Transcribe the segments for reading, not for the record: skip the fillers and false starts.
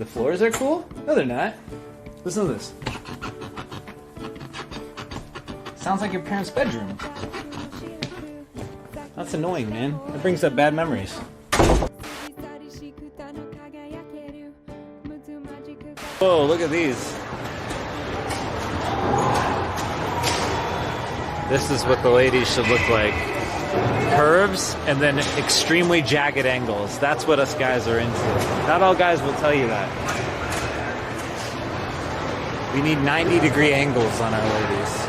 The floors are cool? No, they're not. Listen to this. Sounds like your parents' bedroom. That's annoying, man. That brings up bad memories. Whoa, look at these. This is what the ladies should look like. Curves and then extremely jagged angles. That's what us guys are into. Not all guys will tell you that. We need 90-degree angles on our ladies.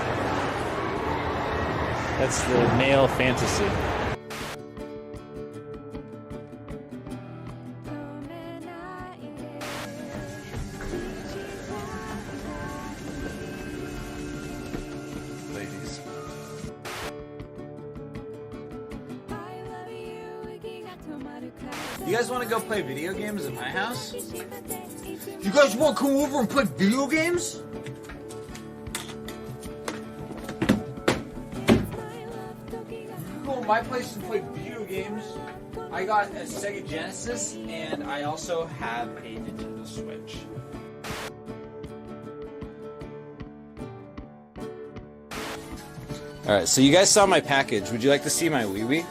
That's the male fantasy. Ladies. You guys want to go play video games at my house? You guys want to come over and play video games? Go to my place and play video games. I got a Sega Genesis and I also have a Nintendo Switch. Alright, so you guys saw my package. Would you like to see my wee-wee?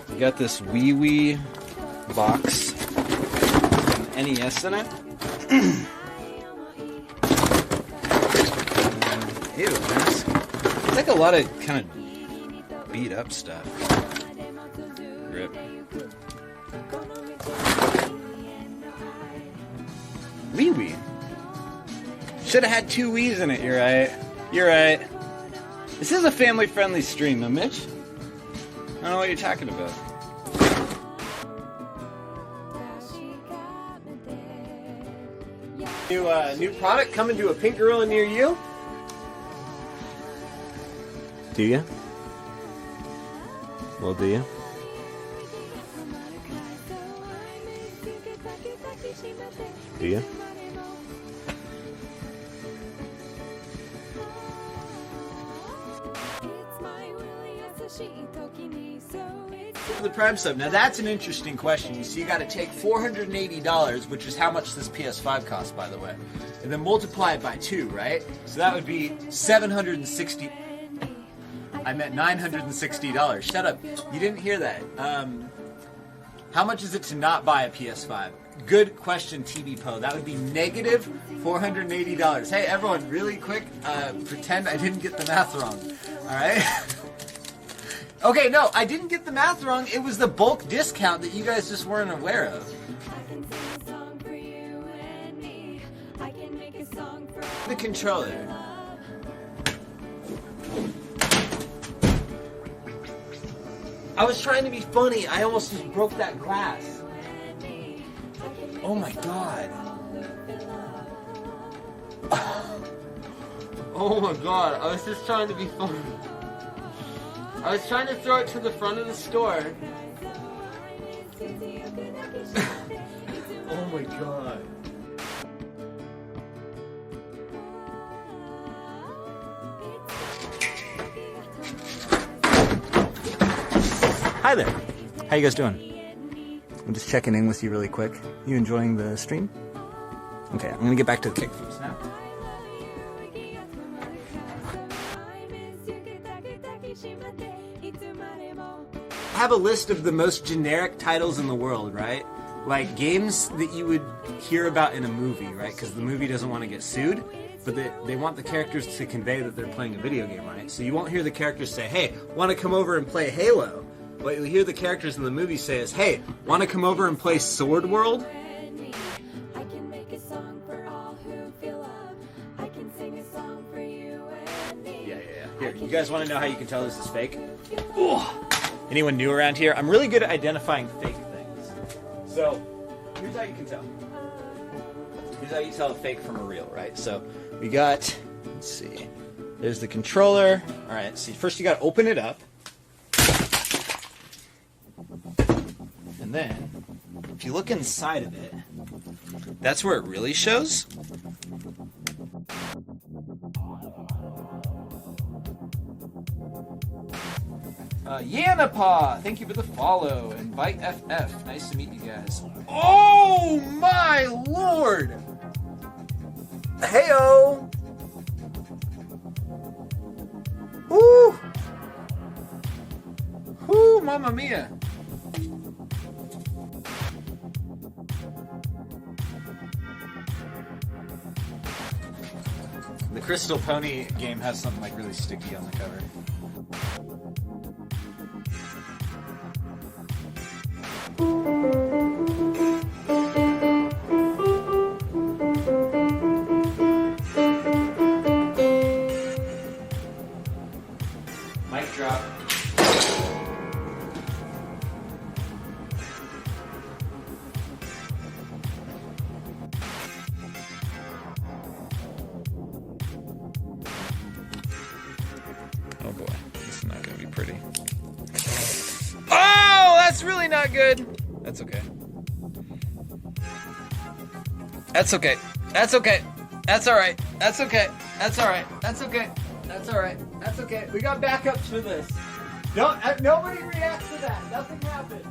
We got this wee-wee box. NES in it. Ew, that's... It's like a lot of kind of beat up stuff. Rip. Wee-wee. Should have had 2 Wii's in it, you're right. You're right. This is a family-friendly stream, huh, Mitch? I don't know what you're talking about. New product coming to a pink gorilla near you? Do you? Well, do you? Do you? The Prime sub. Now that's an interesting question. You see, you got to take $480, which is how much this PS5 costs, by the way, and then multiply it by 2, right? So that would be $760. I meant $960. Shut up. You didn't hear that. How much is it to not buy a PS5? Good question, TV Po. That would be negative $480. Hey, everyone, really quick, pretend I didn't get the math wrong. All right? Okay, no, I didn't get the math wrong. It was the bulk discount that you guys just weren't aware of. The controller. I was trying to be funny. I almost just broke that glass. Oh my god. Oh my god. I was just trying to be funny. I was trying to throw it to the front of the store. Oh my god. Hi there. How you guys doing? I'm just checking in with you really quick. You enjoying the stream? Okay, I'm gonna get back to the kick flips now. I have a list of the most generic titles in the world, right? Like games that you would hear about in a movie, right? Because the movie doesn't want to get sued, but they want the characters to convey that they're playing a video game, right? So you won't hear the characters say, hey, want to come over and play Halo? What you'll hear the characters in the movie say is, hey, want to come over and play Sword World? Yeah. Here, you guys want to know how you can tell this is fake? Ooh. Anyone new around here? I'm really good at identifying fake things. So, here's how you can tell. Here's how you tell a fake from a real, right? So, we got, let's see, there's the controller. All right, so first you got to open it up. And then, if you look inside of it, that's where it really shows. Yanapa, thank you for the follow. Invite FF, nice to meet you guys. Oh my lord! Heyo! Woo! Woo, mamma mia! The Crystal Pony game has something like really sticky on the cover. Mic drop. Oh boy, this is not going to be pretty. Oh, that's really not good. That's okay. That's okay. That's okay. That's alright. That's okay. That's alright. That's okay. That's alright. That's okay. We got backups for this. Don't. Nobody reacts to that. Nothing happened.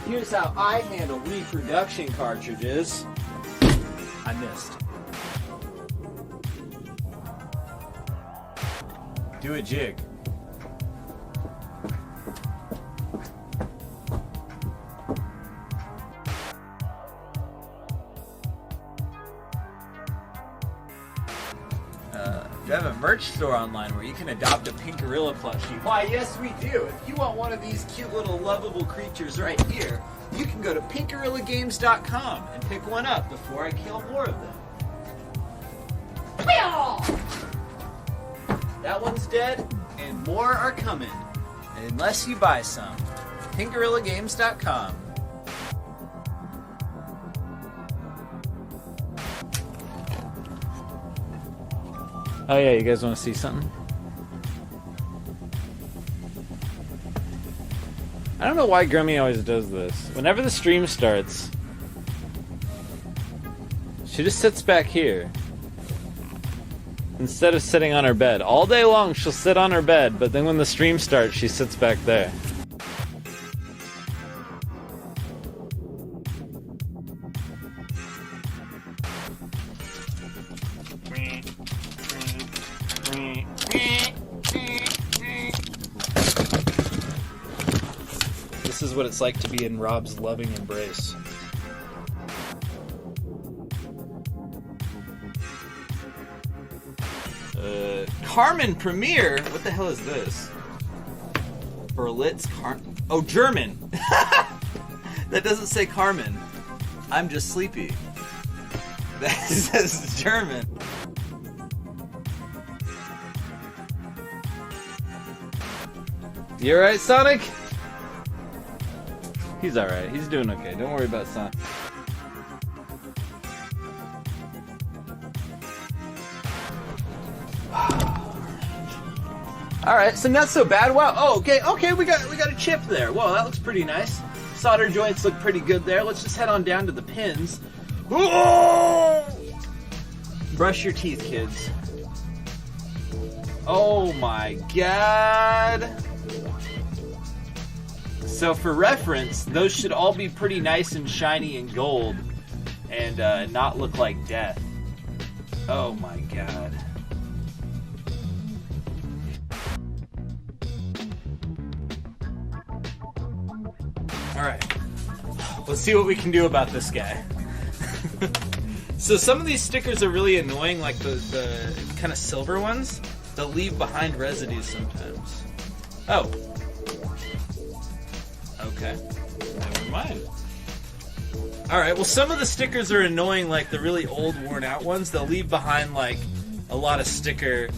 Here's how I handle reproduction cartridges. I missed. Do a jig. We have a merch store online where you can adopt a pink gorilla plushie. Why, yes we do. If you want one of these cute little lovable creatures right here, you can go to pinkgorillagames.com and pick one up before I kill more of them. That one's dead, and more are coming. Unless you buy some. pinkgorillagames.com. Oh yeah, you guys want to see something? I don't know why Grummy always does this. Whenever the stream starts, she just sits back here. Instead of sitting on her bed. All day long she'll sit on her bed, but then when the stream starts, she sits back there. This is what it's like to be in Rob's loving embrace. Carmen Premier? What the hell is this? Berlitz Oh, German! That doesn't say Carmen. I'm just sleepy. That says German. You alright, Sonic? He's alright. He's doing okay. Don't worry about Sonic. Alright, so not so bad. Wow. Oh, okay, we got a chip there. Whoa, that looks pretty nice. Solder joints look pretty good there. Let's just head on down to the pins. Whoa! Brush your teeth, kids. Oh my god. So for reference, those should all be pretty nice and shiny and gold and not look like death. Oh my god. Alright, let's see what we can do about this guy. So some of these stickers are really annoying, like the kind of silver ones. They'll leave behind residues sometimes. Oh. Okay, never mind. Alright, well some of the stickers are annoying, like the really old worn out ones. They'll leave behind like a lot of sticker...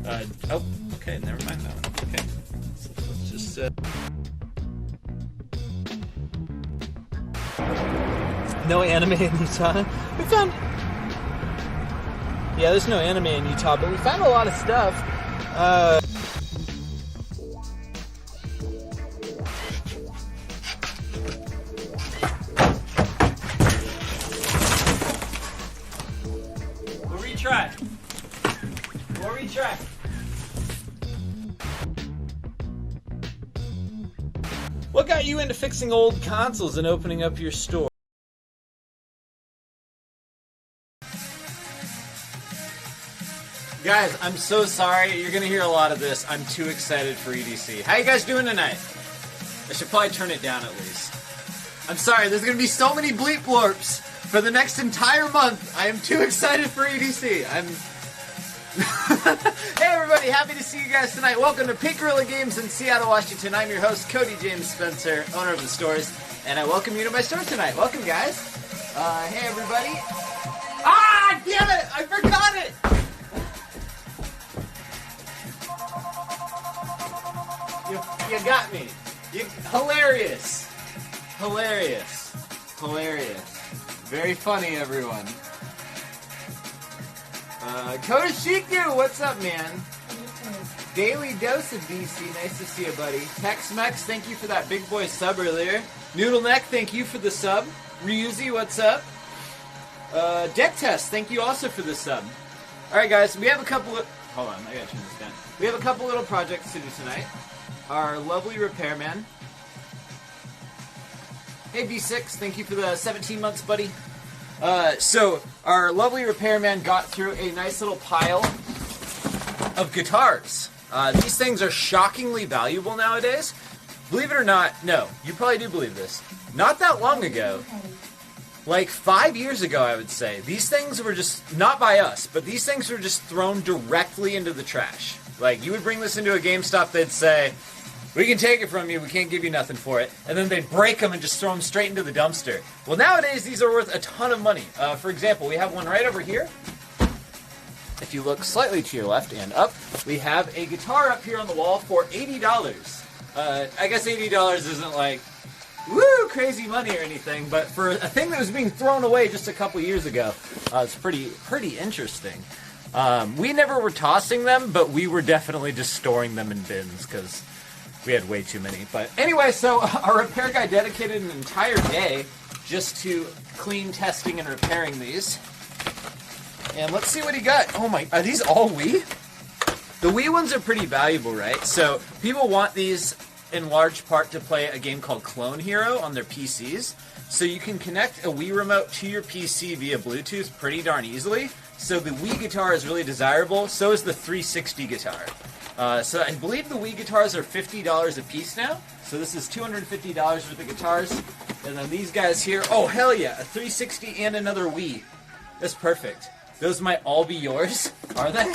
oh, okay, never mind that one. Okay, let's just... No anime in Utah. We found... Yeah, there's no anime in Utah, but we found a lot of stuff. into fixing old consoles and opening up your store? Guys, I'm so sorry. You're gonna hear a lot of this. I'm too excited for EDC. How you guys doing tonight? I should probably turn it down at least. I'm sorry, there's gonna be so many bleep blorps for the next entire month. I am too excited for EDC. Hey everybody, happy to see you guys tonight. Welcome to Pink Gorilla Games in Seattle, Washington. I'm your host, Cody James Spencer, owner of the stores, and I welcome you to my store tonight. Welcome, guys. Hey everybody. Ah, damn it! I forgot it! You got me. Hilarious. Hilarious. Hilarious. Very funny, everyone. Kodashiku, what's up, man? Daily dose of DC, nice to see you, buddy. Tex-Mex, thank you for that big boy sub earlier. Noodle Neck, thank you for the sub. Ryuzi, what's up? Deck Test, thank you also for the sub. Alright, guys, we have a couple of... Hold on, I gotta turn this down. We have a couple little projects to do tonight. Our lovely repairman. Hey V6, thank you for the 17 months, buddy. So, our lovely repairman got through a nice little pile of guitars. These things are shockingly valuable nowadays. Believe it or not, no, you probably do believe this. Not that long ago, like 5 years ago I would say, these things were just, not by us, but these things were just thrown directly into the trash. Like, you would bring this into a GameStop, they'd say, we can take it from you, we can't give you nothing for it. And then they'd break them and just throw them straight into the dumpster. Well, nowadays, these are worth a ton of money. For example, we have one right over here. If you look slightly to your left and up, we have a guitar up here on the wall for $80. I guess $80 isn't like, woo, crazy money or anything, but for a thing that was being thrown away just a couple years ago, it's pretty interesting. We never were tossing them, but we were definitely just storing them in bins, because we had way too many. But anyway, so our repair guy dedicated an entire day just to clean, testing, and repairing these. And let's see what he got. Oh my, are these all Wii? The Wii ones are pretty valuable, right? So people want these in large part to play a game called Clone Hero on their PCs. So you can connect a Wii remote to your PC via Bluetooth pretty darn easily. So the Wii guitar is really desirable. So is the 360 guitar. So I believe the Wii guitars are $50 a piece now. So this is $250 worth of guitars. And then these guys here, oh hell yeah, a 360 and another Wii. That's perfect. Those might all be yours, are they?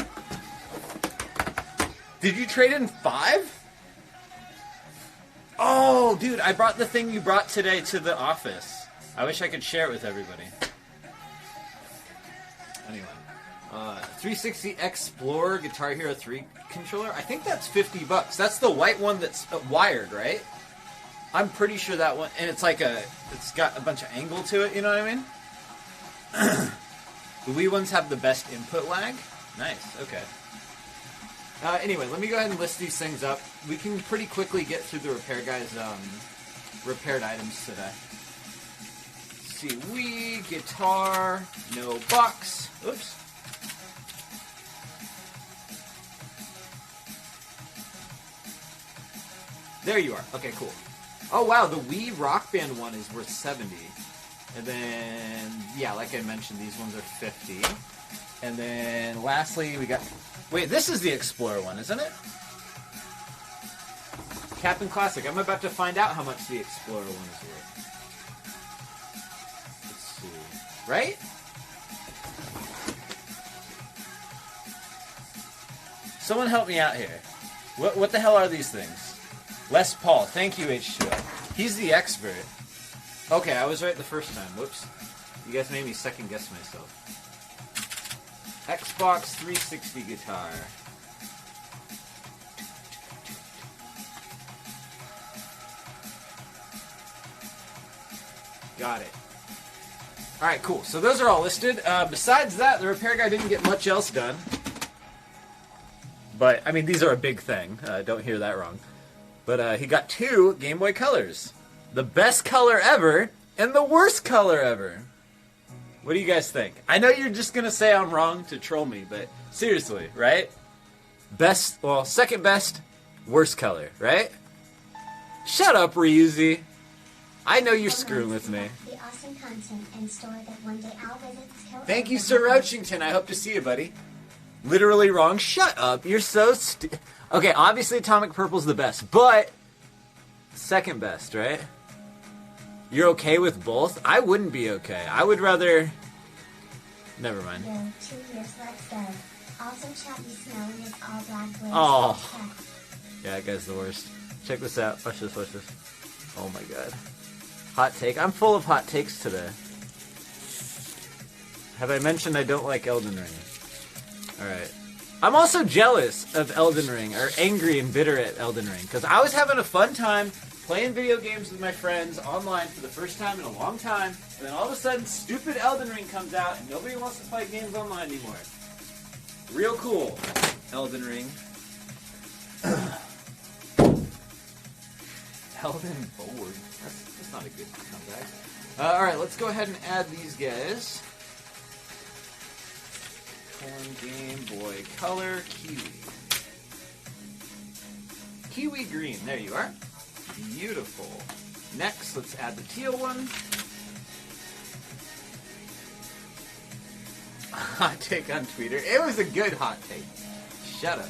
Did you trade in 5? Oh, dude, I brought the thing you brought today to the office. I wish I could share it with everybody. Anyway. 360 Explorer Guitar Hero 3 controller. I think that's $50. That's the white one that's wired, right? I'm pretty sure that one, and it's like it's got a bunch of angle to it, you know what I mean? The Wii ones have the best input lag. Nice, okay. Anyway, let me go ahead and list these things up. We can pretty quickly get through the repair guy's repaired items today. Let's see, Wii, guitar, no box. Oops. There you are. Okay, cool. Oh wow, the Wii Rock Band one is worth $70. And then, yeah, like I mentioned, these ones are $50. And then, lastly, we got... Wait, this is the Explorer one, isn't it? Captain Classic. I'm about to find out how much the Explorer one is worth. Let's see. Right? Someone help me out here. What the hell are these things? Les Paul. Thank you, H2O. He's the expert. Okay, I was right the first time. Whoops. You guys made me second guess myself. Xbox 360 guitar. Got it. Alright, cool. So those are all listed. Besides that, the repair guy didn't get much else done. But, I mean, these are a big thing. Don't hear that wrong. But he got 2 Game Boy Colors. The best color ever, and the worst color ever. What do you guys think? I know you're just going to say I'm wrong to troll me, but seriously, right? Best, well, second best, worst color, right? Shut up, Ryuzi. I know you're screwing with me. The awesome content and store that one day I'll visit. Thank you, Sir Roachington. I hope to see you, buddy. Literally wrong. Shut up. You're so Okay, obviously Atomic Purple's the best, but second best, right? You're okay with both? I wouldn't be okay. I would rather... Never mind. Yo, 2 years, let's go. Awesome chat, you smelling is all black glaze. Oh. Yeah, that guy's the worst. Check this out. Watch this, watch this. Oh my god. Hot take. I'm full of hot takes today. Have I mentioned I don't like Elden Ring? Alright. I'm also jealous of Elden Ring, or angry and bitter at Elden Ring, because I was having a fun time playing video games with my friends online for the first time in a long time, and then all of a sudden stupid Elden Ring comes out and nobody wants to play games online anymore. Real cool, Elden Ring. Elden Board. That's not a good comeback. Alright, let's go ahead and add these guys. Corn, Game Boy Color, Kiwi. Kiwi green, there you are. Beautiful. Next, let's add the teal one. Hot take on Twitter. It was a good hot take. Shut up.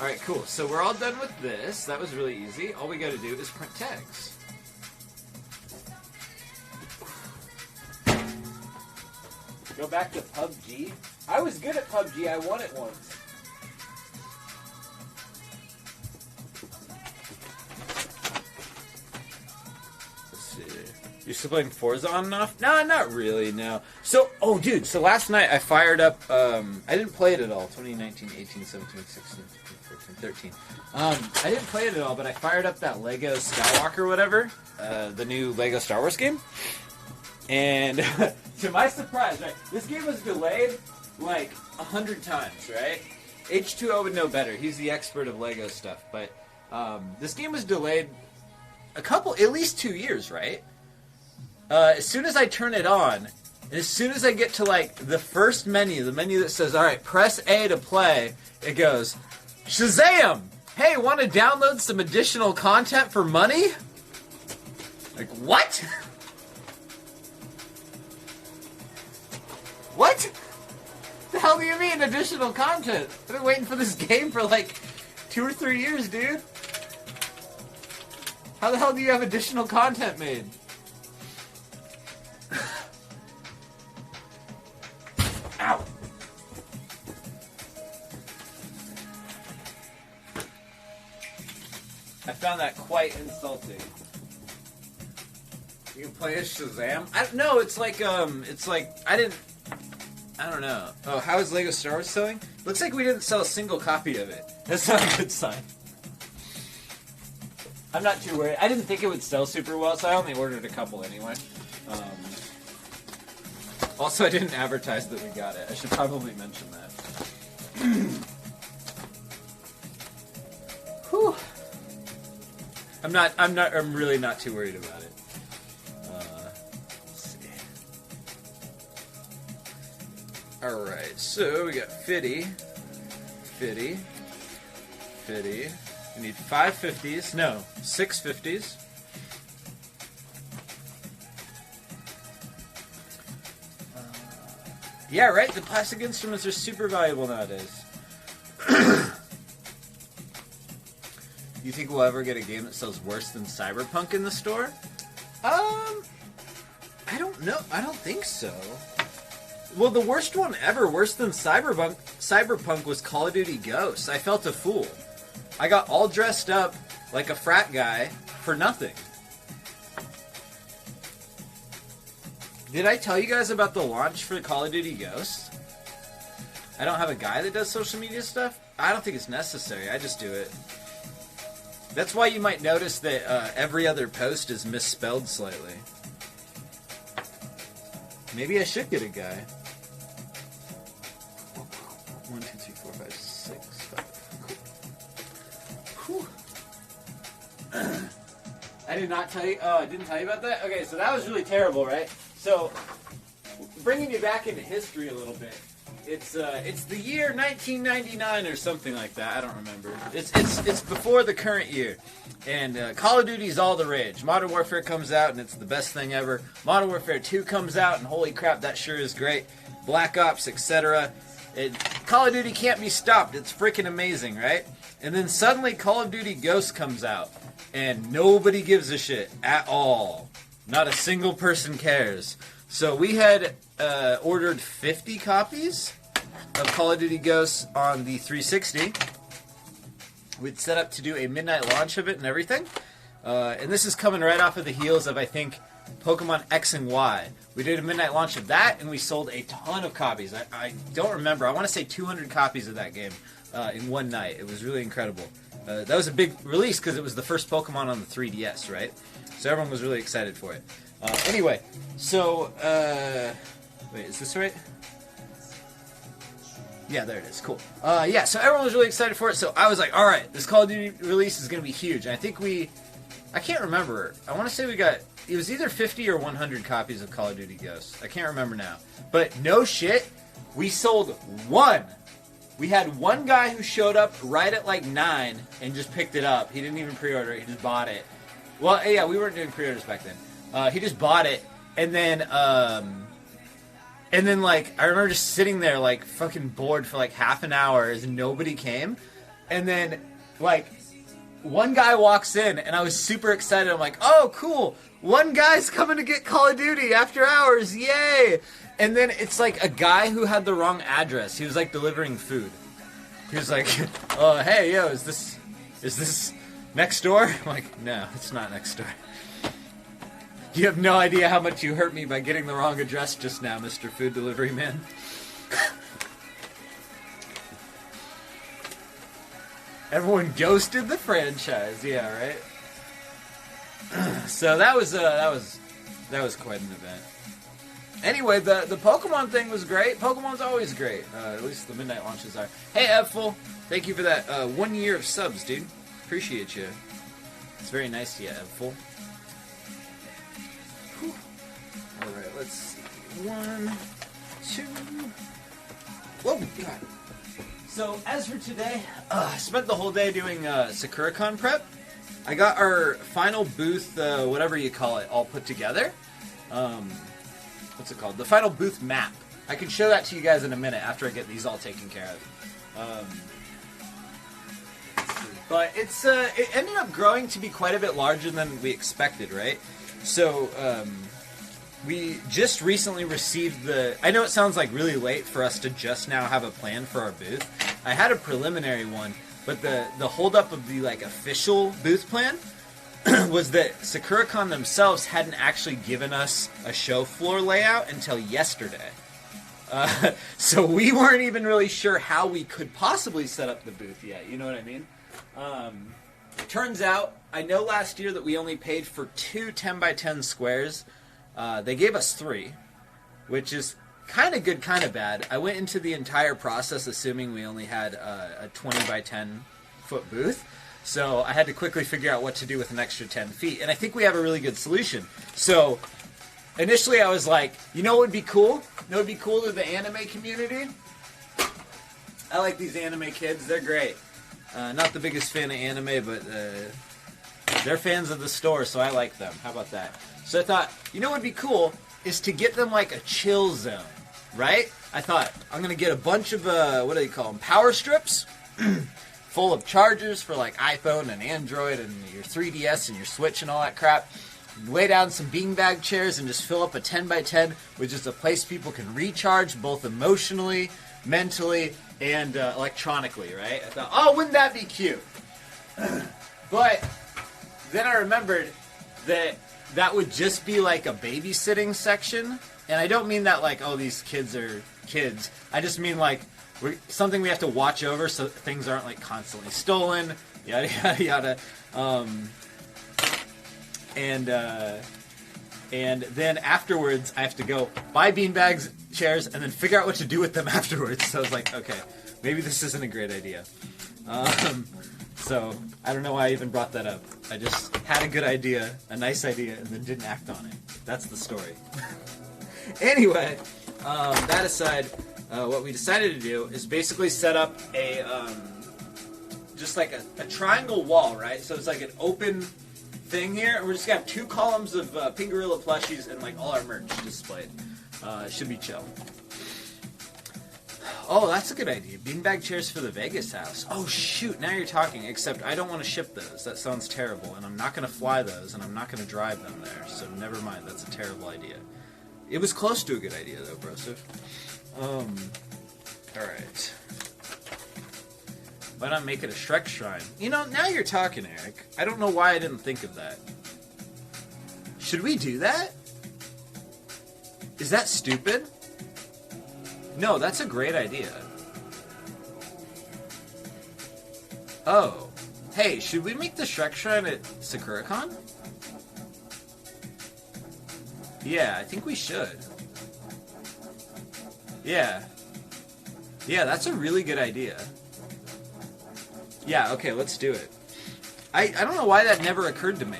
Alright, cool. So we're all done with this. That was really easy. All we gotta do is print tags. Go back to PUBG. I was good at PUBG. I won it once. Let's see. You're still playing Forza on and off? Nah, not really, no. So, oh, dude, so last night I fired up, I didn't play it at all. 2019, 18, 17, 16, 15, 14, 13. I didn't play it at all, but I fired up that Lego Skywalker whatever, the new Lego Star Wars game. And to my surprise, right, this game was delayed like 100 times, right? H2O would know better. He's the expert of Lego stuff. But this game was delayed at least 2 years, right? As soon as I turn it on, and as soon as I get to like the first menu, the menu that says, all right, press A to play, it goes, Shazam! Hey, want to download some additional content for money? Like, what? What? The hell do you mean, additional content? I've been waiting for this game for like 2 or 3 years, dude. How the hell do you have additional content made? Ow! I found that quite insulting. You can play as Shazam? No, it's like, I don't know. Oh, how is Lego Star Wars selling? Looks like we didn't sell a single copy of it. That's not a good sign. I'm not too worried. I didn't think it would sell super well, so I only ordered a couple anyway. Also, I didn't advertise that we got it. I should probably mention that. Whew. I'm really not too worried about it. Alright, so we got Fitty. We need 5 50s. No, 6 50s. Yeah, right? The plastic instruments are super valuable nowadays. You think we'll ever get a game that sells worse than Cyberpunk in the store? I don't know. I don't think so. Well, the worst one ever, worse than Cyberpunk was Call of Duty Ghosts. I felt a fool. I got all dressed up like a frat guy for nothing. Did I tell you guys about the launch for Call of Duty Ghosts? I don't have a guy that does social media stuff? I don't think it's necessary. I just do it. That's why you might notice that every other post is misspelled slightly. Maybe I should get a guy. 1, 2, 3, 4, 5, 6, 5. Cool. Whew. I did not tell you. Oh, I didn't tell you about that? Okay, so that was really terrible, right? So, bringing you back into history a little bit. It's the year 1999 or something like that. I don't remember. It's before the current year, and Call of Duty's all the rage. Modern Warfare comes out, and it's the best thing ever. Modern Warfare 2 comes out, and holy crap, that sure is great. Black Ops, etc. Call of Duty can't be stopped. It's freaking amazing, right? And then suddenly Call of Duty Ghosts comes out, and nobody gives a shit at all. Not a single person cares. So we had ordered 50 copies of Call of Duty Ghosts on the 360. We'd set up to do a midnight launch of it and everything. And this is coming right off of the heels of, I think, Pokemon X and Y. We did a midnight launch of that, and we sold a ton of copies. I don't remember. I want to say 200 copies of that game in one night. It was really incredible. That was a big release because it was the first Pokemon on the 3DS, right? So everyone was really excited for it. Anyway, so, wait, is this right? Yeah, there it is. Cool. Yeah, so everyone was really excited for it, so I was like, alright, this Call of Duty release is going to be huge. And I think I can't remember. I want to say we got, it was either 50 or 100 copies of Call of Duty Ghosts. I can't remember now. But no shit, we sold one. We had one guy who showed up right at like 9 and just picked it up. He didn't even pre-order it, he just bought it. Well, yeah, we weren't doing pre-orders back then. He just bought it, and then like, I remember just sitting there, like, fucking bored for, like, half an hour as nobody came, and then, like, one guy walks in, and I was super excited. I'm like, oh, cool, one guy's coming to get Call of Duty after hours, yay! And then it's, like, a guy who had the wrong address. He was, like, delivering food. He was like, oh, hey, yo, is this next door? I'm like, no, it's not next door. You have no idea how much you hurt me by getting the wrong address just now, Mr. Food Delivery Man. Everyone ghosted the franchise, yeah, right? So that was quite an event. Anyway, the Pokemon thing was great. Pokemon's always great. At least the midnight launches are. Hey, Evful, thank you for that 1 year of subs, dude. Appreciate you. It's very nice to you, Evful. Alright, let's see. 1, 2... Whoa, God. So, as for today, I spent the whole day doing SakuraCon prep. I got our final booth, whatever you call it, all put together. What's it called? The final booth map. I can show that to you guys in a minute after I get these all taken care of. But it ended up growing to be quite a bit larger than we expected, right? So, we just recently received I know it sounds like really late for us to just now have a plan for our booth. I had a preliminary one, but the holdup of the like official booth plan was that SakuraCon themselves hadn't actually given us a show floor layout until yesterday. So we weren't even really sure how we could possibly set up the booth yet, you know what I mean? Turns out, I know last year that we only paid for 2 10x10 squares. They gave us 3, which is kind of good, kind of bad. I went into the entire process assuming we only had a 20x10 foot booth, so I had to quickly figure out what to do with an extra 10 feet, and I think we have a really good solution. So, initially I was like, you know what would be cool? You know what would be cool to the anime community? I like these anime kids, they're great. Not the biggest fan of anime, but they're fans of the store, so I like them. How about that? So I thought, you know what would be cool is to get them like a chill zone, right? I thought, I'm going to get a bunch of, what do they call them, power strips, full of chargers for like iPhone and Android and your 3DS and your Switch and all that crap. Lay down some beanbag chairs and just fill up a 10x10, which is a place people can recharge both emotionally, mentally, and electronically, right? I thought, oh, wouldn't that be cute? But then I remembered that would just be like a babysitting section. And I don't mean that like, oh, these kids are kids. I just mean like something we have to watch over so things aren't like constantly stolen, yada, yada, yada. And then afterwards, I have to go buy beanbags, chairs, and then figure out what to do with them afterwards. So I was like, okay, maybe this isn't a great idea. So I don't know why I even brought that up. I just had a good idea, a nice idea, and then didn't act on it. That's the story. Anyway, that aside, what we decided to do is basically set up a just like a triangle wall, right? So it's like an open thing here, and we're just gonna have 2 columns of Pink Gorilla plushies and like all our merch displayed. It should be chill. Oh, that's a good idea. Beanbag chairs for the Vegas house. Oh shoot, now you're talking, except I don't want to ship those. That sounds terrible, and I'm not going to fly those, and I'm not going to drive them there, so never mind, that's a terrible idea. It was close to a good idea though, Broseph. Alright. Why not make it a Shrek shrine? You know, now you're talking, Eric. I don't know why I didn't think of that. Should we do that? Is that stupid? No, that's a great idea. Oh. Hey, should we make the Shrek shrine at SakuraCon? Yeah, I think we should. Yeah. Yeah, that's a really good idea. Yeah, okay, let's do it. I don't know why that never occurred to me.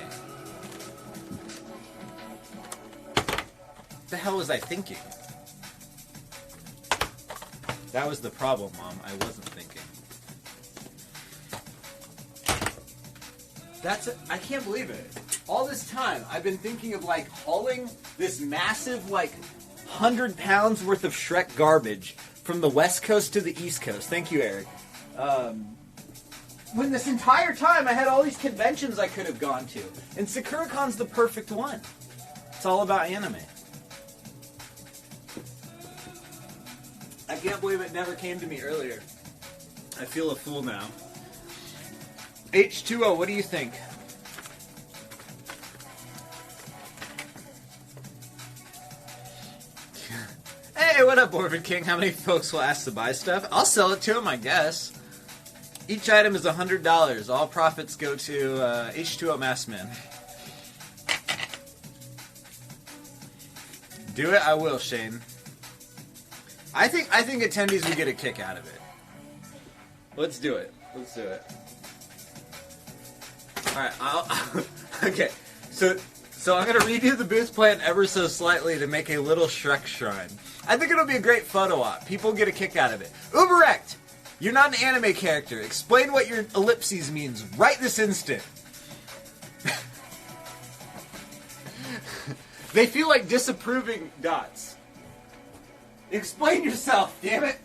What the hell was I thinking? That was the problem, Mom. I wasn't thinking. I can't believe it. All this time, I've been thinking of, like, hauling this massive, like, 100 pounds worth of Shrek garbage from the West Coast to the East Coast. Thank you, Eric. When this entire time I had all these conventions I could have gone to. And SakuraCon's the perfect one. It's all about anime. I can't believe it never came to me earlier. I feel a fool now. H2O, what do you think? Hey, what up, Orphan King? How many folks will ask to buy stuff? I'll sell it to them, I guess. Each item is $100. All profits go to H2O Mass Man. Do it? I will, Shane. I think attendees would get a kick out of it. Let's do it. Let's do it. Alright, okay. So I'm going to redo the booth plan ever so slightly to make a little Shrek shrine. I think it'll be a great photo op. People get a kick out of it. Uberect! You're not an anime character. Explain what your ellipses means right this instant. They feel like disapproving dots. Explain yourself, damn it!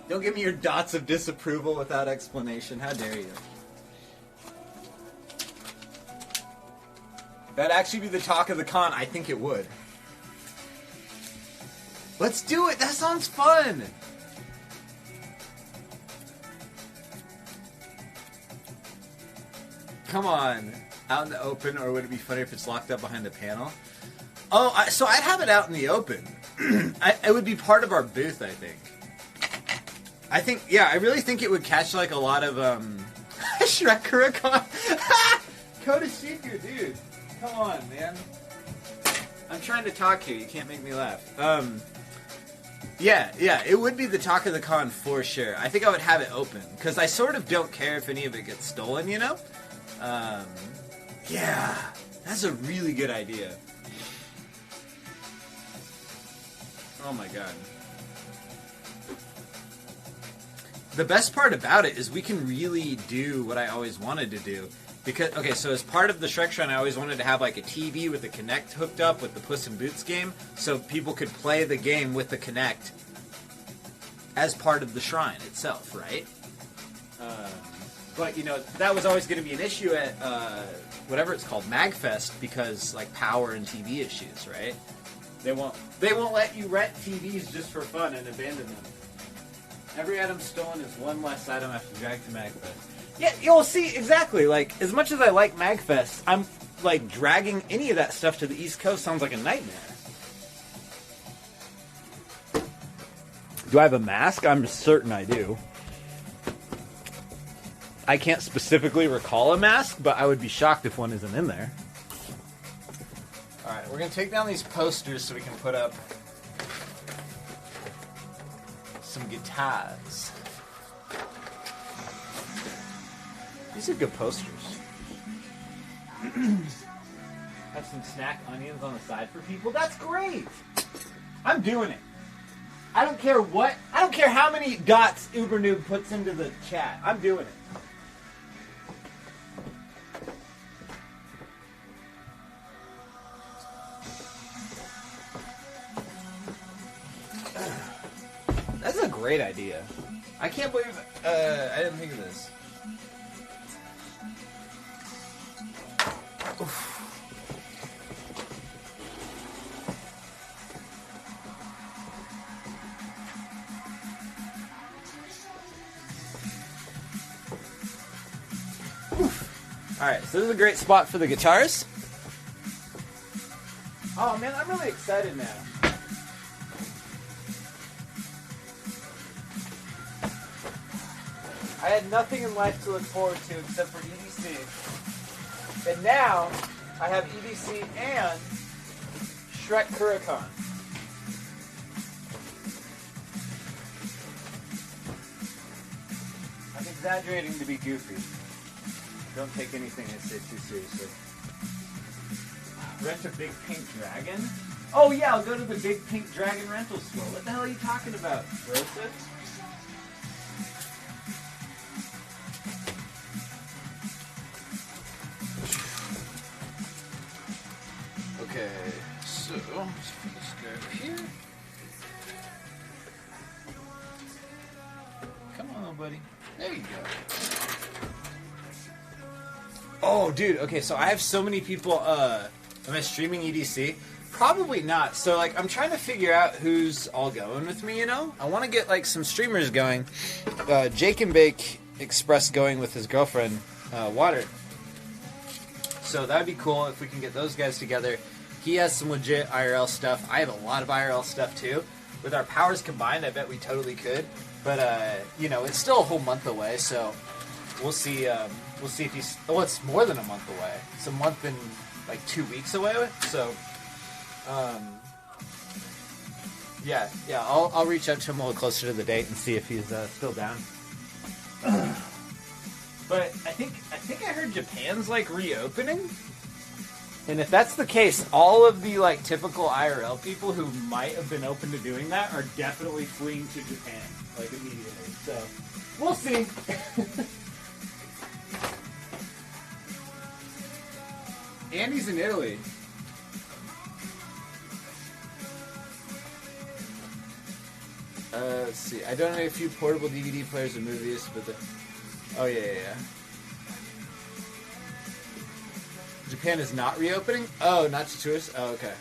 Don't give me your dots of disapproval without explanation. How dare you? That'd actually be the talk of the con. I think it would. Let's do it! That sounds fun! Come on. Out in the open, or would it be funnier if it's locked up behind a panel? Oh, so I'd have it out in the open. It would be part of our booth, I think. Yeah, I really think it would catch, like, a lot of, Shrek Kurikon. Coda Seeker, dude. Come on, man. I'm trying to talk here. You can't make me laugh. Yeah, it would be the talk of the con for sure. I think I would have it open, because I sort of don't care if any of it gets stolen, you know? Yeah, that's a really good idea. Oh my god. The best part about it is we can really do what I always wanted to do. Because, okay, so as part of the Shrek Shrine, I always wanted to have like a TV with the Kinect hooked up with the Puss in Boots game, so people could play the game with the Kinect as part of the shrine itself, right? But, you know, that was always going to be an issue at whatever it's called, MagFest, because, like, power and TV issues, right? They won't let you rent TVs just for fun and abandon them. Every item stolen is one less item after dragged to MagFest. Yeah, you'll see, exactly. Like, as much as I like MagFest, I'm, like, dragging any of that stuff to the East Coast sounds like a nightmare. Do I have a mask? I'm certain I do. I can't specifically recall a mask, but I would be shocked if one isn't in there. Alright, we're going to take down these posters so we can put up some guitars. These are good posters. I have some snack onions on the side for people. That's great. I'm doing it. I don't care what. I don't care how many dots UberNoob puts into the chat. I'm doing it. That's a great idea. I can't believe I didn't think of this. Oof. Alright, so this is a great spot for the guitars. Oh man, I'm really excited now. I had nothing in life to look forward to except for EDC. And now, I have EDC and Shrek Kurikon. I'm exaggerating to be goofy. Don't take anything I say too seriously. Rent a big pink dragon? Oh yeah, I'll go to the big pink dragon rental store. What the hell are you talking about, Broseph? Okay, so let's put this guy over here. Come on, little buddy. There you go. Oh, dude. Okay, so I have so many people. Am I streaming EDC? Probably not. So, like, I'm trying to figure out who's all going with me, you know? I want to get, like, some streamers going. Jake and Bake Express going with his girlfriend, Water. So that would be cool if we can get those guys together. He has some legit IRL stuff. I have a lot of IRL stuff, too. With our powers combined, I bet we totally could. But, you know, it's still a whole month away, so we'll see. We'll see if he's... Oh, it's more than a month away. It's a month and, like, 2 weeks away. So, yeah, I'll reach out to him a little closer to the date and see if he's still down. But I think I heard Japan's, like, reopening. And if that's the case, all of the, like, typical IRL people who might have been open to doing that are definitely fleeing to Japan, like, immediately. So, we'll see. Andy's in Italy. Let's see. I donated a few portable DVD players and movies, but the... Oh, yeah. Japan is not reopening? Oh, not to tourists? Oh, okay.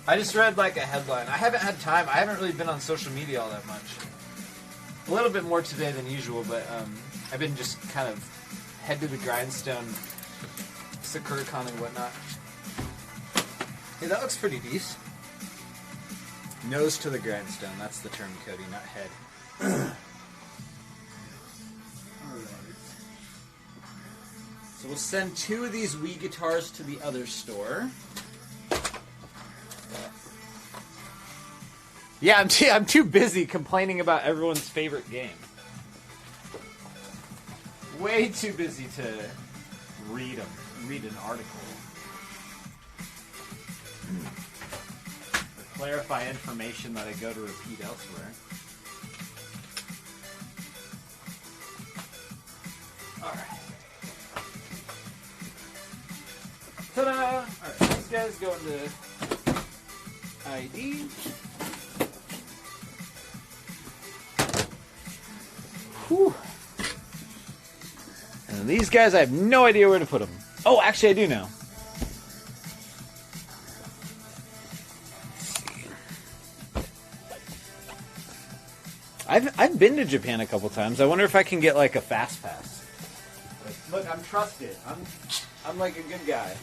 I just read, like, a headline. I haven't had time. I haven't really been on social media all that much. A little bit more today than usual, but I've been just kind of head to the grindstone, Sakuricon and whatnot. Hey, that looks pretty decent. Nose to the grindstone. That's the term, Cody, not head. So we'll send 2 of these Wii guitars to the other store. Yeah, I'm too busy complaining about everyone's favorite game. Way too busy to read an article. Or clarify information that I go to repeat elsewhere. Alright. Ta-da! Alright, these guys go into ID. Whew. And these guys, I have no idea where to put them. Oh, actually, I do know. I've been to Japan a couple times. I wonder if I can get like a fast pass. Like, look, I'm trusted. I'm like a good guy.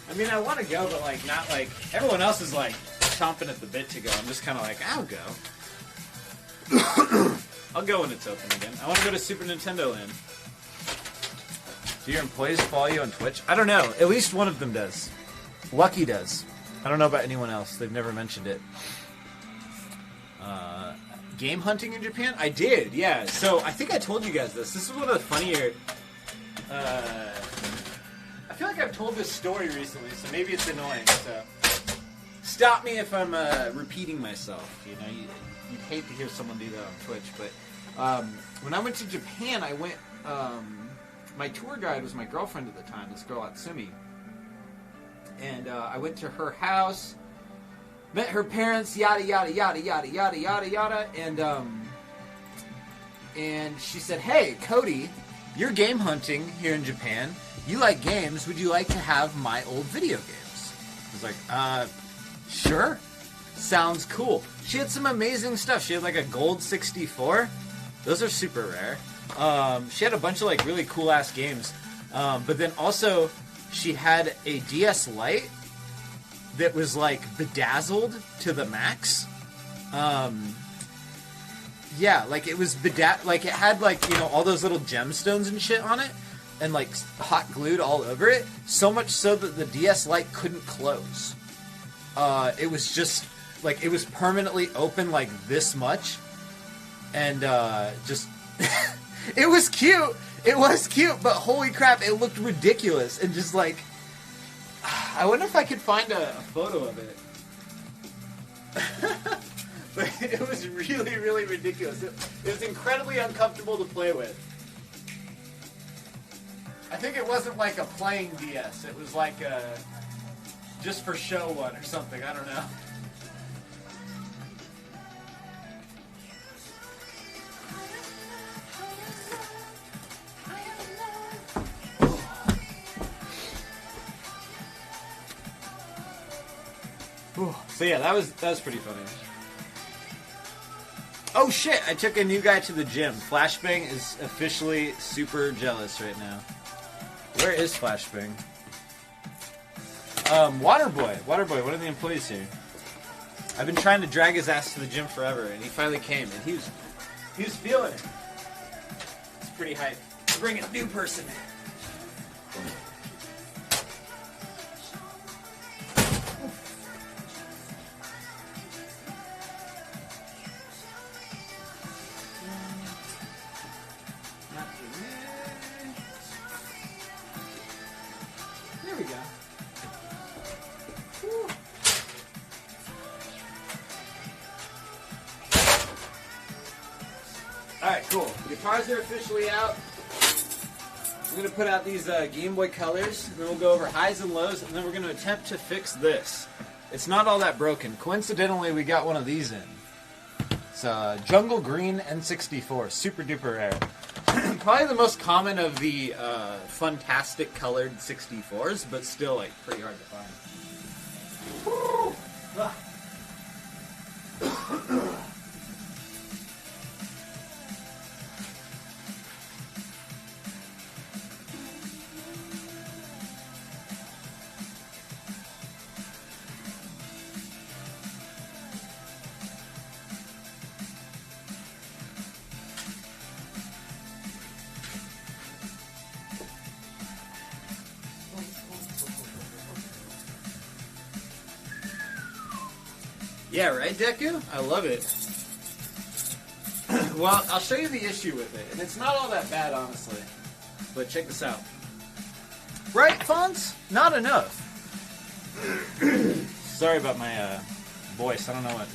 I mean, I want to go, but like not like everyone else is like chomping at the bit to go. I'm just kind of like, I'll go. I'll go when it's open again. I want to go to Super Nintendo Land. Do your employees follow you on Twitch? I don't know. At least one of them does. Lucky does. I don't know about anyone else. They've never mentioned it. game hunting in Japan? I did, yeah. So I think I told you guys this. This is one of the funnier... I feel like I've told this story recently, so maybe it's annoying. So stop me if I'm repeating myself. You know, you'd hate to hear someone do that on Twitch. But when I went to Japan, I went... my tour guide was my girlfriend at the time, this girl Atsumi. And I went to her house... met her parents, yada yada yada yada yada yada yada, and she said, "Hey, Cody, you're game hunting here in Japan. You like games? Would you like to have my old video games?" I was like, sure. Sounds cool." She had some amazing stuff. She had like a gold 64. Those are super rare. She had a bunch of like really cool ass games, but then also she had a DS Lite that was like bedazzled to the max. Yeah, like it was like it had like, you know, all those little gemstones and shit on it, and like hot glued all over it. So much so that the DS Lite couldn't close. It was just like it was permanently open like this much, and just it was cute. It was cute, but holy crap, it looked ridiculous and just like. I wonder if I could find a photo of it. But it was really, really ridiculous. It was incredibly uncomfortable to play with. I think it wasn't like a playing DS. It was like a just for show one or something. I don't know. So yeah, that was pretty funny. Oh shit! I took a new guy to the gym. Flashbang is officially super jealous right now. Where is Flashbang? Waterboy, one of the employees here. I've been trying to drag his ass to the gym forever, and he finally came, and he was feeling it. It's pretty hype to bring a new person. Alright, cool. Guitars are officially out. I'm going to put out these Game Boy Colors, and then we'll go over highs and lows, and then we're going to attempt to fix this. It's not all that broken. Coincidentally, we got one of these in. It's Jungle Green N64. Super duper rare. Probably the most common of the fantastic colored 64s, but still like pretty hard to find. Yeah, right, Deku? I love it. Well, I'll show you the issue with it, and it's not all that bad, honestly. But check this out. Right, Fonz? Not enough. Sorry about my voice. I don't know what.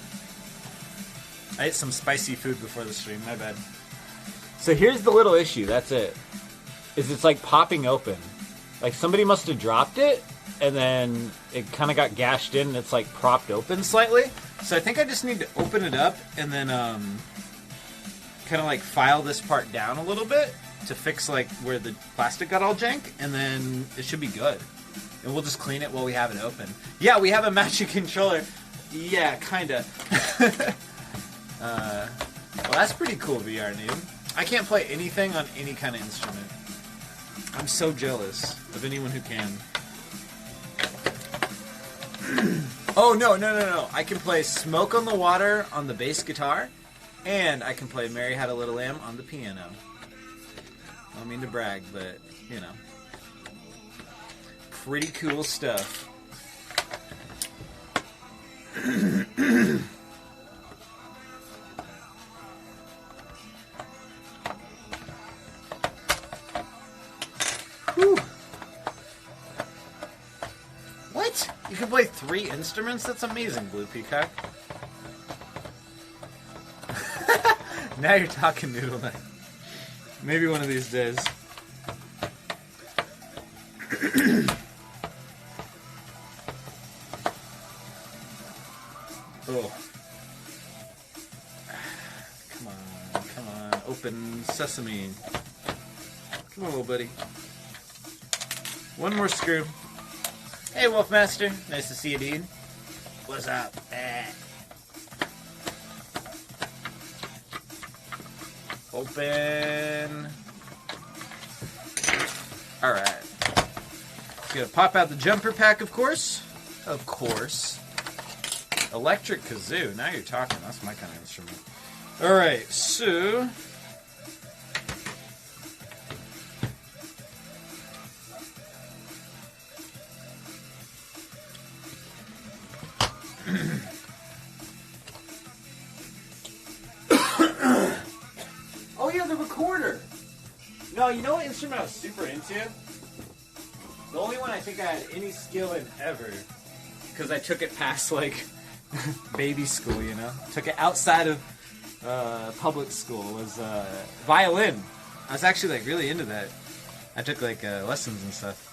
I ate some spicy food before the stream. My bad. So here's the little issue. That's it. It's like popping open. Like somebody must have dropped it, and then it kind of got gashed in, and it's like propped open slightly. So I think I just need to open it up and then kind of like file this part down a little bit to fix like where the plastic got all jank, and then it should be good. And we'll just clean it while we have it open. Yeah, we have a matching controller. Yeah, kinda. Well, that's pretty cool, VR Noob. I can't play anything on any kind of instrument. I'm so jealous of anyone who can. Oh, no. I can play Smoke on the Water on the bass guitar, and I can play Mary Had a Little Lamb on the piano. I don't mean to brag, but, you know. Pretty cool stuff. Whew. What? You can play 3 instruments? That's amazing, Blue Peacock. Now you're talking, Noodle Knight. Maybe one of these days. Oh. Come on. Open sesame. Come on, little buddy. One more screw. Hey, Wolfmaster. Nice to see you, dude. What's up? Open. Alright. Gonna pop out the jumper pack, of course. Of course. Electric kazoo. Now you're talking. That's my kind of instrument. Alright, so... oh yeah, the recorder! No, you know what instrument I was super into? The only one I think I had any skill in ever, because I took it past, like, baby school, you know? Took it outside of public school, was violin. I was actually, like, really into that. I took, like, lessons and stuff.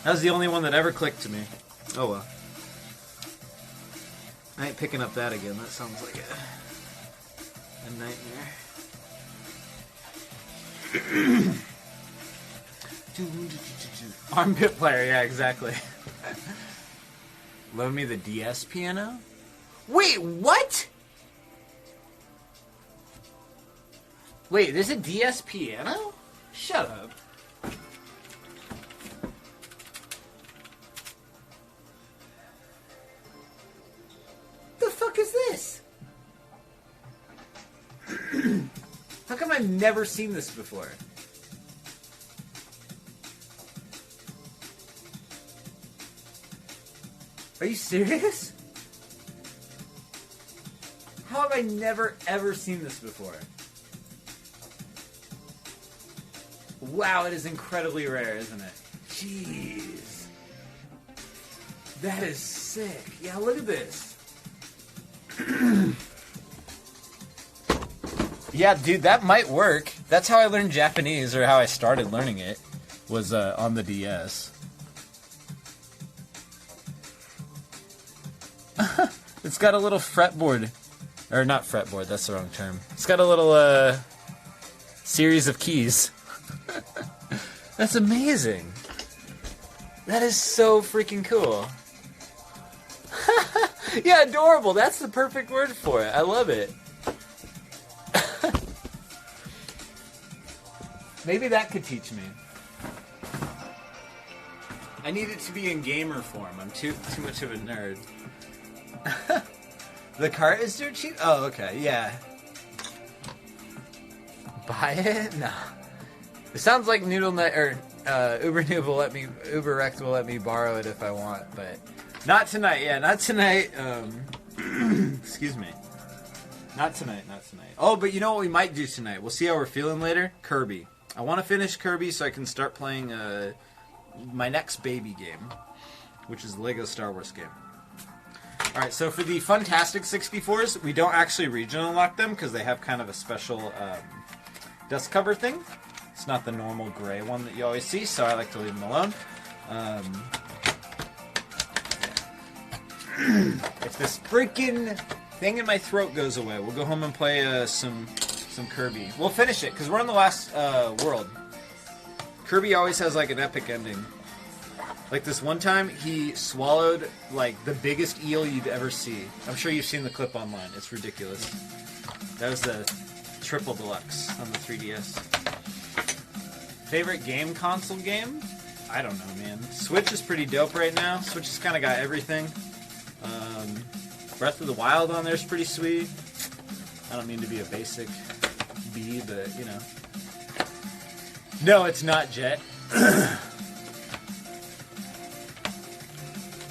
That was the only one that ever clicked to me. Oh well. I ain't picking up that again. That sounds like a nightmare. Armpit player, yeah, exactly. Loan me the DS piano? Wait, what? Wait, there's a DS piano? Shut up. The fuck is this? How come I've never seen this before? Are you serious? How have I never ever seen this before? Wow, it is incredibly rare, isn't it? Jeez. That is sick. Yeah, look at this. Yeah, dude, that might work. That's how I learned Japanese, or how I started learning it, was on the DS. It's got a little fretboard. Or not fretboard, that's the wrong term. It's got a little series of keys. That's amazing. That is so freaking cool. Yeah, adorable. That's the perfect word for it. I love it. Maybe that could teach me. I need it to be in gamer form. I'm too much of a nerd. The cart is dirt cheap? Oh, okay, yeah. Buy it? No. It sounds like Noodle Knight, or Uber Noob will let me, Uber Rect will let me borrow it if I want, but not tonight. Yeah, not tonight. Excuse me. Not tonight. Not tonight. Oh, but you know what we might do tonight? We'll see how we're feeling later. Kirby. I want to finish Kirby so I can start playing my next baby game, which is the Lego Star Wars game. Alright, so for the Funtastic 64s, we don't actually region unlock them because they have kind of a special dust cover thing. It's not the normal gray one that you always see, so I like to leave them alone. If this freaking thing in my throat goes away, we'll go home and play some Kirby. We'll finish it, because we're on the last world. Kirby always has, like, an epic ending. Like, this one time, he swallowed, like, the biggest eel you'd ever see. I'm sure you've seen the clip online. It's ridiculous. That was the Triple Deluxe on the 3DS. Favorite game console game? I don't know, man. Switch is pretty dope right now. Switch has kind of got everything. Breath of the Wild on there is pretty sweet. I don't mean to be a basic bee, but, you know. No, it's not, Jet.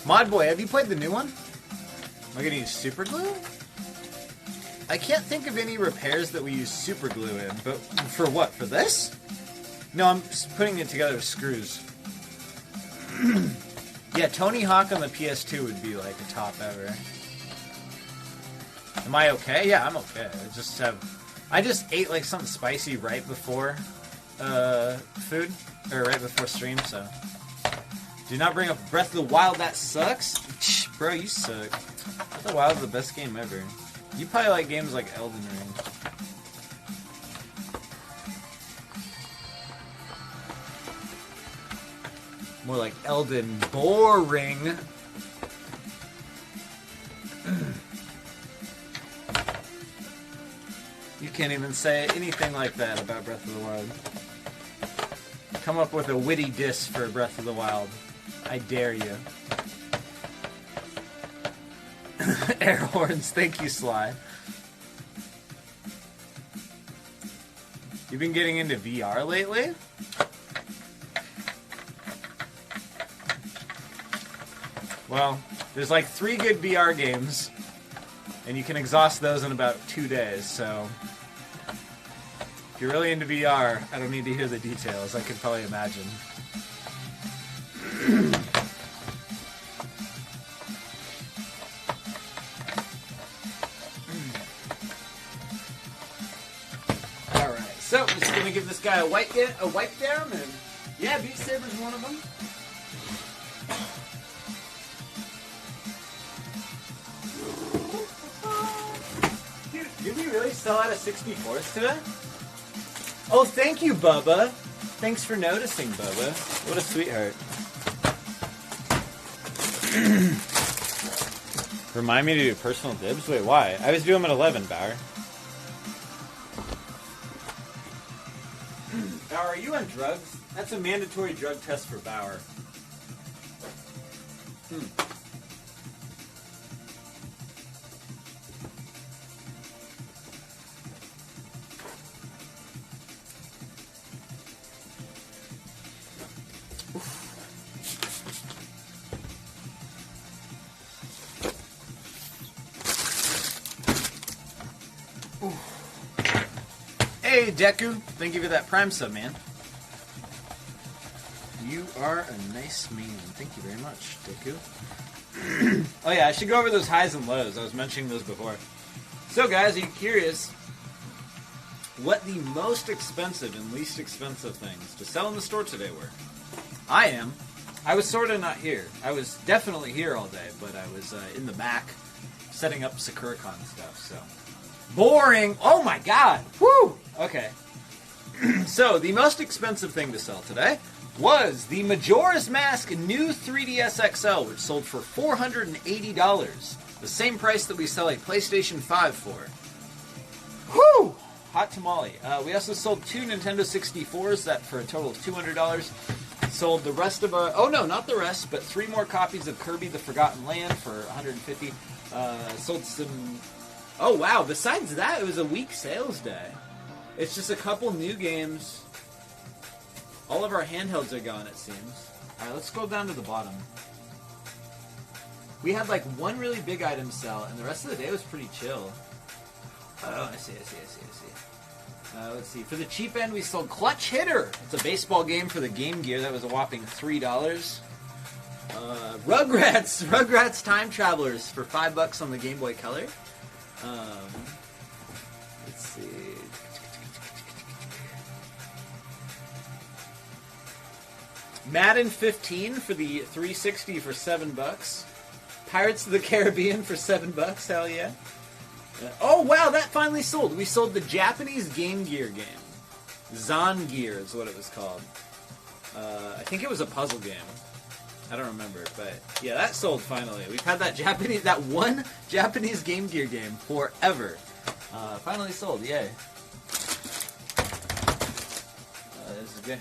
Modboy, have you played the new one? Am I going to use super glue? I can't think of any repairs that we use super glue in, but for what? For this? No, I'm putting it together with screws. Yeah, Tony Hawk on the PS2 would be like a top ever. Am I okay? Yeah, I'm okay. I just ate like something spicy right before food, or right before stream, so. Do not bring up Breath of the Wild, that sucks? Bro, you suck. Breath of the Wild's the best game ever. You probably like games like Elden Ring. More like Elden Boring. You can't even say anything like that about Breath of the Wild. Come up with a witty diss for Breath of the Wild. I dare you. Air horns, thank you, Sly. You've been getting into VR lately? Well, there's like 3 good VR games, and you can exhaust those in about 2 days, so if you're really into VR, I don't need to hear the details. I could probably imagine. Alright, so I'm just going to give this guy a wipe down, and yeah, Beat Saber's one of them. Dude, did we really sell out of 64s today? Oh, thank you, Bubba. Thanks for noticing, Bubba. What a sweetheart. Remind me to do personal dibs? Wait, why? I was doing them at 11, Bauer. Bauer, are you on drugs? That's a mandatory drug test for Bauer. Hey, Deku. Thank you for that Prime sub, man. You are a nice man. Thank you very much, Deku. Oh, yeah, I should go over those highs and lows. I was mentioning those before. So, guys, are you curious what the most expensive and least expensive things to sell in the store today were? I am. I was sort of not here. I was definitely here all day, but I was in the back setting up SakuraCon stuff, so. Boring! Oh my god! Woo! Okay. So, the most expensive thing to sell today was the Majora's Mask new 3DS XL, which sold for $480. The same price that we sell a PlayStation 5 for. Whew! Hot tamale. We also sold 2 Nintendo 64s, that for a total of $200. Sold the rest of oh no, not the rest, but 3 more copies of Kirby the Forgotten Land for $150. Sold some... Oh wow, besides that, it was a weak sales day. It's just a couple new games. All of our handhelds are gone, it seems. Alright, let's scroll down to the bottom. We had like 1 really big item sell, and the rest of the day was pretty chill. Oh, I see. Let's see. For the cheap end, we sold Clutch Hitter. It's a baseball game for the Game Gear. That was a whopping $3. Rugrats Time Travelers for $5 on the Game Boy Color. Let's see. Madden 15 for the 360 for $7. Pirates of the Caribbean for $7. Hell yeah. Oh wow, that finally sold. We sold the Japanese Game Gear game. Zangear is what it was called. I think it was a puzzle game. I don't remember, but yeah, that sold finally. We've had that one Japanese Game Gear game forever. Finally sold, yay. This is good.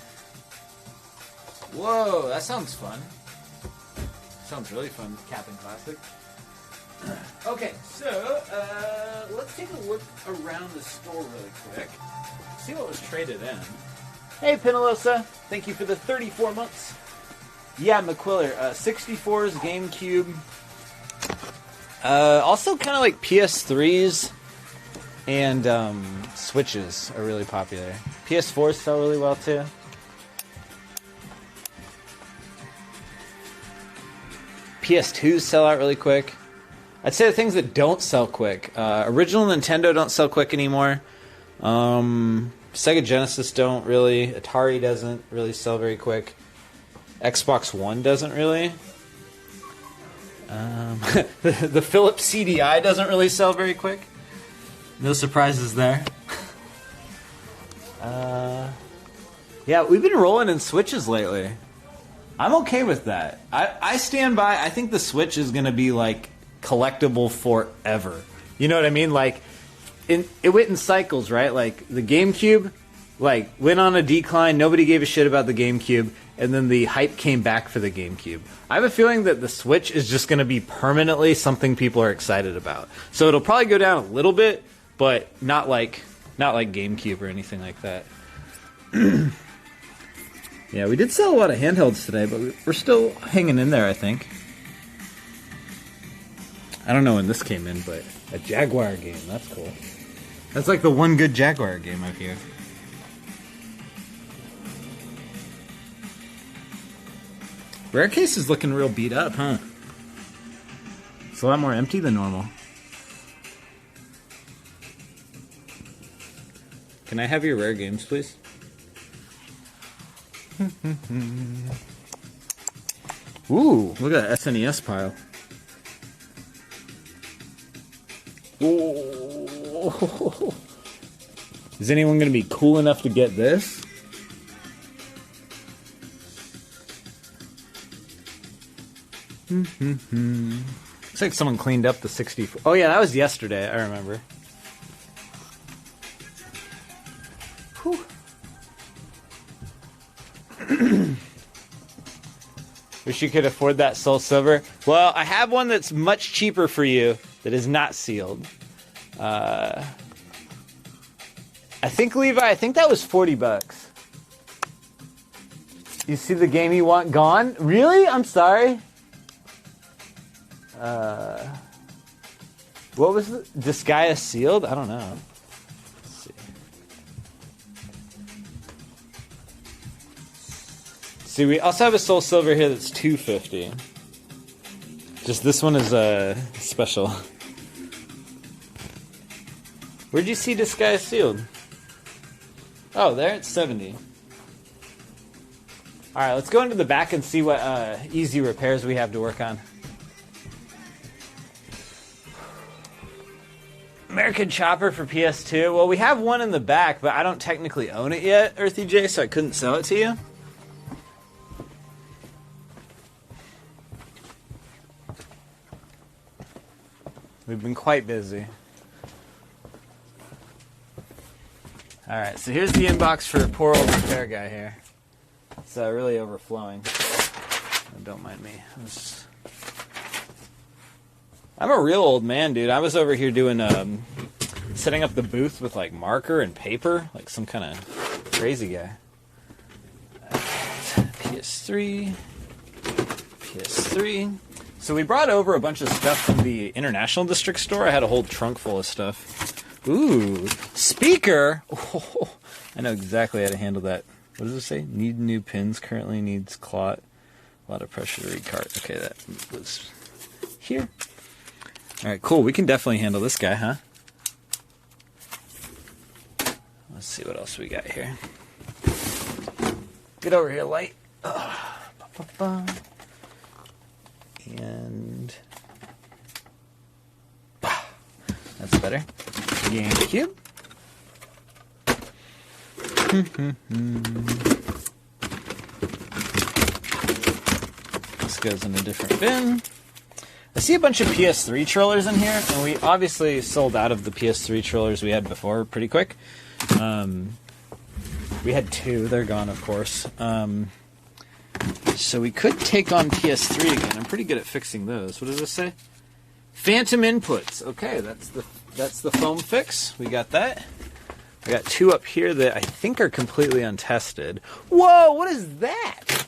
Whoa, that sounds fun. Sounds really fun, Captain Classic. Okay, so let's take a look around the store really quick. See what was traded in. Hey, Penalosa, thank you for the 34 months. Yeah, McQuiller, 64s, GameCube. Also kind of like PS3s and Switches are really popular. PS4s sell really well too. PS2s sell out really quick. I'd say the things that don't sell quick. Original Nintendo don't sell quick anymore. Sega Genesis don't really. Atari doesn't really sell very quick. Xbox One doesn't really. The Philips CDI doesn't really sell very quick. No surprises there. Yeah, we've been rolling in Switches lately. I'm okay with that. I stand by. I think the Switch is going to be like collectible forever. You know what I mean? Like, it went in cycles, right? Like the GameCube, like went on a decline. Nobody gave a shit about the GameCube, and then the hype came back for the GameCube. I have a feeling that the Switch is just going to be permanently something people are excited about. So it'll probably go down a little bit, but not like GameCube or anything like that. Yeah, we did sell a lot of handhelds today, but we're still hanging in there, I think. I don't know when this came in, but a Jaguar game, that's cool. That's like the one good Jaguar game I've heard. Rare Case is looking real beat up, huh? It's a lot more empty than normal. Can I have your rare games, please? Ooh, look at that SNES pile. Whoa. Is anyone going to be cool enough to get this? Looks like someone cleaned up the 64. Oh yeah, that was yesterday, I remember. Whew. Wish you could afford that Soul Silver. Well, I have one that's much cheaper for you that is not sealed. I think, Levi, I think that was $40. You see the game you want gone? Really? I'm sorry. What was the Disgaea sealed? I don't know. Let's see. See, we also have a Soul Silver here that's $250. Just this one is special. Where'd you see Disgaea sealed? Oh, there it's $70. All right, let's go into the back and see what easy repairs we have to work on. American Chopper for PS2. Well, we have one in the back, but I don't technically own it yet, Earthy J, so I couldn't sell it to you. We've been quite busy. Alright, so here's the inbox for poor old repair guy here. It's really overflowing. Don't mind me. I'm a real old man, dude. I was over here doing, setting up the booth with, like, marker and paper. Like some kind of crazy guy. PS3. So we brought over a bunch of stuff from the International District store. I had a whole trunk full of stuff. Ooh, speaker! Oh, I know exactly how to handle that. What does it say? Need new pins. Currently needs clot. A lot of pressure to read card. Okay, that was here. Alright, cool. We can definitely handle this guy, huh? Let's see what else we got here. Get over here, light. And... that's better. GameCube. This goes in a different bin. I see a bunch of PS3 trollers in here, and we obviously sold out of the PS3 trollers we had before pretty quick. We had two. They're gone, of course. So we could take on PS3 again. I'm pretty good at fixing those. What does this say? Phantom inputs. Okay, that's the foam fix. We got that. I got two up here that I think are completely untested. Whoa, what is that?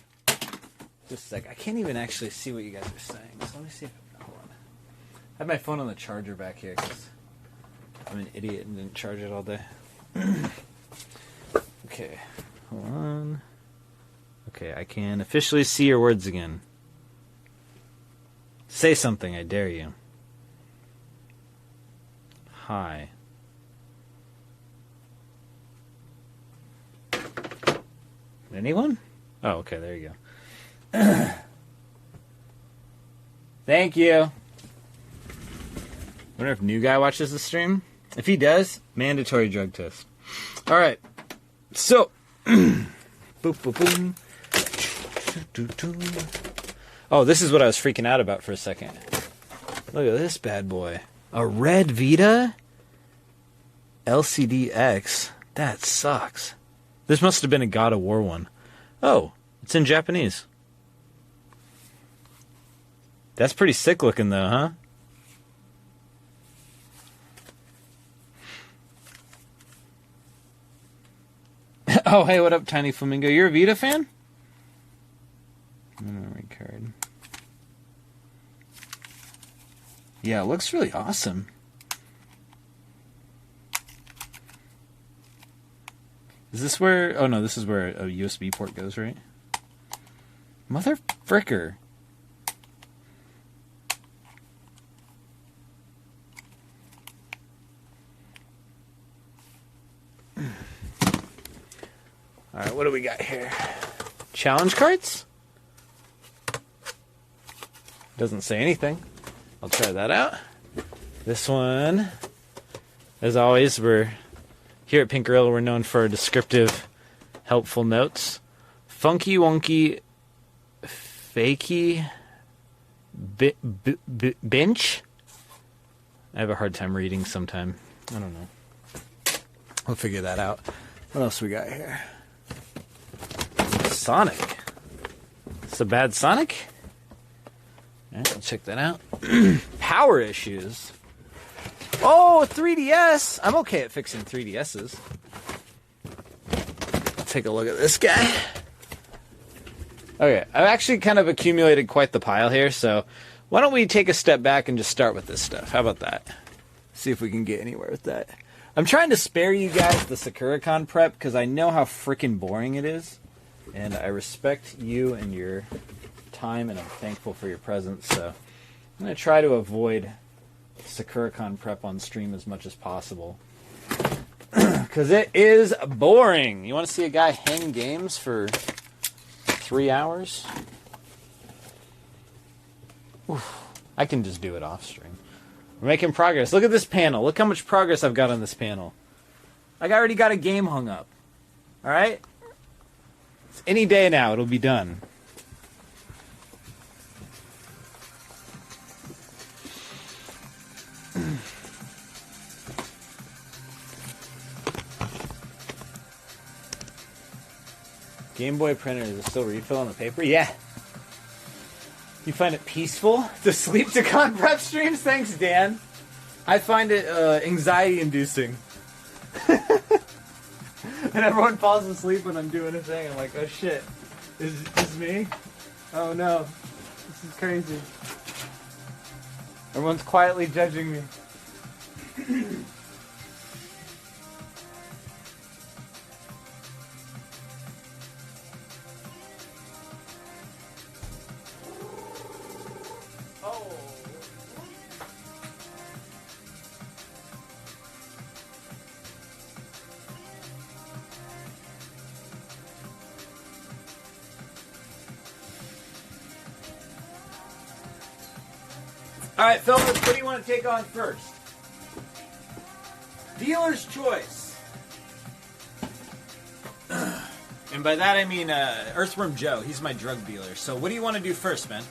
Just a sec. I can't even actually see what you guys are saying. So let me see if... hold on. I have my phone on the charger back here because I'm an idiot and didn't charge it all day. Okay, hold on. Okay, I can officially see your words again. Say something, I dare you. Hi. Anyone? Oh, okay, there you go. Thank you. Wonder if new guy watches the stream. If he does, mandatory drug test. All right. So, boop boop boom. Oh, this is what I was freaking out about for a second. Look at this bad boy. A red Vita LCD-X. That sucks. This must have been a God of War one. Oh, it's in Japanese. That's pretty sick looking though, huh? Oh, hey, what up, Tiny Flamingo? You're a Vita fan? Memory card. Yeah, it looks really awesome. Is this where... Oh, no, this is where a USB port goes, right? Mother fricker. Alright, what do we got here? Challenge cards? Doesn't say anything. I'll try that out. This one, as always, we're here at Pink Gorilla, we're known for descriptive, helpful notes. Funky Wonky Fakey Bench? I have a hard time reading sometime. I don't know. We'll figure that out. What else we got here? Sonic. It's a bad Sonic? Alright, I'll check that out. Power issues. Oh, 3DS! I'm okay at fixing 3DSs. I'll take a look at this guy. Okay, I've actually kind of accumulated quite the pile here, so why don't we take a step back and just start with this stuff? How about that? See if we can get anywhere with that. I'm trying to spare you guys the SakuraCon prep because I know how freaking boring it is. And I respect you and your time, and I'm thankful for your presence. So I'm going to try to avoid SakuraCon prep on stream as much as possible. Because it is boring. You want to see a guy hang games for 3 hours? Oof. I can just do it off stream. We're making progress. Look at this panel. Look how much progress I've got on this panel. Like, I already got a game hung up. Alright? Any day now, it'll be done. Game Boy printer, is it still refill on the paper? Yeah. You find it peaceful to sleep to con prep streams? Thanks, Dan. I find it anxiety-inducing. And everyone falls asleep when I'm doing a thing. I'm like, oh shit, is this me? Oh no, this is crazy. Everyone's quietly judging me. Alright, fellas, what do you want to take on first? Dealer's choice. And by that I mean Earthworm Joe. He's my drug dealer. So what do you want to do first, man?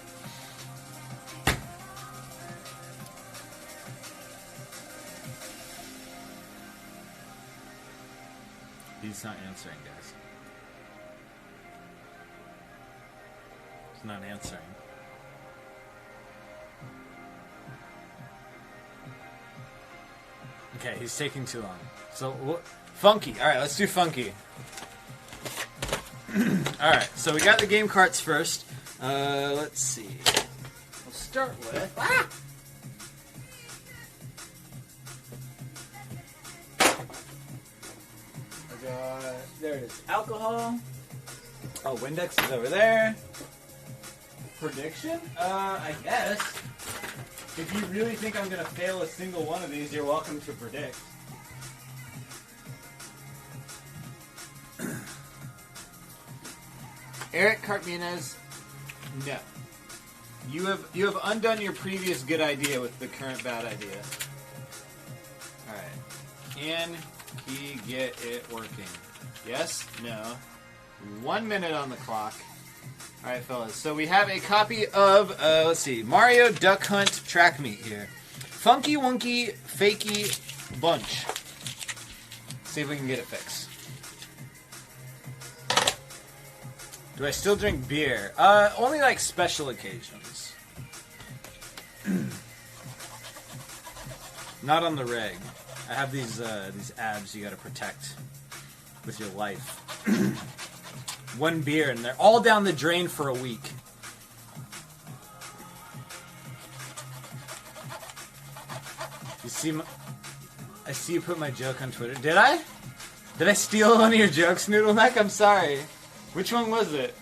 He's not answering, guys. He's not answering. Okay, he's taking too long. So, Funky. Alright, let's do Funky. Alright, so we got the game carts first. Let's see. We'll start with... Ah! I got... There it is. Alcohol. Oh, Windex is over there. Prediction? I guess. If you really think I'm going to fail a single one of these, you're welcome to predict. Eric Cartminez, no. You have undone your previous good idea with the current bad idea. Alright. Can he get it working? Yes? No? 1 minute on the clock. Alright, fellas. So we have a copy of, let's see, Mario Duck Hunt Track Meet here. Funky Wonky Fakey Bunch. See if we can get it fixed. Do I still drink beer? Only like special occasions. Not on the reg. I have these abs you gotta protect with your life. One beer and they're all down the drain for a week. You see I see you put my joke on Twitter. Did I? Did I steal one of your jokes, Noodle Neck? I'm sorry. Which one was it?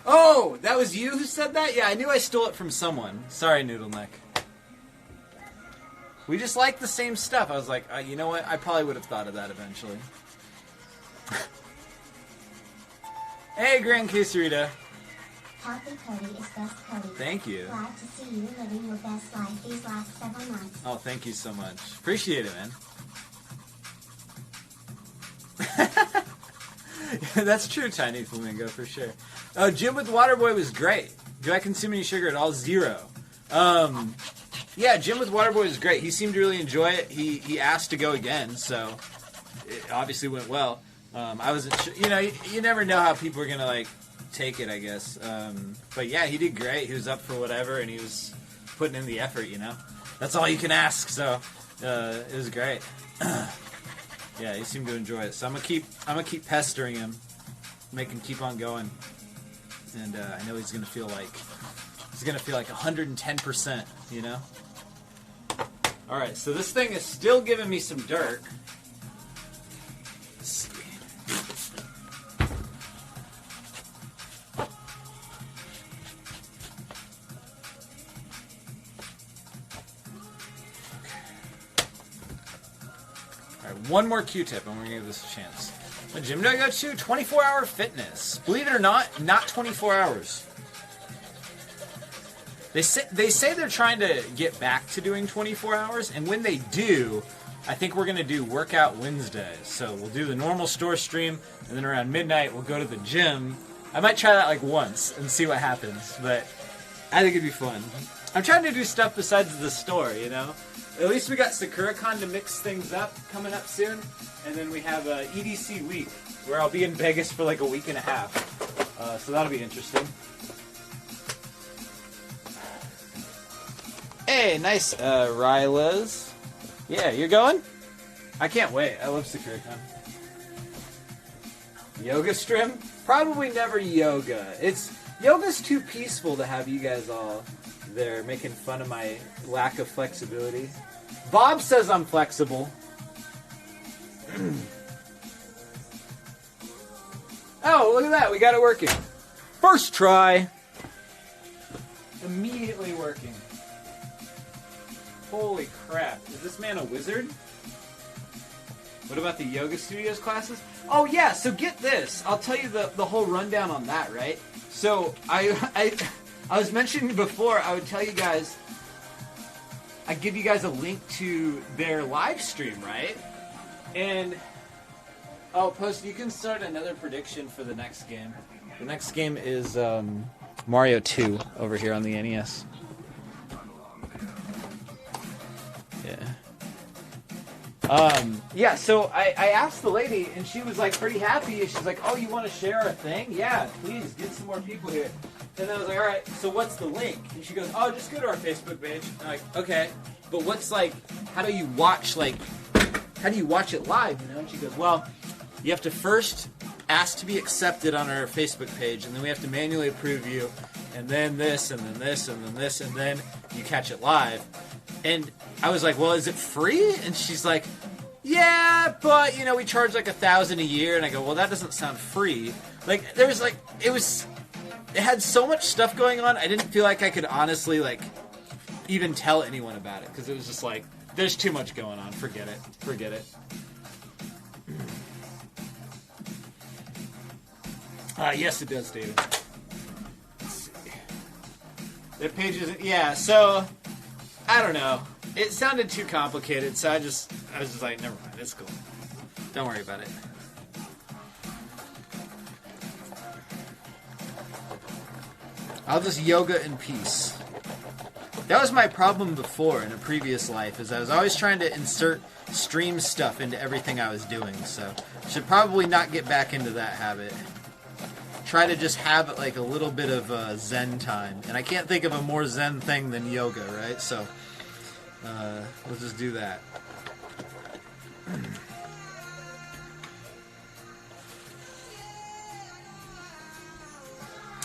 Oh, that was you who said that? Yeah, I knew I stole it from someone. Sorry, Noodle Neck. We just like the same stuff. I was like, you know what? I probably would have thought of that eventually. Hey, Grand Quesarita. Healthy Cody is best Cody. Thank you. Glad to see you living your best life these last several months. Oh, thank you so much. Appreciate it, man. That's true, Tiny Flamingo, for sure. Gym with Waterboy was great. Do I consume any sugar at all? 0. Yeah, Gym with Waterboy was great. He seemed to really enjoy it. He asked to go again, so it obviously went well. I wasn't sure. You know, you never know how people are going to, like, take it, I guess. But yeah, he did great. He was up for whatever, and he was putting in the effort, you know? That's all you can ask, so it was great. Yeah, he seemed to enjoy it. So I'm gonna keep pestering him, make him keep on going. And I know he's gonna feel like 110%, you know? Alright, so this thing is still giving me some dirt. Let's see. One more Q-tip, and we're going to give this a chance. What gym do I go to? 24-hour fitness. Believe it or not 24 hours. They say they're trying to get back to doing 24 hours, and when they do, I think we're going to do Workout Wednesdays. So we'll do the normal store stream, and then around midnight we'll go to the gym. I might try that like once and see what happens, but I think it'd be fun. I'm trying to do stuff besides the store, you know? At least we got SakuraCon to mix things up coming up soon. And then we have EDC week, where I'll be in Vegas for like a week and a half. So that'll be interesting. Hey, nice, Rylas. Yeah, you're going? I can't wait. I love SakuraCon. Yoga stream? Probably never yoga. Yoga's too peaceful to have you guys all there making fun of my lack of flexibility. Bob says I'm flexible. Oh, look at that. We got it working. First try. Immediately working. Holy crap. Is this man a wizard? What about the yoga studios classes? Oh yeah, so get this. I'll tell you the whole rundown on that, right? So I was mentioning before, I would tell you guys, I'd give you guys a link to their live stream, right? And, oh, Post, you can start another prediction for the next game. The next game is Mario 2 over here on the NES. Yeah, so I asked the lady, and she was like pretty happy. She's like, oh, you want to share a thing? Yeah, please, get some more people here. And I was like, all right, so what's the link? And she goes, oh, just go to our Facebook page. And I'm like, okay, but what's like, how do you watch it live, you know? And she goes, well, you have to first ask to be accepted on our Facebook page, and then we have to manually approve you, and then this, and then this, and then this, and then you catch it live. And I was like, well, is it free? And she's like, yeah, but, you know, we charge like $1,000 a year. And I go, well, that doesn't sound free. Like, there was like, it had so much stuff going on, I didn't feel like I could honestly, like, even tell anyone about it, because it was just like, there's too much going on. Forget it. Forget it. Yes, it does, David. Let's see. Their page isn't... Yeah, so... I don't know. It sounded too complicated, so I was just like, never mind, it's cool. Don't worry about it. I'll just yoga in peace. That was my problem before in a previous life, is I was always trying to insert stream stuff into everything I was doing, so should probably not get back into that habit. Try to just have like a little bit of zen time, and I can't think of a more zen thing than yoga, right? So we'll just do that.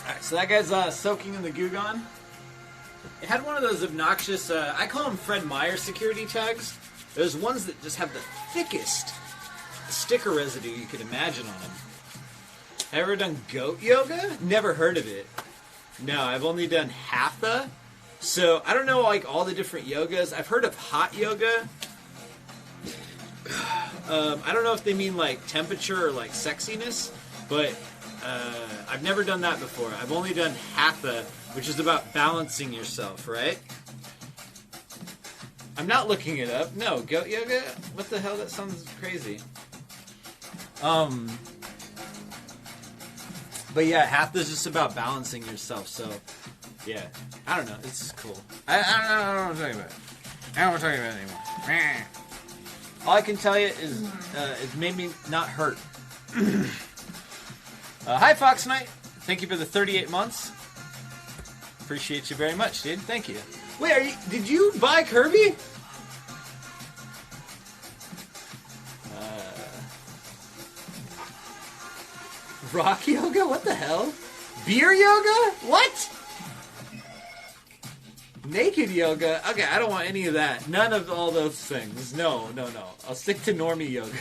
Alright, so that guy's soaking in the Gugon. It had one of those obnoxious, I call them Fred Meyer security tags. Those ones that just have the thickest sticker residue you could imagine on them. Ever done goat yoga? Never heard of it. No, I've only done hatha. So, I don't know, like, all the different yogas. I've heard of hot yoga. I don't know if they mean, like, temperature or, like, sexiness. But, I've never done that before. I've only done hatha, which is about balancing yourself, right? I'm not looking it up. No, goat yoga? What the hell? That sounds crazy. But yeah, hatha's just about balancing yourself, so... Yeah. I don't know. It's cool. I don't know what I'm talking about. I don't want to talk about it anymore. All I can tell you is it made me not hurt. Hi, Fox Knight. Thank you for the 38 months. Appreciate you very much, dude. Thank you. Wait, did you buy Kirby? Rock yoga? What the hell? Beer yoga? What? Naked yoga? Okay, I don't want any of that. None of all those things. No. I'll stick to normie yoga.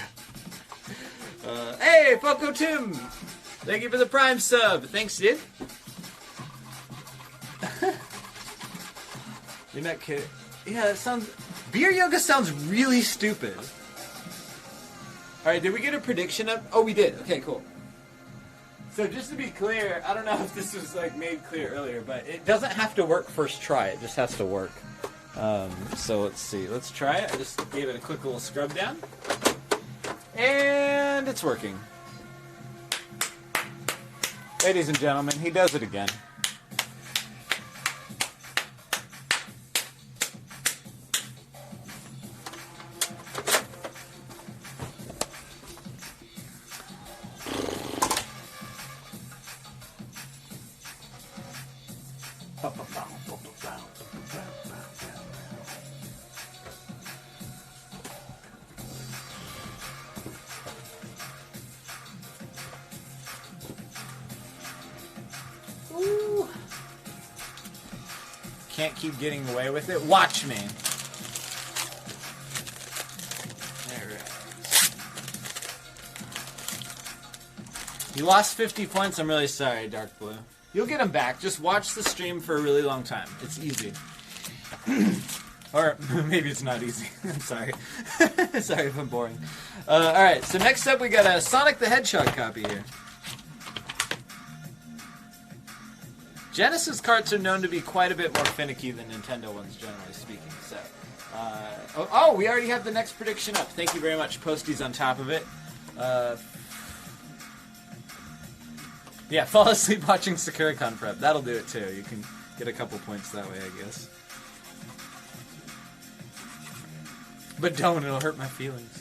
Hey, Foco Tim! Thank you for the Prime sub. Thanks, dude. You're not kidding. Yeah, that sounds... Beer yoga sounds really stupid. Alright, did we get a prediction up? Oh, we did. Okay, cool. So just to be clear, I don't know if this was like made clear earlier, but it doesn't have to work first try. It just has to work. So let's see. Let's try it. I just gave it a quick little scrub down. And it's working. Ladies and gentlemen, he does it again. Ooh. Can't keep getting away with it. Watch me. There it is. You lost 50 points. I'm really sorry, Dark Blue. You'll get them back. Just watch the stream for a really long time. It's easy. Or maybe it's not easy. I'm sorry. Sorry if I'm boring. Alright, so next up we got a Sonic the Hedgehog copy here. Genesis carts are known to be quite a bit more finicky than Nintendo ones, generally speaking. So, oh, we already have the next prediction up. Thank you very much. Posty's on top of it. Yeah, fall asleep watching Sakura-con prep. That'll do it too. You can get a couple points that way, I guess. But don't, it'll hurt my feelings.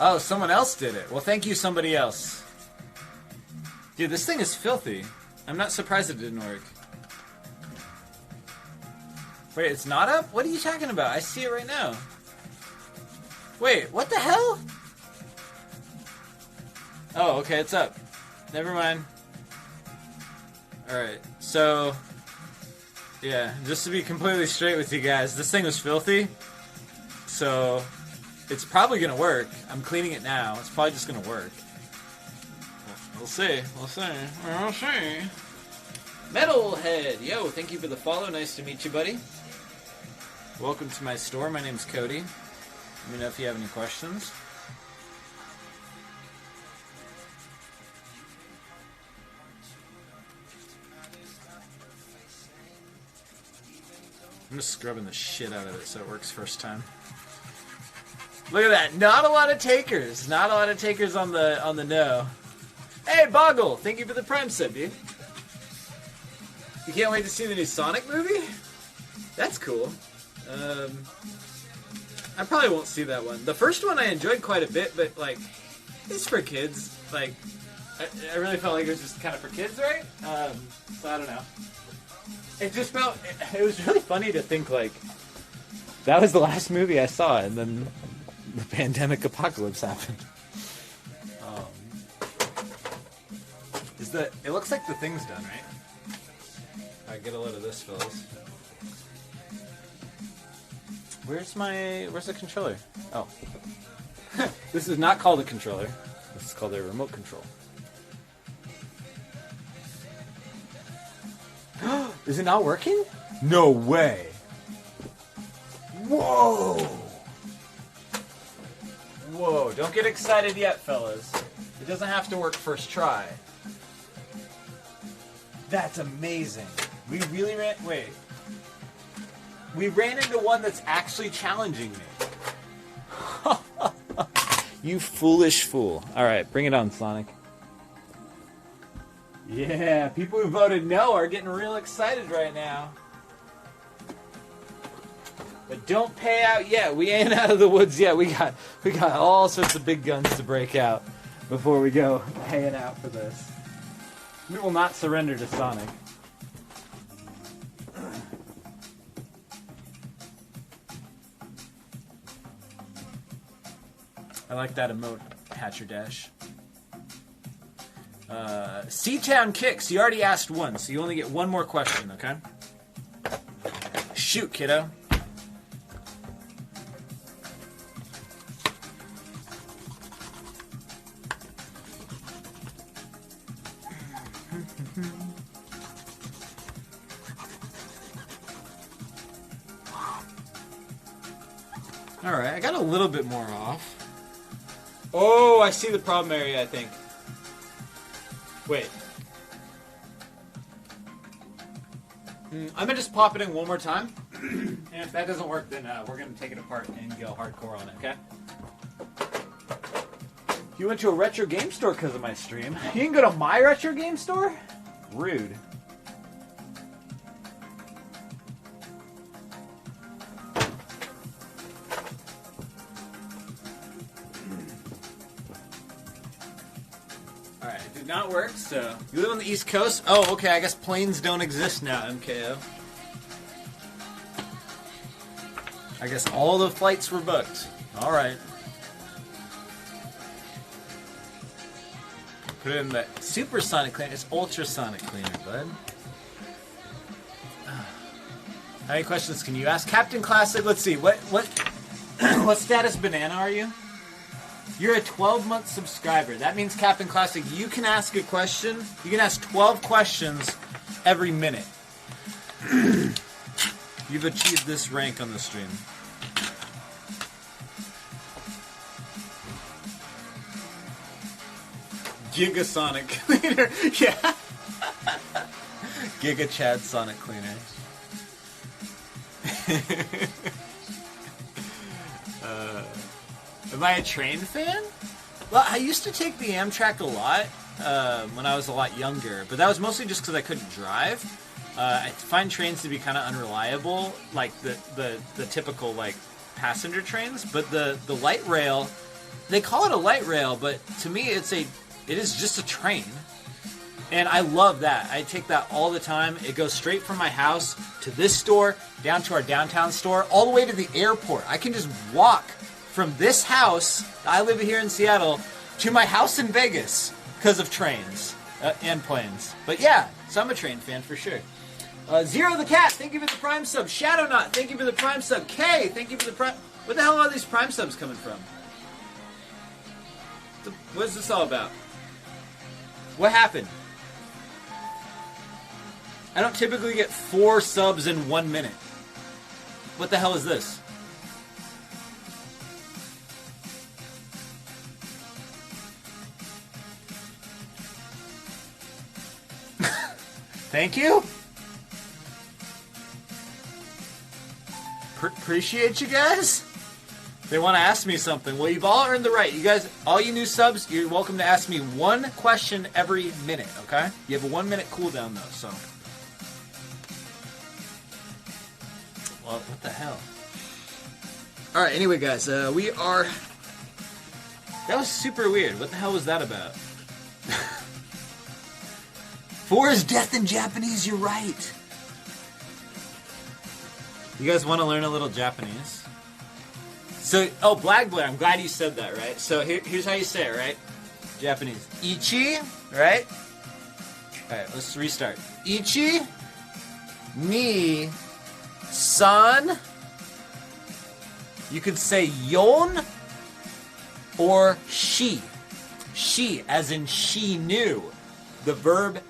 Oh, someone else did it. Well, thank you, somebody else. Dude, this thing is filthy. I'm not surprised it didn't work. Wait, it's not up? What are you talking about? I see it right now. Wait, what the hell? Oh, okay, it's up. Never mind. Alright, so... yeah, just to be completely straight with you guys, this thing was filthy. So... it's probably going to work. I'm cleaning it now. It's probably just going to work. We'll see. We'll see. We'll see. Metalhead, yo, thank you for the follow. Nice to meet you, buddy. Welcome to my store. My name's Cody. Let me know if you have any questions. I'm just scrubbing the shit out of it so it works first time. Look at that. Not a lot of takers. Not a lot of takers on the no. Hey, Boggle, thank you for the Prime sub, dude. You can't wait to see the new Sonic movie? That's cool. I probably won't see that one. The first one I enjoyed quite a bit, but, like, it's for kids. Like, I really felt like it was just kind of for kids, right? So I don't know. It just felt... It was really funny to think, like, that was the last movie I saw, and then the pandemic apocalypse happened. It looks like the thing's done, right? Alright, get a load of this, fellas. Where's the controller? Oh. This is not called a controller. This is called a remote control. Is it not working? No way. Whoa. Whoa, don't get excited yet, fellas. It doesn't have to work first try. That's amazing. We really ran... Wait. We ran into one that's actually challenging me. You foolish fool. Alright, bring it on, Sonic. Yeah, people who voted no are getting real excited right now. But don't pay out yet. We ain't out of the woods yet. We got all sorts of big guns to break out before we go paying out for this. We will not surrender to Sonic. I like that emote, Hatcher Dash. C-Town Kicks, you already asked one, so you only get one more question, okay? Shoot, kiddo. Alright, I got a little bit more off. Oh, I see the problem area, I think. Wait. I'm gonna just pop it in one more time. And if that doesn't work, then we're gonna take it apart and go hardcore on it, okay? You went to a retro game store because of my stream. You can go to my retro game store? Rude. Not work, so you live on the East Coast? Oh, okay, I guess planes don't exist now, MKO. I guess all the flights were booked. Alright. Put it in the supersonic cleaner. It's ultrasonic cleaner, bud. How many questions can you ask? Captain Classic, let's see, what what status banana are you? You're a 12-month subscriber. That means, Captain Classic, you can ask a question. You can ask 12 questions every minute. You've achieved this rank on the stream. Giga Sonic Cleaner. Yeah. Giga Chad Sonic Cleaner. Am I a train fan? Well, I used to take the Amtrak a lot when I was a lot younger, but that was mostly just because I couldn't drive. I find trains to be kind of unreliable, like the typical like passenger trains. But the light rail, they call it a light rail, but to me it is just a train, and I love that. I take that all the time. It goes straight from my house to this store, down to our downtown store, all the way to the airport. I can just walk from this house, I live here in Seattle, to my house in Vegas because of trains and planes. But yeah, so I'm a train fan for sure. Zero the Cat, thank you for the Prime sub. Shadowknot, thank you for the Prime sub. K, thank you for the Prime... Where the hell are all these Prime subs coming from? What is this all about? What happened? I don't typically get 4 subs in 1 minute. What the hell is this? Thank you. Appreciate you guys. They want to ask me something. Well, you've all earned the right. You guys, all you new subs, you're welcome to ask me 1 question every minute, okay? You have a 1 minute cooldown though, so. Well, what the hell? Alright, anyway guys, we are... That was super weird. What the hell was that about? 4 is death in Japanese, you're right. You guys want to learn a little Japanese? So, oh, Black Blair, I'm glad you said that, right? So here's how you say it, right? Japanese. Ichi, right? Alright, let's restart. Ichi, ni, san. You could say yon or she. She, as in she knew. The verb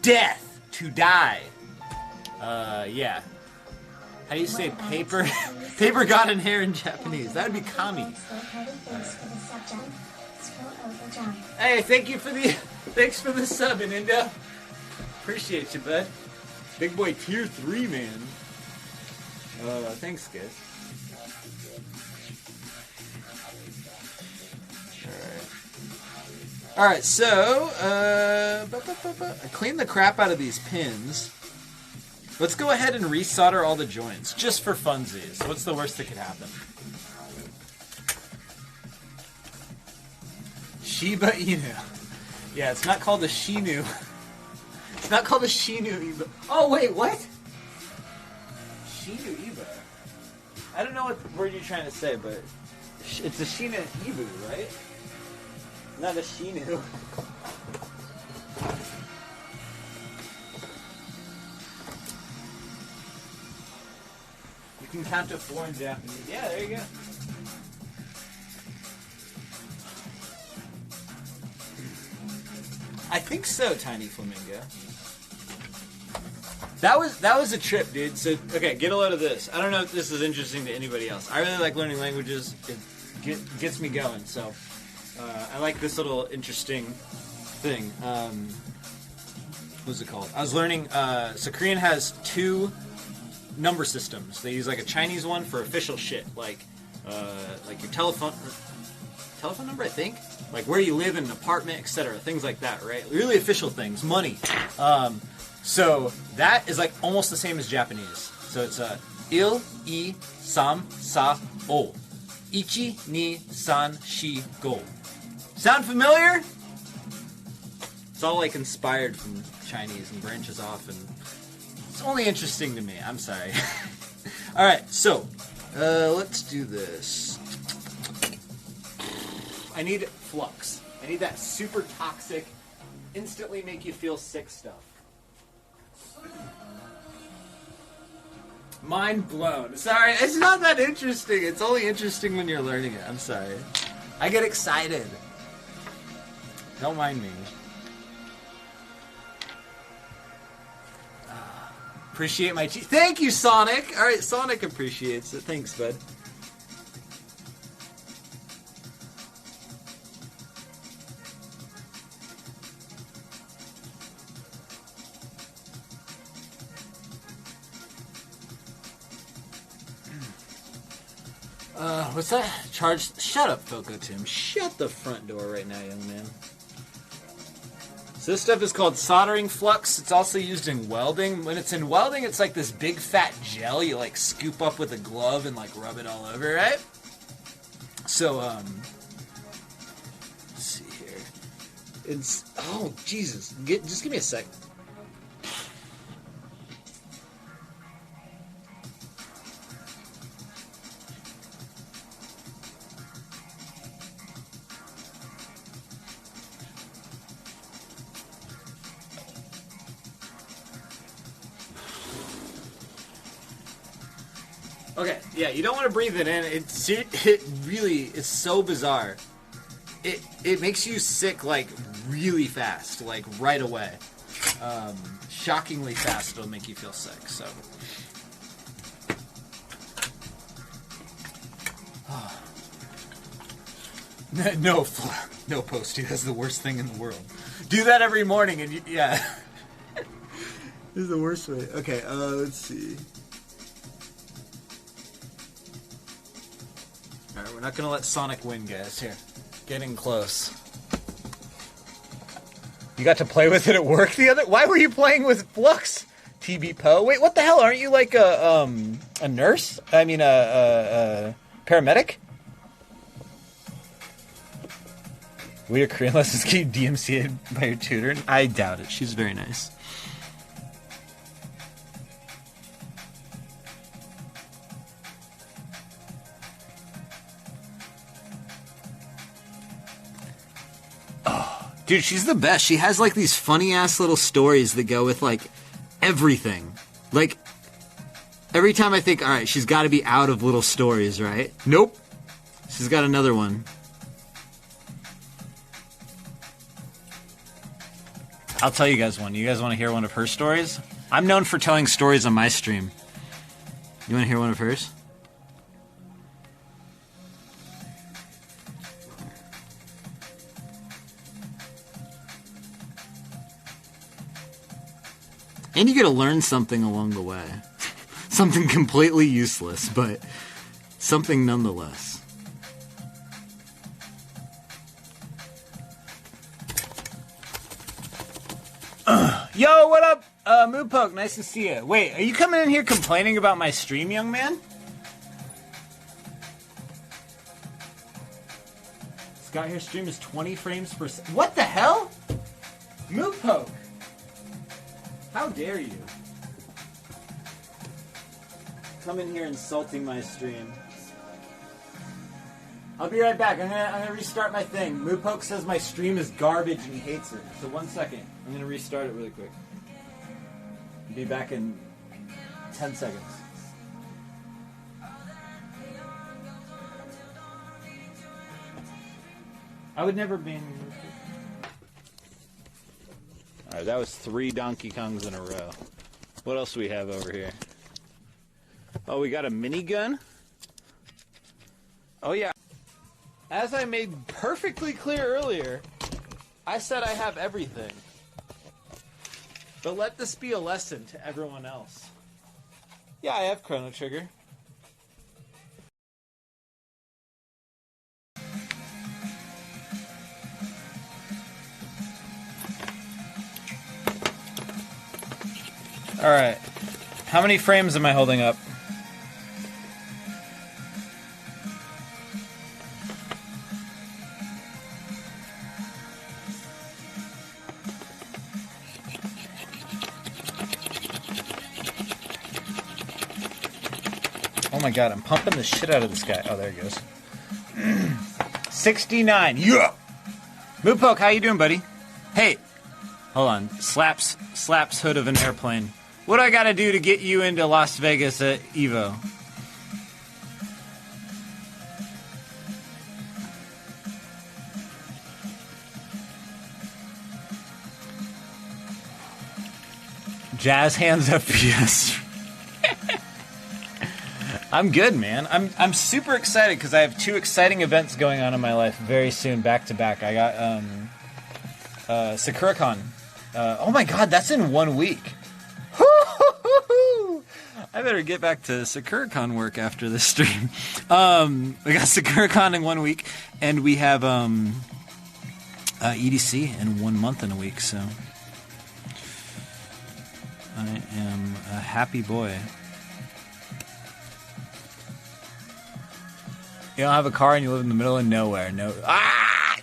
death, to die. Yeah. How do you say paper? Paper got in hair in Japanese. That would be kami. Hey, thanks for the sub, Indo. Appreciate you, bud. Big boy tier 3, man. Thanks, guys. Alright, so, I cleaned the crap out of these pins. Let's go ahead and resolder all the joints, just for funsies. What's the worst that could happen? Shiba Inu. Yeah, it's not called a Shinu. It's not called a Shinu Iba. Oh, wait, what? Shinu Iba? I don't know what word you're trying to say, but it's a Shina Ibu, right? Not a Shinu. You can count to 4 in Japanese. Yeah, there you go. I think so, Tiny Flamingo. That was a trip, dude. So, okay, get a load of this. I don't know if this is interesting to anybody else. I really like learning languages. It gets me going, so... I like this little interesting thing. What's it called? I was learning. So Korean has 2 number systems. They use like a Chinese one for official shit, like your telephone number, I think, like where you live in an apartment, etc. Things like that, right? Really official things, money. So that is like almost the same as Japanese. So it's il, I, sam, sa, o. Ichi, ni, san, shi, go. Sound familiar? It's all like inspired from Chinese and branches off, and it's only interesting to me. I'm sorry. Alright, so let's do this. I need flux. I need that super toxic, instantly make you feel sick stuff. Mind blown. Sorry, it's not that interesting. It's only interesting when you're learning it. I'm sorry. I get excited. Don't mind me. Appreciate my cheese. Thank you, Sonic! Alright, Sonic appreciates it. Thanks, bud. What's that? Charge. Shut up, Foco Tim. Shut the front door right now, young man. So this stuff is called soldering flux. It's also used in welding. When it's in welding, it's like this big fat gel you like scoop up with a glove and like rub it all over, right? So, let's see here. It's, oh, Jesus. Just give me a sec. Okay, yeah, you don't want to breathe it in. It really is so bizarre. It makes you sick like really fast, like right away. shockingly fast, it'll make you feel sick. So. No Posty. That's the worst thing in the world. Do that every morning, and yeah. This is the worst way. Okay, let's see. All right, we're not gonna let Sonic win, guys. Here, getting close. You got to play with it at work the other. Why were you playing with Flux, TB Poe? Wait, what the hell? Aren't you like a nurse? I mean, a paramedic? Will your Korean lessons keep DMCA'd by your tutor? I doubt it. She's very nice. Oh, dude, she's the best. She has like these funny ass little stories that go with like everything. Like every time I think, all right, she's got to be out of little stories, right? Nope. She's got another one. I'll tell you guys one. You guys want to hear one of her stories? I'm known for telling stories on my stream. You want to hear one of hers? And you get to learn something along the way. Something completely useless, but something nonetheless. Yo, what up, Moopoke? Nice to see you. Wait, are you coming in here complaining about my stream, young man? Scott here, stream is 20 frames per second. What the hell? Moopoke! How dare you? Come in here insulting my stream. I'll be right back. I'm gonna restart my thing. Moopoke says my stream is garbage and he hates it. So 1 second. I'm gonna restart it really quick. I'll be back in 10 seconds. I would never be in. Alright, that was 3 Donkey Kongs in a row. What else do we have over here? Oh, we got a minigun? Oh yeah. As I made perfectly clear earlier, I said I have everything. But let this be a lesson to everyone else. Yeah, I have Chrono Trigger. Alright. How many frames am I holding up? Oh my god, I'm pumping the shit out of this guy. Oh, there he goes. 69. Yeah! Moopoke, how you doing, buddy? Hey, hold on. Slaps hood of an airplane. What do I gotta do to get you into Las Vegas at Evo? Jazz hands FPS. I'm good, man. I'm super excited because I have 2 exciting events going on in my life very soon, back to back. I got SakuraCon. Oh my god, that's in 1 week. I better get back to SakuraCon work after this stream. We got SakuraCon in 1 week, and we have EDC in 1 month and a week. So I am a happy boy. You don't have a car and you live in the middle of nowhere. No. Ah!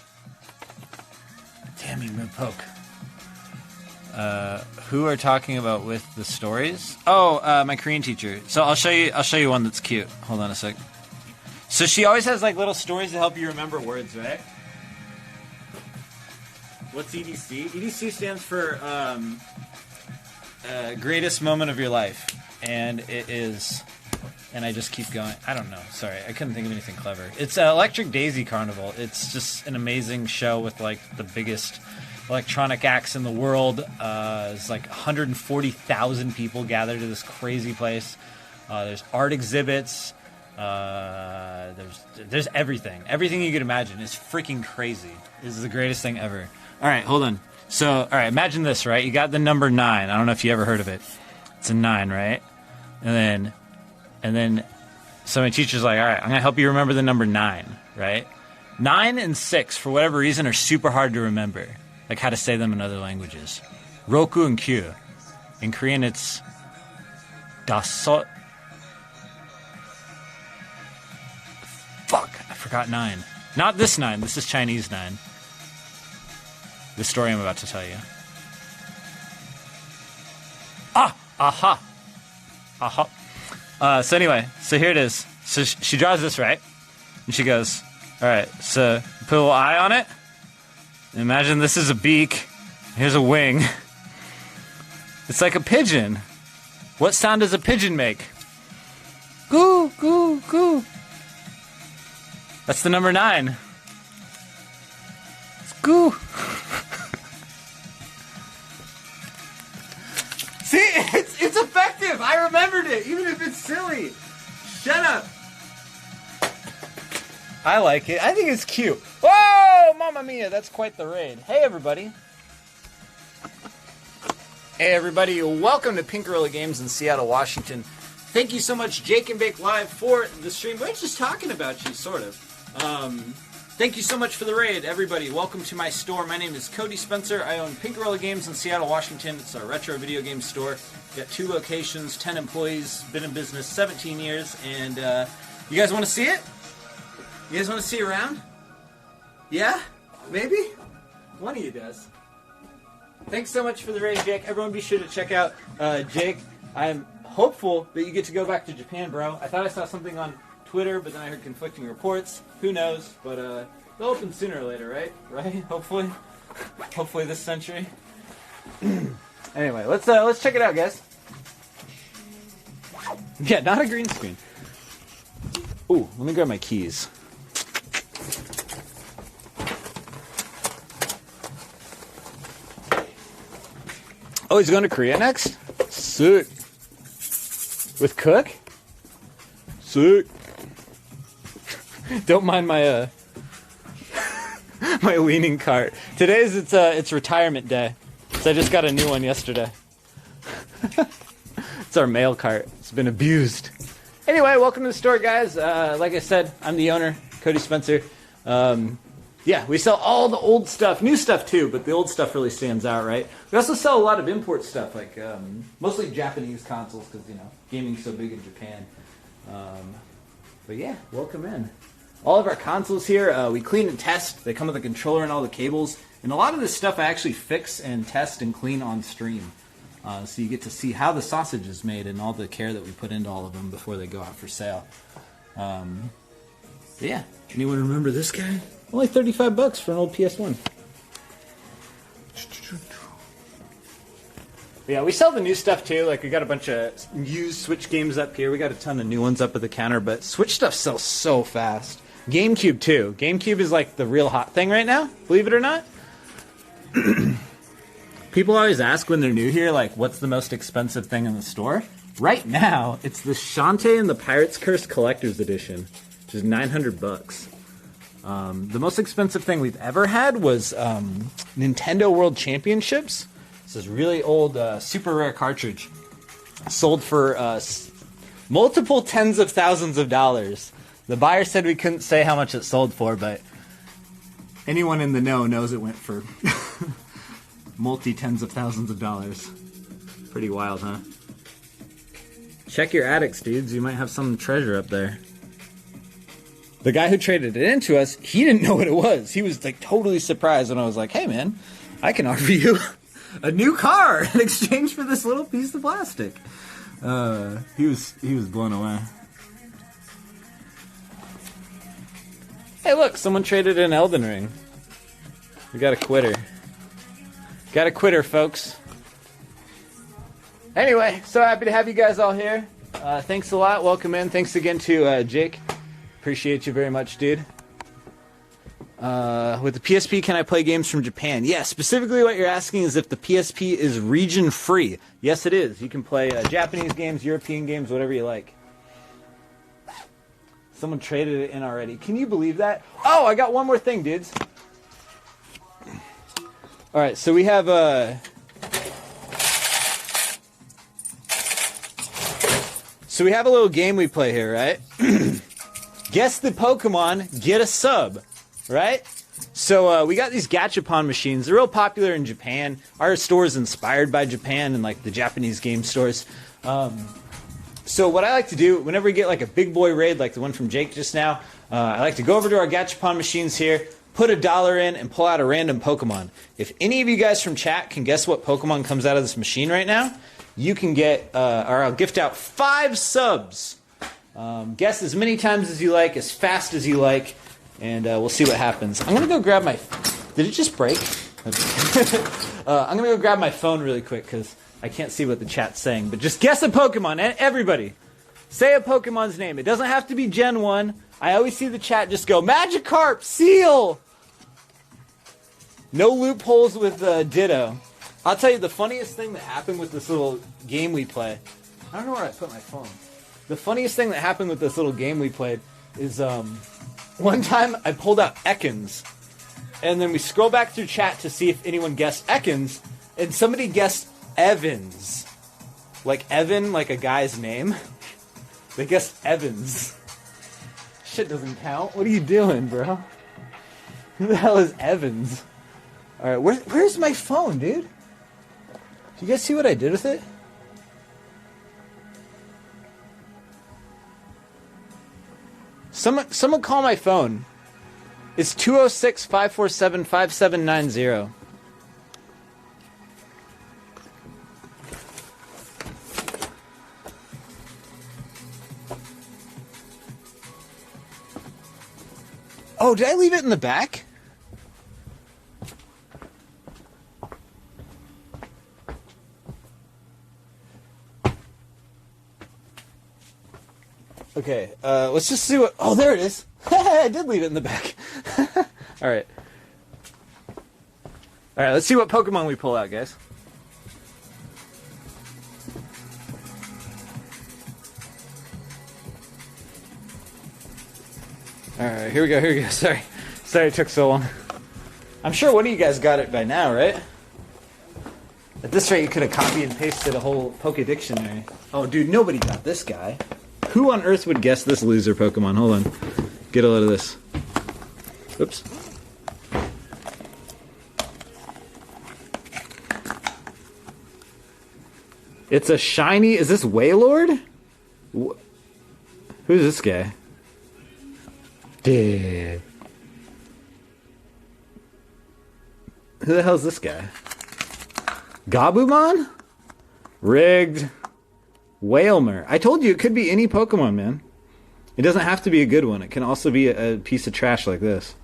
Damn you, Moopoke. Who are talking about with the stories? Oh, my Korean teacher. So I'll show you one that's cute. Hold on a sec. So she always has like little stories to help you remember words, right? What's EDC? EDC stands for greatest moment of your life, and it is. And I just keep going. I don't know. Sorry, I couldn't think of anything clever. It's Electric Daisy Carnival. It's just an amazing show with like the biggest electronic acts in the world. It's like 140,000 people gathered to this crazy place. There's art exhibits. There's everything. Everything you could imagine. It's freaking crazy. This is the greatest thing ever. All right, hold on. So, all right, imagine this, right? You got the number 9. I don't know if you ever heard of it. It's a 9, right? And then so my teacher's like, all right, I'm going to help you remember the number 9, right? 9 and 6, for whatever reason, are super hard to remember. Like how to say them in other languages. Roku and Kyu. In Korean, it's dasot. Fuck, I forgot 9. Not this 9. This is Chinese 9. The story I'm about to tell you. Aha. So anyway, so here it is. So she draws this, right? And she goes, all right, so put a little eye on it. Imagine this is a beak. Here's a wing. It's like a pigeon. What sound does a pigeon make? Goo, goo, goo. That's the number 9. It's goo. See, it's effective. I remembered it, even if it's silly. Shut up. I like it. I think it's cute. Whoa, mamma mia, that's quite the raid. Hey, everybody. Hey, everybody. Welcome to Pink Gorilla Games in Seattle, Washington. Thank you so much, Jake and Bake Live, for the stream. We're just talking about you, sort of. Thank you so much for the raid, everybody. Welcome to my store. My name is Cody Spencer. I own Pink Gorilla Games in Seattle, Washington. It's a retro video game store. Got 2 locations, 10 employees, been in business 17 years, and you guys want to see it? You guys want to see around? Yeah? Maybe? One of you does. Thanks so much for the raid, Jake. Everyone be sure to check out Jake. I'm hopeful that you get to go back to Japan, bro. I thought I saw something on Twitter, but then I heard conflicting reports. Who knows? But they'll open sooner or later, right? Right? Hopefully. Hopefully this century. Anyway, let's check it out, guys. Yeah, not a green screen. Ooh, let me grab my keys. Oh, he's going to Korea next? Sick. With Cook? Sick. Don't mind my my leaning cart. Today's it's retirement day. So I just got a new one yesterday. It's our mail cart. It's been abused. Anyway, welcome to the store, guys. Like I said, I'm the owner, Cody Spencer. Yeah, we sell all the old stuff, new stuff too, but the old stuff really stands out, right? We also sell a lot of import stuff, like mostly Japanese consoles, because gaming's so big in Japan. But yeah, welcome in. All of our consoles here, we clean and test. They come with a controller and all the cables. And a lot of this stuff I actually fix and test and clean on stream. So you get to see how the sausage is made and all the care that we put into all of them before they go out for sale. Yeah, anyone remember this guy? Only $35 for an old PS1. Yeah, we sell the new stuff too. Like, we got a bunch of used Switch games up here. We got a ton of new ones up at the counter, but Switch stuff sells so fast. GameCube too. GameCube is like the real hot thing right now, believe it or not. People always ask when they're new here, like, what's the most expensive thing in the store? Right now, it's the Shantae and the Pirate's Curse Collector's Edition, which is $900. The most expensive thing we've ever had was Nintendo World Championships. It's this really old, super rare cartridge. Sold for multiple tens of thousands of dollars. The buyer said we couldn't say how much it sold for, but anyone in the know knows it went for multi-tens of thousands of dollars. Pretty wild, huh? Check your attics, dudes. You might have some treasure up there. The guy who traded it into us, he didn't know what it was. He was like totally surprised when I was like, hey man, I can offer you a new car in exchange for this little piece of plastic. He was blown away. Hey look, someone traded in Elden Ring. We got a quitter. Got a quitter, folks. Anyway, so happy to have you guys all here. Thanks a lot. Welcome in. Thanks again to Jake. Appreciate you very much, dude. With the PSP, can I play games from Japan? Yeah, specifically what you're asking is if the PSP is region free. Yes, it is. You can play Japanese games, European games, whatever you like. Someone traded it in already. Can you believe that? Oh, I got one more thing, dudes. All right, so we have so we have a little game we play here, right? Guess the Pokemon, get a sub, right? So we got these gachapon machines. They're real popular in Japan. Our store is inspired by Japan and like the Japanese game stores. So what I like to do whenever we get like a big boy raid like the one from Jake just now, I like to go over to our gachapon machines here, put $1 in, and pull out a random Pokemon. If any of you guys from chat can guess what Pokemon comes out of this machine right now, you can get, or I'll gift out 5 subs. Guess as many times as you like, as fast as you like, and we'll see what happens. I'm going to go grab my... Did it just break? I'm going to go grab my phone really quick because I can't see what the chat's saying. But just guess a Pokemon. Everybody, say a Pokemon's name. It doesn't have to be Gen 1. I always see the chat just go, Magikarp, Seal! No loopholes with Ditto. I'll tell you the funniest thing that happened with this little game we play. I don't know where I put my phone. The funniest thing that happened with this little game we played is one time I pulled out Ekans, and then we scroll back through chat to see if anyone guessed Ekans, and somebody guessed Evans. Like Evan, like a guy's name. They guessed Evans. Shit doesn't count. What are you doing, bro? Who the hell is Evans? Alright, where's my phone, dude? Do you guys see what I did with it? Someone call my phone. It's 206-547-5790. Oh, did I leave it in the back? Okay, let's just see what... Oh, there it is. I did leave it in the back. Alright. Alright, let's see what Pokemon we pull out, guys. Alright, here we go. Sorry it took so long. I'm sure one of you guys got it by now, right? At this rate, you could have copied and pasted a whole Poke Dictionary. Oh, dude, nobody got this guy. Who on earth would guess this loser Pokemon? Hold on. Get a load of this. Oops. It's a shiny... Is this Wailord? Who's this guy? Dude. Who the hell's this guy? Gabumon? Rigged. Wailmer. I told you it could be any Pokemon, man. It doesn't have to be a good one. It can also be a piece of trash like this.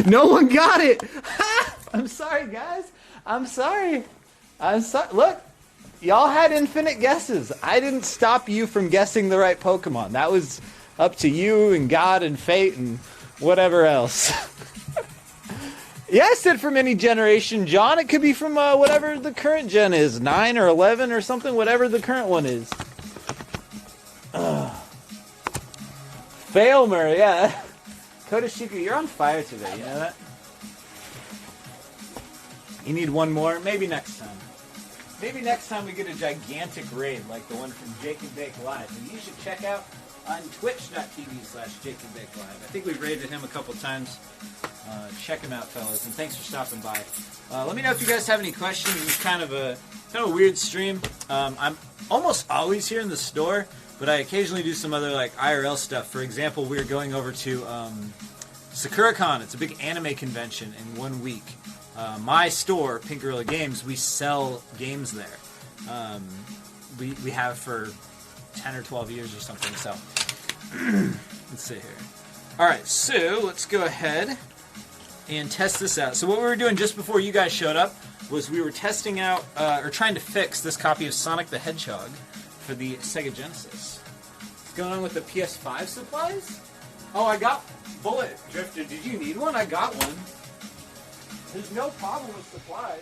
No one got it! I'm sorry, guys. I'm sorry. Look, y'all had infinite guesses. I didn't stop you from guessing the right Pokemon. That was up to you and God and fate and whatever else. Yeah, I said from any generation, John. It could be from whatever the current gen is. 9 or 11 or something, whatever the current one is. Failmer, yeah. Kodashiku, you're on fire today, you know that? You need one more? Maybe next time. Maybe next time we get a gigantic raid like the one from Jake and Bake Live. And you should check out on twitch.tv/Jake and Bake Live. I think we've raided him a couple times. Check him out, fellas, and thanks for stopping by. Let me know if you guys have any questions. It's kind of a weird stream. I'm almost always here in the store, but I occasionally do some other like IRL stuff. For example, we're going over to SakuraCon. It's a big anime convention in 1 week. My store, Pink Gorilla Games, we sell games there. We have for 10 or 12 years or something. So let's see here. All right, so let's go ahead and test this out. So what we were doing just before you guys showed up was we were testing out, or trying to fix this copy of Sonic the Hedgehog for the Sega Genesis. What's going on with the PS5 supplies? Oh, I got Bullet Drifter. Did you need one? I got one. There's no problem with supplies.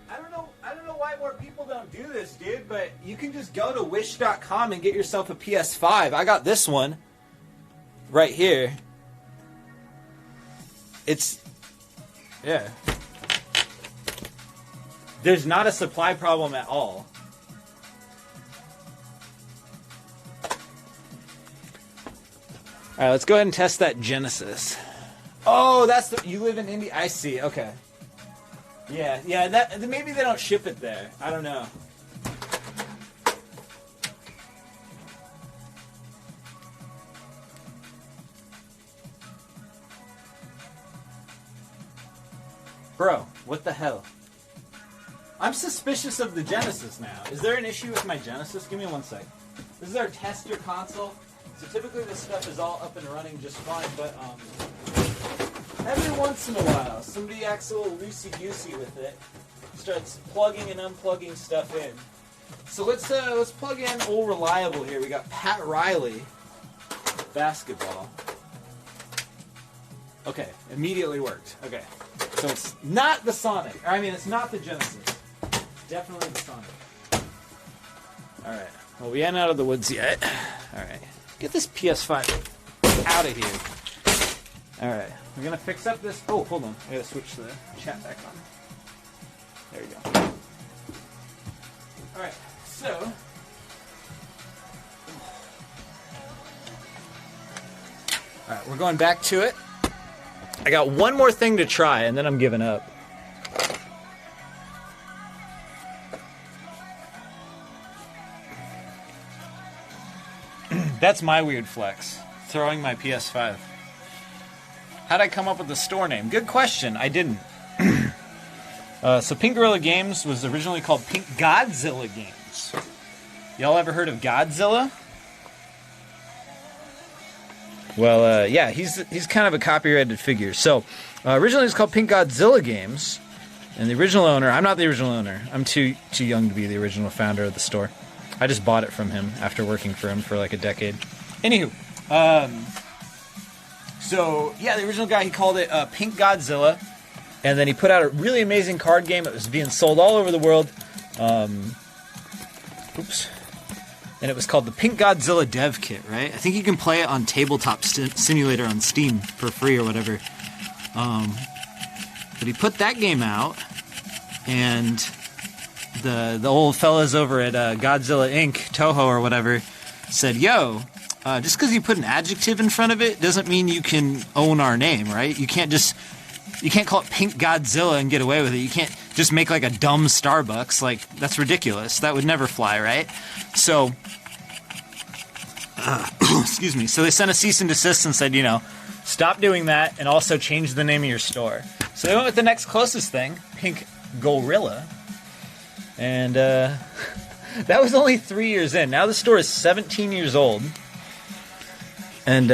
I don't know why more people don't do this, dude, but you can just go to wish.com and get yourself a PS5. I got this one right here. Yeah. There's not a supply problem at all. Alright, let's go ahead and test that Genesis. Oh, you live in India? I see, okay. Yeah, that maybe they don't ship it there. I don't know. Bro, what the hell? I'm suspicious of the Genesis now. Is there an issue with my Genesis? Give me one sec. This is our tester console. So typically this stuff is all up and running just fine, but every once in a while, somebody acts a little loosey-goosey with it, starts plugging and unplugging stuff in. So let's plug in old reliable here. We got Pat Riley, basketball. Okay, immediately worked. Okay, so it's not the Sonic. I mean, it's not the Genesis. Definitely the Sonic. All right. Well, we ain't out of the woods yet. All right. Get this PS5 out of here. All right. We're going to fix up this. Oh, hold on. I got to switch the chat back on. There you go. All right. So. All right. We're going back to it. I got one more thing to try, and then I'm giving up. That's my weird flex. Throwing my PS5. How'd I come up with the store name? Good question. I didn't. So Pink Gorilla Games was originally called Pink Godzilla Games. Y'all ever heard of Godzilla? Well, yeah, he's kind of a copyrighted figure. So originally it was called Pink Godzilla Games, and the original owner. I'm not the original owner. I'm too young to be the original founder of the store. I just bought it from him after working for him for like a decade. Anywho, so yeah, the original guy, he called it Pink Godzilla, and then he put out a really amazing card game. It was being sold all over the world. Oops. And it was called the Pink Godzilla Dev Kit, right? I think you can play it on Tabletop Simulator on Steam for free or whatever. But he put that game out, and the old fellas over at Godzilla Inc., Toho or whatever, said, yo, just because you put an adjective in front of it doesn't mean you can own our name, right? You can't call it Pink Godzilla and get away with it. You can't just make like a dumb Starbucks. Like, that's ridiculous. That would never fly, right? So, excuse me. So they sent a cease and desist and said, stop doing that and also change the name of your store. So they went with the next closest thing, Pink Gorilla. And that was only 3 years in. Now the store is 17 years old. And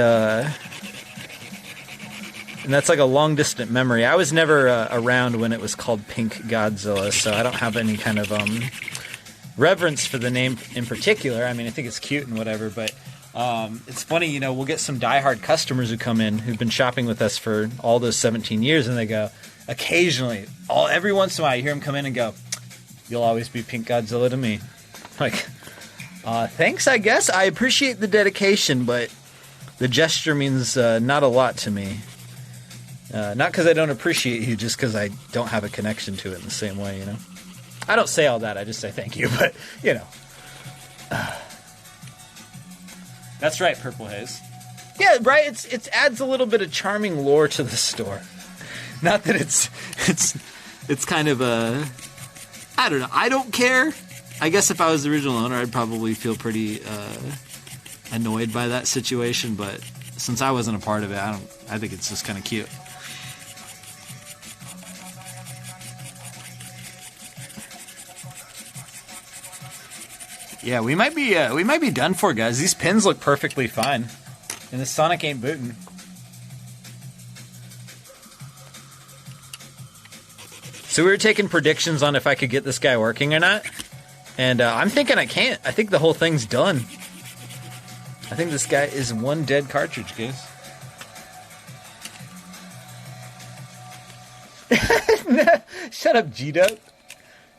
that's like a long-distant memory. I was never around when it was called Pink Godzilla, so I don't have any kind of reverence for the name in particular. I mean, I think it's cute and whatever, but it's funny, we'll get some diehard customers who come in who've been shopping with us for all those 17 years, and they go, occasionally, every once in a while, you hear them come in and go, you'll always be Pink Godzilla to me. Like, thanks, I guess. I appreciate the dedication, but the gesture means not a lot to me. Not because I don't appreciate you, just because I don't have a connection to it in the same way, I don't say all that, I just say thank you, but, That's right, Purple Haze. Yeah, right, it adds a little bit of charming lore to the store. Not that it's kind of a... I don't know. I don't care. I guess if I was the original owner, I'd probably feel pretty annoyed by that situation, but since I wasn't a part of it, I think it's just kind of cute. Yeah, we might be done for, guys. These pins look perfectly fine, and the Sonic ain't booting. So we were taking predictions on if I could get this guy working or not. And I'm thinking I can't. I think the whole thing's done. I think this guy is one dead cartridge, guys. Shut up, G-Dub.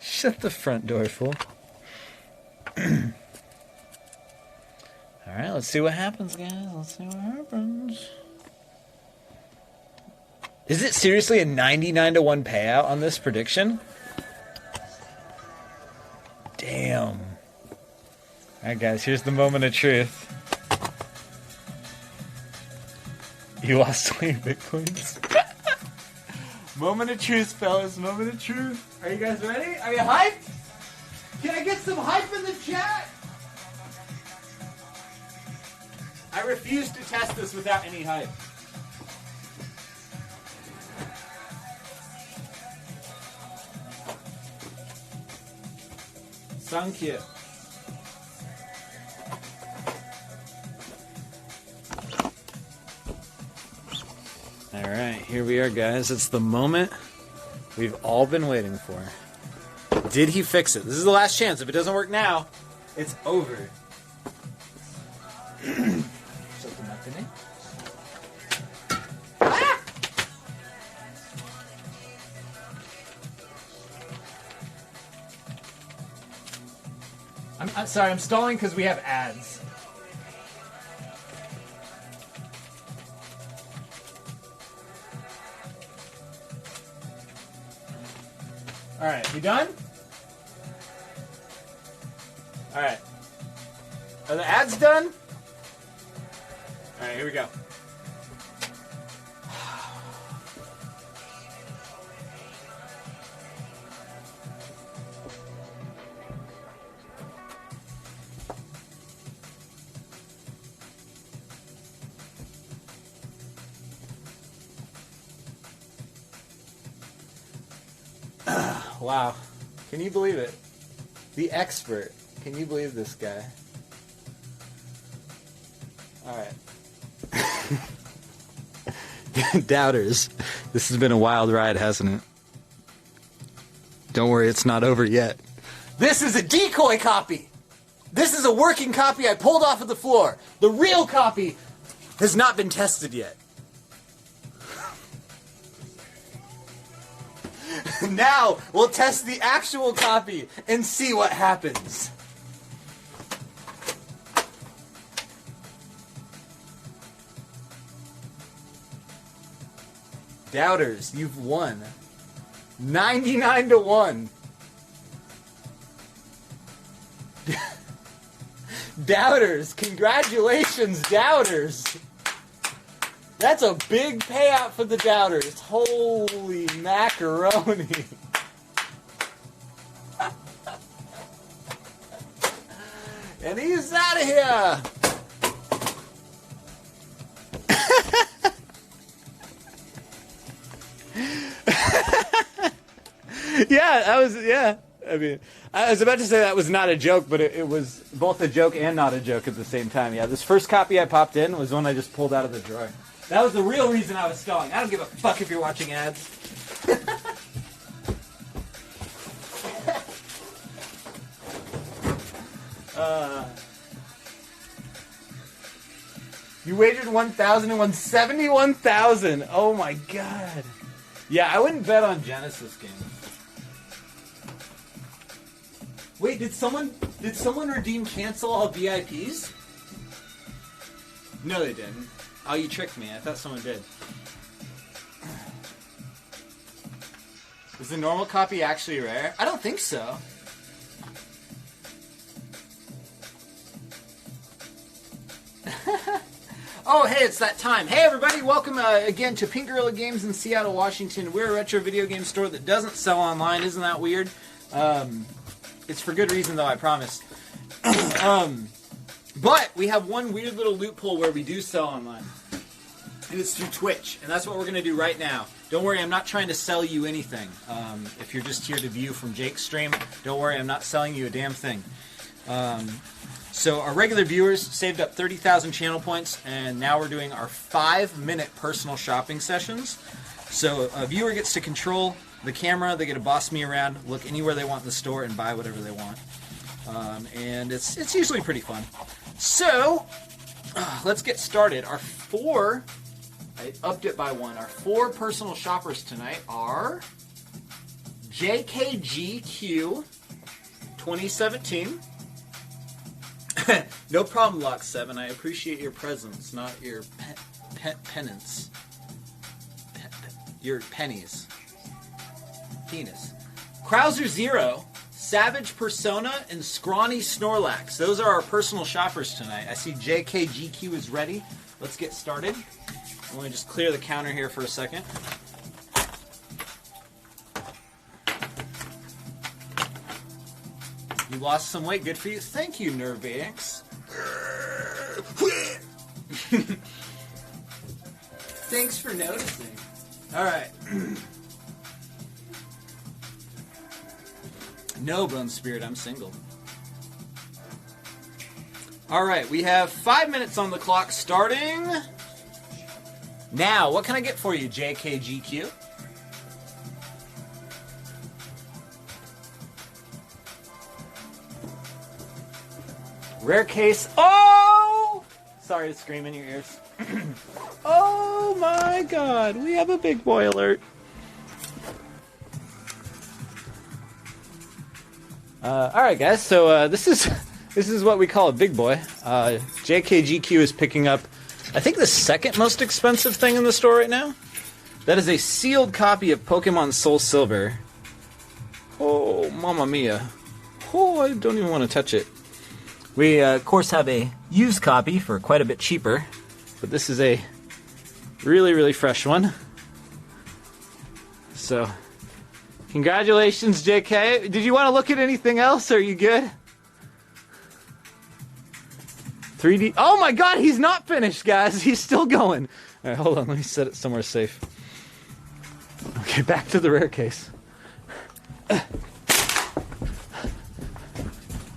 Shut the front door, fool. Alright, let's see what happens, guys. Let's see what happens. Is it seriously a 99-to-1 payout on this prediction? Damn. Alright, guys, here's the moment of truth. You lost 20 bitcoins. Moment of truth, fellas. Moment of truth. Are you guys ready? Are you hyped? Can I get some hype in the chat? I refuse to test this without any hype. Thank you. Alright, here we are, guys. It's the moment we've all been waiting for. Did he fix it? This is the last chance. If it doesn't work now, it's over. Something happening? Ah! I'm sorry, I'm stalling because we have ads. Alright, you done? Alright. Are the ads done? Alright, here we go. Wow. Can you believe it? The expert. Can you believe this guy? Alright. Doubters. This has been a wild ride, hasn't it? Don't worry, it's not over yet. This is a decoy copy! This is a working copy I pulled off of the floor. The real copy has not been tested yet. Now, we'll test the actual copy and see what happens. Doubters, you've won. 99-to-1. Doubters, congratulations, Doubters. That's a big payout for the Doubters. Holy macaroni. And he's out of here. Yeah. I mean, I was about to say that was not a joke, but it was both a joke and not a joke at the same time. Yeah, this first copy I popped in was one I just pulled out of the drawer. That was the real reason I was stalling. I don't give a fuck if you're watching ads. You wagered 1,000 and won 71,000. Oh my god. Yeah, I wouldn't bet on Genesis games. Wait, did someone redeem cancel all VIPs? No, they didn't. Oh, you tricked me. I thought someone did. Is the normal copy actually rare? I don't think so. Oh, hey, it's that time. Hey, everybody, welcome again to Pink Gorilla Games in Seattle, Washington. We're a retro video game store that doesn't sell online. Isn't that weird? It's for good reason, though, I promise. But we have one weird little loophole where we do sell online. And it's through Twitch. And that's what we're going to do right now. Don't worry, I'm not trying to sell you anything. If you're just here to view from Jake's stream, don't worry, I'm not selling you a damn thing. So our regular viewers saved up 30,000 channel points, and now we're doing our 5-minute personal shopping sessions. So a viewer gets to control the camera. They get to boss me around, look anywhere they want in the store, and buy whatever they want. And it's usually pretty fun. So let's get started. Our four, I upped it by one. Our four personal shoppers tonight are JKGQ 2017. No problem, Lock 7. I appreciate your presence, not your penance. Your pennies. Penis. Krauser Zero, Savage Persona, and Scrawny Snorlax. Those are our personal shoppers tonight. I see JKGQ is ready. Let's get started. Let me just clear the counter here for a second. You lost some weight. Good for you. Thank you, Nervix. Thanks for noticing. All right. No, Bone Spirit, I'm single. All right, we have 5 minutes on the clock starting now. What can I get for you, JKGQ? Rare case. Oh! Sorry to scream in your ears. Oh my god, we have a big boy alert. Alright guys, so this is what we call a big boy. JKGQ is picking up, I think, the second most expensive thing in the store right now. That is a sealed copy of Pokemon Soul Silver. Oh, mamma mia. Oh, I don't even want to touch it. We, of course, have a used copy for quite a bit cheaper, but this is a really, really fresh one. So, congratulations, JK. Did you want to look at anything else? Are you good? 3D. Oh my god, he's not finished, guys. He's still going. All right, hold on. Let me set it somewhere safe. Okay, back to the rare case.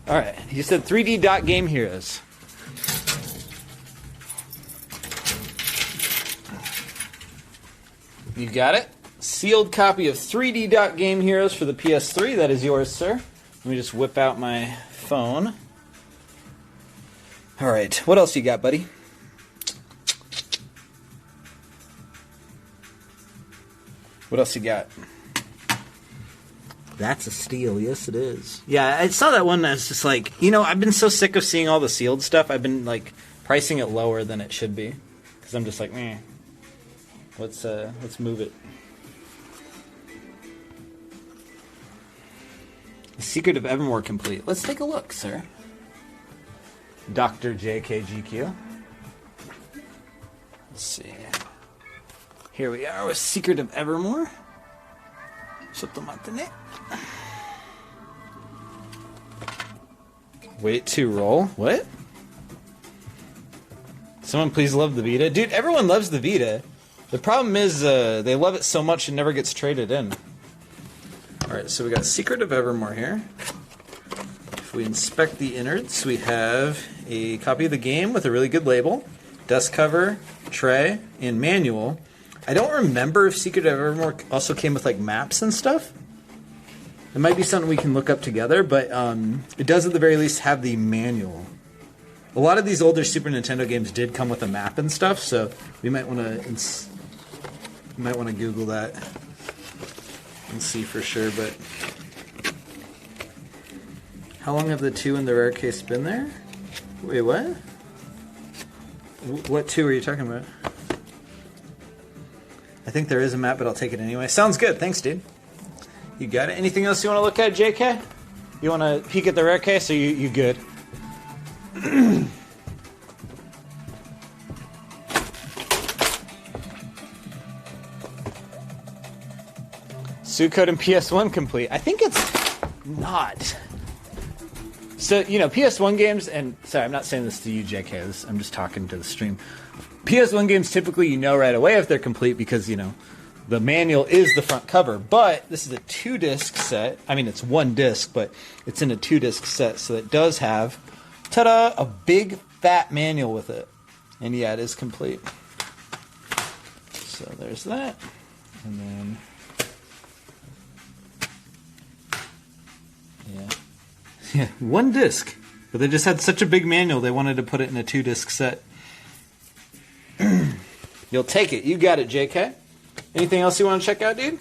All right, you said 3D Dot Game Heroes. You got it. Sealed copy of 3D Dot Game Heroes for the PS3. That is yours, sir. Let me just whip out my phone. All right, what else you got, buddy? What else you got? That's a steal. Yes, it is. Yeah, I saw that one and I was just like, you know, I've been so sick of seeing all the sealed stuff. I've been, like, pricing it lower than it should be. Because I'm just like, meh. Let's move it. The Secret of Evermore complete. Let's take a look, sir. Dr. JKGQ. Let's see. Here we are with Secret of Evermore. Wait to roll. What? Someone please love the Vita. Dude, everyone loves the Vita. The problem is they love it so much it never gets traded in. Alright, so we got Secret of Evermore here. If we inspect the innards, we have a copy of the game with a really good label, dust cover, tray, and manual. I don't remember if Secret of Evermore also came with like maps and stuff. It might be something we can look up together, but it does at the very least have the manual. A lot of these older Super Nintendo games did come with a map and stuff, so we might want to Google that and see for sure. But how long have the two in the rare case been there? Wait, what? What two are you talking about? I think there is a map, but I'll take it anyway. Sounds good. Thanks, dude. You got it. Anything else you want to look at, JK? You want to peek at the rare case, or you good? Suicode and PS1 complete. I think it's not. So, you know, PS1 games, and sorry, I'm not saying this to you, JK. I'm just talking to the stream. PS1 games, typically you know right away if they're complete because, you know, the manual is the front cover. But this is a 2-disc set. I mean, it's 1 disc, but it's in a 2-disc set. So it does have, ta-da, a big, fat manual with it. And yeah, it is complete. So there's that. And then... Yeah, 1 disc. But they just had such a big manual, they wanted to put it in a 2-disc set. You'll take it. You got it, JK. Anything else you want to check out, dude?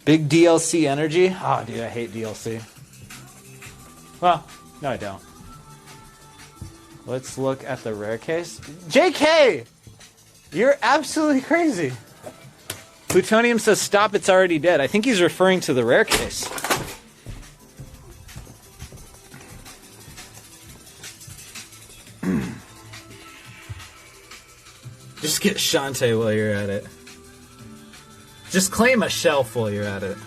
Big DLC energy? Oh, dude, I hate DLC. Well, no, I don't. Let's look at the rare case. JK! You're absolutely crazy. Plutonium says, stop, it's already dead. I think he's referring to the rare case. Just get Shantae while you're at it. Just claim a shelf while you're at it.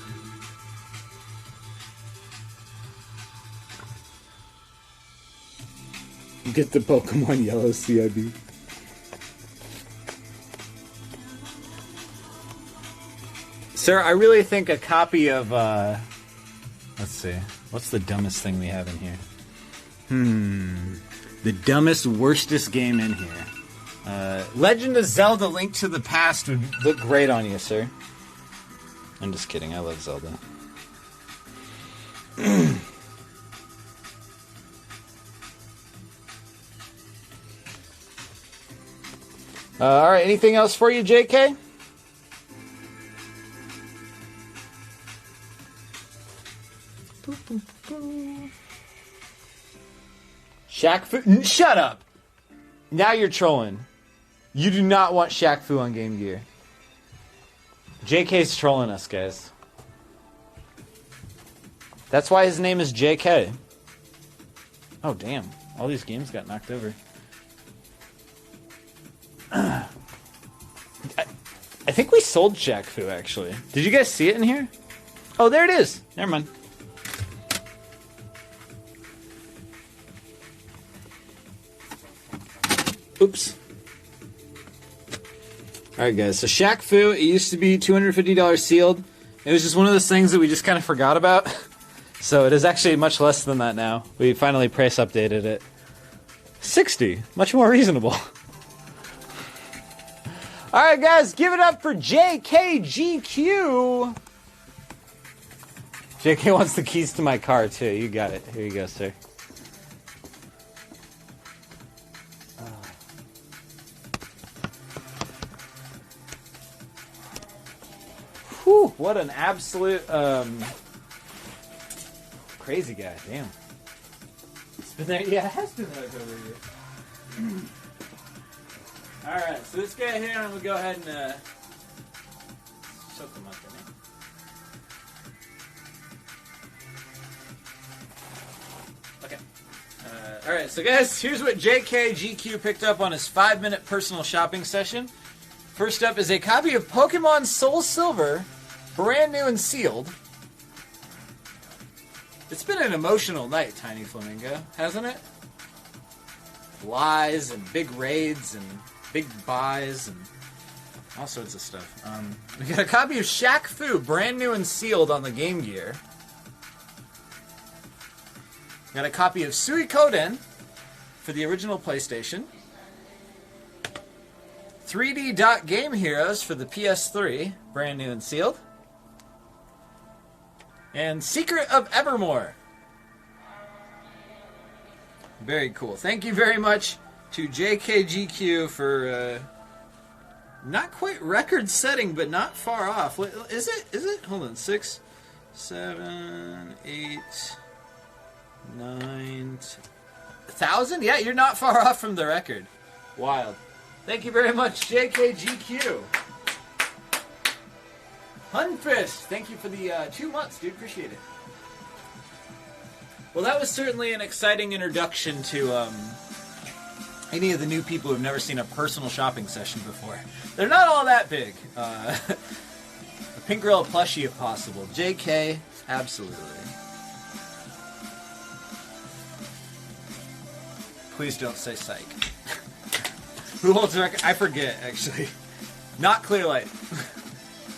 Get the Pokemon Yellow CIB. Sir, I really think a copy of, let's see. What's the dumbest thing we have in here? The dumbest, worstest game in here. Legend of Zelda Link to the Past would look great on you, sir. I'm just kidding. I love Zelda. Alright, anything else for you, JK? Shaq Fu. Shut up! Now you're trolling. You do not want Shaq Fu on Game Gear. JK's trolling us, guys. That's why his name is JK. Oh, damn. All these games got knocked over. I think we sold Shaq Fu, actually. Did you guys see it in here? Oh, there it is. Never mind. Oops. Alright guys, so Shaq Fu, it used to be $250 sealed. It was just one of those things that we just kind of forgot about. So it is actually much less than that now. We finally price updated it. $60, much more reasonable. Alright guys, give it up for JKGQ. JK wants the keys to my car too, you got it. Here you go, sir. Whew, what an absolute, crazy guy, damn. It's been there, yeah, it has been there over here. Alright, so this guy here, I'm gonna go ahead and, shut them up, okay. Alright, so guys, here's what JKGQ picked up on his 5-minute personal shopping session. First up is a copy of Pokemon Soul Silver, brand new and sealed. It's been an emotional night, Tiny Flamingo, hasn't it? Lies and big raids and big buys and all sorts of stuff. We got a copy of Shaq Fu, brand new and sealed on the Game Gear. We got a copy of Suikoden for the original PlayStation. 3D Dot Game Heroes for the PS3, brand new and sealed. And Secret of Evermore. Very cool. Thank you very much to JKGQ for not quite record setting, but not far off. Is it? Is it? Hold on. 6, 7, 8, 9, 1,000? Yeah, you're not far off from the record. Wild. Thank you very much, JKGQ. Hunfist, thank you for the 2 months, dude. Appreciate it. Well, that was certainly an exciting introduction to any of the new people who've never seen a personal shopping session before. They're not all that big. A Pink Gorilla plushie, if possible. JK, absolutely. Please don't say psych. Who holds the record? I forget, actually. Not Clearlight.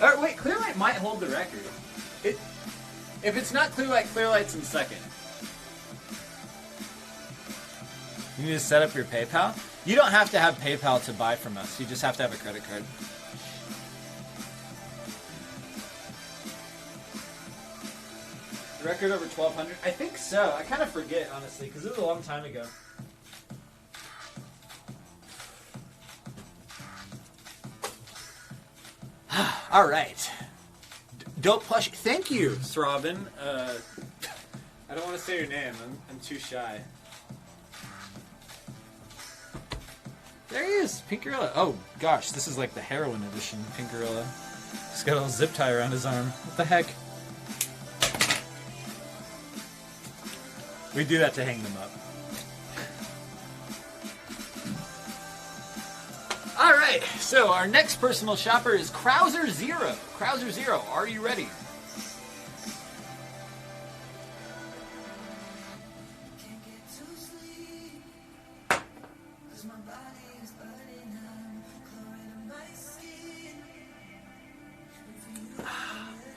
Or wait, Clearlight might hold the record. If it's not Clearlight, Clearlight's in second. You need to set up your PayPal? You don't have to have PayPal to buy from us. You just have to have a credit card. Record over 1,200? I think so. I kind of forget, honestly, because it was a long time ago. All right. Dope plush. Thank you, Throbbin. I don't want to say your name. I'm too shy. There he is, Pink Gorilla. Oh gosh, this is like the heroin edition, Pink Gorilla. He's got a little zip tie around his arm. What the heck? We do that to hang them up. Alright, so our next personal shopper is Krauser Zero. Krauser Zero, are you ready?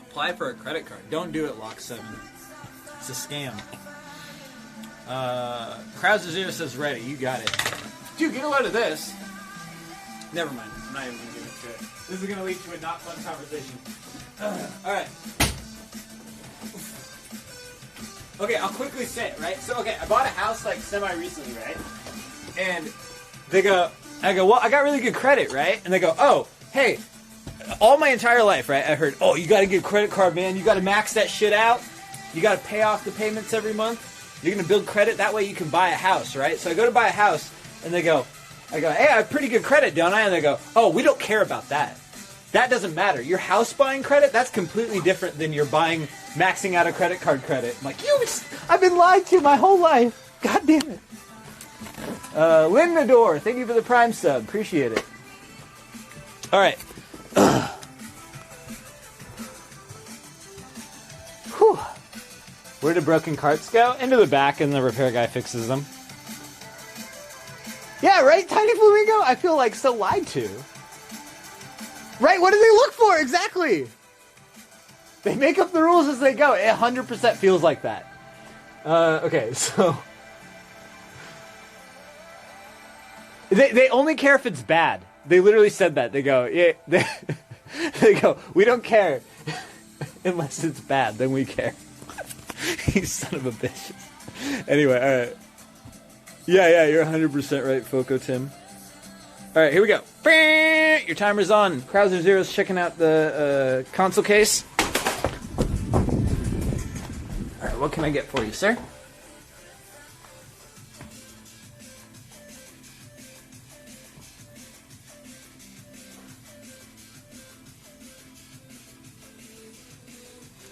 Apply for a credit card. Don't do it, Lock7. It's a scam. Krauser Zero says ready. You got it. Dude, get a load of this. Never mind. I'm not even going to give it to it. This is going to lead to a not fun conversation. Alright. Okay, I'll quickly say it, right? So, okay, I bought a house, like, semi-recently, right? And I go, well, I got really good credit, right? And they go, oh, hey, all my entire life, right, I heard, oh, you got to get a credit card, man. You got to max that shit out. You got to pay off the payments every month. You're going to build credit. That way you can buy a house, right? So I go to buy a house, and I go, hey, I have pretty good credit, don't I? And they go, oh, we don't care about that. That doesn't matter. Your house buying credit, that's completely different than your maxing out a credit card credit. I'm like, I've been lied to my whole life. God damn it. Lynn Nador, thank you for the Prime sub. Appreciate it. All right. Whew. Where do broken carts go? Into the back, and the repair guy fixes them. Yeah, right, Tiny Flamingo? I feel like so lied to. Right, what do they look for? Exactly. They make up the rules as they go. It 100% feels like that. Okay, so... They only care if it's bad. They literally said that. They go, yeah, they go, we don't care unless it's bad, then we care. You son of a bitch. Anyway, alright. Yeah, you're 100% right, Foco Tim. Alright, here we go. Your timer's on. Krauser Zero's checking out the console case. Alright, what can I get for you, sir?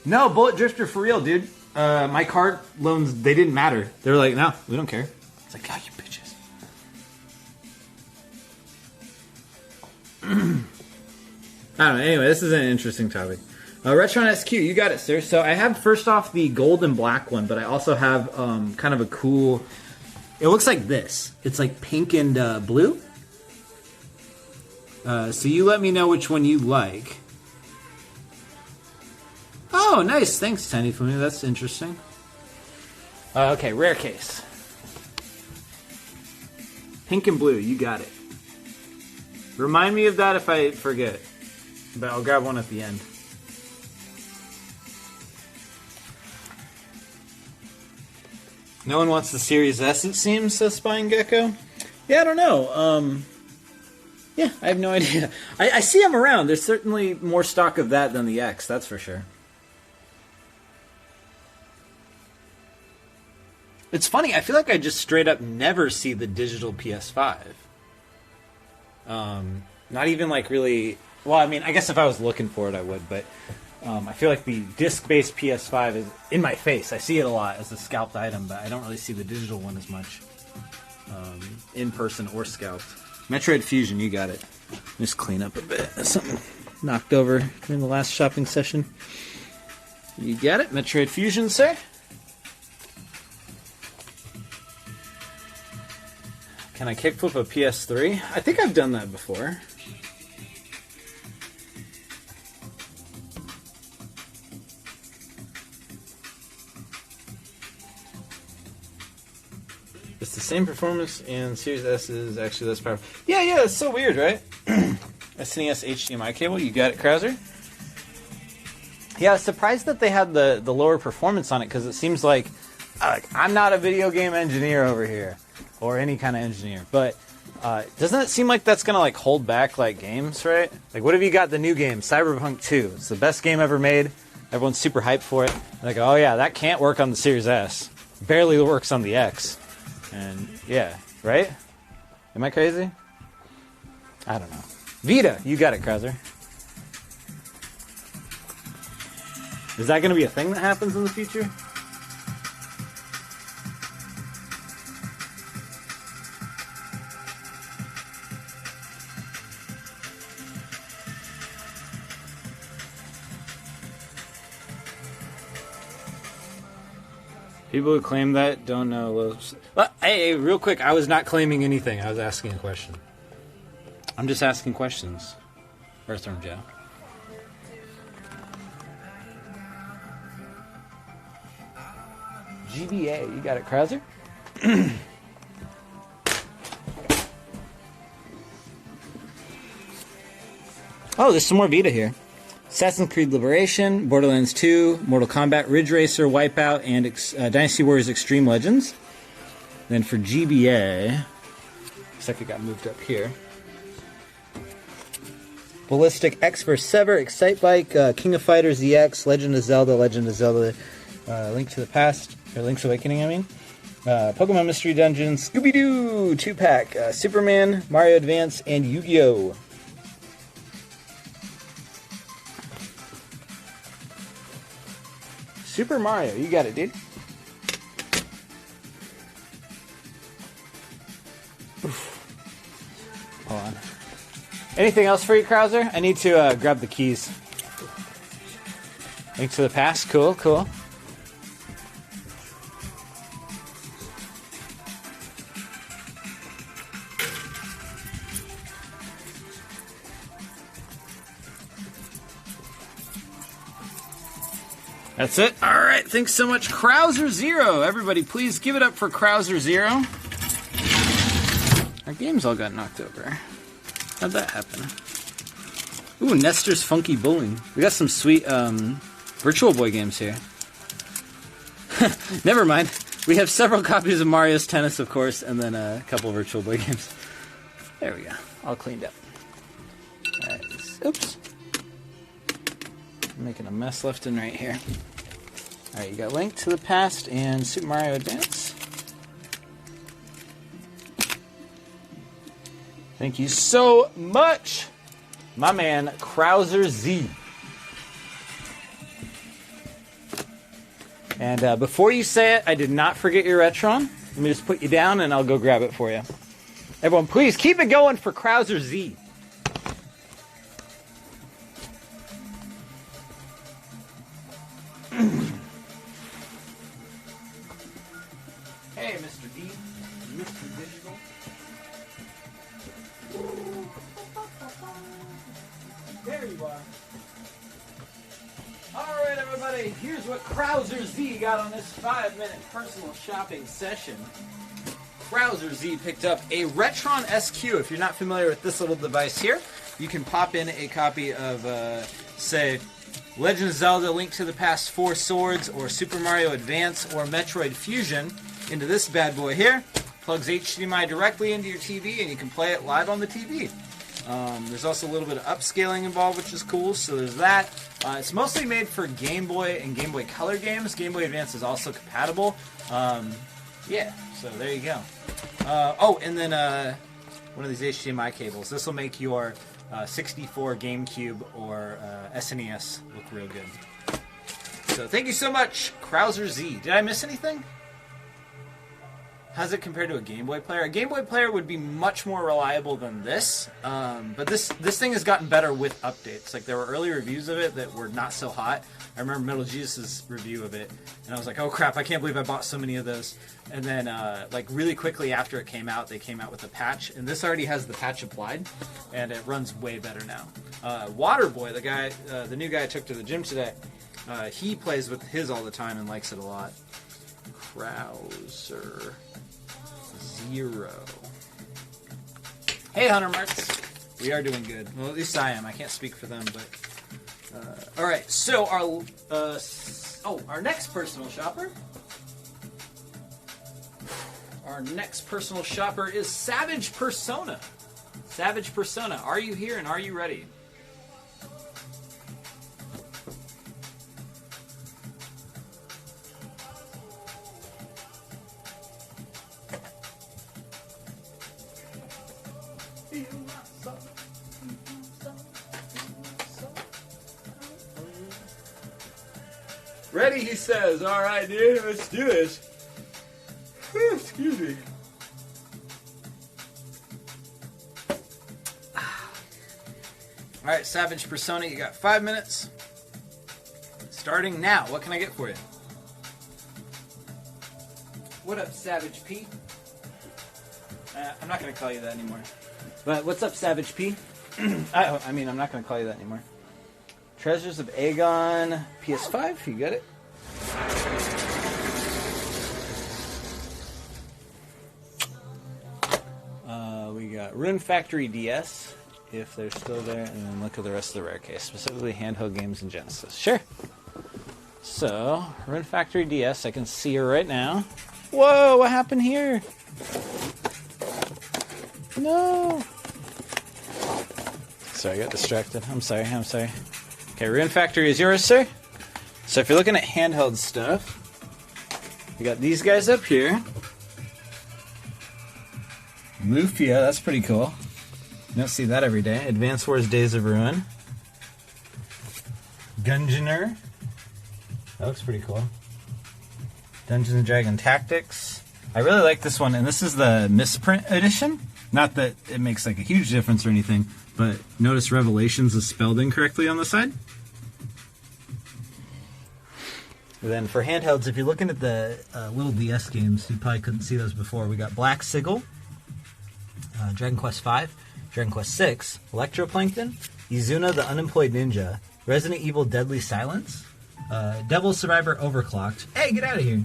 No, Bullet Drifter for real, dude. My car loans, they didn't matter. They were like, no, we don't care. It's like, God, you bitches. I don't know. Anyway, this is an interesting topic. Retron SQ, you got it, sir. So I have first off the gold and black one, but I also have kind of a cool... It looks like this. It's like pink and blue. So you let me know which one you like. Oh, nice. Thanks, Tiny Flamingo. That's interesting. Okay, rare case. Pink and blue. You got it. Remind me of that if I forget. But I'll grab one at the end. No one wants the Series S, it seems, says Spine Gecko. Yeah, I don't know. Yeah, I have no idea. I see them around. There's certainly more stock of that than the X, that's for sure. It's funny, I feel like I just straight up never see the digital PS5. Not even like really... Well, I mean, I guess if I was looking for it, I would, but I feel like the disc-based PS5 is in my face. I see it a lot as a scalped item, but I don't really see the digital one as much. In person or scalped. Metroid Fusion, you got it. Just clean up a bit. That's something knocked over during the last shopping session. You got it, Metroid Fusion, sir. Can I kickflip a PS3? I think I've done that before. the same performance, and Series S is actually less powerful. Yeah, it's so weird, right? SNES HDMI cable, you got it, Krauser? Yeah, I was surprised that they had the lower performance on it, because it seems like I'm not a video game engineer over here, or any kind of engineer, but doesn't it seem like that's going to like hold back like games, right? Like, what have you got the new game, Cyberpunk 2? It's the best game ever made. Everyone's super hyped for it. Like, oh yeah, that can't work on the Series S. Barely works on the X. And yeah, right? Am I crazy? I don't know. Vita, you got it, Krauser. Is that going to be a thing that happens in the future? People who claim that don't know. Well, hey, real quick, I was not claiming anything. I was asking a question. I'm just asking questions. Earthworm Joe. GBA, you got it, Krauser? Oh, there's some more Vita here. Assassin's Creed Liberation, Borderlands 2, Mortal Kombat, Ridge Racer, Wipeout, and Dynasty Warriors Extreme Legends. Then for GBA, looks like it got moved up here. Ballistic X vs. Sever, Excitebike, King of Fighters EX, Legend of Zelda, Link to the Past, or Link's Awakening, I mean. Pokemon Mystery Dungeon, Scooby-Doo 2-pack, Superman, Mario Advance, and Yu-Gi-Oh! Super Mario, you got it, dude. Oof. Hold on. Anything else for you, Krauser? I need to grab the keys. Link to the Past, cool. That's it. All right. Thanks so much, Krauser Zero. Everybody, please give it up for Krauser Zero. Our games all got knocked over. How'd that happen? Ooh, Nestor's Funky Bowling. We got some sweet Virtual Boy games here. Never mind. We have several copies of Mario's Tennis, of course, and then a couple Virtual Boy games. There we go. All cleaned up. All right. Oops. I'm making a mess left and right here. Alright, you got Link to the Past and Super Mario Advance. Thank you so much, my man, Krauser Z. And before you say it, I did not forget your Retron. Let me just put you down and I'll go grab it for you. Everyone, please keep it going for Krauser Z. Hey, Mr. D. Mr. Digital. There you are. Alright, everybody. Here's what Krauser Z got on this 5-minute personal shopping session. Krauser Z picked up a Retron SQ. If you're not familiar with this little device here, you can pop in a copy of, say, Legend of Zelda, Link to the Past 4 Swords, or Super Mario Advance, or Metroid Fusion into this bad boy here. Plugs HDMI directly into your TV, and you can play it live on the TV. There's also a little bit of upscaling involved, which is cool, so there's that. It's mostly made for Game Boy and Game Boy Color games. Game Boy Advance is also compatible. Yeah, so there you go. Oh, and then one of these HDMI cables. This will make your 64 GameCube or SNES look real good. So thank you so much, Krauser Z. Did I miss anything? How's it compared to a Game Boy player? A Game Boy player would be much more reliable than this, but this thing has gotten better with updates. Like, there were early reviews of it that were not so hot. I remember Metal Jesus' review of it, and I was like, oh crap, I can't believe I bought so many of those. And then, like, really quickly after it came out, they came out with a patch, and this already has the patch applied, and it runs way better now. Waterboy, the guy, the new guy I took to the gym today, he plays with his all the time and likes it a lot. Krauser 0. Hey, Hunter Marks. We are doing good. Well, at least I am. I can't speak for them, but... all right, so our next personal shopper... Our next personal shopper is Savage Persona. Savage Persona, are you here and are you ready? Ready, he says. All right, dude, let's do this. Excuse me. All right, Savage Persona, you got 5 minutes. Starting now. What can I get for you? What up, Savage P? I'm not going to call you that anymore. But what's up, Savage P? I mean, I'm not going to call you that anymore. Treasures of Aegon PS5, you got it. We got Rune Factory DS, if they're still there, and then look at the rest of the rare case, specifically handheld games and Genesis. Sure. So, Rune Factory DS, I can see her right now. Whoa, what happened here? No. Sorry, I got distracted. I'm sorry. Okay, Rune Factory is yours, sir. So if you're looking at handheld stuff, we got these guys up here. Lufia, that's pretty cool. You don't see that every day. Advance Wars Days of Ruin. Gungeoner. That looks pretty coll. Dungeons & Dragon Tactics. I really like this one, and this is the misprint edition. Not that it makes like a huge difference or anything, but notice Revelations is spelled incorrectly on the side. And then for handhelds, if you're looking at the little DS games, you probably couldn't see those before. We got Black Sigil, Dragon Quest V, Dragon Quest VI, Electroplankton, Izuna the Unemployed Ninja, Resident Evil Deadly Silence, Devil Survivor Overclocked. Hey, get out of here!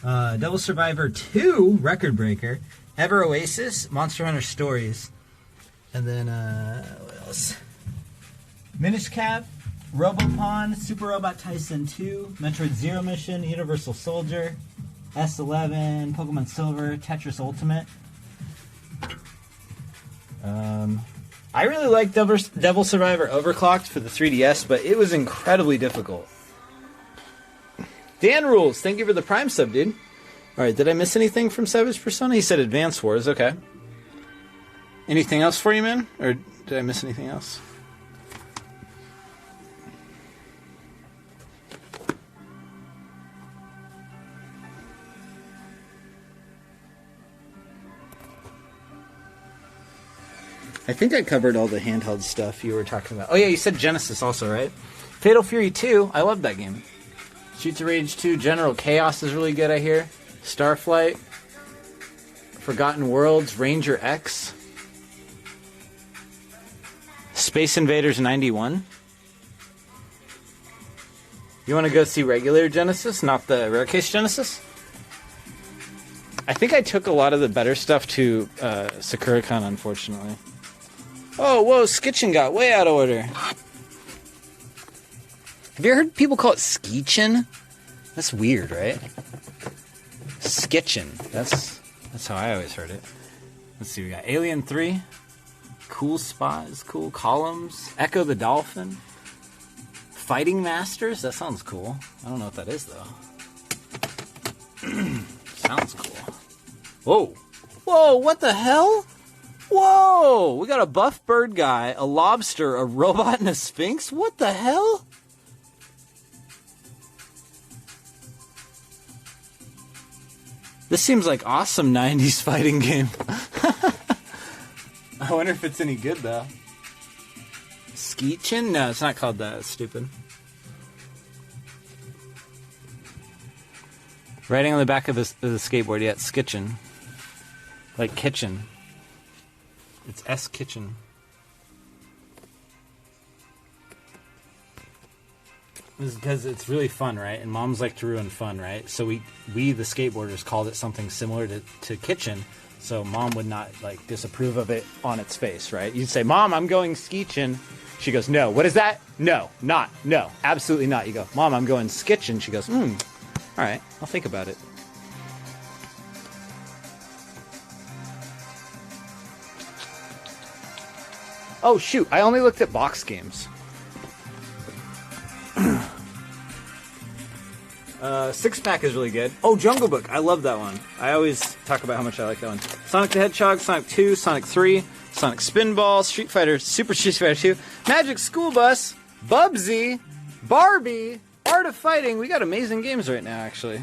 Devil Survivor 2, Record Breaker, Ever Oasis, Monster Hunter Stories, and then what else? Minish Cap, Robopon, Super Robot Tyson 2, Metroid Zero Mission, Universal Soldier, S11, Pokemon Silver, Tetris Ultimate. I really like Devil Survivor Overclocked for the 3DS, but it was incredibly difficult. Dan Rules, thank you for the Prime sub, dude. Alright, did I miss anything from Savage Persona? He said Advance Wars, okay. Anything else for you, man? Or did I miss anything else? I think I covered all the handheld stuff you were talking about. Oh yeah, you said Genesis also, right? Fatal Fury 2, I love that game. Streets of Rage 2, General Chaos is really good, I hear. Starflight, Forgotten Worlds, Ranger X, Space Invaders 91. You want to go see regular Genesis, not the rare case Genesis? I think I took a lot of the better stuff to SakuraCon, unfortunately. Oh, whoa, Skitchin got way out of order. Have you ever heard people call it Skeechin? That's weird, right? Skitchin. That's how I always heard it. Let's see, we got Alien 3. Cool Spot is cool. Columns. Echo the Dolphin. Fighting Masters? That sounds cool. I don't know what that is, though. Sounds cool. Whoa. Whoa, what the hell? Whoa! We got a buff bird guy, a lobster, a robot, and a sphinx? What the hell? This seems like awesome 90s fighting game. I wonder if it's any good, though. Skeechin? No, it's not called that. It's stupid. Writing on the back of the skateboard, yeah, it's Skitchin. Like kitchen. It's S Kitchen. This is because it's really fun, right? And moms like to ruin fun, right? So we the skateboarders, called it something similar to kitchen. So mom would not like disapprove of it on its face, right? You'd say, Mom, I'm going skitchin'. She goes, no. What is that? No, not, no, absolutely not. You go, Mom, I'm going skitchin'. She goes, all right, I'll think about it. Oh, shoot, I only looked at box games. Six Pack is really good. Oh, Jungle Book, I love that one. I always talk about how much I like that one. Sonic the Hedgehog, Sonic 2, Sonic 3, Sonic Spinball, Street Fighter, Super Street Fighter 2, Magic School Bus, Bubsy, Barbie, Art of Fighting. We got amazing games right now, actually.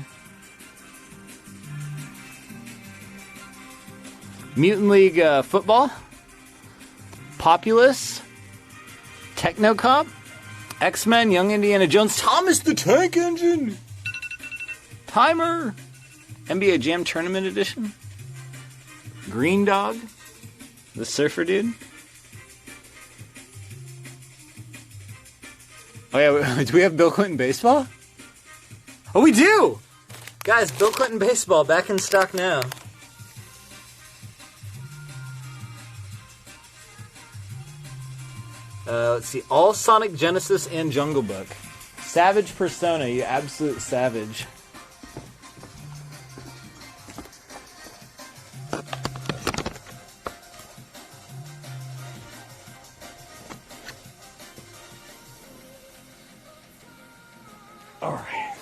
Mutant League Football, Populous, Techno Cop, X-Men, Young Indiana Jones, Thomas the Tank Engine, Timer, NBA Jam Tournament Edition, Green Dog, The Surfer Dude. Oh yeah, do we have Bill Clinton Baseball? Oh, we do! Guys, Bill Clinton Baseball back in stock now. Let's see, all Sonic Genesis and Jungle Book. Savage Persona, you absolute savage. All right.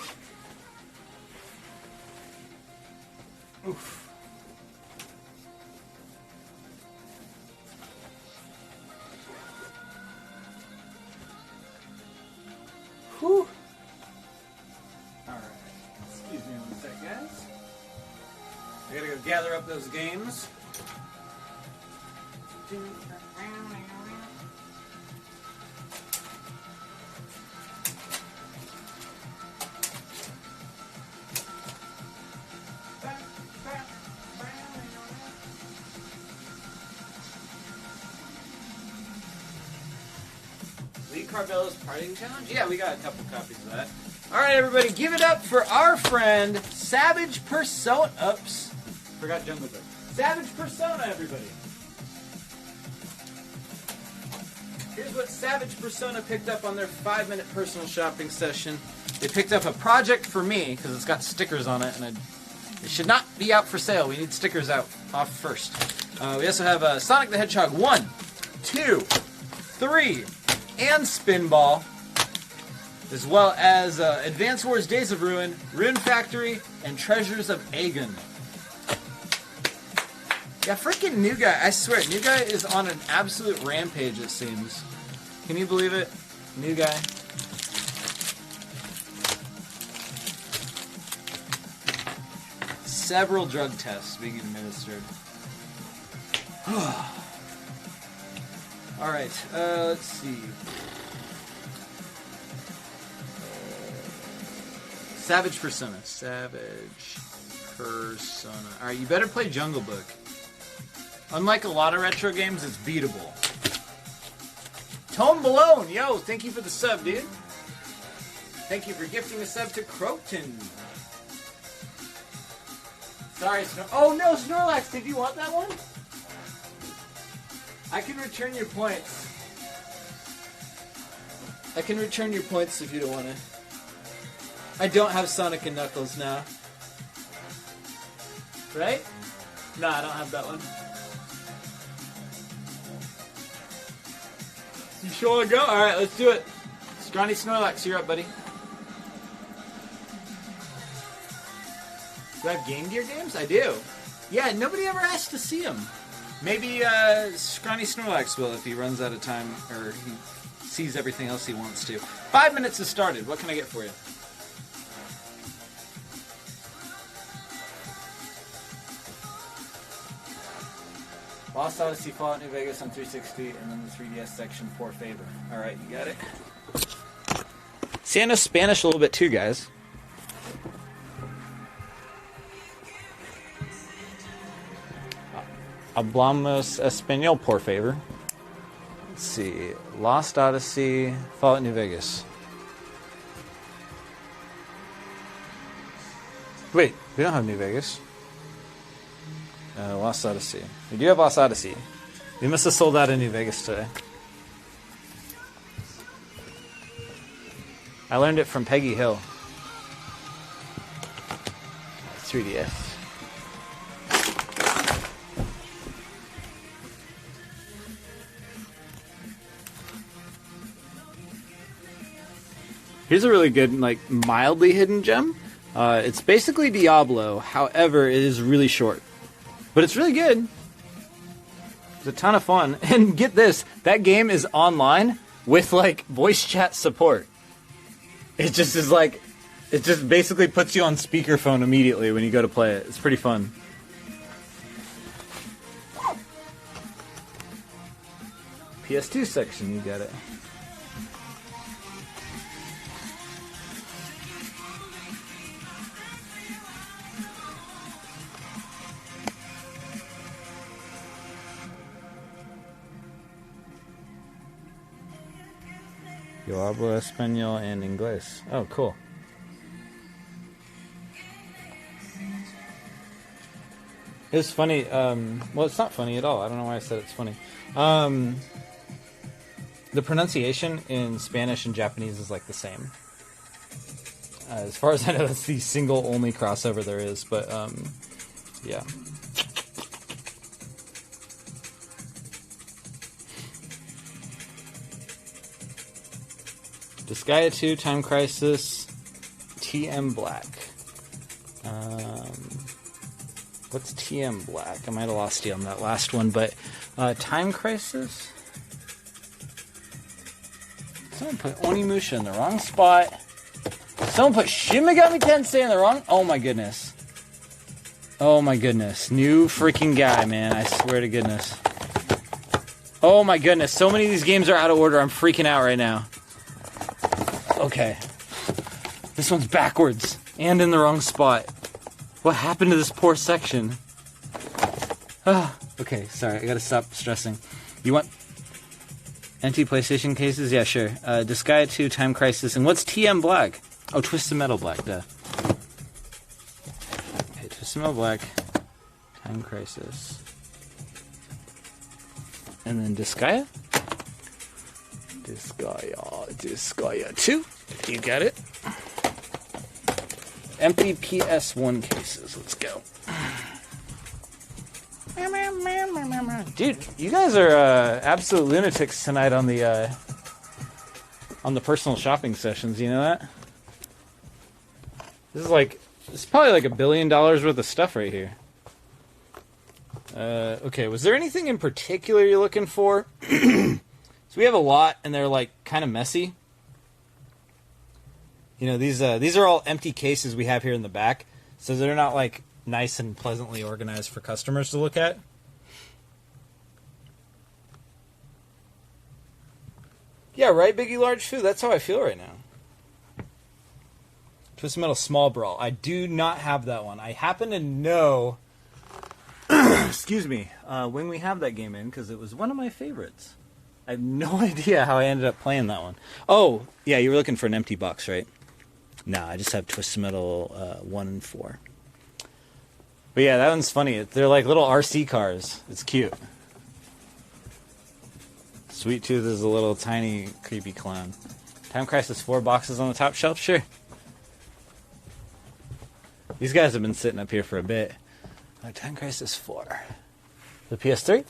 Oof. Whew. Alright. Excuse me one sec, guys. I gotta go gather up those games. Lee Carvello's Partying Challenge? Yeah, we got a couple copies of that. Alright, everybody, give it up for our friend, Savage Persona. Oops. Forgot Jungle Book. Savage Persona, everybody. Here's what Savage Persona picked up on their 5-minute personal shopping session. They picked up a project for me, because it's got stickers on it, and it should not be out for sale. We need stickers off first. We also have Sonic the Hedgehog 1, 2, 3, and Spinball, as well as Advance Wars Days of Ruin, Rune Factory, and Treasures of Aegon. Yeah, freaking New Guy, I swear, New Guy is on an absolute rampage, it seems. Can you believe it? New Guy. Several drug tests being administered. Alright, let's see. Savage Persona. Savage Persona. Alright, you better play Jungle Book. Unlike a lot of retro games, it's beatable. Tone Malone, yo, thank you for the sub, dude. Thank you for gifting a sub to Croton. Sorry, oh no, Snorlax, did you want that one? I can return your points. I can return your points if you don't want to. I don't have Sonic and Knuckles now. Right? No, I don't have that one. You sure want to go? Alright, let's do it. Scrawny Snorlax, you're up, buddy. Do I have Game Gear games? I do. Yeah, nobody ever asked to see them. Maybe Scrawny Snorlax will if he runs out of time or he sees everything else he wants to. 5 minutes has started. What can I get for you? Lost Odyssey, Fallout New Vegas on 360, and then the 3DS section for favor. Alright, you got it. See, I know Spanish a little bit too, guys. Hablamos español, por favor. Let's see. Lost Odyssey, Fallout New Vegas. Wait, we don't have New Vegas. Lost Odyssey. We do have Lost Odyssey. We must have sold out in New Vegas today. I learned it from Peggy Hill. 3DS. Here's a really good, like, mildly hidden gem. It's basically Diablo, however, it is really short. But it's really good. It's a ton of fun. And get this, that game is online with, like, voice chat support. It just is like, it just basically puts you on speakerphone immediately when you go to play it. It's pretty fun. PS2 section, you got it. Yo hablo español and inglés. Oh, cool. It's funny. Well, it's not funny at all. I don't know why I said it's funny. The pronunciation in Spanish and Japanese is like the same. As far as I know, that's the single only crossover there is. But yeah. Disgaea 2, Time Crisis, TM Black. What's TM Black? I might have lost you on that last one, but Time Crisis? Someone put Onimusha in the wrong spot. Someone put Shin Megami Tensei in the wrong... Oh my goodness. Oh my goodness. New freaking guy, man. I swear to goodness. Oh my goodness. So many of these games are out of order. I'm freaking out right now. Okay. This one's backwards and in the wrong spot. What happened to this poor section? Okay, sorry. I gotta stop stressing. You want empty PlayStation cases? Yeah, sure. Disgaea 2, Time Crisis, and what's TM Black? Oh, Twisted Metal Black, duh. Okay, Twisted Metal Black, Time Crisis. And then Disgaea? Disgaea 2. You got it. Empty PS1 cases. Let's go. Dude, you guys are absolute lunatics tonight on the personal shopping sessions. You know that? This is probably like $1 billion worth of stuff right here. Okay, was there anything in particular you're looking for? So we have a lot, and they're like kind of messy. You know, these are all empty cases we have here in the back, so they're not like nice and pleasantly organized for customers to look at. Yeah, right, Biggie Large Foo. That's how I feel right now. Twisted Metal Small Brawl. I do not have that one. I happen to know, excuse me, when we have that game in, because it was one of my favorites. I have no idea how I ended up playing that one. Oh, yeah, you were looking for an empty box, right? Nah, I just have Twisted Metal 1 and 4. But yeah, that one's funny. They're like little RC cars. It's cute. Sweet Tooth is a little tiny creepy clown. Time Crisis 4 boxes on the top shelf? Sure. These guys have been sitting up here for a bit. Time Crisis 4. The PS3?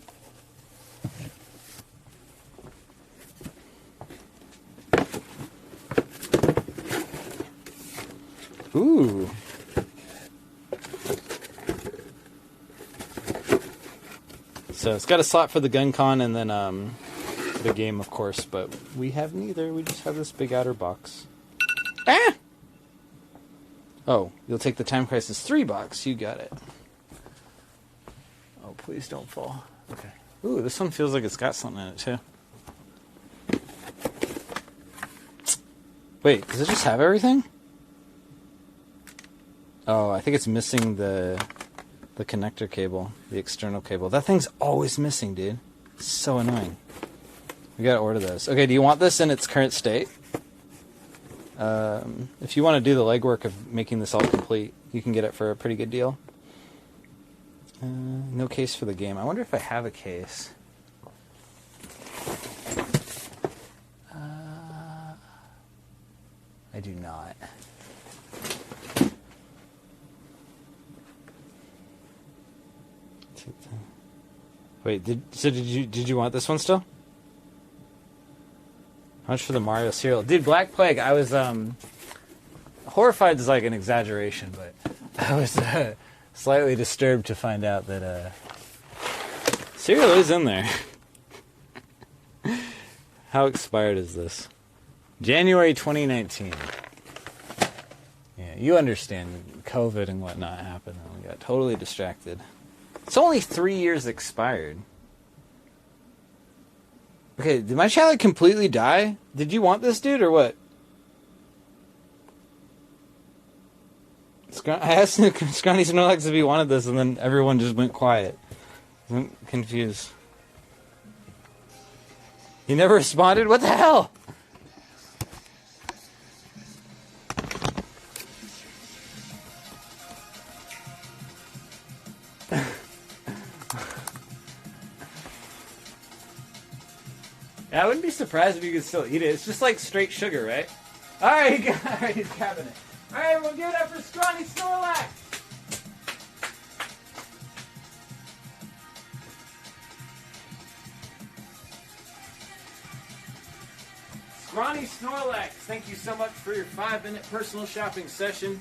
Ooh. So it's got a slot for the gun con and then the game, of course, but we have neither. We just have this big outer box. Ah! Oh, you'll take the Time Crisis 3 box. You got it. Oh, please don't fall. Okay. Ooh, this one feels like it's got something in it, too. Wait, does it just have everything? Oh, I think it's missing the connector cable, the external cable. That thing's always missing, dude. It's so annoying. We gotta order those. Okay, do you want this in its current state? If you want to do the legwork of making this all complete, you can get it for a pretty good deal. No case for the game. I wonder if I have a case. I do not. Wait, did you want this one still? How much for the Mario cereal? Dude, Black Plague, I was horrified is like an exaggeration, but I was slightly disturbed to find out that cereal is in there. How expired is this? January 2019. Yeah, you understand COVID and whatnot happened and we got totally distracted. It's only 3 years expired. Okay, did my child completely die? Did you want this dude or what? I asked Scrawny Snorlax if he wanted this and then everyone just went quiet. I'm confused. He never responded? What the hell? Yeah, I wouldn't be surprised if you could still eat it. It's just like straight sugar, right? Alright, he's capping it. Alright, everyone give it up for Scrawny Snorlax! Scrawny Snorlax, thank you so much for your 5-minute personal shopping session.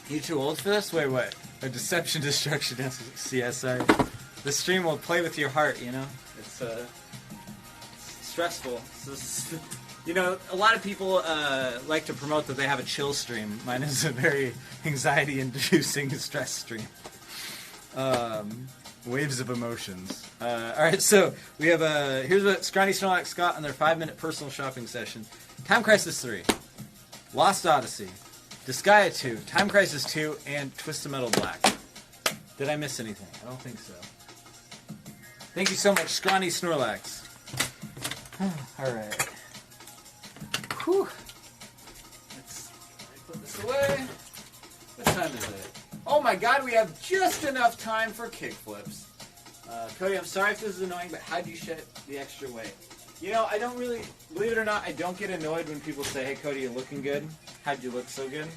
You too old for this? Wait, what? A deception, destruction, CSI. This stream will play with your heart, you know? It's stressful. You know, a lot of people like to promote that they have a chill stream. Mine is a very anxiety-inducing stress stream. Waves of emotions. Alright, so we have here's what Scrawny Snorlax got on their 5-minute personal shopping session. Time Crisis 3, Lost Odyssey, Disgaea 2, Time Crisis 2, and Twisted Metal Black. Did I miss anything? I don't think so. Thank you so much, Scrawny Snorlax. Alright. Whew. Let's put this away. What time is it? Oh my god, we have just enough time for kickflips. Cody, I'm sorry if this is annoying, but how'd you shed the extra weight? You know, I don't really, believe it or not, I don't get annoyed when people say, hey Cody, you're looking good. How'd you look so good?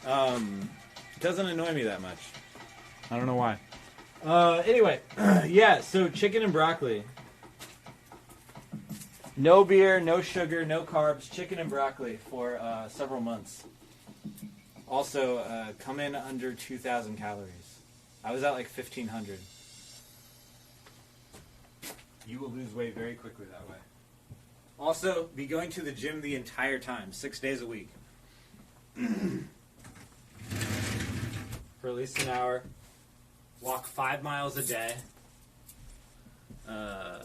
It doesn't annoy me that much. I don't know why. Anyway, yeah, so chicken and broccoli. No beer, no sugar, no carbs, chicken and broccoli for several months. Also, come in under 2,000 calories. I was at like 1,500. You will lose weight very quickly that way. Also, be going to the gym the entire time, 6 days a week. For at least an hour. Walk 5 miles a day. Yeah.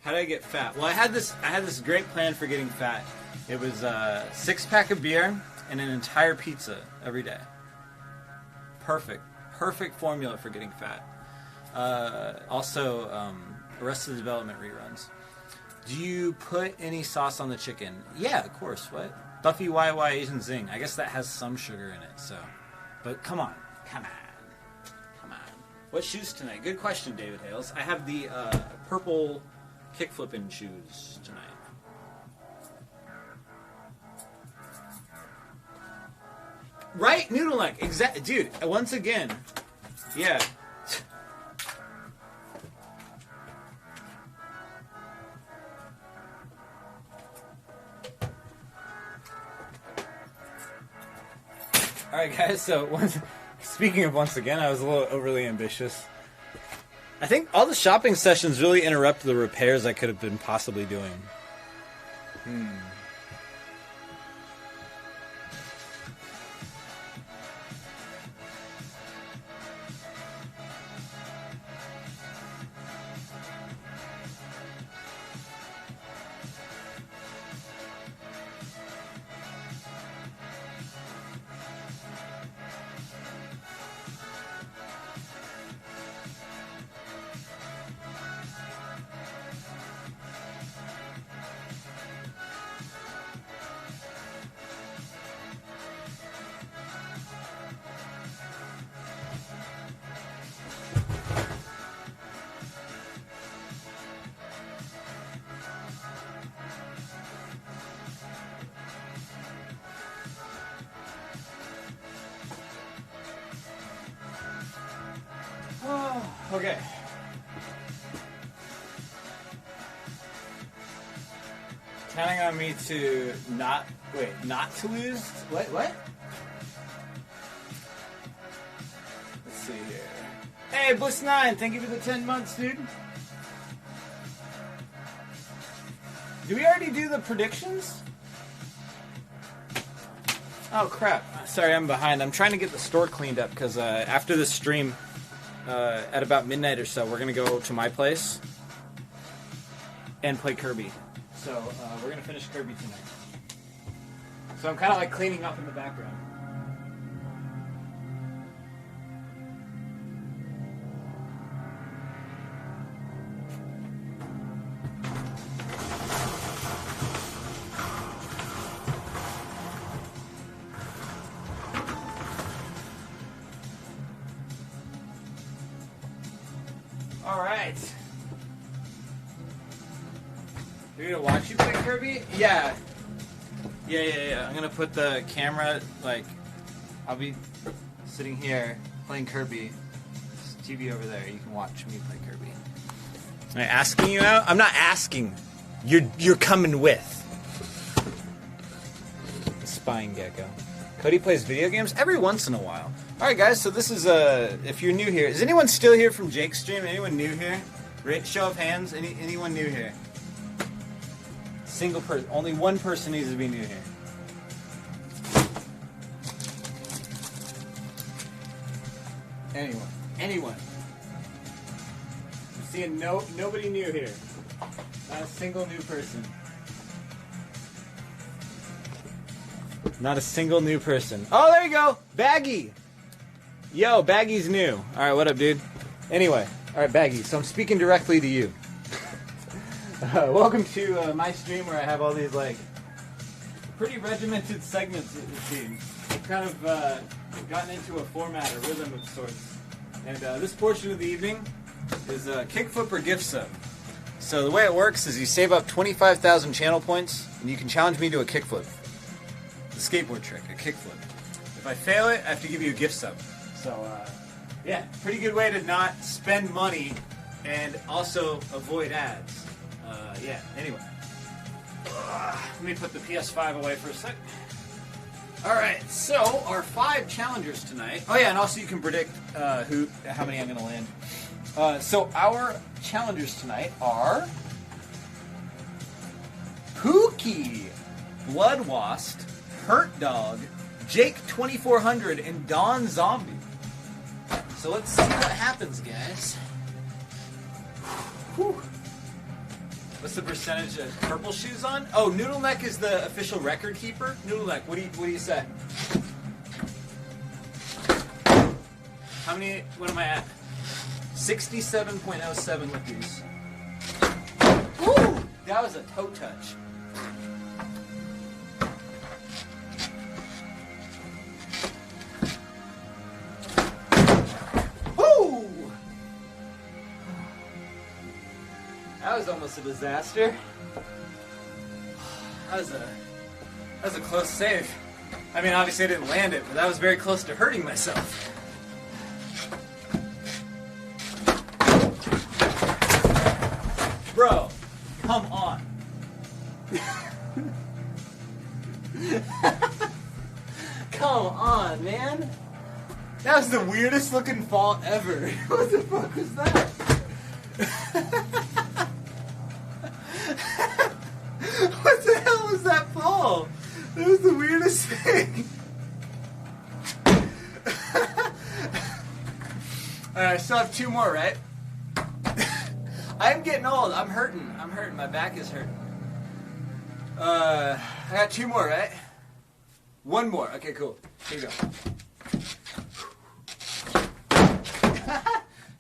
How did I get fat? Well, I had this great plan for getting fat. It was a 6-pack of beer and an entire pizza every day. Perfect formula for getting fat. Also, Arrested Development reruns. Do you put any sauce on the chicken? Yeah, of course. What? Buffy YY Asian Zing. I guess that has some sugar in it. So, but come on. What shoes tonight? Good question, David Hales. I have the purple kickflipping shoes tonight. Right, Noodle Neck. Exactly, dude. Once again, yeah. All right, guys. So, speaking of once again, I was a little overly ambitious. I think all the shopping sessions really interrupt the repairs I could have been possibly doing. Okay. Counting on me to not to lose? What? Let's see here. Hey, Bliss9, thank you for the 10 months, dude. Did we already do the predictions? Oh, crap. Sorry, I'm behind. I'm trying to get the store cleaned up because after the stream, at about midnight or so, we're going to go to my place and play Kirby. So we're going to finish Kirby tonight. So I'm kind of like cleaning up in the background. All right. You're gonna watch you play Kirby? Yeah. I'm gonna put the camera, like, I'll be sitting here playing Kirby. There's TV over there. You can watch me play Kirby. Am I asking you out? I'm not asking. You're coming with. The spying gecko. Cody plays video games every once in a while. Alright guys, so this is, if you're new here, is anyone still here from Jake's stream? Anyone new here? Show of hands, anyone new here? Single person, only one person needs to be new here. Anyone. I'm seeing nobody new here. Not a single new person. Not a single new person. Oh, there you go! Baggy! Yo, Baggy's new. Alright, what up, dude? Anyway, alright, Baggy, so I'm speaking directly to you. Welcome to my stream where I have all these, like, pretty regimented segments, it seems. I've kind of gotten into a format, a rhythm of sorts. And this portion of the evening is Kickflip or Gift Sub. So the way it works is you save up 25,000 channel points, and you can challenge me to a kickflip. The skateboard trick, a kickflip. If I fail it, I have to give you a gift sub. So, yeah, pretty good way to not spend money and also avoid ads. Yeah, anyway. Let me put the PS5 away for a sec. Alright, so our 5 challengers tonight. Oh yeah, and also you can predict how many I'm going to land. So our challengers tonight are Pookie, Bloodwast, Hurt Dog, Jake 2400, and Don Zombie. So let's see what happens, guys. Whew. What's the percentage of purple shoes on? Oh, Noodle Neck is the official record keeper. Noodle Neck, what do you say? How many? What am I at? 67.07 with these. Ooh, that was a toe touch. That was almost a disaster. That was a close save. I mean, obviously I didn't land it, but that was very close to hurting myself. Bro, come on. Come on, man. That was the weirdest looking fall ever. What the fuck was that? What the hell was that fall? That was the weirdest thing. Alright, I still have 2 more, right? I'm getting old. I'm hurting. My back is hurting. I got 2 more, right? 1 more. Okay, cool. Here you go.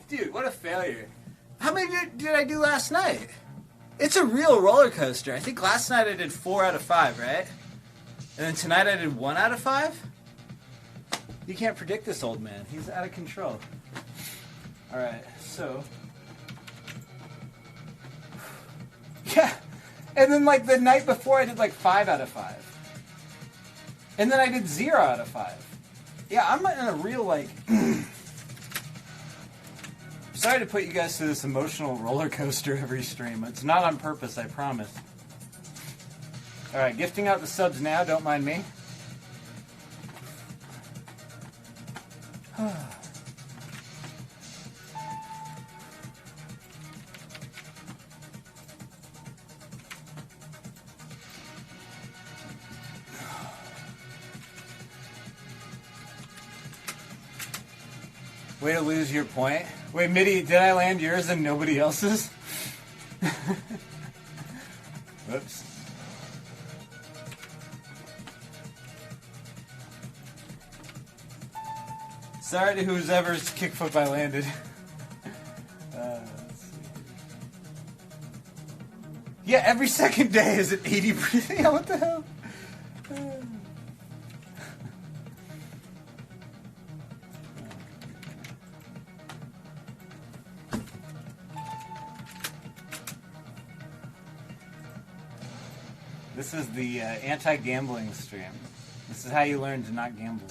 Dude, what a failure. How many did I do last night? It's a real roller coaster. I think last night I did 4 out of 5, right? And then tonight I did 1 out of 5? You can't predict this old man. He's out of control. Alright, so... Yeah! And then like the night before I did like 5 out of 5. And then I did 0 out of 5. Yeah, I'm in a real like... Sorry to put you guys through this emotional roller coaster every stream. It's not on purpose, I promise. Alright, gifting out the subs now, don't mind me. Way to lose your point. Wait, Mitty, did I land yours and nobody else's? Whoops. Sorry to whoever's kickflip I landed. Let's see. Yeah, every second day is it 80 breathing? Yeah, what the hell? This is the anti-gambling stream. This is how you learn to not gamble.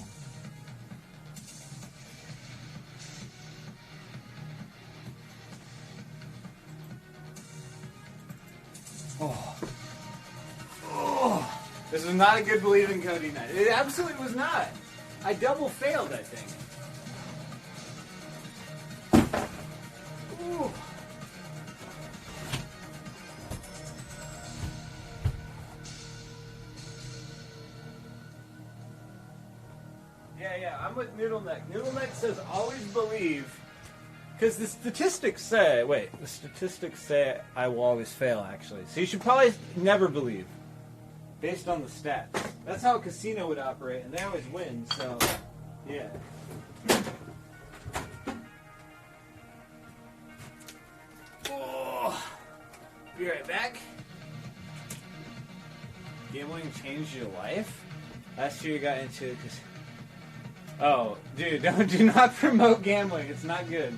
Oh. This was not a good believe in Cody night. It absolutely was not. I double failed, I think. Ooh. Yeah, I'm with Noodleneck. Noodleneck says always believe, because the statistics say, I will always fail, actually. So you should probably never believe, based on the stats. That's how a casino would operate, and they always win, so, yeah. Oh, be right back. Gambling changed your life? Last year you got into it because... Oh, dude, do not promote gambling. It's not good.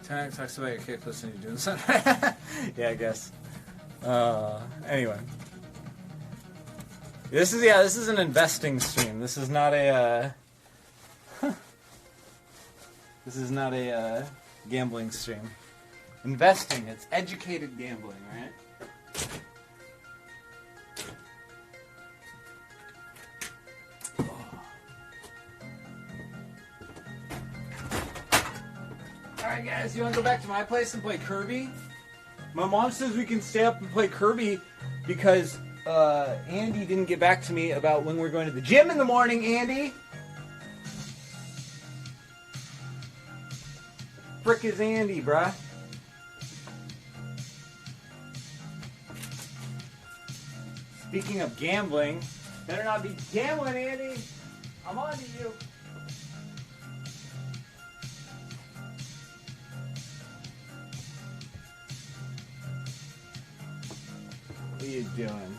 Tonight talks about your kick list and you're doing something. Yeah, I guess. Anyway. This is an investing stream. This is not a gambling stream. Investing, it's educated gambling, right? Alright guys, you want to go back to my place and play Kirby? My mom says we can stay up and play Kirby because Andy didn't get back to me about when we're going to the gym in the morning, Andy! Frick is Andy, bruh. Speaking of gambling, better not be gambling, Andy! I'm on to you! What are you doing?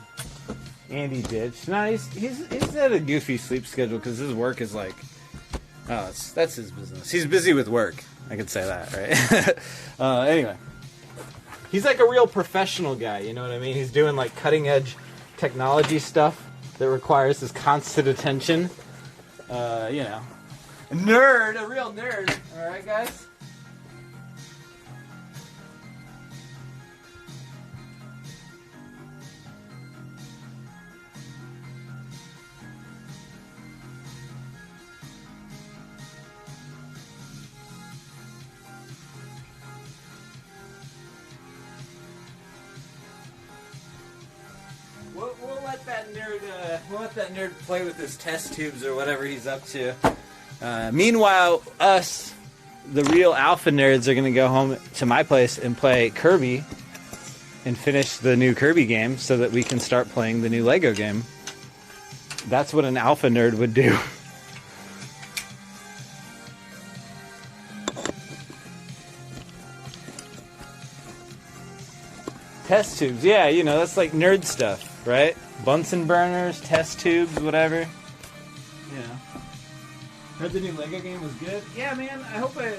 Andy ditched. No, he's at a goofy sleep schedule because his work is like... Oh, that's his business. He's busy with work. I could say that, right? Anyway. He's like a real professional guy, you know what I mean? He's doing like cutting-edge technology stuff that requires his constant attention. You know. A nerd! A real nerd! Alright, guys? We'll let that nerd play with his test tubes or whatever he's up to. Meanwhile, us, the real alpha nerds, are going to go home to my place and play Kirby and finish the new Kirby game so that we can start playing the new Lego game. That's what an alpha nerd would do. Test tubes, yeah, you know, that's like nerd stuff. right? Bunsen burners, test tubes, whatever. Yeah. Heard the new Lego game was good. Yeah, man. I hope I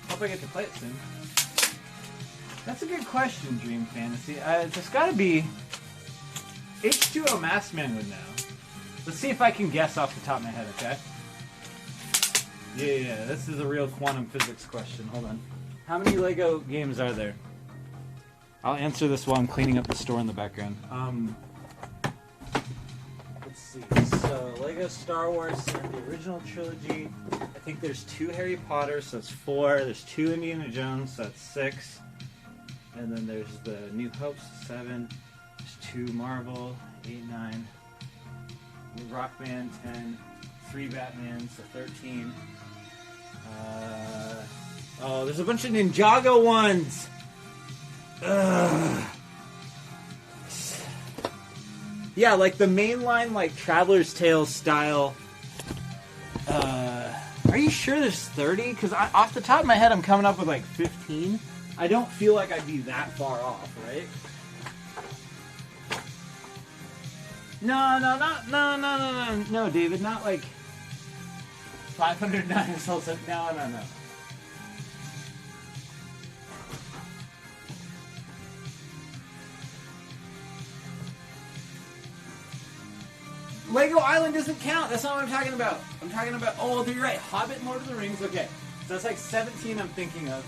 hope I get to play it soon. That's a good question, Dream Fantasy. It's got to be H2O Masked Man would know. Let's see if I can guess off the top of my head. Okay. Yeah. This is a real quantum physics question. Hold on. How many Lego games are there? I'll answer this while I'm cleaning up the store in the background. Let's see. So, Lego Star Wars, the original trilogy. I think there's 2 Harry Potter, so that's 4. There's 2 Indiana Jones, so that's 6. And then there's the New Hope, 7. There's 2 Marvel, 8, 9. Rockman, 10. 3 Batman, so 13. Oh, there's a bunch of Ninjago ones! Ugh. Yeah, like the mainline, like Traveler's Tales style. Are you sure there's 30? Because off the top of my head, I'm coming up with like 15. I don't feel like I'd be that far off, right? No, David, not like 509 or something. No. Lego Island doesn't count. That's not what I'm talking about. I'm talking about, oh, you're right. Hobbit, Lord of the Rings. Okay. So that's like 17 I'm thinking of.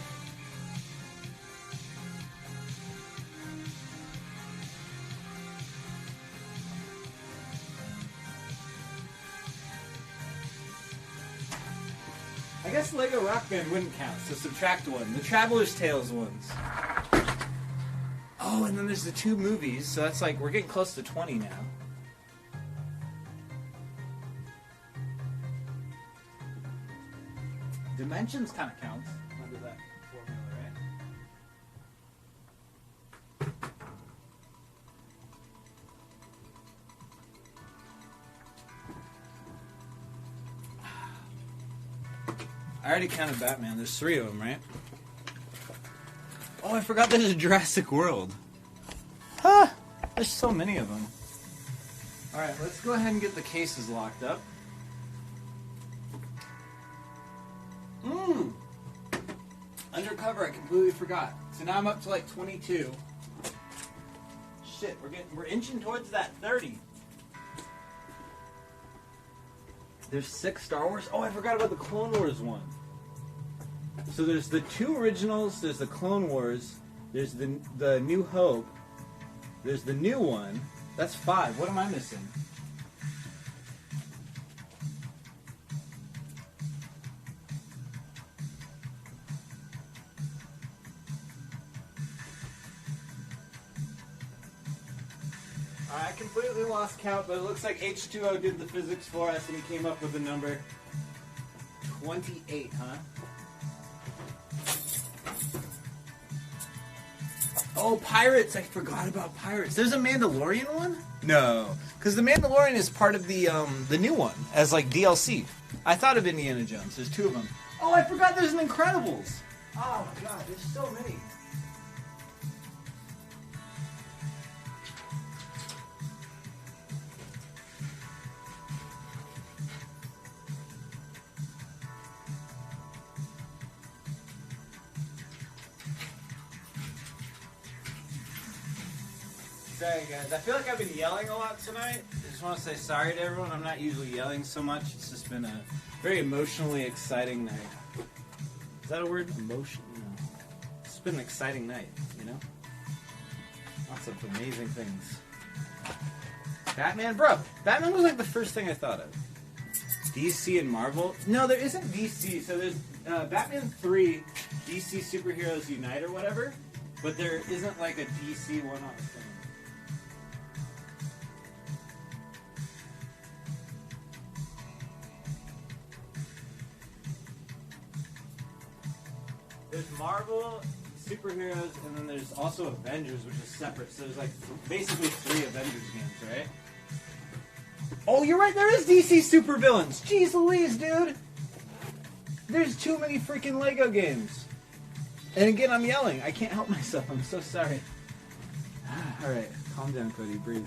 I guess Lego Rock Band wouldn't count, so subtract 1. The Traveler's Tales ones. Oh, and then there's the 2 movies, so that's like, we're getting close to 20 now. Dimensions kind of counts under that formula, right? I already counted Batman. There's 3 of them, right? Oh, I forgot there's a Jurassic World. Huh! There's so many of them. Alright, let's go ahead and get the cases locked up. Undercover, I completely forgot. So now I'm up to like 22. Shit, we're inching towards that 30. There's 6 Star Wars. Oh, I forgot about the Clone Wars one. So there's the 2 originals, there's the Clone Wars, there's the New Hope, there's the new one. That's 5. What am I missing? I completely lost count, but it looks like H2O did the physics for us and he came up with the number 28, huh? Oh, Pirates! I forgot about Pirates. There's a Mandalorian one? No, because the Mandalorian is part of the new one as like DLC. I thought of Indiana Jones. There's 2 of them. Oh, I forgot there's an Incredibles. Oh my God, there's so many. Sorry guys, I feel like I've been yelling a lot tonight. I just want to say sorry to everyone. I'm not usually yelling so much. It's just been a very emotionally exciting night. Is that a word? Emotion? No. It's been an exciting night, you know? Lots of amazing things. Batman? Bro, Batman was like the first thing I thought of. DC and Marvel? No, there isn't DC. So there's Batman 3, DC Superheroes Unite or whatever, but there isn't like a DC one-off thing. There's Marvel, superheroes, and then there's also Avengers, which is separate. So there's like basically 3 Avengers games, right? Oh, you're right. There is DC supervillains. Jeez Louise, dude. There's too many freaking Lego games. And again, I'm yelling. I can't help myself. I'm so sorry. Alright, calm down, Cody. Breathe.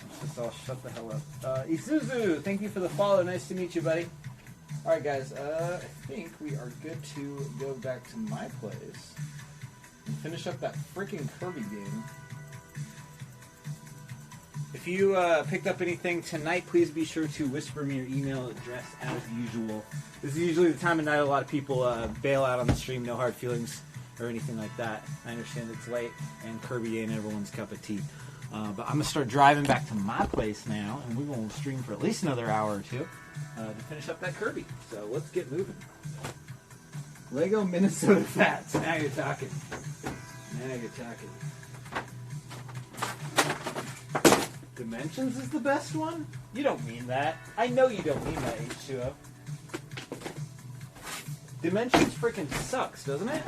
Let's just all shut the hell up. Isuzu, thank you for the follow. Nice to meet you, buddy. Alright, guys. I think we are good to go back to my place and finish up that freaking Kirby game. If you picked up anything tonight, please be sure to whisper me your email address as usual. This is usually the time of night a lot of people bail out on the stream. No hard feelings or anything like that. I understand it's late and Kirby ain't everyone's cup of tea. But I'm going to start driving back to my place now, and we're going to stream for at least another hour or two to finish up that Kirby. So let's get moving. Lego Minnesota Fats. Now you're talking. Now you're talking. Dimensions is the best one? You don't mean that. I know you don't mean that, H2O. Dimensions freaking sucks, doesn't it?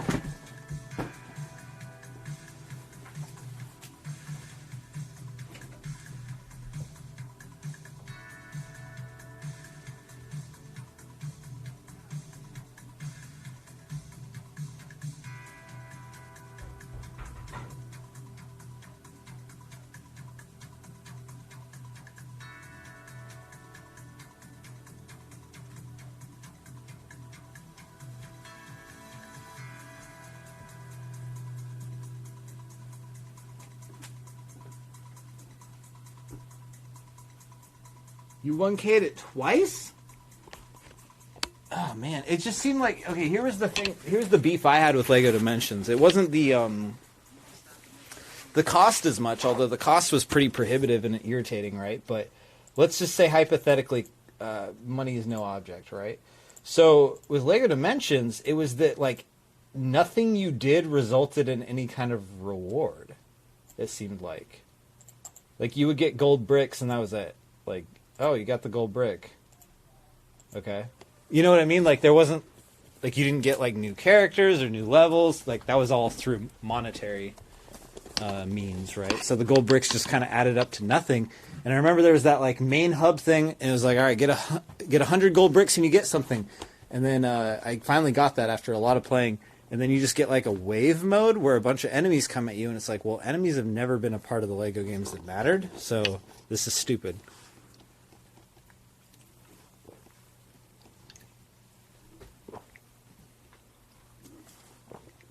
You 1K'd it twice? Oh man, it just seemed like, okay, here was the thing, here's the beef I had with LEGO Dimensions. It wasn't the cost as much, although the cost was pretty prohibitive and irritating, right? But let's just say hypothetically, money is no object, right? So with LEGO Dimensions, it was that like nothing you did resulted in any kind of reward. It seemed like you would get gold bricks and that was it. Like, oh, you got the gold brick. Okay. You know what I mean? Like there wasn't, like you didn't get like new characters or new levels. Like that was all through monetary means, right? So the gold bricks just kind of added up to nothing. And I remember there was that like main hub thing, and it was like, all right, get 100 gold bricks and you get something. And then I finally got that after a lot of playing. And then you just get like a wave mode where a bunch of enemies come at you, and it's like, well, enemies have never been a part of the LEGO games that mattered, so this is stupid.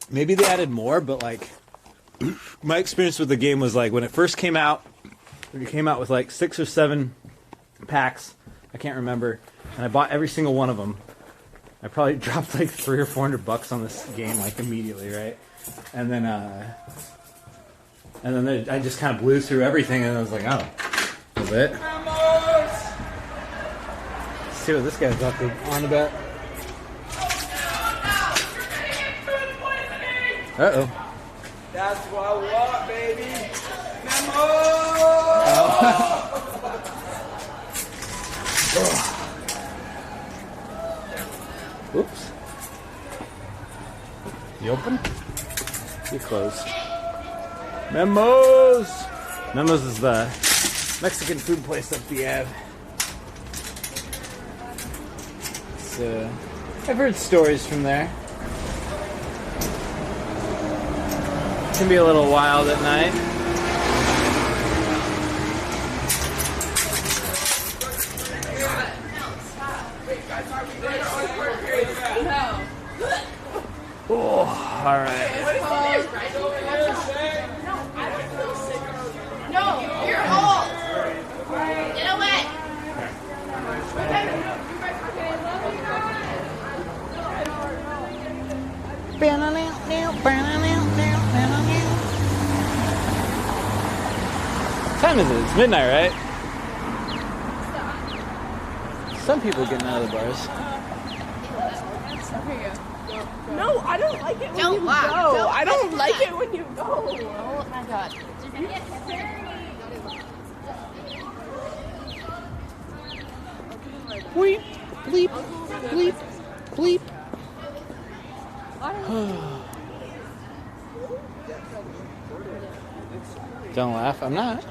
Maybe they added more, but like my experience with the game was like when it first came out, it came out with like 6 or 7 packs, I can't remember, and I bought every single one of them. I probably dropped like $300 or $400 on this game like immediately, right? And then I just kind of blew through everything, and I was like, oh, a little bit. Let's see what this guy's on about. Uh-oh. That's what I want, baby. Memo! Oops. You open? You closed. Memos! Memos is the Mexican food place up the Ave. So, I've heard stories from there. Can be a little wild at night. Oh, all right. No, you're old. Get away. What time is it? It's midnight, right? Some people getting out of the bars. No, I don't like it when Don't you laugh. go. Don't I don't like laugh. it when you go. Oh my god. Bleep, bleep, bleep, bleep. Don't laugh. I'm not.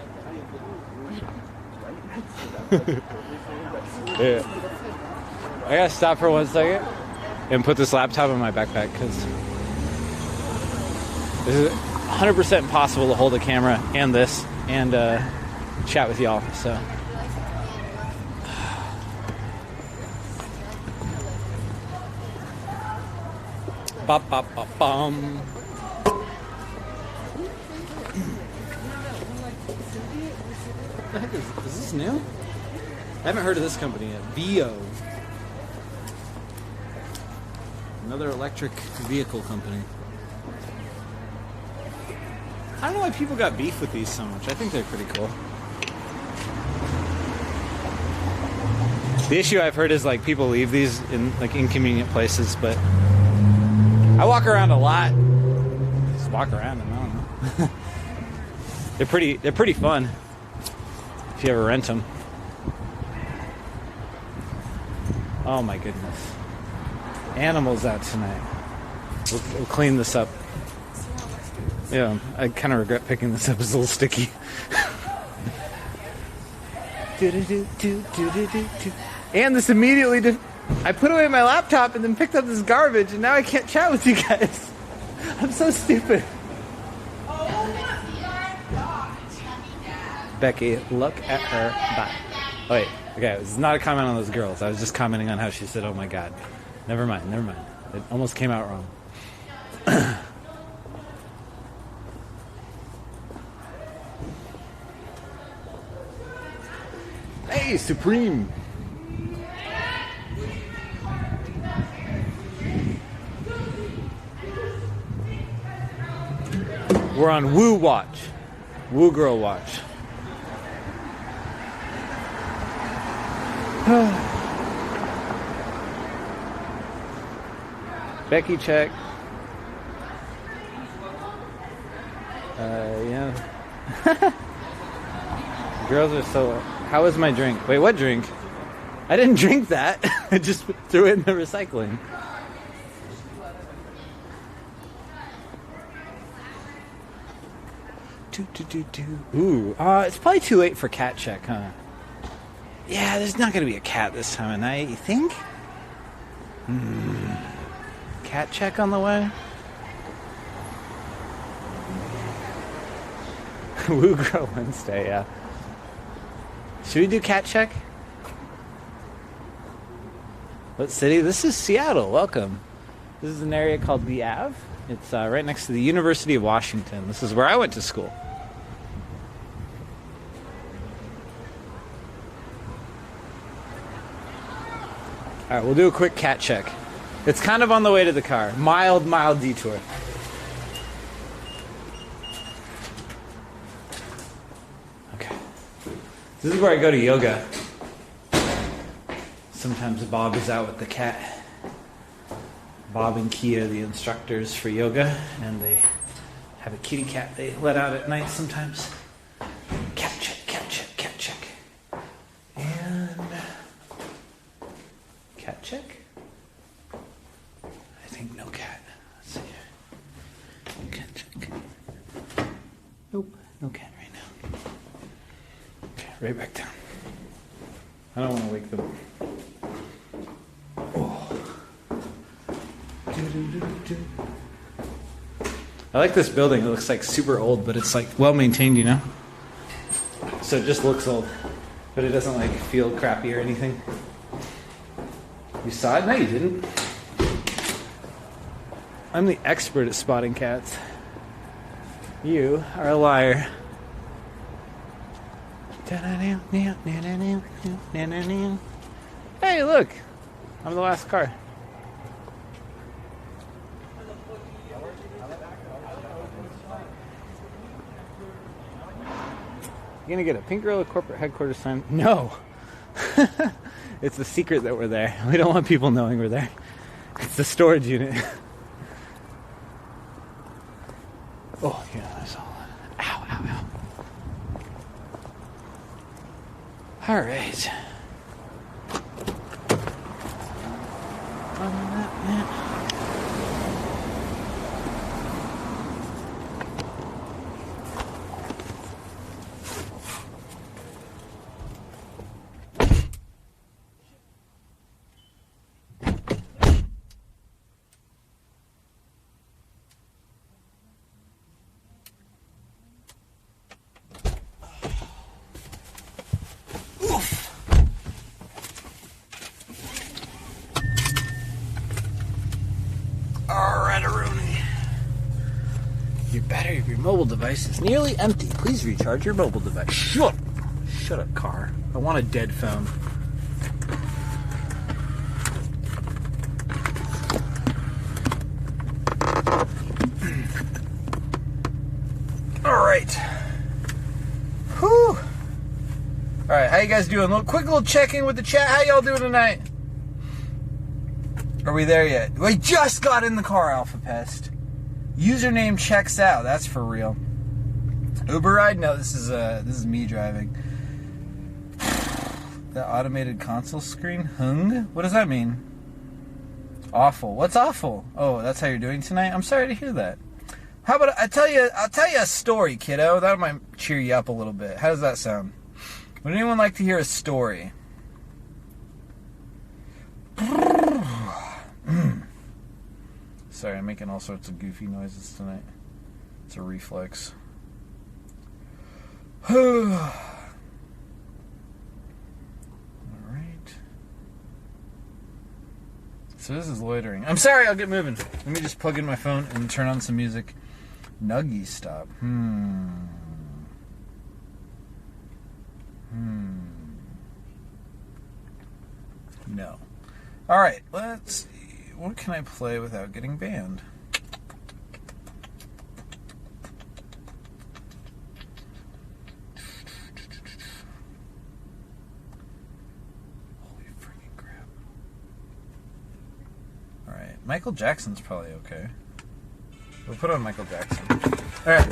Yeah. I gotta stop for 1 second and put this laptop in my backpack because 100% impossible to hold a camera and this and chat with y'all. So. Bop, bop, bop, bum. What the heck is this new? I haven't heard of this company yet. VO. Another electric vehicle company. I don't know why people got beef with these so much. I think they're pretty cool. The issue I've heard is like people leave these in like inconvenient places, but I walk around a lot. Just walk around and I don't know. They're pretty fun if you ever rent them. Oh my goodness. Animals out tonight. We'll clean this up. Yeah, I kind of regret picking this up. It's a little sticky. And this immediately I put away my laptop and then picked up this garbage, and now I can't chat with you guys. I'm so stupid. Becky, look at her butt. Oh, wait, okay, this is not a comment on those girls. I was just commenting on how she said, oh my god. Never mind. It almost came out wrong. Hey, Supreme! We're on Woo Watch. Woo Girl Watch. Becky check. Yeah. Girls are so... How was my drink? Wait, what drink? I didn't drink that. I just threw it in the recycling. Ooh, it's probably too late for cat check, huh? Yeah, there's not going to be a cat this time of night, you think? Cat check on the way? Woo Girl Wednesday, yeah. Should we do cat check? What city? This is Seattle. Welcome. This is an area called the Ave. It's right next to the University of Washington. This is where I went to school. All right, we'll do a quick cat check. It's kind of on the way to the car. Mild detour. Okay. This is where I go to yoga. Sometimes Bob is out with the cat. Bob and Kia, the instructors for yoga, and they have a kitty cat they let out at night sometimes. Cat check, cat check, cat check. And cat check? I think no cat. Let's see. Cat check. Nope, no cat right now. Okay, right back down. I don't want to wake them up. I like this building. It looks like super old, but it's like well maintained, you know? So it just looks old, but it doesn't like feel crappy or anything. You saw it? No, you didn't. I'm the expert at spotting cats. You are a liar. Hey, look! I'm the last car. You gonna get a Pink Gorilla corporate headquarters sign? No! It's a secret that we're there. We don't want people knowing we're there. It's the storage unit. Oh, yeah, that's all. Ow, ow, ow. All right. mobile device is nearly empty. Please recharge your mobile device. Shut up, car. I want a dead phone. All right. Whew. All right, how you guys doing? Quick little check-in with the chat. How y'all doing tonight? Are we there yet? We just got in the car, Alpha Pest. Username checks out. That's for real. Uber ride? No, this is me driving. The automated console screen? Hung? What does that mean? Awful. What's awful? Oh, that's how you're doing tonight? I'm sorry to hear that. How about I'll tell you a story, kiddo. That might cheer you up a little bit. How does that sound? Would anyone like to hear a story? Sorry, I'm making all sorts of goofy noises tonight. It's a reflex. Alright. So this is loitering. I'm sorry, I'll get moving. Let me just plug in my phone and turn on some music. Nuggy stop. No. Alright, let's see. What can I play without getting banned? Holy freaking crap. Alright, Michael Jackson's probably okay. We'll put on Michael Jackson. Alright.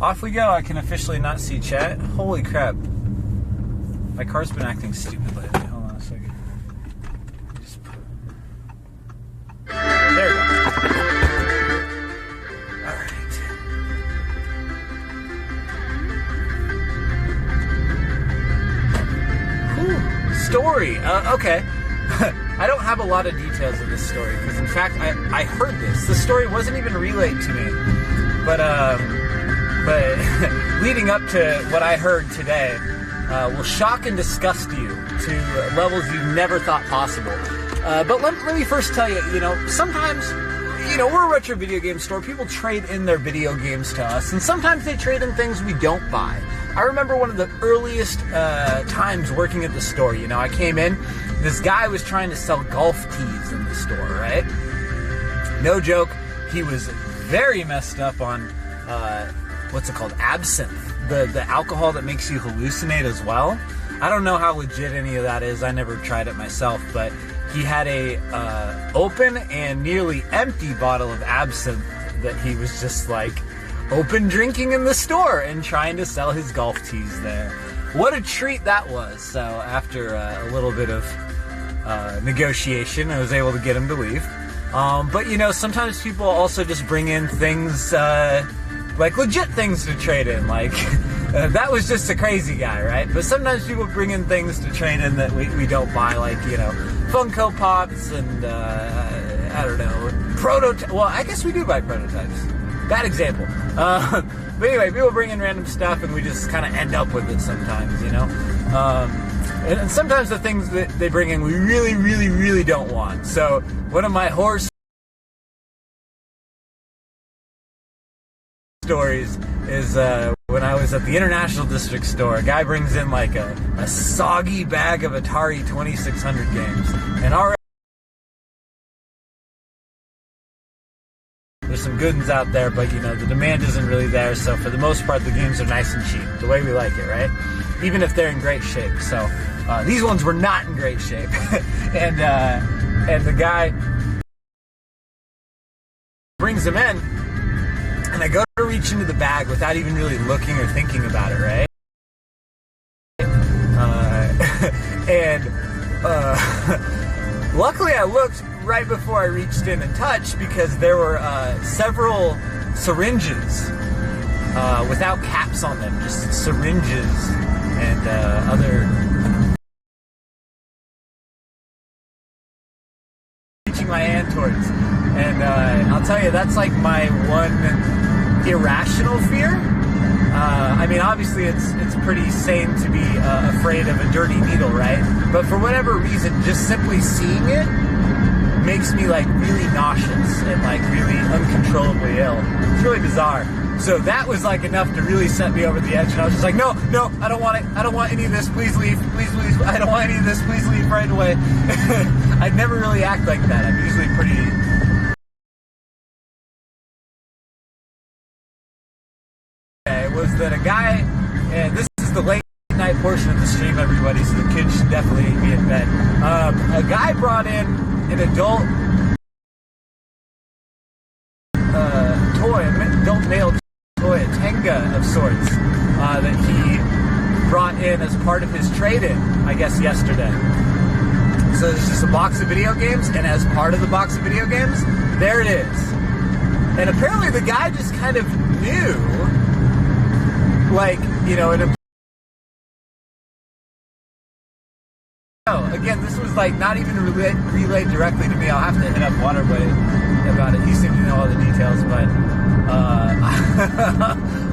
Off we go. I can officially not see chat. Holy crap. My car's been acting stupid lately. Hold on a second. Just put... There we go. Alright. Story. Okay. I don't have a lot of details of this story because, in fact, I heard this. The story wasn't even relayed to me. But leading up to what I heard today, will shock and disgust you to levels you never thought possible. But let me first tell you, sometimes, we're a retro video game store. People trade in their video games to us, and sometimes they trade in things we don't buy. I remember one of the earliest times working at the store. I came in, this guy was trying to sell golf tees in the store, right? No joke, he was very messed up on, what's it called, absinthe. The alcohol that makes you hallucinate as well. I don't know how legit any of that is. I never tried it myself, but he had a open and nearly empty bottle of absinthe that he was just like open drinking in the store and trying to sell his golf tees there. What a treat that was. So after a little bit of negotiation, I was able to get him to leave. But sometimes people also just bring in things like legit things to trade in, like that was just a crazy guy, right? But sometimes people bring in things to trade in that we don't buy, like Funko Pops and I don't know, prototypes. Well, I guess we do buy prototypes. Bad example. But anyway, people bring in random stuff and we just kind of end up with it sometimes, and sometimes the things that they bring in we really, really, really don't want. So one of my horror stories is when I was at the International District store, a guy brings in like a soggy bag of Atari 2600 games, and already there's some good ones out there, but the demand isn't really there, so for the most part the games are nice and cheap, the way we like it, right? Even if they're in great shape. So these ones were not in great shape. and the guy brings them in, and I go to reach into the bag without even really looking or thinking about it, right? Luckily I looked right before I reached in and touched, because there were several syringes without caps on them, just syringes and other... reaching my hand towards. And I'll tell you, that's like my one irrational fear. I mean, obviously it's pretty sane to be afraid of a dirty needle, right? But for whatever reason, just simply seeing it makes me like really nauseous and like really uncontrollably ill. It's really bizarre. So that was like enough to really set me over the edge, and I was just like, no, I don't want it. I don't want any of this. Please leave. Please leave. I don't want any of this. Please leave right away. I'd never really act like that. I'm usually pretty... was that a guy, and this is the late night portion of the stream, everybody, so the kids should definitely be in bed. A guy brought in an adult adult male toy, a Tenga of sorts, that he brought in as part of his trade-in, I guess, yesterday. So there's just a box of video games, and as part of the box of video games, there it is. And apparently the guy just kind of knew, like, you know, again, this was like not even relayed directly to me. I'll have to hit up Waterboy about it. He seemed to know all the details, but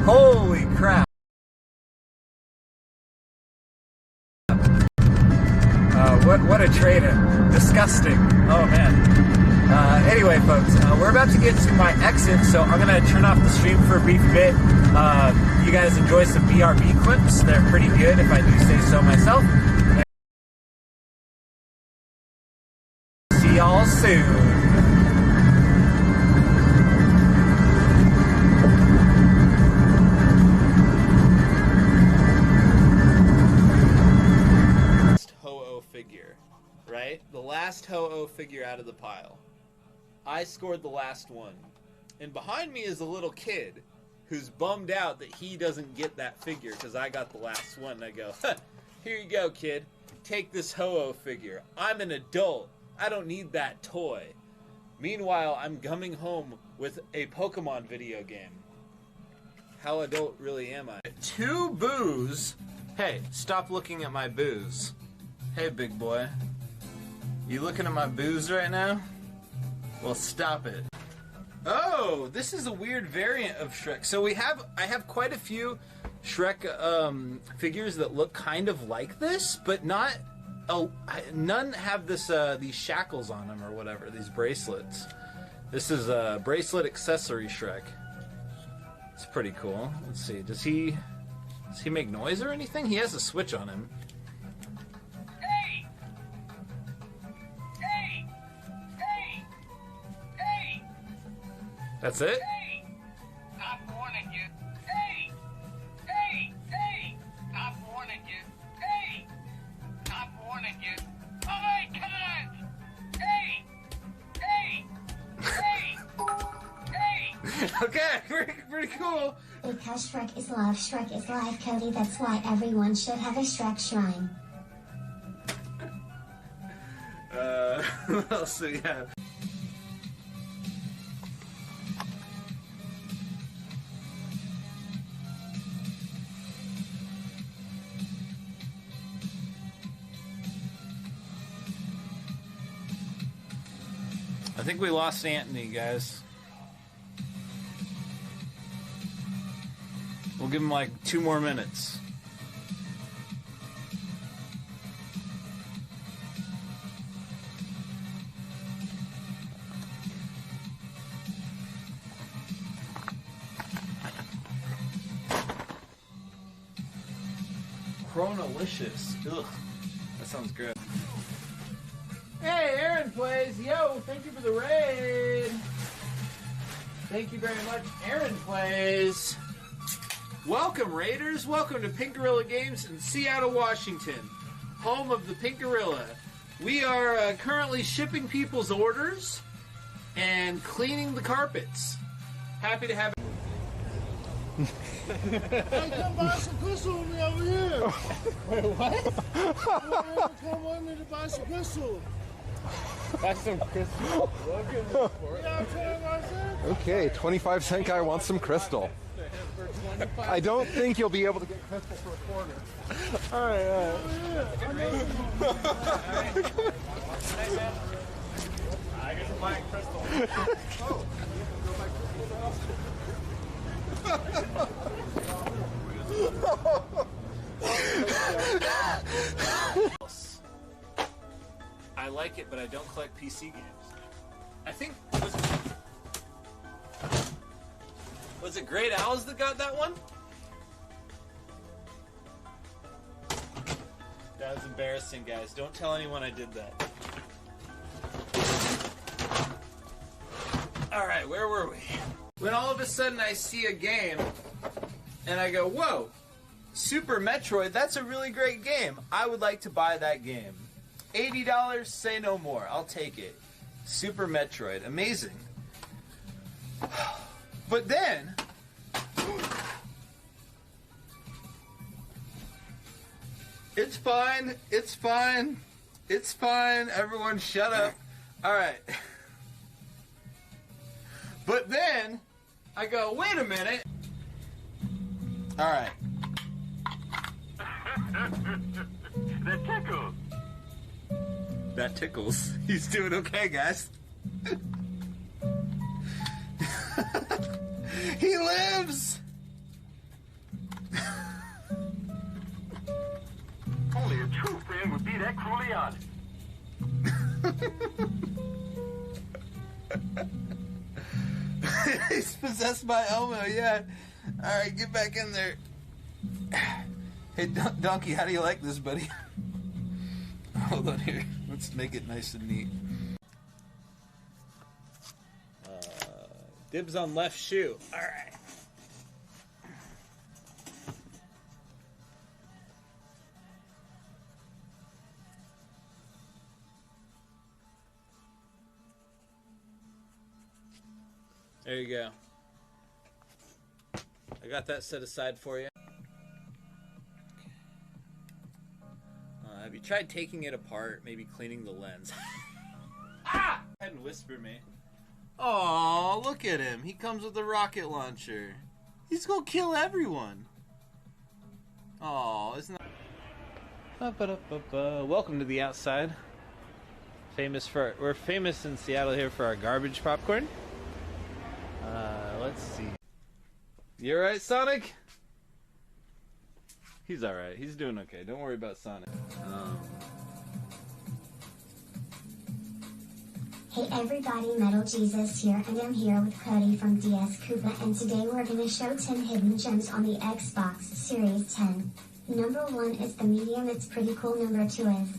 holy crap. What a trade-in. Disgusting. Oh man. Anyway, folks, we're about to get to my exit, so I'm going to turn off the stream for a brief bit. You guys enjoy some BRB clips. They're pretty good, if I do say so myself. See y'all soon. Ho-Oh figure, right? The last Ho-Oh figure out of the pile. I scored the last one. And behind me is a little kid who's bummed out that he doesn't get that figure because I got the last one. And I go, here you go, kid. Take this Ho-Oh figure. I'm an adult. I don't need that toy. Meanwhile, I'm coming home with a Pokemon video game. How adult really am I? 2 boos. Hey, stop looking at my boos. Hey, big boy. You looking at my boos right now? Well, stop it. Oh, this is a weird variant of Shrek. So I have quite a few Shrek figures that look kind of like this, but not. Oh, none have this these shackles on them or whatever. These bracelets. This is a bracelet accessory Shrek. It's pretty cool. Let's see. Does he make noise or anything? He has a switch on him. That's it? Hey! I'm warning you. Hey! Hey! Hey! I'm warning you. Hey! I'm warning you. Oh my God! Hey! Hey! Hey! Hey! Okay, pretty cool. Because Shrek is love, Shrek is life, Cody. That's why everyone should have a Shrek shrine. What else do we have? I think we lost Anthony, guys. We'll give him like 2 more minutes. Chronolicious. Ugh. That sounds good. Hey, Aaron Plays. Yo, thank you for the raid. Thank you very much, Aaron Plays. Welcome, Raiders. Welcome to Pink Gorilla Games in Seattle, Washington, home of the Pink Gorilla. We are currently shipping people's orders and cleaning the carpets. Happy to have it. Hey, come buy some crystal with me over here. Wait, what? Come with me to buy some crystal. Buy some crystal. Okay, 25-cent guy wants some crystal. I don't think you'll be able to get crystal for a quarter. All right. I guess I'm buying crystal. I like it, but I don't collect PC games. Was it Great Owls that got that one? That was embarrassing, guys. Don't tell anyone I did that. Alright, where were we? When all of a sudden I see a game, and I go, whoa, Super Metroid, that's a really great game. I would like to buy that game. $80, say no more. I'll take it. Super Metroid, amazing. But then, it's fine, it's fine, it's fine, everyone shut up. Alright. But then, I go, wait a minute. Alright. That tickles. That tickles. He's doing okay, guys. He lives! Only a true fan would be that cruelly honest. He's possessed by Elmo, yeah. Alright, get back in there. Hey, Donkey, how do you like this, buddy? Hold on here. Let's make it nice and neat. Dibs on left shoe. Alright. There you go. I got that set aside for you. Have you tried taking it apart, maybe cleaning the lens? Ah! Go ahead and whisper me. Oh, look at him. He comes with a rocket launcher. He's gonna kill everyone. Oh, isn't that... Welcome to the outside. We're famous in Seattle here for our garbage popcorn. Let's see. You alright, Sonic? He's alright. He's doing okay. Don't worry about Sonic. Hey everybody, Metal Jesus here, and I'm here with Cody from DSKoopa, and today we're gonna show 10 hidden gems on the Xbox Series 10. Number 1 is the medium, it's pretty cool. Number 2 is,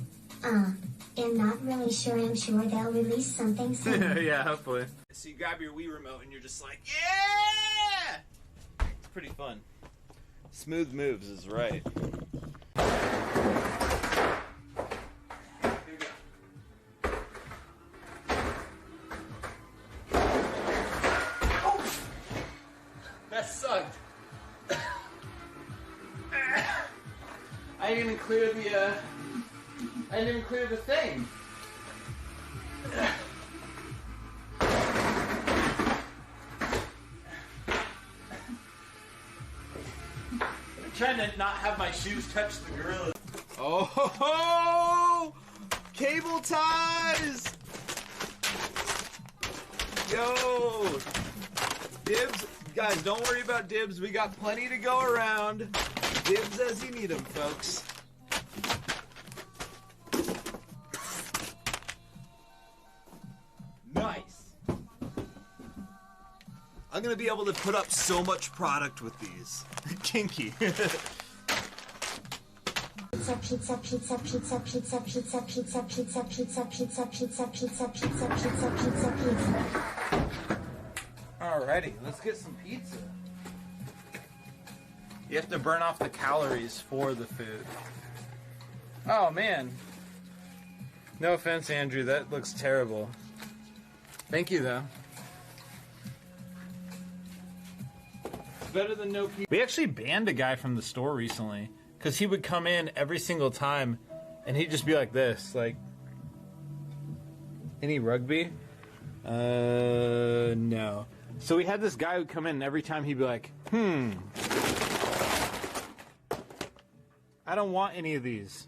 I'm not really sure, I'm sure they'll release something soon. Yeah, hopefully. So you grab your Wii remote and you're just like, yeah! It's pretty fun. Smooth moves is right. Here we go. Oh! That sucked. I didn't even clear the, I didn't even clear the thing. Trying to not have my shoes touch the gorilla. Oh ho ho! Cable ties! Yo! Dibs, guys, don't worry about dibs. We got plenty to go around. Dibs as you need them, folks. Nice. I'm gonna be able to put up so much product with these. Kinky. Pizza, pizza, pizza, pizza, pizza, pizza, pizza, pizza, pizza, pizza, pizza, pizza, pizza, pizza, pizza, pizza. Alrighty, let's get some pizza. You have to burn off the calories for the food. Oh man. No offense, Andrew, that looks terrible. Thank you though. Better than no pizza. We actually banned a guy from the store recently because he would come in every single time and he'd just be like this, like, any rugby? No. So we had this guy who'd come in and every time he'd be like, I don't want any of these.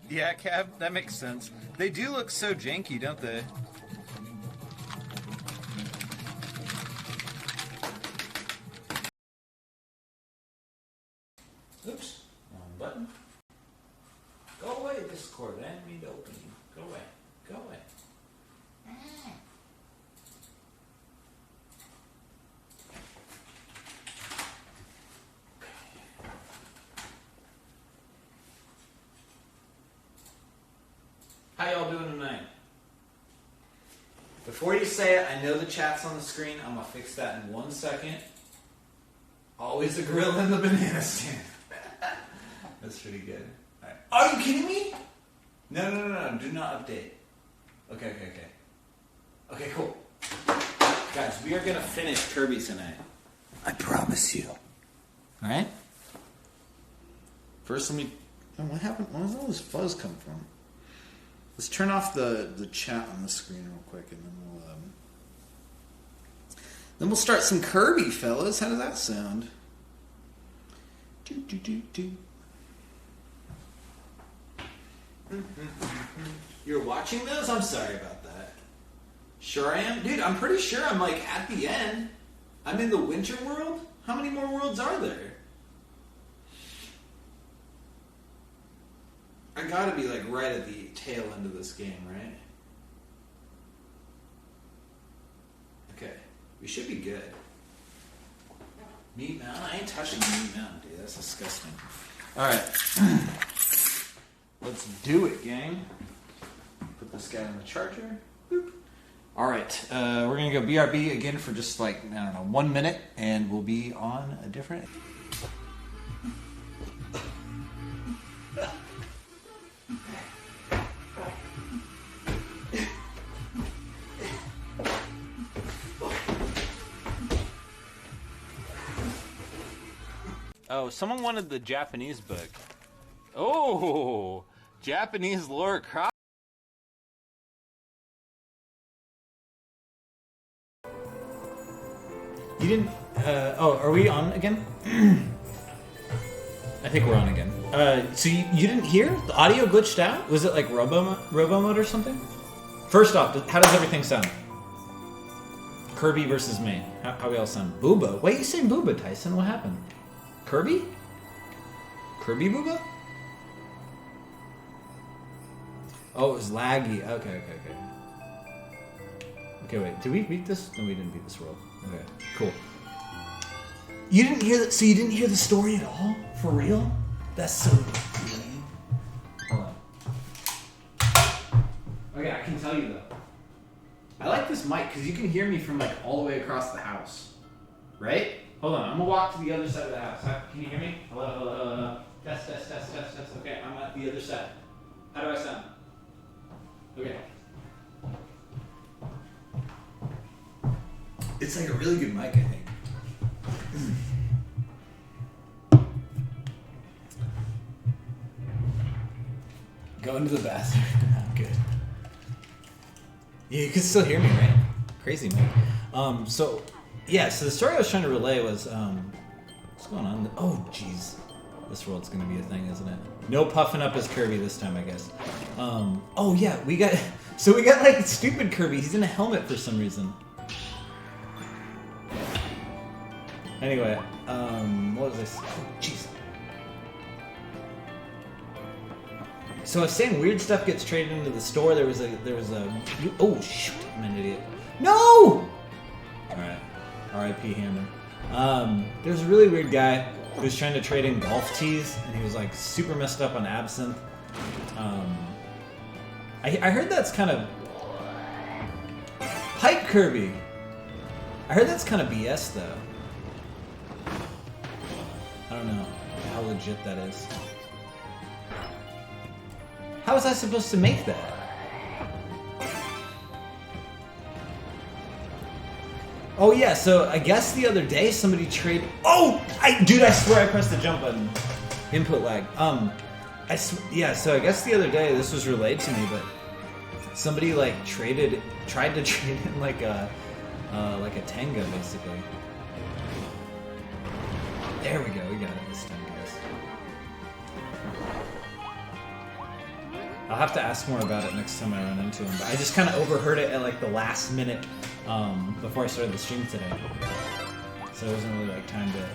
Yeah, Cab, that makes sense. They do look so janky, don't they? Oops, wrong button. Go away, Discord. I didn't mean to open you. Go away. Go away. How y'all doing tonight? Before you say it, I know the chat's on the screen. I'm going to fix that in 1 second. Always a gorilla in the banana stand. That's pretty good. All right. Are you kidding me? No. Do not update. Okay. Okay, cool. Guys, we are going to finish Kirby tonight. I promise you. All right? First, let me... Oh, what happened? Where does all this fuzz come from? Let's turn off the chat on the screen real quick, and then we'll start some Kirby, fellas. How does that sound? You're watching those? I'm sorry about that. Sure I am, dude. I'm pretty sure I'm like at the end. I'm in the winter world. How many more worlds are there? I gotta be like right at the tail end of this game, right? Okay, we should be good. Meat Mountain? I ain't touching Meat Mountain, dude. That's disgusting. Alright. Let's do it, gang. Put this guy on the charger. Boop. Alright, we're gonna go BRB again for just like, I don't know, 1 minute, and we'll be on a different... Oh, someone wanted the Japanese book. Oh, Japanese lore crop. You didn't, oh, are we on again? I think we're on again. So you didn't hear? The audio glitched out? Was it like robo mode or something? First off, how does everything sound? Kirby versus me. How we all sound? Booba? Why are you saying Booba, Tyson? What happened? Kirby? Kirby Booba? Oh, it was laggy. Okay. Okay, wait. Did we beat this? No, we didn't beat this world. Okay, cool. You didn't hear that? So you didn't hear the story at all? For real? That's so lame. Hold on. Okay, I can tell you though. I like this mic because you can hear me from like all the way across the house. Right? Hold on, I'm gonna walk to the other side of the house. Can you hear me? Hello. Test. Okay, I'm at the other side. How do I sound? Okay. It's like a really good mic, I think. Go into the bathroom. Good. Yeah, you can still hear me, right? Crazy, man. So the story I was trying to relay was, what's going on? Oh, jeez. This world's gonna be a thing, isn't it? No puffing up as Kirby this time, I guess. Oh yeah, we got like stupid Kirby. He's in a helmet for some reason. Anyway, what was this? Oh, jeez. So I was saying weird stuff gets traded into the store. There was a. Oh shoot! I'm an idiot. No! All right. R.I.P. Hammer. There's a really weird guy who was trying to trade in golf tees, and he was like super messed up on absinthe. I heard that's kind of hype Kirby. I heard that's kind of BS though. I don't know how legit that is. How was I supposed to make that? Oh yeah, so I guess the other day somebody traded. Oh, dude, I swear I pressed the jump button. Input lag. Yeah. So I guess the other day this was relayed to me, but somebody like tried to trade in like a Tenga basically. There we go. We got it this time, guys. I'll have to ask more about it next time I run into him. But I just kind of overheard it at like the last minute before I started the stream today. So it wasn't really like time to...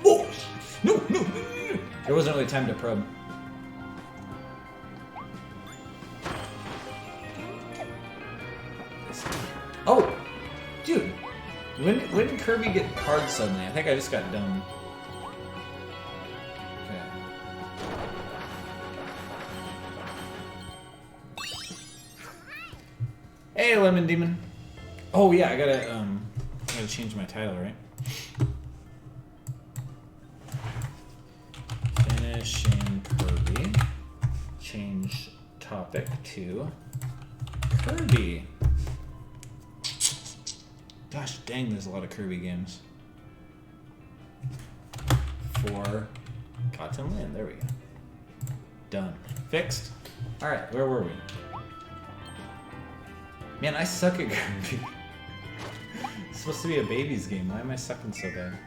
Oh! No! There wasn't really time to probe. Oh! Dude! When did Kirby get hard suddenly? I think I just got dumb. Hey, Lemon Demon. Oh yeah, I gotta change my title, right? Finishing Kirby. Change topic to Kirby. Gosh dang, there's a lot of Kirby games. For Cotton Land, there we go. Done. Fixed. Alright, where were we? Man, I suck at Kirby. It's supposed to be a baby's game. Why am I sucking so bad?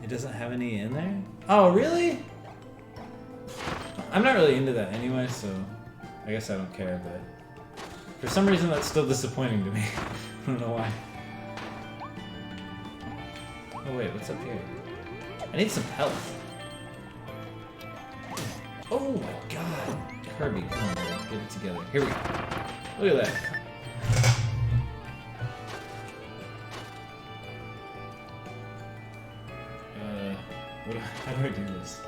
It doesn't have any in there? Oh, really? I'm not really into that anyway, so I guess I don't care, but for some reason that's still disappointing to me. I don't know why. Oh wait, what's up here? I need some health. Oh my god. Kirby, come on, buddy. Get it together. Here we go. Look at that. How do I do this?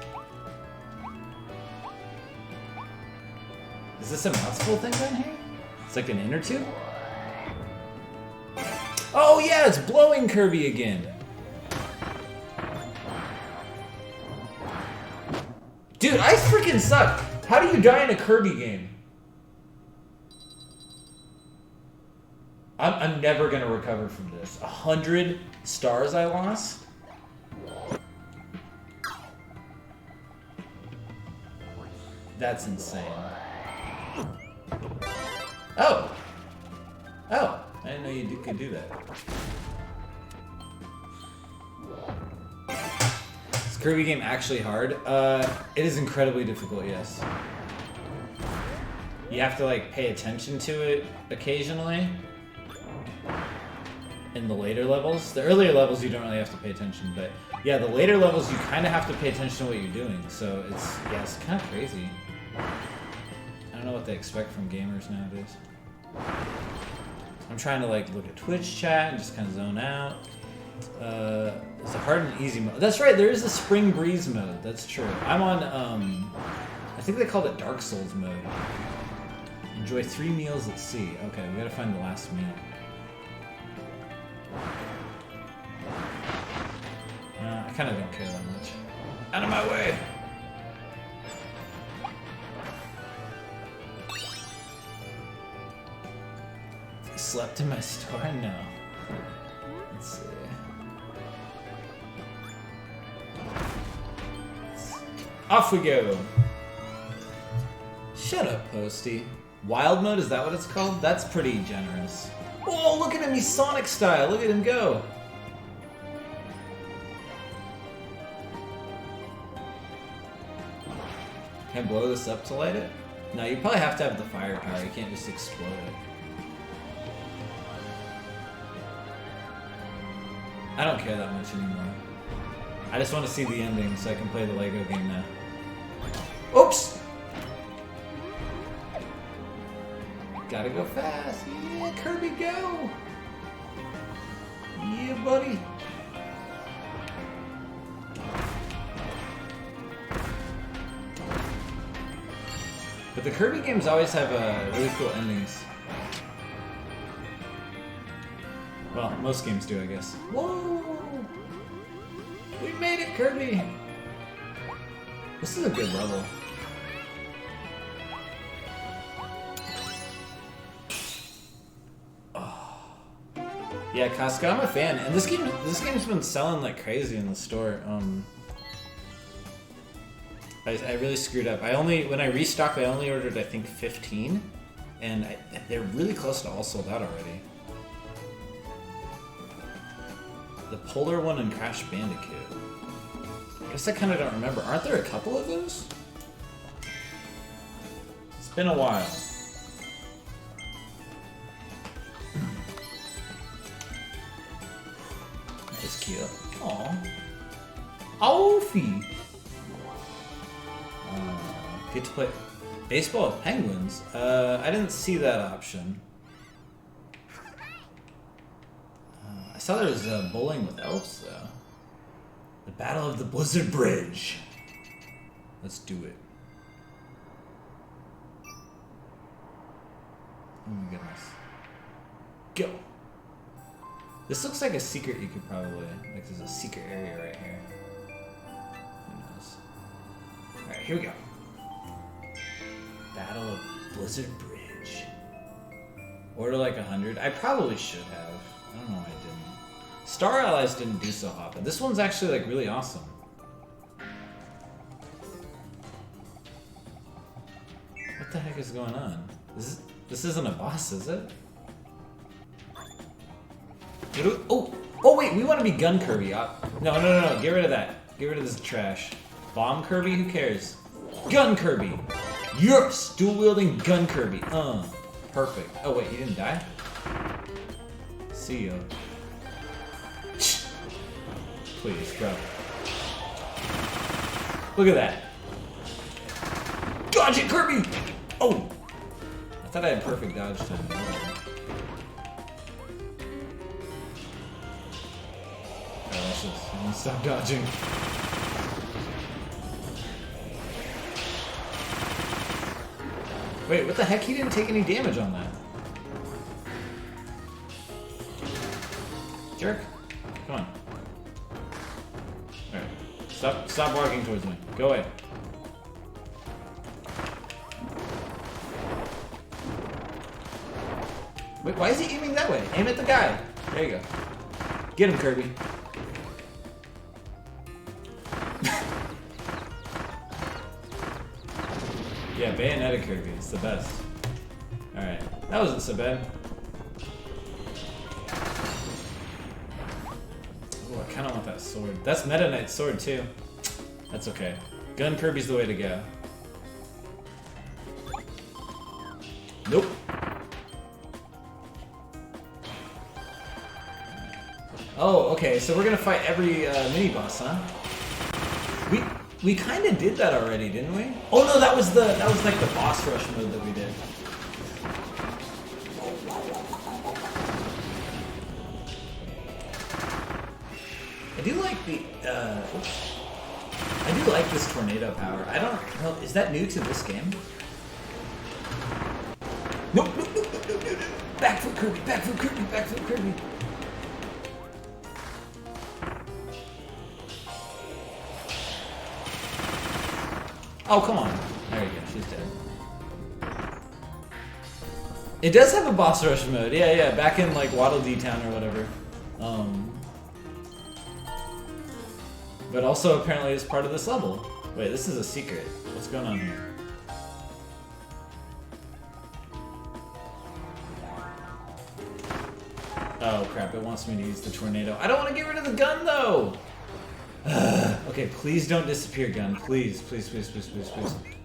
Is this a mouthful thing down here? It's like an inner tube? Oh yeah, it's blowing Kirby again. Dude, I freaking suck. How do you die in a Kirby game? I'm never gonna recover from this. 100 stars I lost? That's insane. Oh! Oh! I didn't know you could do that. Is this Kirby game actually hard? It is incredibly difficult, yes. You have to like pay attention to it occasionally. In the later levels. The earlier levels you don't really have to pay attention, but yeah, the later levels you kind of have to pay attention to what you're doing, so it's kind of crazy. I don't know what they expect from gamers nowadays. I'm trying to like look at Twitch chat and just kind of zone out. It's a hard and easy mode. That's right, there is a Spring Breeze mode, that's true. I'm on, I think they called it Dark Souls mode. Enjoy 3 meals at sea. Okay, we gotta find the last meal. I kind of don't care that much. Out of my way! You slept in my store? No. Let's see. Off we go! Shut up, Posty. Wild mode, is that what it's called? That's pretty generous. Oh, look at him, he's Sonic style. Look at him go. Can I blow this up to light it? No, you probably have to have the firepower. You can't just explode it. I don't care that much anymore. I just want to see the ending so I can play the Lego game now. Oops! Gotta go fast. Yeah, Kirby, go! Yeah, buddy. But the Kirby games always have really cool endings. Well, most games do, I guess. Whoa! We made it, Kirby! This is a good level. Yeah, Costco, I'm a fan, and this game's been selling like crazy in the store. I really screwed up. When I restocked, I only ordered I think 15, and they're really close to all sold out already. The Polar one and Crash Bandicoot. I guess I kind of don't remember. Aren't there a couple of those? It's been a while. That's cute. Aww. Alfie! get to play baseball with penguins. I didn't see that option. I saw there was bowling with elves though. The Battle of the Blizzard Bridge. Let's do it. Oh my goodness. Go. This looks like a secret you could probably, like there's a secret area right here. Who knows? Alright, here we go. Battle of Blizzard Bridge. Order like 100. I probably should have. I don't know why I didn't. Star Allies didn't do so hot, but this one's actually like really awesome. What the heck is going on? This isn't a boss, is it? Oh wait, we want to be Gun Kirby. No, get rid of that. Get rid of this trash. Bomb Kirby, who cares? Gun Kirby! Yes! Dual-wielding Gun Kirby. Perfect. Oh wait, you didn't die? See ya. Please, bro. Look at that. Dodge it, Kirby! Oh! I thought I had perfect dodge time. Stop dodging. Wait, what the heck? He didn't take any damage on that. Jerk. Come on. Alright. Stop walking towards me. Go away. Wait, why is he aiming that way? Aim at the guy. There you go. Get him, Kirby. Yeah, Bayonetta Kirby, it's the best. Alright, that wasn't so bad. Oh, I kinda want that sword. That's Meta Knight's sword too. That's okay. Gun Kirby's the way to go. Nope. Oh, okay, so we're gonna fight every mini-boss, huh? We kind of did that already, didn't we? Oh no, that was like the boss rush mode that we did. I do like the I do like this tornado power. I don't know, is that new to this game? Nope. Back foot Kirby, back foot Kirby, back foot Kirby. Oh, come on. There you go, she's dead. It does have a boss rush mode. Yeah, back in like Waddle Dee Town or whatever. But also apparently it's part of this level. Wait, this is a secret. What's going on here? Oh crap, it wants me to use the tornado. I don't want to get rid of the gun though! Okay, please don't disappear, gun. Please.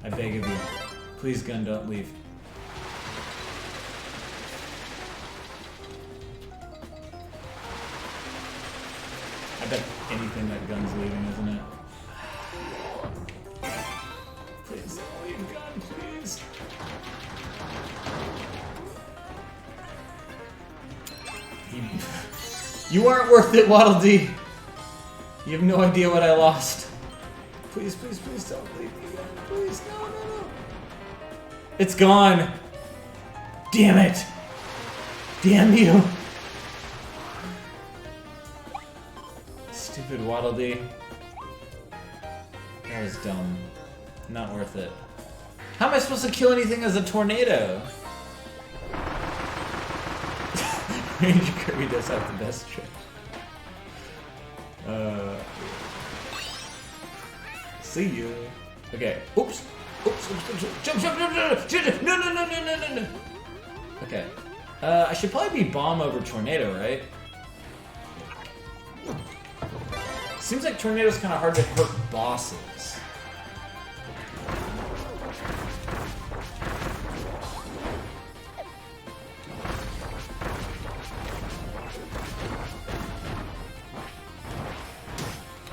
I beg of you. Please, gun, don't leave. I bet anything that gun's leaving, isn't it? Please don't leave, gun, please. You aren't worth it, Waddle Dee. You have no idea what I lost. Please don't leave me again. Please, no. It's gone. Damn it. Damn you. Stupid Waddle Dee. That was dumb. Not worth it. How am I supposed to kill anything as a tornado? Ranger Kirby does have the best trick. See you. Okay. Oops. Jump. No. Okay. I should probably be bomb over tornado, right? Seems like tornado's kind of hard to hurt bosses.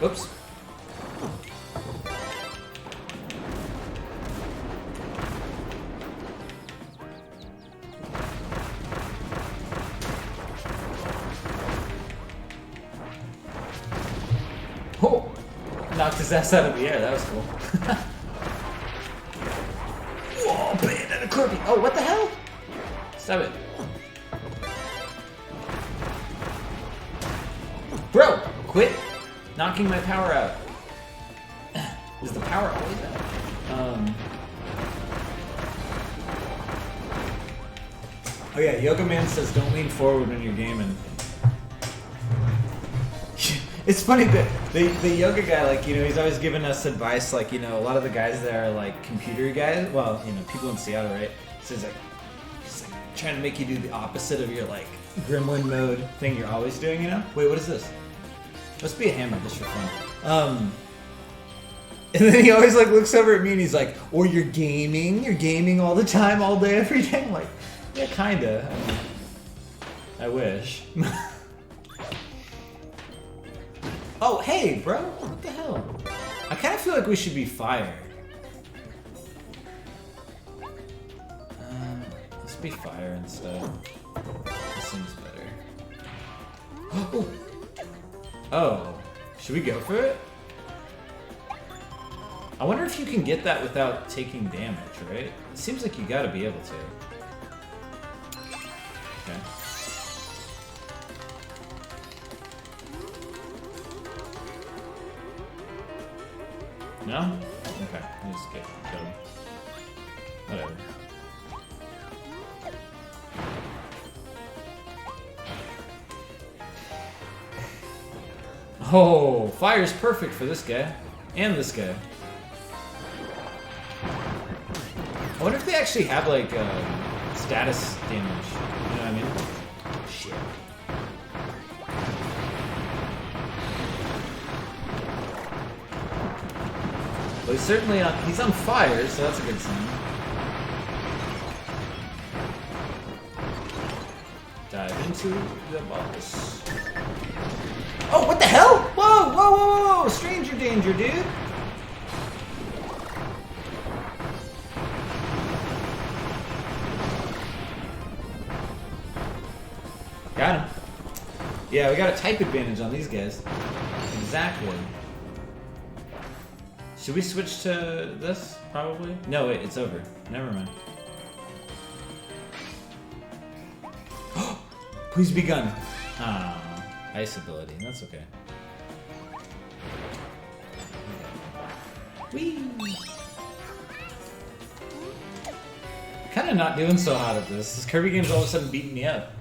Oops. Oh! Knocked his ass out of the air. That was cool. Whoa! Bandana Kirby! Oh, what the hell? Stop it. Bro! Quit knocking my power out. Is the power always out? Oh yeah, Yoga Man says don't lean forward when you're gaming. It's funny that the yoga guy, like, you know, he's always giving us advice, like, you know, a lot of the guys that are like computer guys, well, you know, people in Seattle, right? So he's like trying to make you do the opposite of your like gremlin mode thing you're always doing, you know? Wait, what is this? Must be a hammer just for fun. And then he always like looks over at me and he's like, or you're gaming all the time, all day, every day. I'm like, yeah, kinda. I wish. Oh, hey, bro. What the hell? I kind of feel like we should be fired. Let's be fire instead. This seems better. Oh, should we go for it? I wonder if you can get that without taking damage, right? It seems like you gotta be able to. Okay. No? Okay, I just get killed. Whatever. Oh, fire's perfect for this guy. And this guy. I wonder if they actually have, like, status damage. You know what I mean? Shit. Well, he's certainly on... He's on fire, so that's a good sign. Dive into the boss. Oh, what the hell? Whoa, whoa, whoa, whoa, whoa! Stranger danger, dude! Got him. Yeah, we got a type advantage on these guys. Exactly. Should we switch to this? Probably? No, wait, it's over. Never mind. Please be gun. Ah, ice ability. That's okay. Whee! Kinda not doing so hot at this. This Kirby game's all of a sudden beating me up.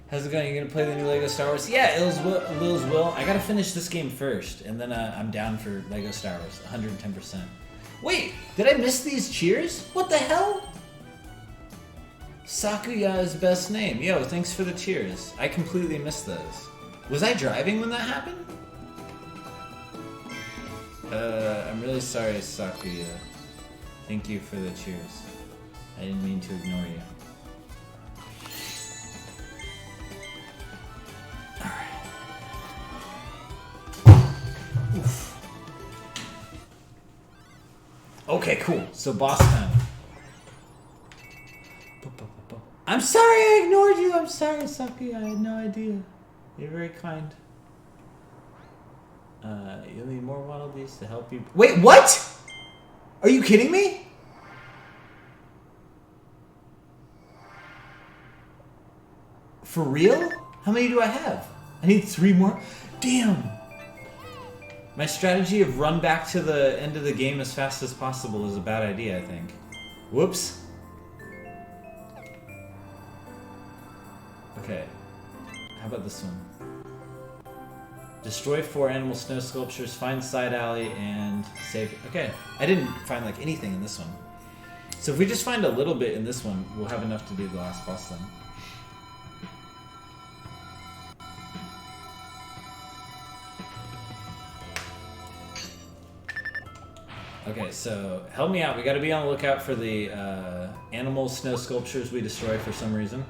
How's it going? You gonna play the new Lego Star Wars? Yeah, Lil's will. I gotta finish this game first, and then I'm down for Lego Star Wars, 110%. Wait, did I miss these cheers? What the hell? Sakuya's best name. Yo, thanks for the cheers. I completely missed those. Was I driving when that happened? I'm really sorry, Sakuya. Thank you for the cheers. I didn't mean to ignore you. Oof. Okay, cool. So boss time. I'm sorry I ignored you. I'm sorry, Saki. I had no idea. You're very kind. You'll need more Waddle Dees to help you. Wait, what? Are you kidding me? For real? How many do I have? I need 3 more. Damn. My strategy of run back to the end of the game as fast as possible is a bad idea, I think. Whoops. Okay. How about this one? Destroy 4 animal snow sculptures, find side alley, and save... Okay. I didn't find, like, anything in this one. So if we just find a little bit in this one, we'll have enough to do the last boss then. Okay, so help me out. We gotta be on the lookout for the animal snow sculptures we destroy for some reason.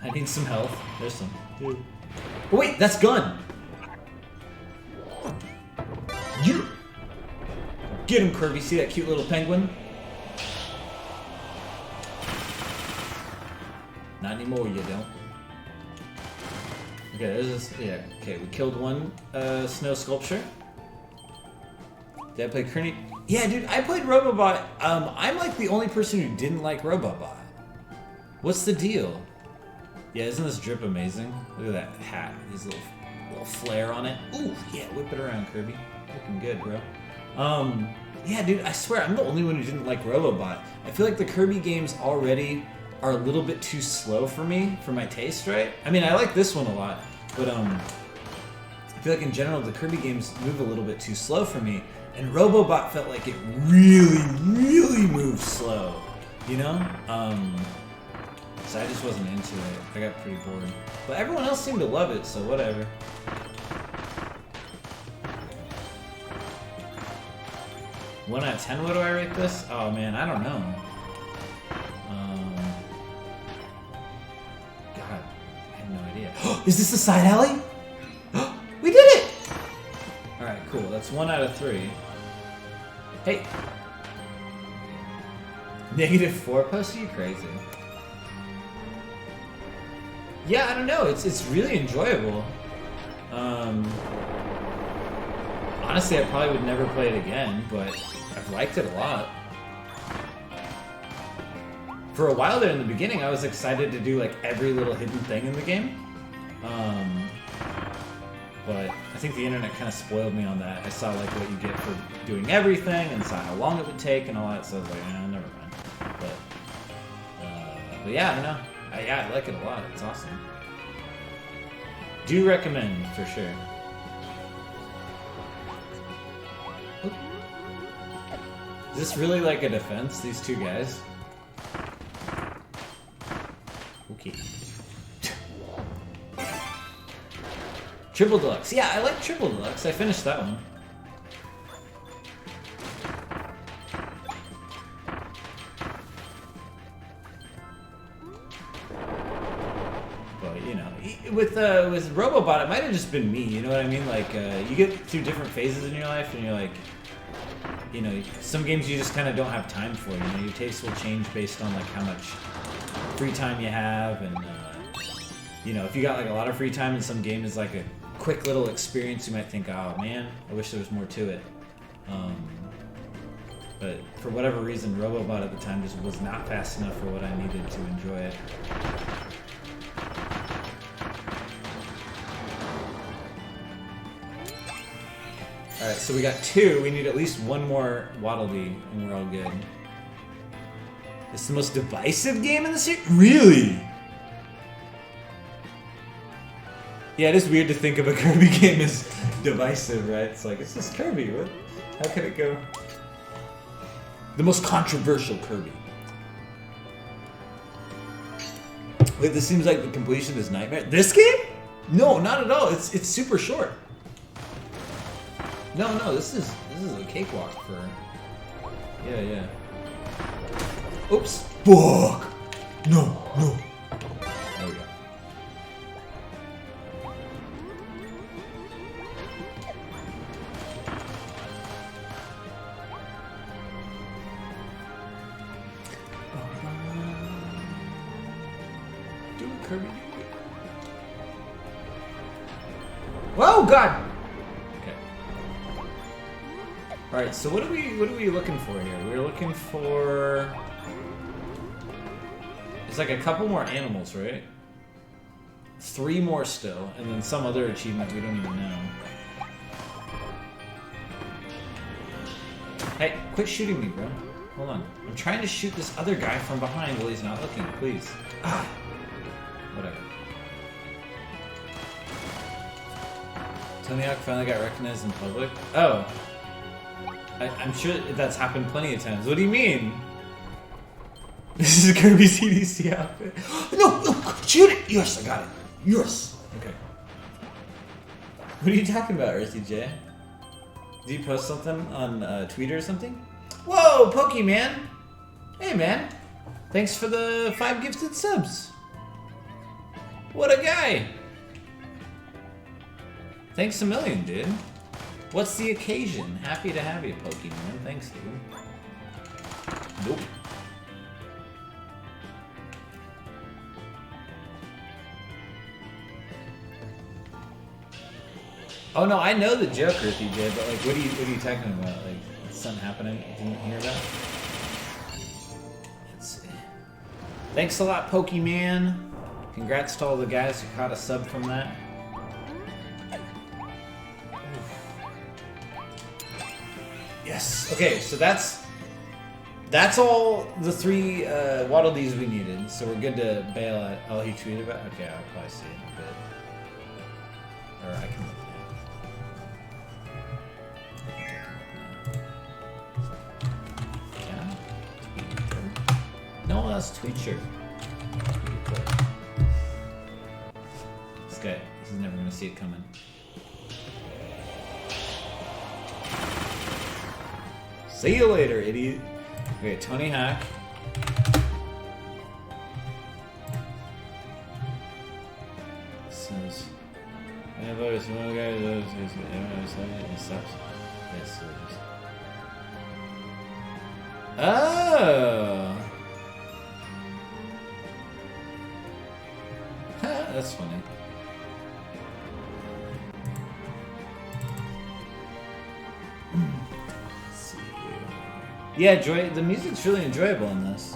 I need some health. There's some. Oh, wait, that's gun! You! Get him, Kirby. See that cute little penguin? Not anymore, you don't. Okay, this is, yeah, okay, we killed one snow sculpture. Did I play Kearney? Yeah, dude, I played Robobot. I'm like the only person who didn't like Robobot. What's the deal? Yeah, isn't this drip amazing? Look at that hat. His little flare on it. Ooh, yeah, whip it around, Kirby. Looking good, bro. Yeah, dude, I swear, I'm the only one who didn't like Robobot. I feel like the Kirby games already are a little bit too slow for me, for my taste, right? I mean, I like this one a lot, but I feel like in general, the Kirby games move a little bit too slow for me, and Robobot felt like it really, really moved slow, you know? So I just wasn't into it. I got pretty bored. But everyone else seemed to love it, so whatever. One out of 10, what do I rate this? Oh man, I don't know. God, I have no idea. Is this the side alley? We did it! Alright, cool. That's 1 out of 3. Hey! -4 post? Are you crazy? Yeah, I don't know. It's really enjoyable. Honestly, I probably would never play it again, but I've liked it a lot. For a while there in the beginning, I was excited to do like every little hidden thing in the game. But I think the internet kind of spoiled me on that. I saw like what you get for doing everything and saw how long it would take and all that, so I was like, never mind. But yeah, I don't know. Yeah, I like it a lot. It's awesome. Do recommend, for sure. Is this really like a defense, these two guys? Okay. Triple Deluxe. Yeah, I like Triple Deluxe. I finished that one. But, you know, with Robobot, it might have just been me, you know what I mean? Like, you get through different phases in your life, and you're like, you know, some games you just kind of don't have time for. You know, your tastes will change based on like how much free time you have, and you know, if you got like a lot of free time and some game is like a quick little experience, you might think, oh man, I wish there was more to it. But for whatever reason, Robobot at the time just was not fast enough for what I needed to enjoy it. Alright, so we got 2. We need at least 1 more Waddle Dee, and we're all good. It's the most divisive game in the series? Really? Yeah, it is weird to think of a Kirby game as divisive, right? It's like, it's just Kirby. What? How could it go? The most controversial Kirby. Wait, this seems like the completion is Nightmare. This game? No, not at all. It's super short. No, this is a cakewalk for. Yeah. Oops. Fuck. No. There we go. Do it, Kirby. Whoa, God. Alright, so what are we looking for here? We're looking for... It's like a couple more animals, right? 3 more still, and then some other achievement we don't even know. Hey, quit shooting me, bro. Hold on. I'm trying to shoot this other guy from behind while he's not looking, please. Ah! Whatever. Tony Hawk finally got recognized in public? Oh. I'm sure that's happened plenty of times. What do you mean? This is a Kirby CDC outfit. No! Shoot it! Yes, I got it. Yes! Okay. What are you talking about, Earthy J? Did you post something on Twitter or something? Whoa, Pokemon! Hey, man. Thanks for the 5 gifted subs. What a guy! Thanks a million, dude. What's the occasion? Happy to have you, Pokemon. Thanks, dude. Nope. Oh no, I know the Joker, DJ, but like, what are you talking about? Like, is something happening? I didn't hear that. Let's see. Thanks a lot, Pokemon. Congrats to all the guys who caught a sub from that. Yes. Okay, so that's all the 3 Waddle Dees we needed. So we're good to bail at. Oh, he tweeted about. Okay, I'll probably see it in a bit. Or I can look now. Yeah. No, that's Tweeter. This guy, he's never gonna see it coming. See you later, idiot. Okay, Tony Hawk. Says, one guy Yes, oh, that's funny. Yeah, the music's really enjoyable in this.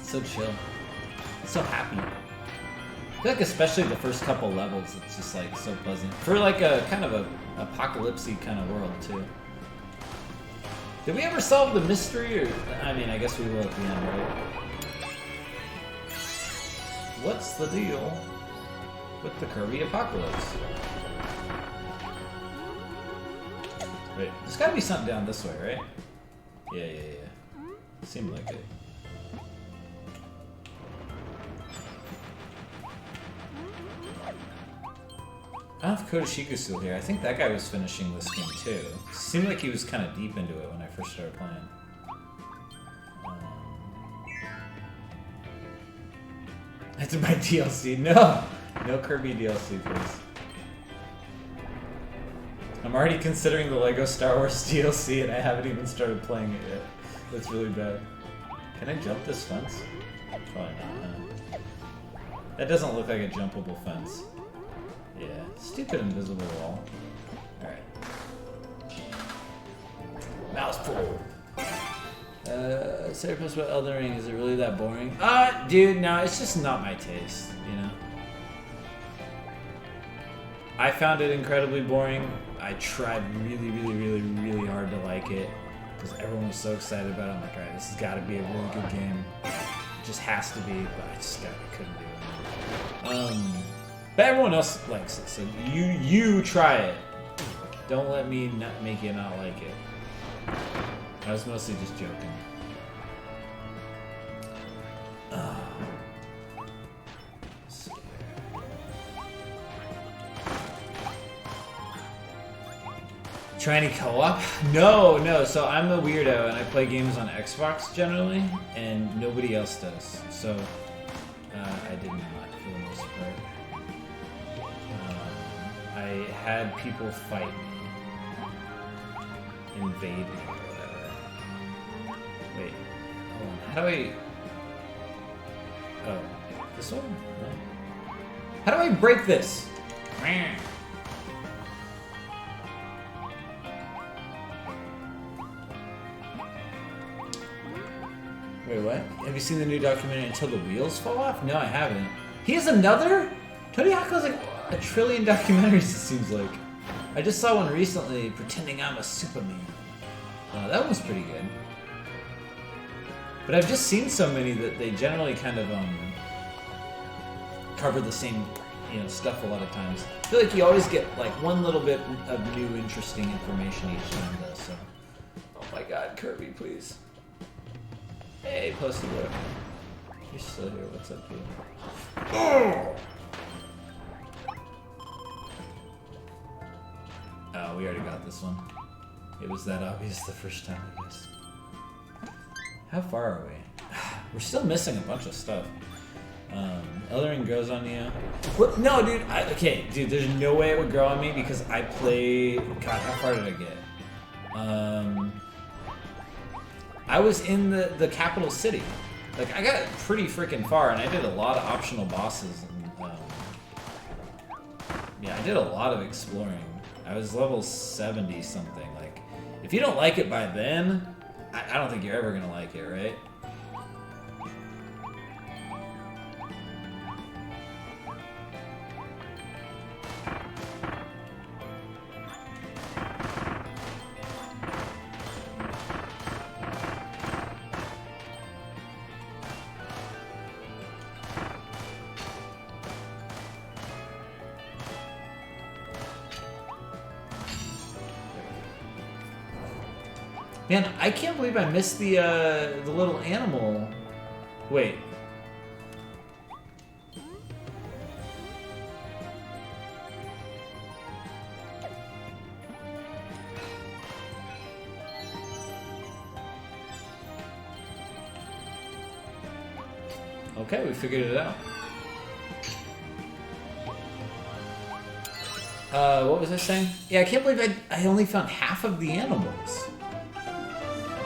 So chill. So happy. I feel like especially the first couple levels, it's just like so pleasant. For like a kind of a apocalypse-y kind of world too. Did we ever solve the mystery? Or I mean, I guess we will at the end, right? What's the deal with the Kirby apocalypse? Wait, there's gotta be something down this way, right? Yeah. Seemed like it. I don't know if Kodashiku's still here. I think that guy was finishing this game too. Seemed like he was kind of deep into it when I first started playing. I have to buy DLC. No Kirby DLC, please. I'm already considering the Lego Star Wars DLC and I haven't even started playing it yet. That's really bad. Can I jump this fence? Probably not, huh? That doesn't look like a jumpable fence. Yeah, stupid invisible wall. Alright. Mouse pull. Sarah post about Elden Ring, is it really that boring? Dude, no, it's just not my taste, you know? I found it incredibly boring. I tried really hard to like it because everyone was so excited about it. I'm like, alright, this has got to be a really good game. It just has to be, but I couldn't do it. But everyone else likes it, so you try it. Don't let me not make you not like it. I was mostly just joking. Try any co-op? No. So I'm a weirdo and I play games on Xbox generally, and nobody else does. So I did not for the most part. I had people fight me, invade me, or whatever. Wait, hold on. How do I? Oh, this one? No. How do I break this? Wait, what? Have you seen the new documentary Until the Wheels Fall Off? No, I haven't. He has another? Tony Hawk has like a trillion documentaries, it seems like. I just saw one recently, Pretending I'm a Superman. That one was pretty good. But I've just seen so many that they generally kind of cover the same, stuff a lot of times. I feel like you always get like one little bit of new, interesting information each time, though. So, oh my God, Kirby, please. Hey, Posty Boy. You're still here. What's up, dude? Oh! Oh, we already got this one. It was that obvious the first time, I guess. How far are we? We're still missing a bunch of stuff. Elden Ring grows on you. What? No, dude. Okay, dude. There's no way it would grow on me because I play. God, how far did I get? I was in the capital city. Like, I got pretty freaking far, and I did a lot of optional bosses. And, Yeah, I did a lot of exploring. I was level 70 something. Like, if you don't like it by then, I don't think you're ever gonna like it, right? Man, I can't believe I missed the little animal. Wait. Okay, we figured it out. What was I saying? Yeah, I can't believe I only found half of the animals.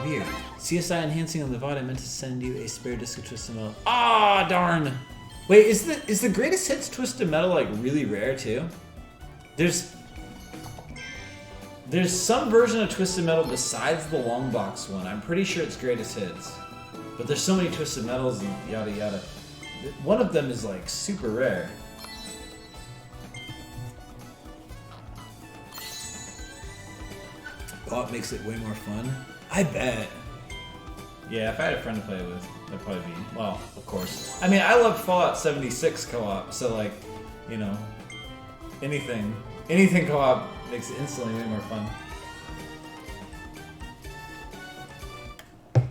Weird. CSI enhancing on the VOD. I meant to send you a spare disc of Twisted Metal. Ah, darn. Wait, is the greatest hits Twisted Metal like really rare too? There's some version of Twisted Metal besides the long box one. I'm pretty sure it's greatest hits, but there's so many Twisted Metals and yada yada. One of them is like super rare. Oh, it makes it way more fun. I bet. Yeah, if I had a friend to play with, that'd probably be, well, of course. I mean, I love Fallout 76 co-op, so like, you know, anything co-op makes it instantly way more fun. Okay.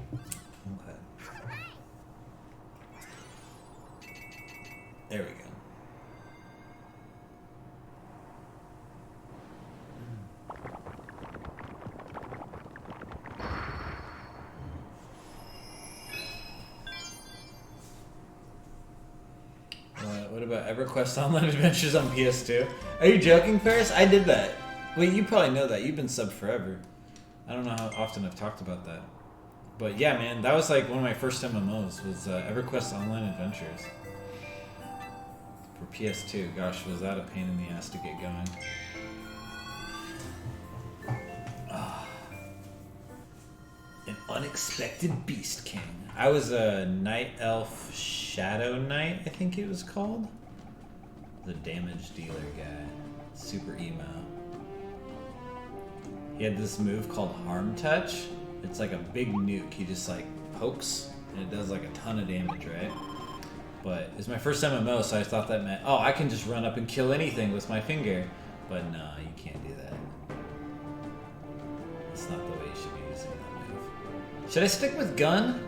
There we go. What about EverQuest Online Adventures on PS2? Are you joking, Ferris? I did that. Wait, you probably know that. You've been subbed forever. I don't know how often I've talked about that. But yeah, man, that was like one of my first MMOs, was EverQuest Online Adventures. For PS2. Gosh, was that a pain in the ass to get going. An unexpected Beast King. I was a Night Elf Shadow Knight, I think it was called. The damage dealer guy. Super emo. He had this move called Harm Touch. It's like a big nuke. He just like pokes and it does like a ton of damage, right? But it's my first MMO, so I thought that meant, oh, I can just run up and kill anything with my finger. But no, you can't do that. That's not the way you should be using that move. Should I stick with gun?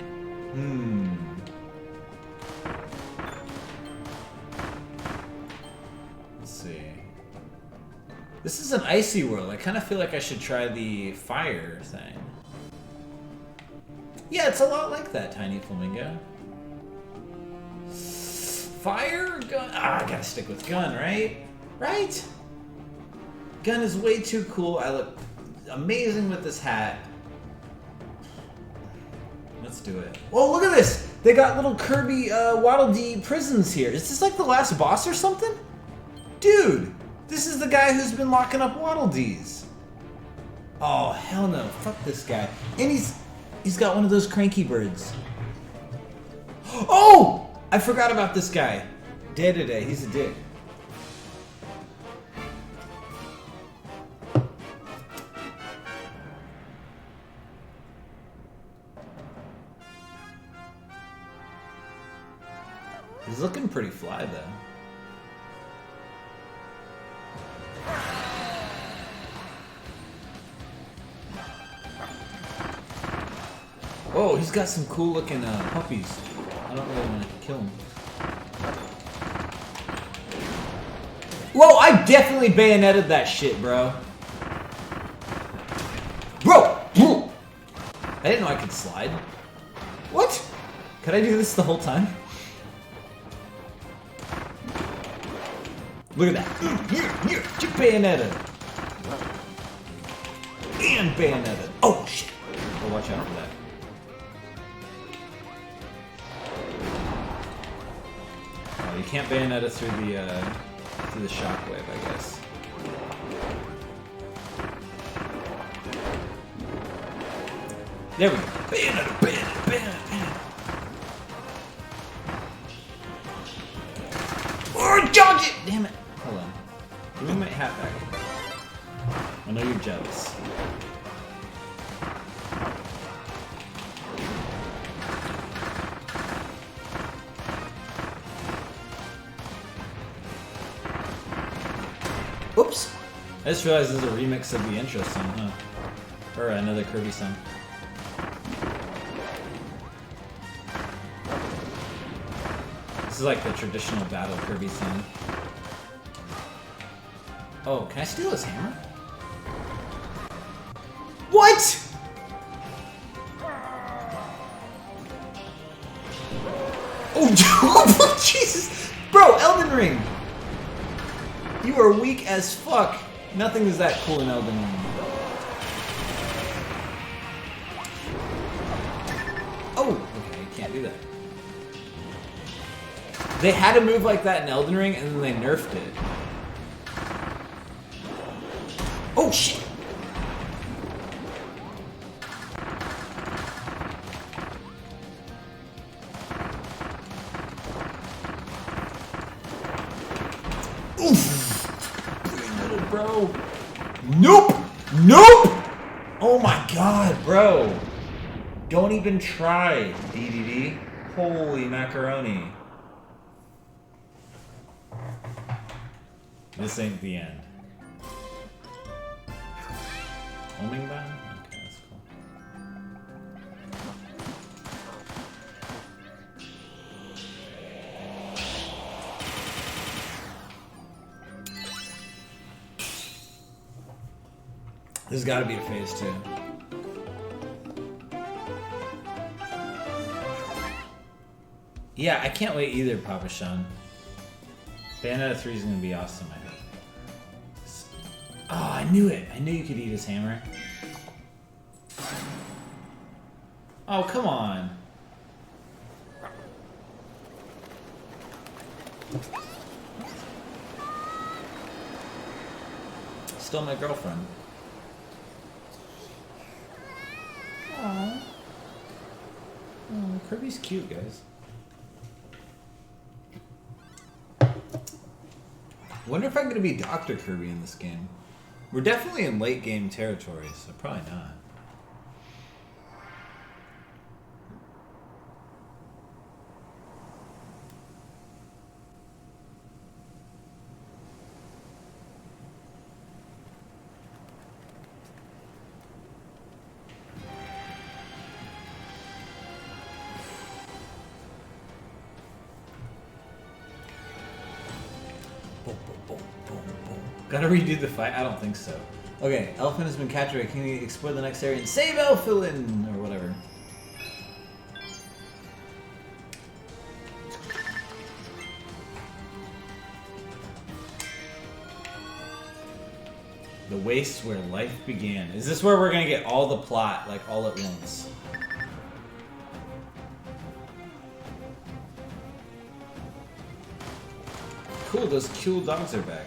Let's see. This is an icy world. I kind of feel like I should try the fire thing. Yeah, it's a lot like that, Tiny Flamingo. Fire, gun. Ah, I gotta stick with gun, right? Right? Gun is way too cool. I look amazing with this hat. Let's do it. Oh, look at this! They got little Kirby Waddle Dee prisons here. Is this like the last boss or something? Dude, this is the guy who's been locking up Waddle Dees. Oh, hell no. Fuck this guy. And he's got one of those cranky birds. Oh! I forgot about this guy. Day-to-day, he's a dick. He's looking pretty fly, though. Oh, he's got some cool looking puppies. I don't really want to kill him. Whoa, I definitely bayoneted that shit, bro. Bro! I didn't know I could slide. What? Could I do this the whole time? Look at that. Here, get bayoneted. And bayoneted. Oh, shit. Oh, watch out for that. Oh, you can't bayonet it through the through the shockwave, I guess. There we go. Bayonetta, bayonetta, bayonetta, bayonetta. Oh, dodge it! Damn it. Hold on. Give me my hat back. I know you're jealous. Oops! I just realized this is a remix of the intro song, huh? Or another Kirby song. This is like the traditional battle Kirby song. Oh, can I steal his hammer? What?! Oh, Jesus! Bro, Elden Ring! You are weak as fuck. Nothing is that cool in Elden Ring. Oh, okay, can't do that. They had a move like that in Elden Ring, and then they nerfed it. Oh, shit! Oof! Bro. Nope! Nope! Oh my god, bro. Don't even try, DDD. Holy macaroni. This ain't the end. Homing ban? Okay, that's cool. This has got to be a phase 2. Yeah, I can't wait either, Papa Sean. Bayonetta 3 is going to be awesome, I hope. Oh, I knew it. I knew you could eat his hammer. Oh, come on. Still my girlfriend. Aww. Oh, Kirby's cute, guys. Wonder if I'm gonna be Dr. Kirby in this game. We're definitely in late game territory, so probably not. Gotta redo the fight? I don't think so. Okay, Elfin has been captured. Can we explore the next area and save Elfilin? Or whatever. The waste where life began. Is this where we're gonna get all the plot, like, all at once? Cool, those cool dogs are back.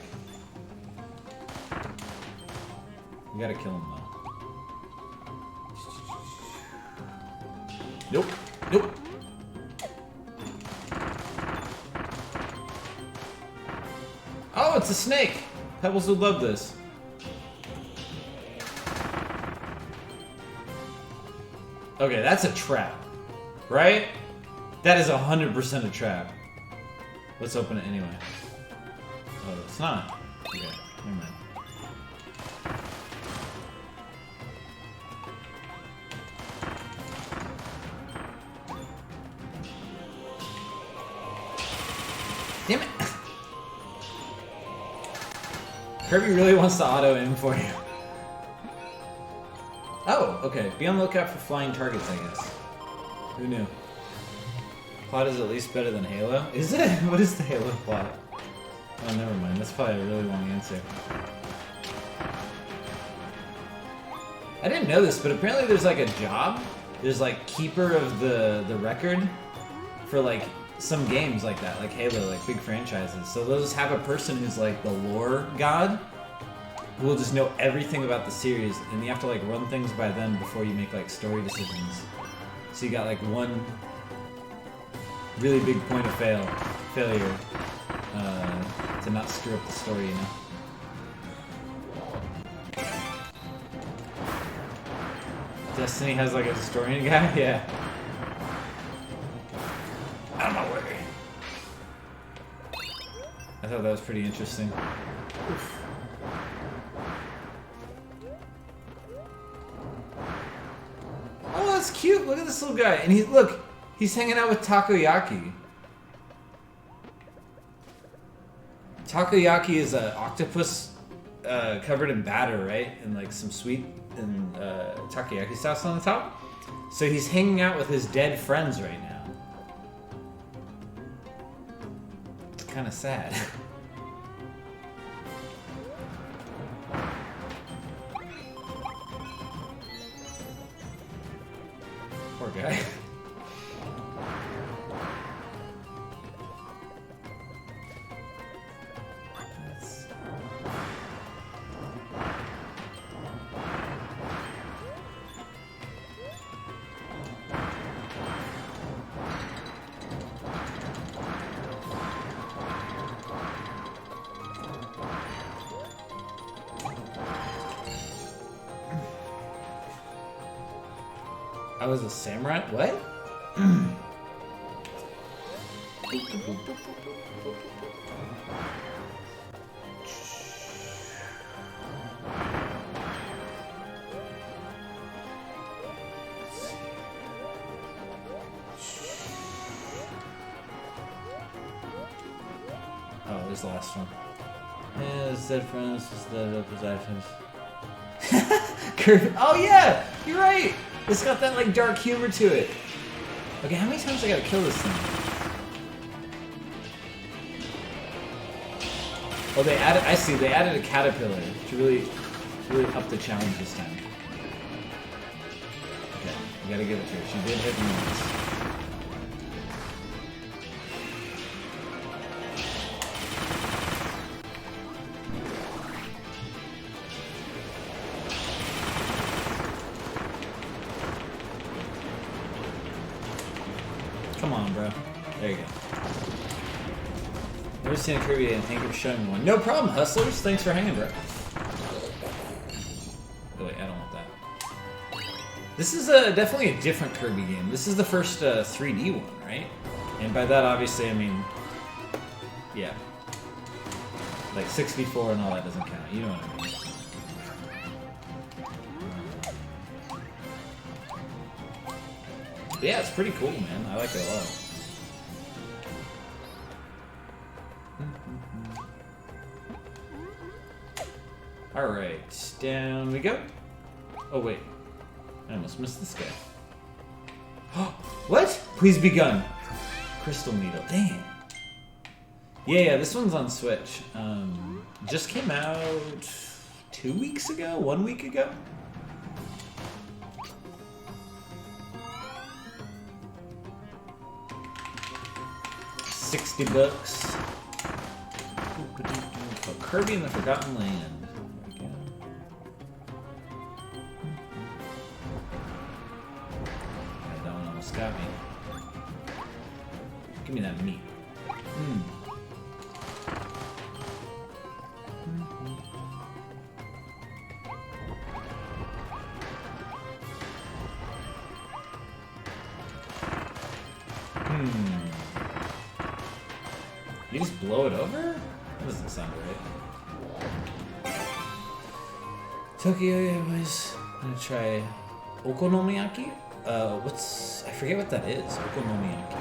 We gotta kill him, though. Nope. Nope. Oh, it's a snake! Pebbles would love this. Okay, that's a trap. Right? That is 100% a trap. Let's open it anyway. Oh, it's not. Okay, never mind. Damn it! Kirby really wants to auto-aim for you. Oh, okay. Be on the lookout for flying targets, I guess. Who knew? Plot is at least better than Halo? Is it? What is the Halo plot? Oh, never mind. That's probably a really long answer. I didn't know this, but apparently there's like a job. There's like keeper of the record for like some games like that, like Halo, like big franchises. So they'll just have a person who's like the lore god, who will just know everything about the series, and you have to like run things by them before you make like story decisions. So you got like one really big point of failure to not screw up the story, you know. Destiny has like a historian guy, yeah. Out of my way. I thought that was pretty interesting. Oof. Oh, that's cute. Look at this little guy. And he's hanging out with Takoyaki. Takoyaki is an octopus covered in batter, right? And like some sweet and takoyaki sauce on the top. So he's hanging out with his dead friends right now. It's kind of sad. Poor guy. I was a samurai? What? Oh, there's the last one. Yeah, it's dead friends, it's dead possessions. Oh yeah! You're right! It's got that like dark humor to it. Okay, how many times I gotta kill this thing? Oh, they added. I see. They added a caterpillar to really up the challenge this time. Okay, you gotta give it to her. She did hit me once. Come on, bro. There you go. Never seen a Kirby and thank you for showing me one. No problem, hustlers. Thanks for hanging, bro. Oh wait, I don't want that. This is definitely a different Kirby game. This is the first 3D one, right? And by that, obviously, I mean, yeah, like 64 and all that doesn't count. You know what I mean? Yeah, it's pretty cool, man. I like it a lot. Alright, down we go. Oh, wait. I almost missed this guy. What? Please be gun. Crystal Needle. Dang. Yeah, this one's on Switch. Just came out 2 weeks ago? 1 week ago? $60. Oh, Kirby in the Forgotten Land. There we go. That one almost got me. Give me that meat. You just blow it over? That doesn't sound right. Tokyo Airways. I'm gonna try okonomiyaki. I forget what that is. Okonomiyaki.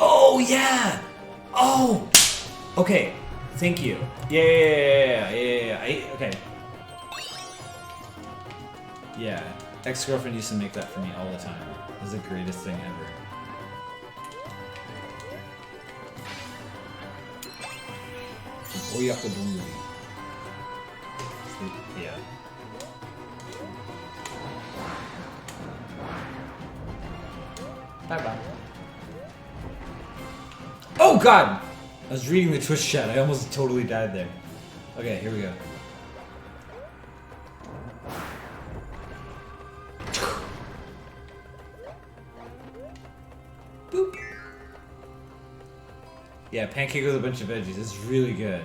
Oh yeah! Oh! Okay, thank you. Yeah. Okay. Yeah, ex-girlfriend used to make that for me all the time. It was the greatest thing ever. Oyakadonguri. Yeah. Bye bye. Oh god! I was reading the Twitch chat. I almost totally died there. Okay, here we go. Boop. Yeah, pancake with a bunch of veggies. It's really good.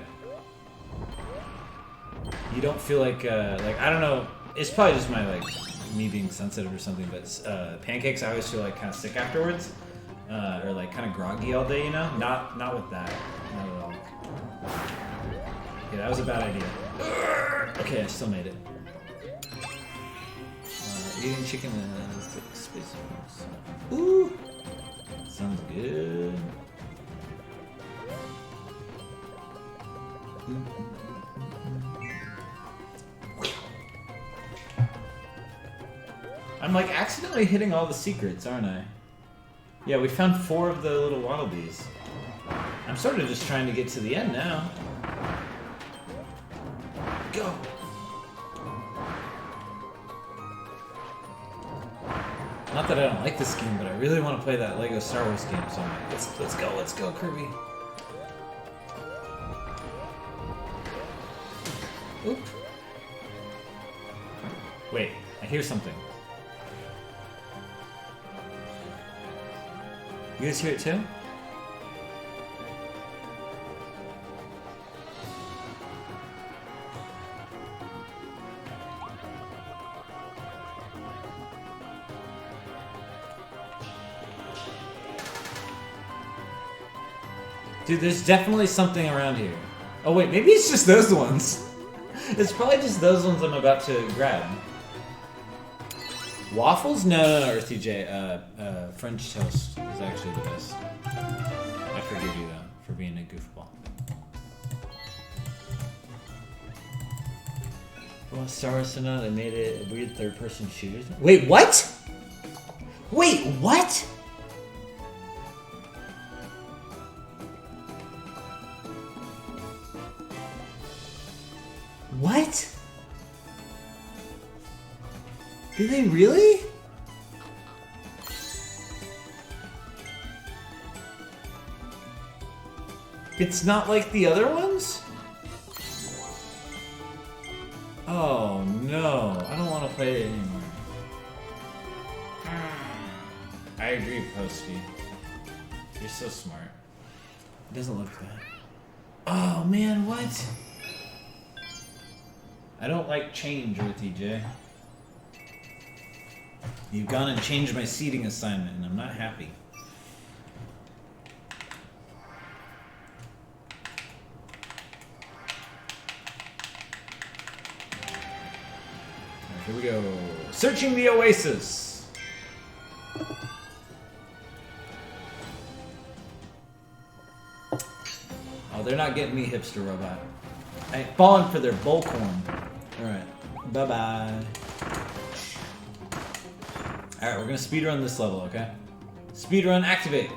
You don't feel like I don't know. It's probably just my me being sensitive or something. But pancakes, I always feel like kind of sick afterwards, or like kind of groggy all day. You know, not with that. Not at all. Yeah, that was a bad idea. Okay, I still made it. Eating chicken and space. Ooh, sounds good. I'm like accidentally hitting all the secrets, aren't I? Yeah, we found 4 of the little wallabies. I'm sort of just trying to get to the end now. Go! Not that I don't like this game, but I really want to play that Lego Star Wars game, so I'm like, let's go, Kirby. Oop. Wait, I hear something. You guys hear it too? Dude, there's definitely something around here. Oh wait, maybe it's just those ones. It's probably just those ones I'm about to grab. Waffles? No, Earthy J. French toast is actually the best. I forgive you though for being a goofball. Well, Star Wars now they made it a weird third-person shooter. Wait, what? Wait, what? What? Did they really? It's not like the other ones? Oh no, I don't want to play it anymore. I agree, Posty. You're so smart. It doesn't look bad. Oh man, what? I don't like change, Earthy J. You've gone and changed my seating assignment, and I'm not happy. Right, here we go. Searching the Oasis. Oh, they're not getting me, hipster robot. I ain't falling for their bullcorn. Alright, bye-bye. Alright, we're gonna speedrun this level, okay? Speedrun activate!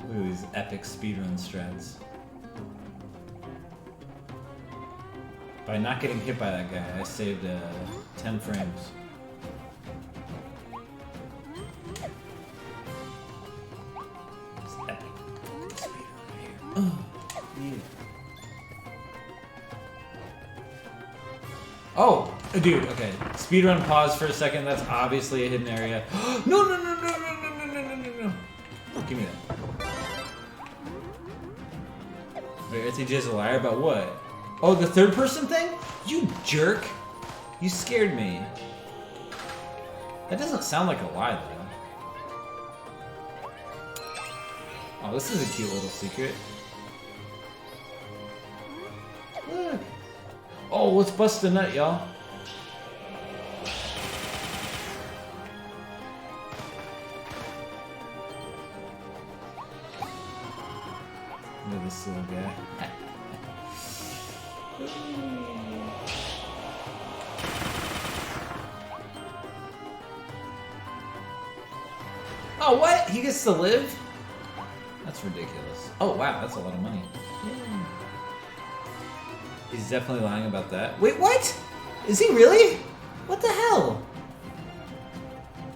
Look at these epic speedrun strats. By not getting hit by that guy, I saved 10 frames. It's epic. Speedrun right here. Oh, yeah. Oh! Dude, okay. Speedrun pause for a second. That's obviously a hidden area. No! Give me that. Wait, RTJ's a liar about what? Oh, the third person thing? You jerk! You scared me. That doesn't sound like a lie, though. Oh, this is a cute little secret. Look. Oh, let's bust a nut, y'all. Look at this little guy. Oh, what? He gets to live? That's ridiculous. Oh wow, that's a lot of money. Yeah. He's definitely lying about that. Wait, what? Is he really? What the hell?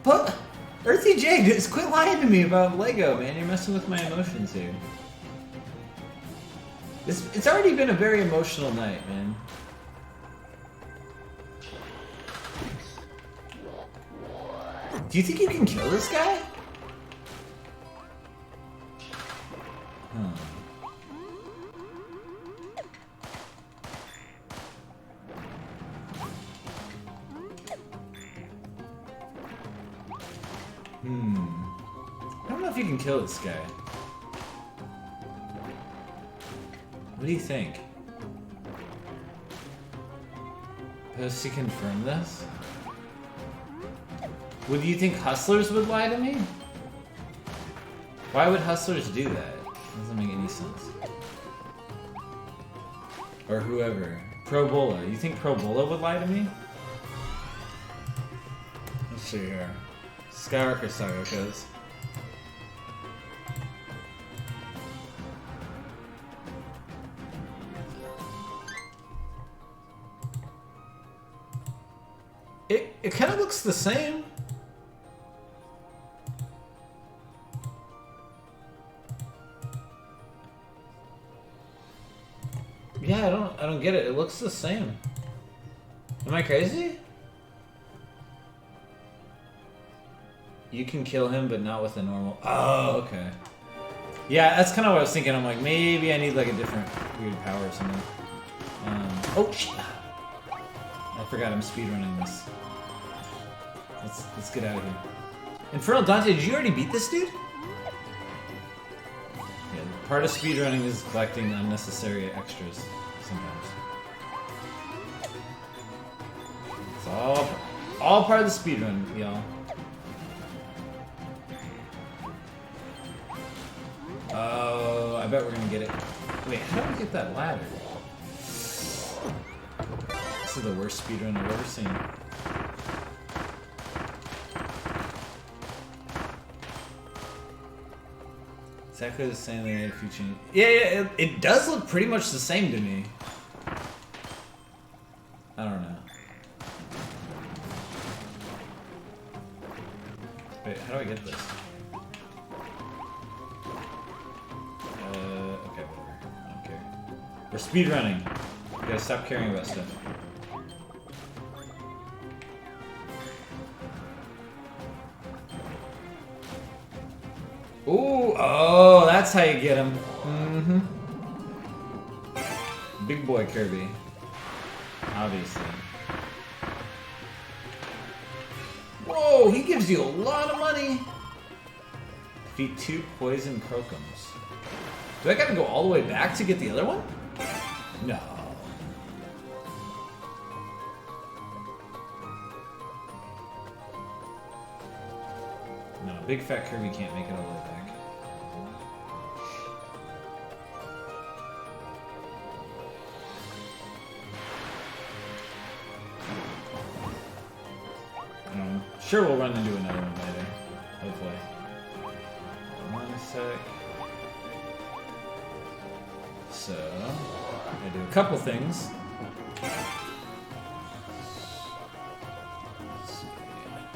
But Earthy Jade, just quit lying to me about Lego, man. You're messing with my emotions here. It's already been a very emotional night, man. Do you think you can kill this guy? I don't know if you can kill this guy. What do you think? Post to confirm this? Would you think hustlers would lie to me? Why would hustlers do that? Doesn't make any sense. Or whoever. Probola. You think Probola would lie to me? Let's see here. Skywalker Saga goes. It kind of looks the same. Yeah, I don't get it. It looks the same. Am I crazy? You can kill him, but not with a normal... Oh, okay. Yeah, that's kind of what I was thinking. I'm like, maybe I need like a different weird power or something. Oh, shit. I forgot I'm speedrunning this. Let's get out of here. Infernal Dante, did you already beat this dude? Yeah, part of speedrunning is collecting unnecessary extras sometimes. It's all part of the speedrun, y'all. Oh, I bet we're gonna get it. Wait, how do I get that ladder? This is the worst speedrun I've ever seen. Exactly the same thing if you change. Yeah, it does look pretty much the same to me. I don't know. Wait, how do I get this? Okay, whatever. I don't care. We're speedrunning. We gotta stop caring about stuff. Ooh, oh, that's how you get him. Mm-hmm. Big boy Kirby. Obviously. Whoa, he gives you a lot of money. Defeat 2 poison Crocums. Do I gotta go all the way back to get the other one? No. No, big fat Kirby can't make it all the way back. Sure, we'll run into another one later. Hopefully. One sec. So, I'm gonna do a couple things.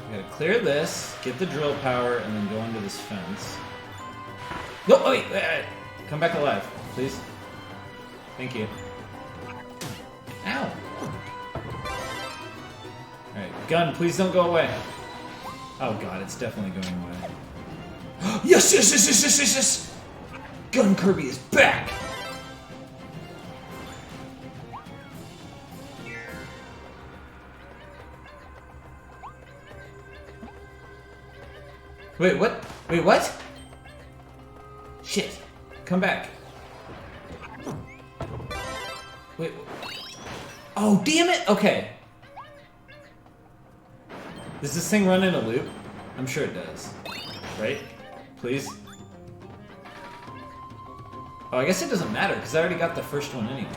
We gotta clear this, get the drill power, and then go into this fence. No, wait, come back alive, please. Thank you. Ow! Alright, gun, please don't go away. Oh god, it's definitely going away. Yes, yes, yes, yes, yes, yes, yes! Gun Kirby is back! Wait, what? Wait, what? Shit. Come back. Wait. Oh, damn it! Okay. Does this thing run in a loop? I'm sure it does. Right? Please? Oh, I guess it doesn't matter, because I already got the first one anyway.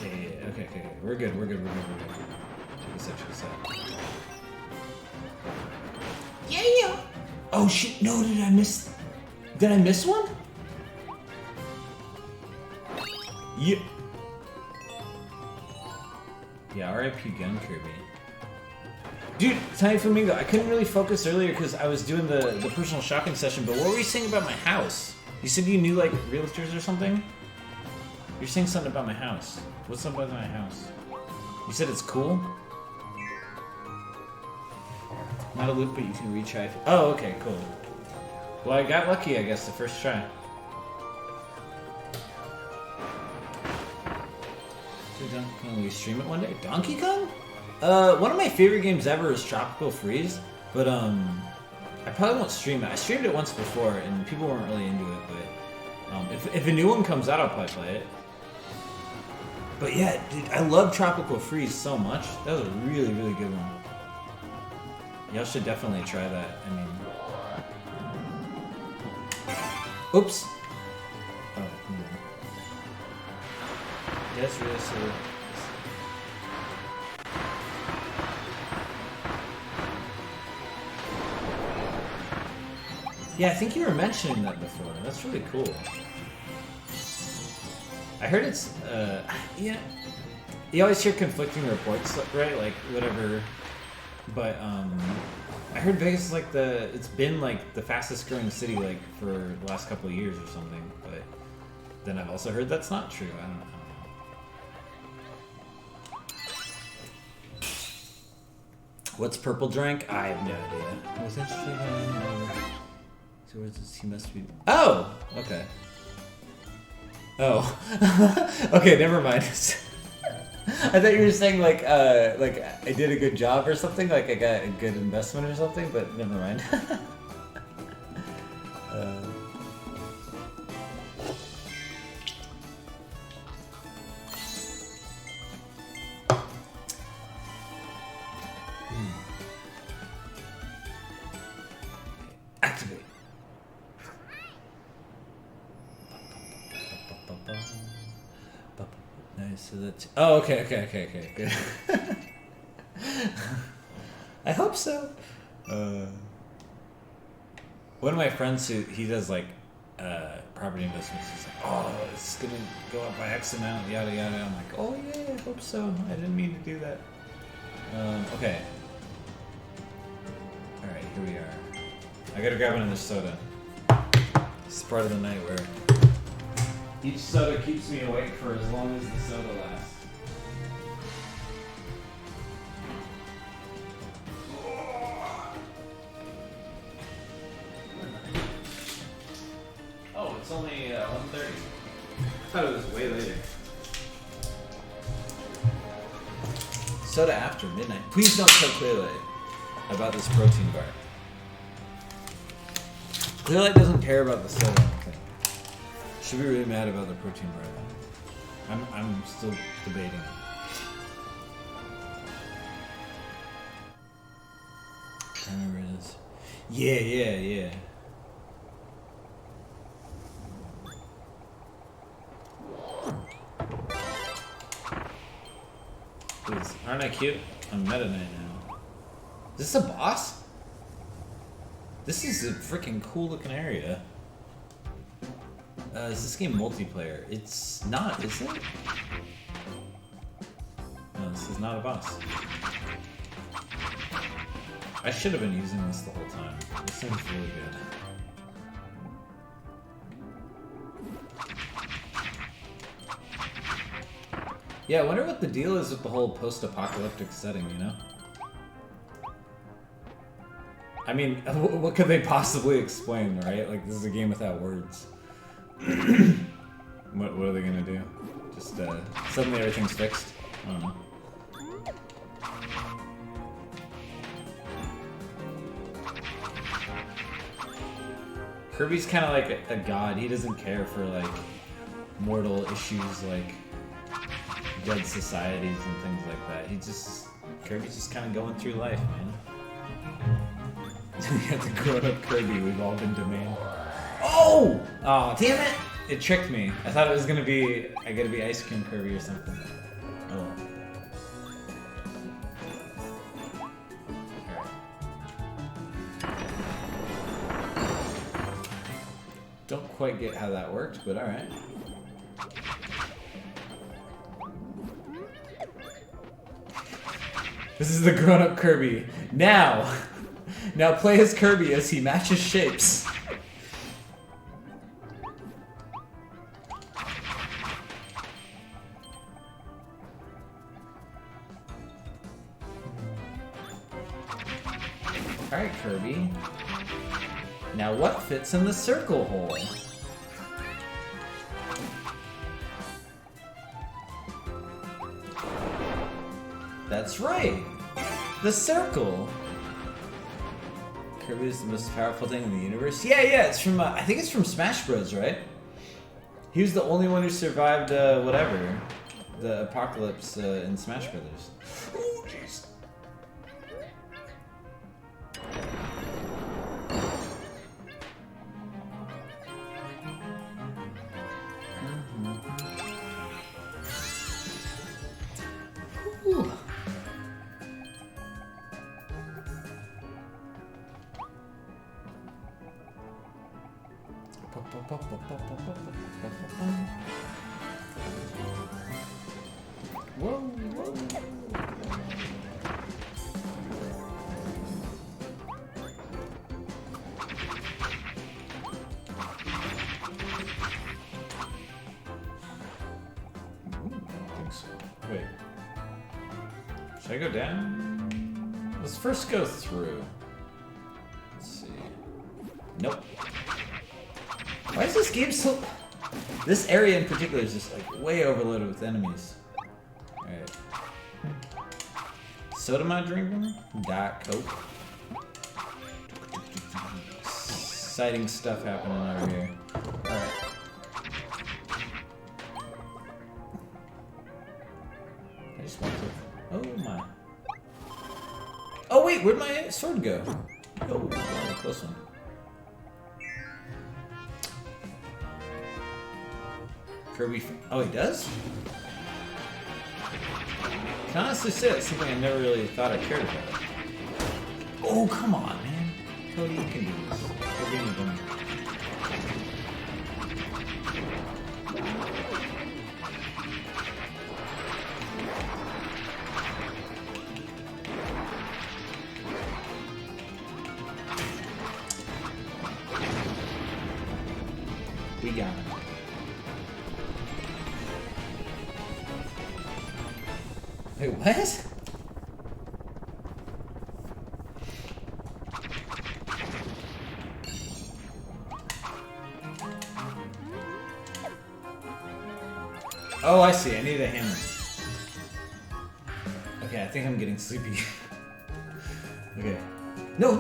Yeah. Okay. We're good. Check this out. Yeah! Oh shit, no, did I miss? Did I miss one? Yeah. Yeah, R.I.P. Gun Kirby. Dude, Tiny Flamingo, I couldn't really focus earlier because I was doing the personal shopping session, but what were you saying about my house? You said you knew, like, realtors or something? You're saying something about my house. What's up with my house? You said it's cool? Not a loop, but you can retry. Oh, okay, cool. Well, I got lucky, I guess, the first try. Can we stream it one day? Donkey Kong? One of my favorite games ever is Tropical Freeze, but I probably won't stream it. I streamed it once before, and people weren't really into it, but if a new one comes out, I'll probably play it. But yeah, dude, I love Tropical Freeze so much. That was a really, really good one. Y'all should definitely try that. I mean... Oops! Oh, yeah, it's really silly. Yeah, I think you were mentioning that before. That's really cool. I heard it's, yeah. You always hear conflicting reports, right? Like, whatever. But, I heard Vegas is like it's been like the fastest growing city, like, for the last couple of years or something. But then I've also heard that's not true. I don't know. What's Purple Drink? I have no idea. Was interesting. So he must be. Oh, okay. Oh, okay. Never mind. I thought you were saying like I did a good job or something, like I got a good investment or something, but never mind. Activate. Nice, so that's... Oh, okay, good. I hope so. One of my friends he does like property investments, he's like, oh, it's gonna go up by X amount, yada yada. I'm like, oh yeah, I hope so. I didn't mean to do that. Okay. Alright, here we are. I gotta grab another soda. This is part of the night where each soda keeps me awake for as long as the soda lasts. Oh, it's only 1:30. I thought it was way later. Soda after midnight. Please don't tell Clearlight about this protein bar. Clearlight doesn't care about the soda, I don't think. Should be really mad about the protein bar. I'm still debating. I remember this. Yeah. Please, aren't I cute? I'm Meta Knight now. Is this a boss? This is a freaking cool looking area. Is this game multiplayer? It's not, is it? No, this is not a boss. I should have been using this the whole time. This seems really good. Yeah, I wonder what the deal is with the whole post-apocalyptic setting, you know? I mean, what could they possibly explain, right? Like, this is a game without words. What are they gonna do? Just, suddenly everything's fixed? I don't know. Kirby's kind of like a god. He doesn't care for, like, mortal issues like dead societies and things like that. Kirby's just kind of going through life, man. You have to grow up Kirby. We've all been demand. Oh! Oh, damn it! It tricked me. I thought it was gonna be, I gotta be Ice Cream Kirby or something. Oh. Don't quite get how that worked, but alright. This is the grown-up Kirby. Now! Now play as Kirby as he matches shapes. Alright, Kirby. Now what fits in the circle hole? That's right! The circle! Kirby is the most powerful thing in the universe? Yeah, it's from, I think it's from Smash Bros, right? He was the only one who survived, whatever. The apocalypse in Smash Brothers. Oh, jeez. Ooh. Whoa, whoa. Wait. Should I go down? Let's first go through. Let's see. Nope. Why is this game so... This area in particular is just like way overloaded with enemies. Alright. Soda am I drinking? Diet Coke. Exciting stuff happening over here. Alright. I just want to... Oh my. Oh wait, where'd my sword go? Oh, wow, close one. Kirby... Oh, he does? I can honestly say that's something I never really thought I cared about. Oh, come on, man. Cody, you can do this. You're being a bummer. We got him. Wait, what? Oh, I see. I need a hammer. Okay, I think I'm getting sleepy. Okay. No,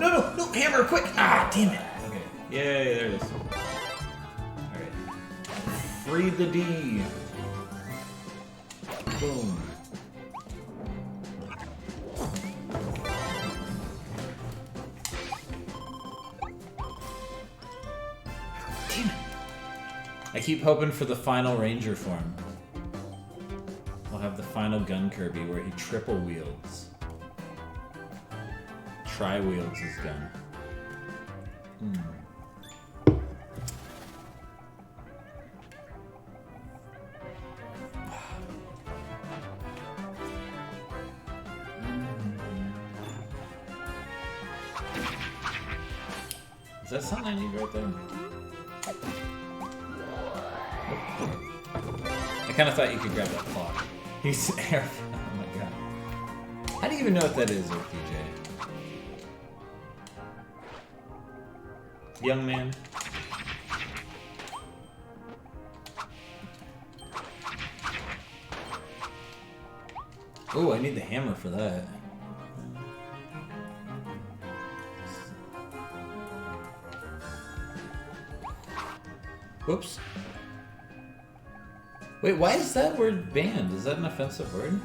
hammer, quick! Ah, damn it. Okay. Yay, there it is. Alright. Free the D. Boom. I keep hoping for the final Ranger form. We'll have the final Gun Kirby where he triple wields. Tri-wields his gun. Is that something I need right there? I kind of thought you could grab that clock. He's air. Oh my god. How do you even know what that is, RPJ? Young man. Oh, I need the hammer for that. Whoops. Wait, why is that word banned? Is that an offensive word?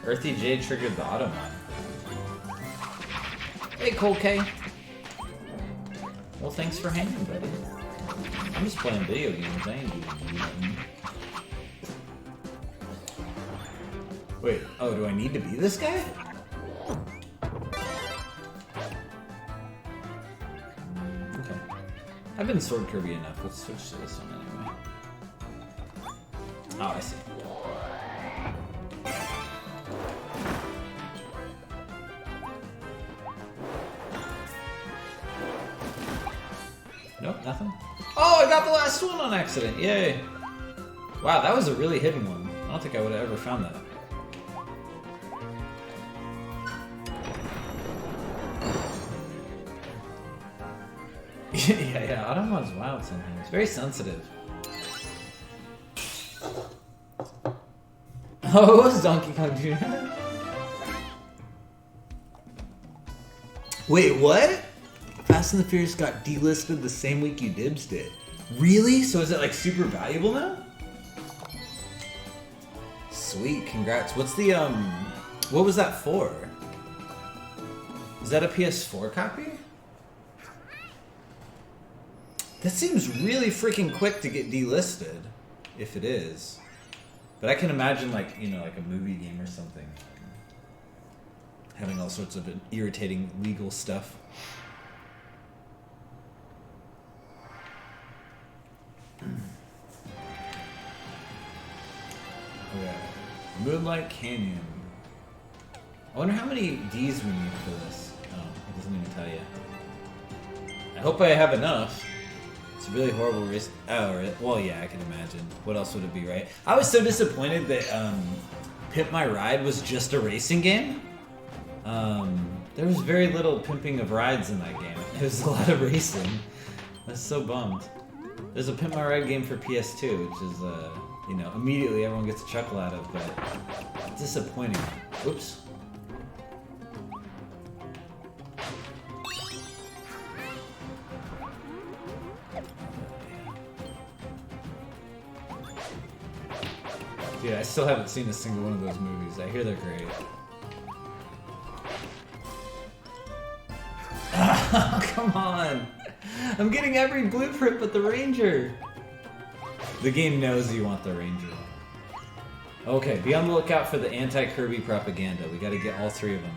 Earthy J triggered the auto mod. Hey, Cole K. Well, thanks for hanging, buddy. I'm just playing video games. I ain't doing nothing. Wait, oh, do I need to be this guy? I've been Sword Kirby enough. Let's switch to this one anyway. Oh, I see. Nope, nothing. Oh, I got the last one on accident. Yay. Wow, that was a really hidden one. I don't think I would have ever found that. yeah, Automod's wild sometimes. Very sensitive. Oh, it was Donkey Kong Jr. Wait, what? Fast and the Furious got delisted the same week you Dibs did. Really? So is it like super valuable now? Sweet, congrats. What's the what was that for? Is that a PS4 copy? That seems really freaking quick to get delisted, if it is. But I can imagine like, you know, like a movie game or something. Having all sorts of irritating legal stuff. Okay. Moonlight Canyon. I wonder how many D's we need for this. Oh, it doesn't even tell you. I hope I have enough. It's a really horrible race. Oh, really? Well, yeah, I can imagine. What else would it be, right? I was so disappointed that Pimp My Ride was just a racing game. There was very little pimping of rides in that game. It was a lot of racing. I was so bummed. There's a Pimp My Ride game for PS2, which is, you know, immediately everyone gets a chuckle out of, but disappointing. Whoops. Dude, I still haven't seen a single one of those movies. I hear they're great. Come on! I'm getting every blueprint but the Ranger! The game knows you want the Ranger. Okay, be on the lookout for the anti-Kirby propaganda. We gotta get all three of them.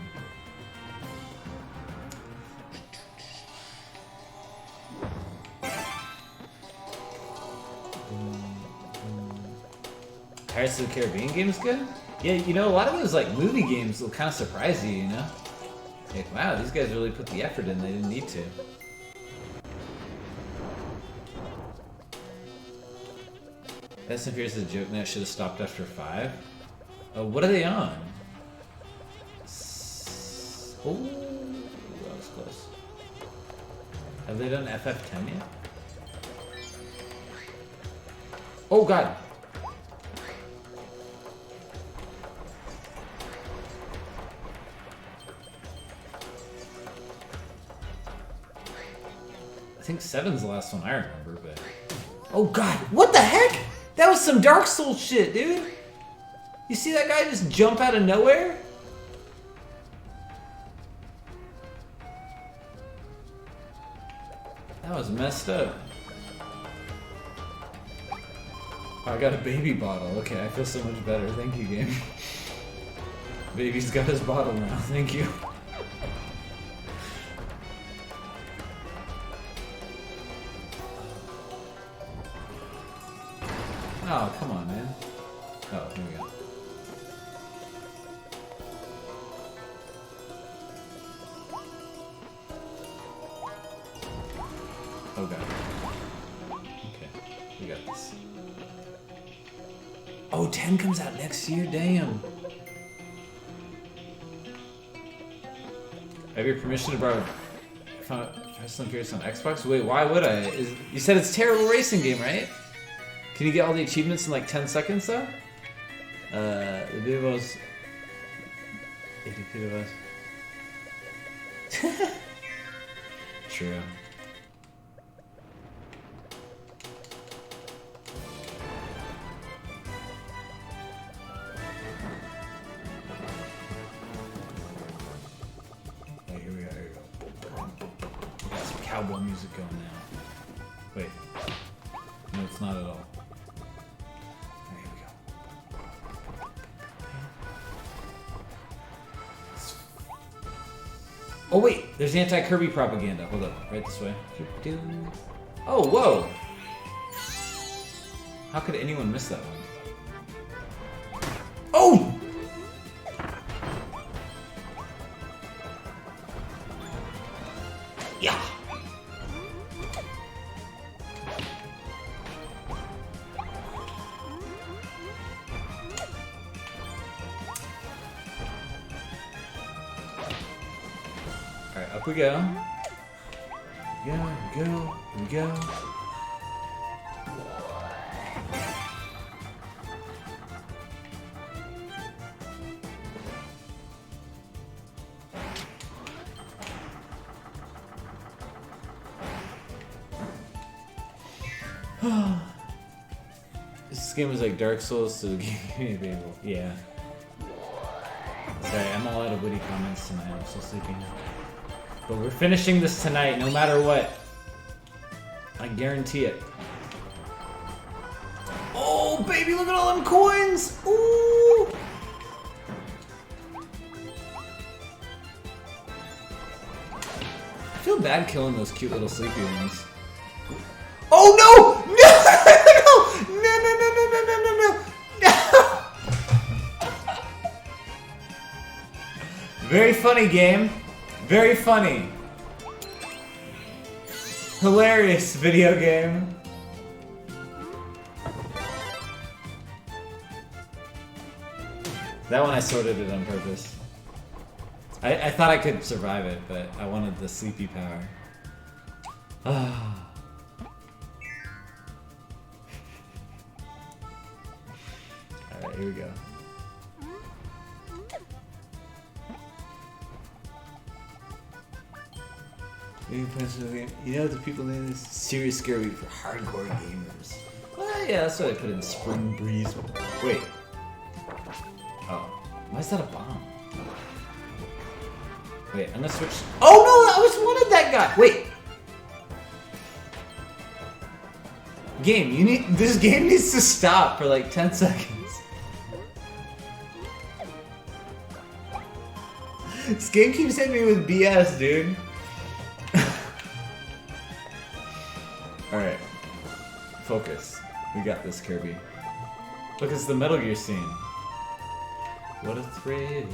Pirates of the Caribbean game's good? Yeah, you know, a lot of those like movie games will kind of surprise you, you know? Like, wow, these guys really put the effort in, they didn't need to. Fast and Furious is a joke now, should have stopped after 5. What are they on? Oh, that was close. Have they done FF10 yet? Oh god! I think 7's the last one I remember, but... Oh god, what the heck? That was some Dark Souls shit, dude! You see that guy just jump out of nowhere? That was messed up. Oh, I got a baby bottle. Okay, I feel so much better. Thank you, game. Baby's got his bottle now. Thank you. Oh, come on, man. Oh, here we go. Oh god. Okay, we got this. Oh, 10 comes out next year? Damn. I have your permission to borrow Fast and Furious on Xbox? Wait, why would I? You said it's a terrible racing game, right? Can you get all the achievements in like 10 seconds though? The videos... 80 feet of us. True. Hey, here we go, here we go. We got some cowboy music going now. Wait. No, it's not at all. Oh wait, there's anti-Kirby propaganda. Hold up, right this way. Oh, whoa! How could anyone miss that one? Oh! Yeah! Alright, up we go. Here we go, here we go. This game was like Dark Souls, so the game, yeah. Sorry, I'm all out of witty comments tonight. I'm so sleepy now. But we're finishing this tonight, no matter what. I guarantee it. Oh, baby, look at all them coins! Ooh! I feel bad killing those cute little sleepy ones. Oh no! No! No! No! No! No! No! No! No! No! Very funny game. Very funny. Hilarious video game. That one I sorted it on purpose. I thought I could survive it, but I wanted the sleepy power. Ah. Alright, here we go. You know the people name this serious scary for hardcore gamers. Well, yeah, that's what I put in Spring Breeze. Wait. Oh. Why is that a bomb? Wait, I'm gonna switch. Oh no! I just wanted that guy! Wait! Game, you need. This game needs to stop for like 10 seconds. This game keeps hitting me with BS, dude. Alright. Focus. We got this, Kirby. Look, it's the Metal Gear scene. What a thrill.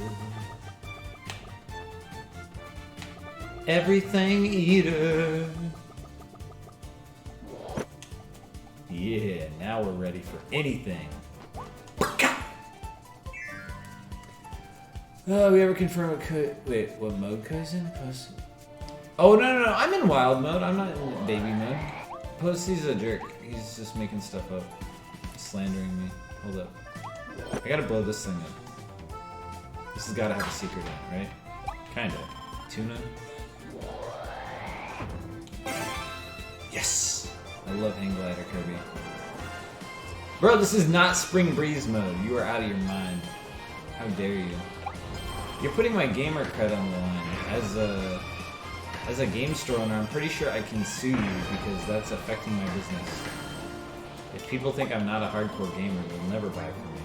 Everything eater. Yeah, now we're ready for anything. Oh, we ever confirm what wait, what mode Kai's in? Post. Oh no, I'm in wild mode. I'm not in baby mode. Posty's a jerk. He's just making stuff up. Slandering me. Hold up. I gotta blow this thing up. This has gotta have a secret in it, right? Kinda. Tuna? Yes! I love Hang Glider, Kirby. Bro, this is not Spring Breeze mode. You are out of your mind. How dare you? You're putting my gamer cred on the line. As a game store owner, I'm pretty sure I can sue you because that's affecting my business. If people think I'm not a hardcore gamer, they'll never buy from me.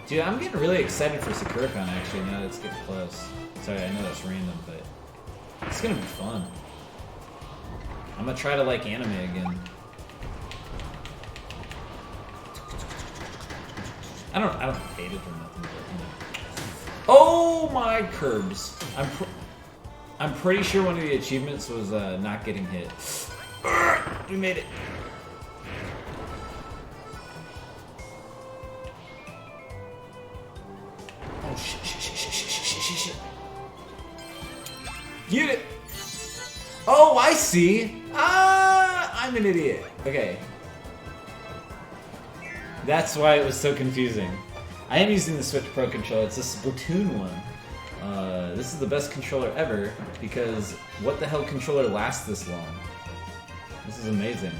Dude, I'm getting really excited for SakuraCon actually, now that it's getting close. Sorry, I know that's random, but it's gonna be fun. I'm gonna try to like anime again. I don't hate it or nothing, but you know. Oh my curbs! I'm pretty sure one of the achievements was not getting hit. We made it. Oh shit. Get it! Oh, I see! I'm an idiot. Okay. That's why it was so confusing. I am using the Switch Pro controller. It's a Splatoon one. This is the best controller ever because what the hell controller lasts this long? This is amazing.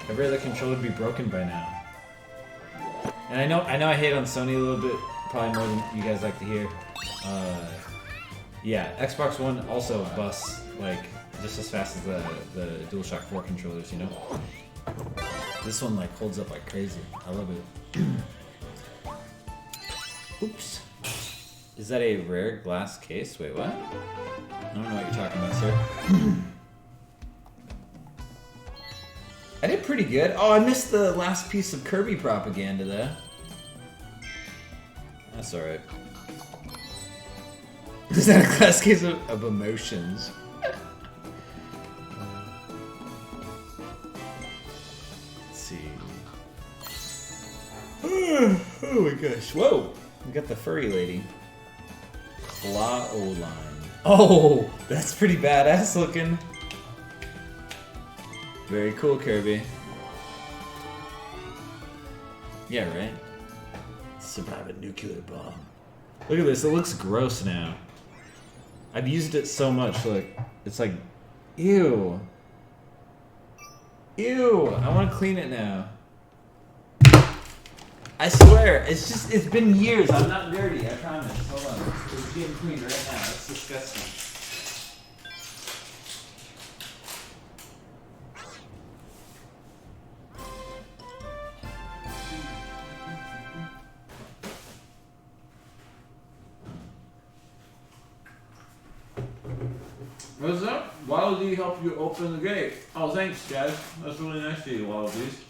Every other controller would be broken by now. And I know I hate on Sony a little bit, probably more than you guys like to hear. Yeah, Xbox One also busts like just as fast as the DualShock 4 controllers, you know? This one like holds up like crazy. I love it. Oops. Is that a rare glass case? Wait, what? I don't know what you're talking about, sir. I did pretty good. Oh, I missed the last piece of Kirby propaganda, though. That's alright. Is that a glass case of emotions? Let's see. Oh my gosh. Whoa! We got the furry lady. Claw O-line. Oh! That's pretty badass looking. Very cool, Kirby. Yeah, right? Survive a nuclear bomb. Look at this, it looks gross now. I've used it so much, look. It's like, ew. Ew, I want to clean it now. I swear, it's been years. I'm not dirty, I promise. Hold on, it's being cleaned right now. It's disgusting. What's up? Wallaby helped you open the gate. Oh, thanks, guys. That's really nice of you, Wallabies.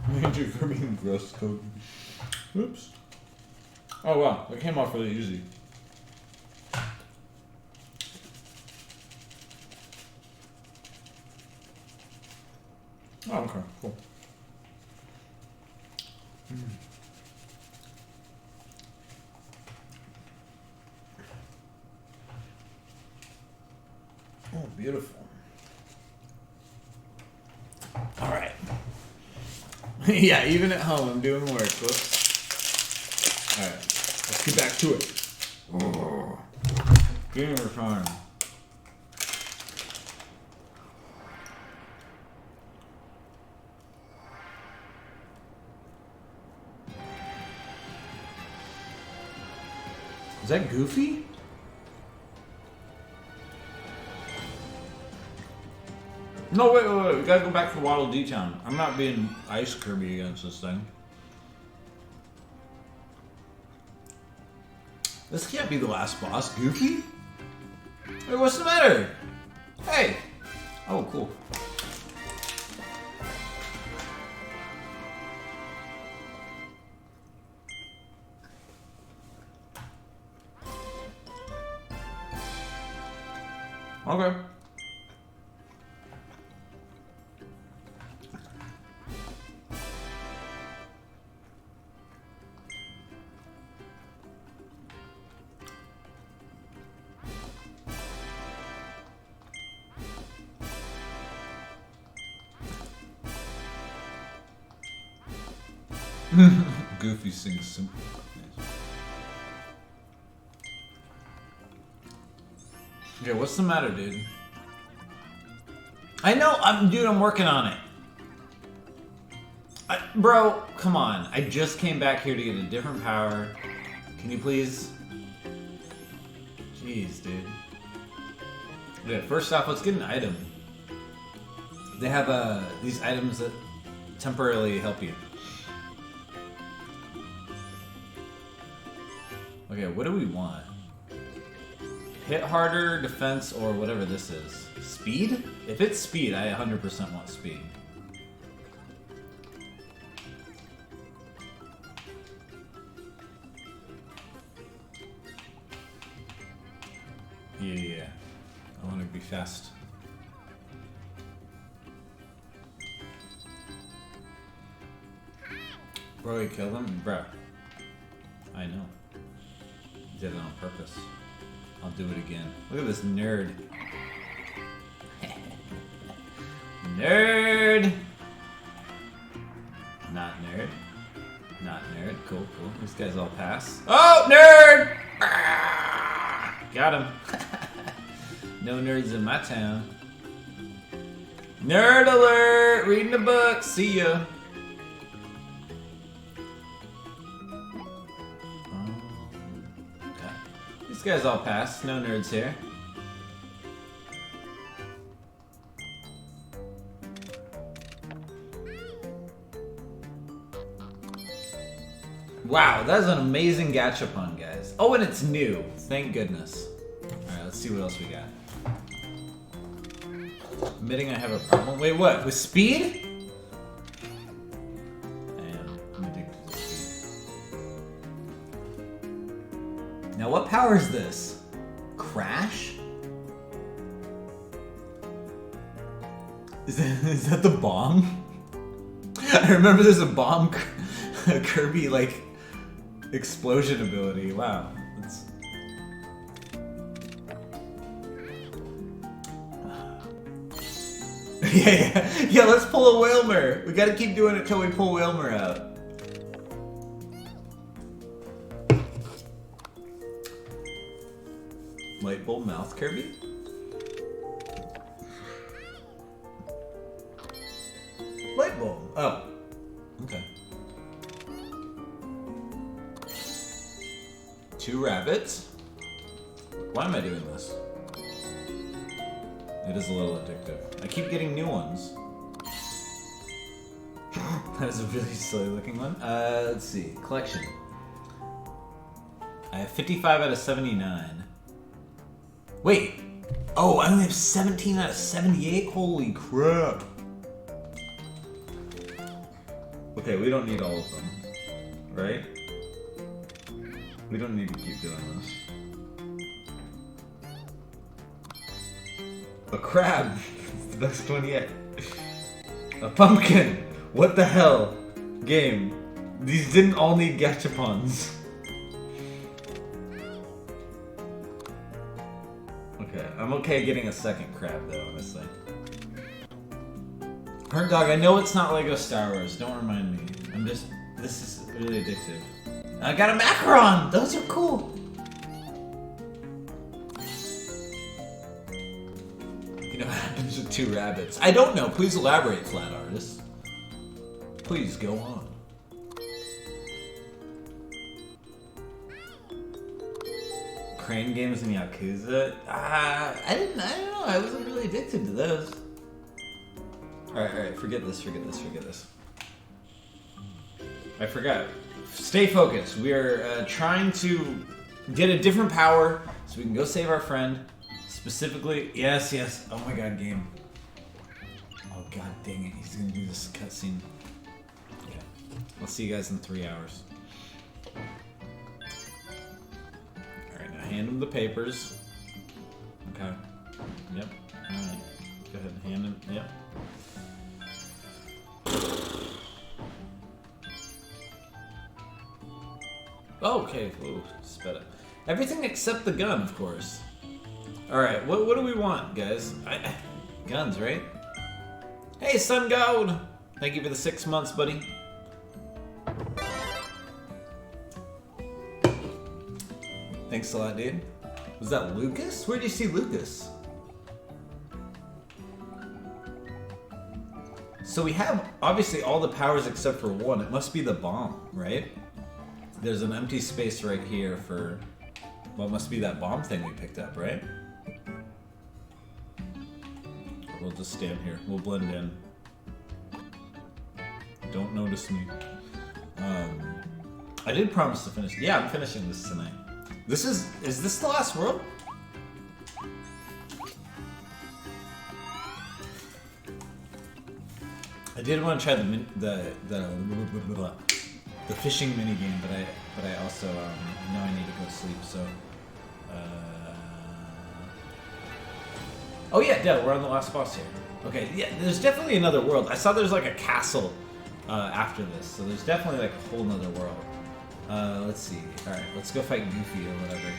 Major for being gross code. Oops. Oh wow, that came off really easy. Oh, okay, cool. Oh, beautiful. All right. Yeah, even at home, I'm doing work. Whoops. All right, let's get back to it. Oh. Gamer time. Is that Goofy? No, wait, we gotta go back to Waddle Dee Town. I'm not being Ice Kirby against this thing. This can't be the last boss. Goofy? Wait, what's the matter? Hey! Oh, cool. Okay. Goofy sings simple. Okay, what's the matter, dude? I know, I'm working on it. Bro, come on. I just came back here to get a different power. Can you please? Jeez, dude. Okay, first off, let's get an item. They have these items that temporarily help you. Okay, what do we want? Hit harder, defense, or whatever this is. Speed? If it's speed, I 100% want speed. Yeah. I want to be fast. Bro, you killed him? Bro. I know. Did it on purpose. I'll do it again. Look at this nerd. Nerd! Not nerd. Not nerd. Cool, cool. These guys all pass. Oh, nerd! Got him. No nerds in my town. Nerd alert! Reading the book. See ya. These guys all passed. No nerds here. Wow, that's an amazing gachapon, guys. Oh, and it's new. Thank goodness. Alright, let's see what else we got. Admitting I have a problem. Wait, what? With speed? I'm addicted to speed. Now, what powers this? Crash? Is that the bomb? I remember there's a bomb Kirby, like, explosion ability. Wow. That's... yeah, let's pull a Whalmer. We gotta keep doing it till we pull Whalmer out. Light bulb mouth Kirby? Light bulb. Oh. Okay. 2 rabbits. Why am I doing this? It is a little addictive. I keep getting new ones. That is a really silly looking one. Let's see. Collection. I have 55 out of 79. Wait. Oh, I only have 17 out of 78? Holy crap. Okay, we don't need all of them. Right? We don't need to keep doing this. A crab. It's the best one yet. A pumpkin. What the hell? Game. These didn't all need gachapons. Okay, I'm okay getting a second crab though, honestly. Hurt Dog, I know it's not Lego Star Wars. Don't remind me. This is really addictive. I got a macaron! Those are cool! You know what happens with 2 rabbits? I don't know. Please elaborate, Flat Artist. Please go on. Crane games in Yakuza? I don't know. I wasn't really addicted to those. Alright. Forget this. I forgot. Stay focused. We are trying to get a different power so we can go save our friend. Specifically, yes. Oh my god, game. Oh god dang it, he's gonna do this cutscene. Okay, I'll see you guys in 3 hours. Alright, now hand him the papers. Okay. Yep. Alright. Go ahead and hand him. Yep. Oh, okay. Ooh, sped up. Everything except the gun, of course. Alright, what do we want, guys? Guns, right? Hey, Sun Gold! Thank you for the 6 months, buddy. Thanks a lot, dude. Was that Lucas? Where'd you see Lucas? So we have, obviously, all the powers except for one. It must be the bomb, right? There's an empty space right here for... Well, it must be that bomb thing we picked up, right? We'll just stand here. We'll blend in. Don't notice me. I did promise to finish. Yeah, I'm finishing this tonight. This is this the last world? I did want to try the fishing minigame, but I also know I need to go to sleep. So. Oh yeah, Dell, we're on the last boss here. Okay, yeah, there's definitely another world. I saw there's like a castle after this, so there's definitely like a whole nother world. Let's see. Alright, let's go fight Goofy or whatever.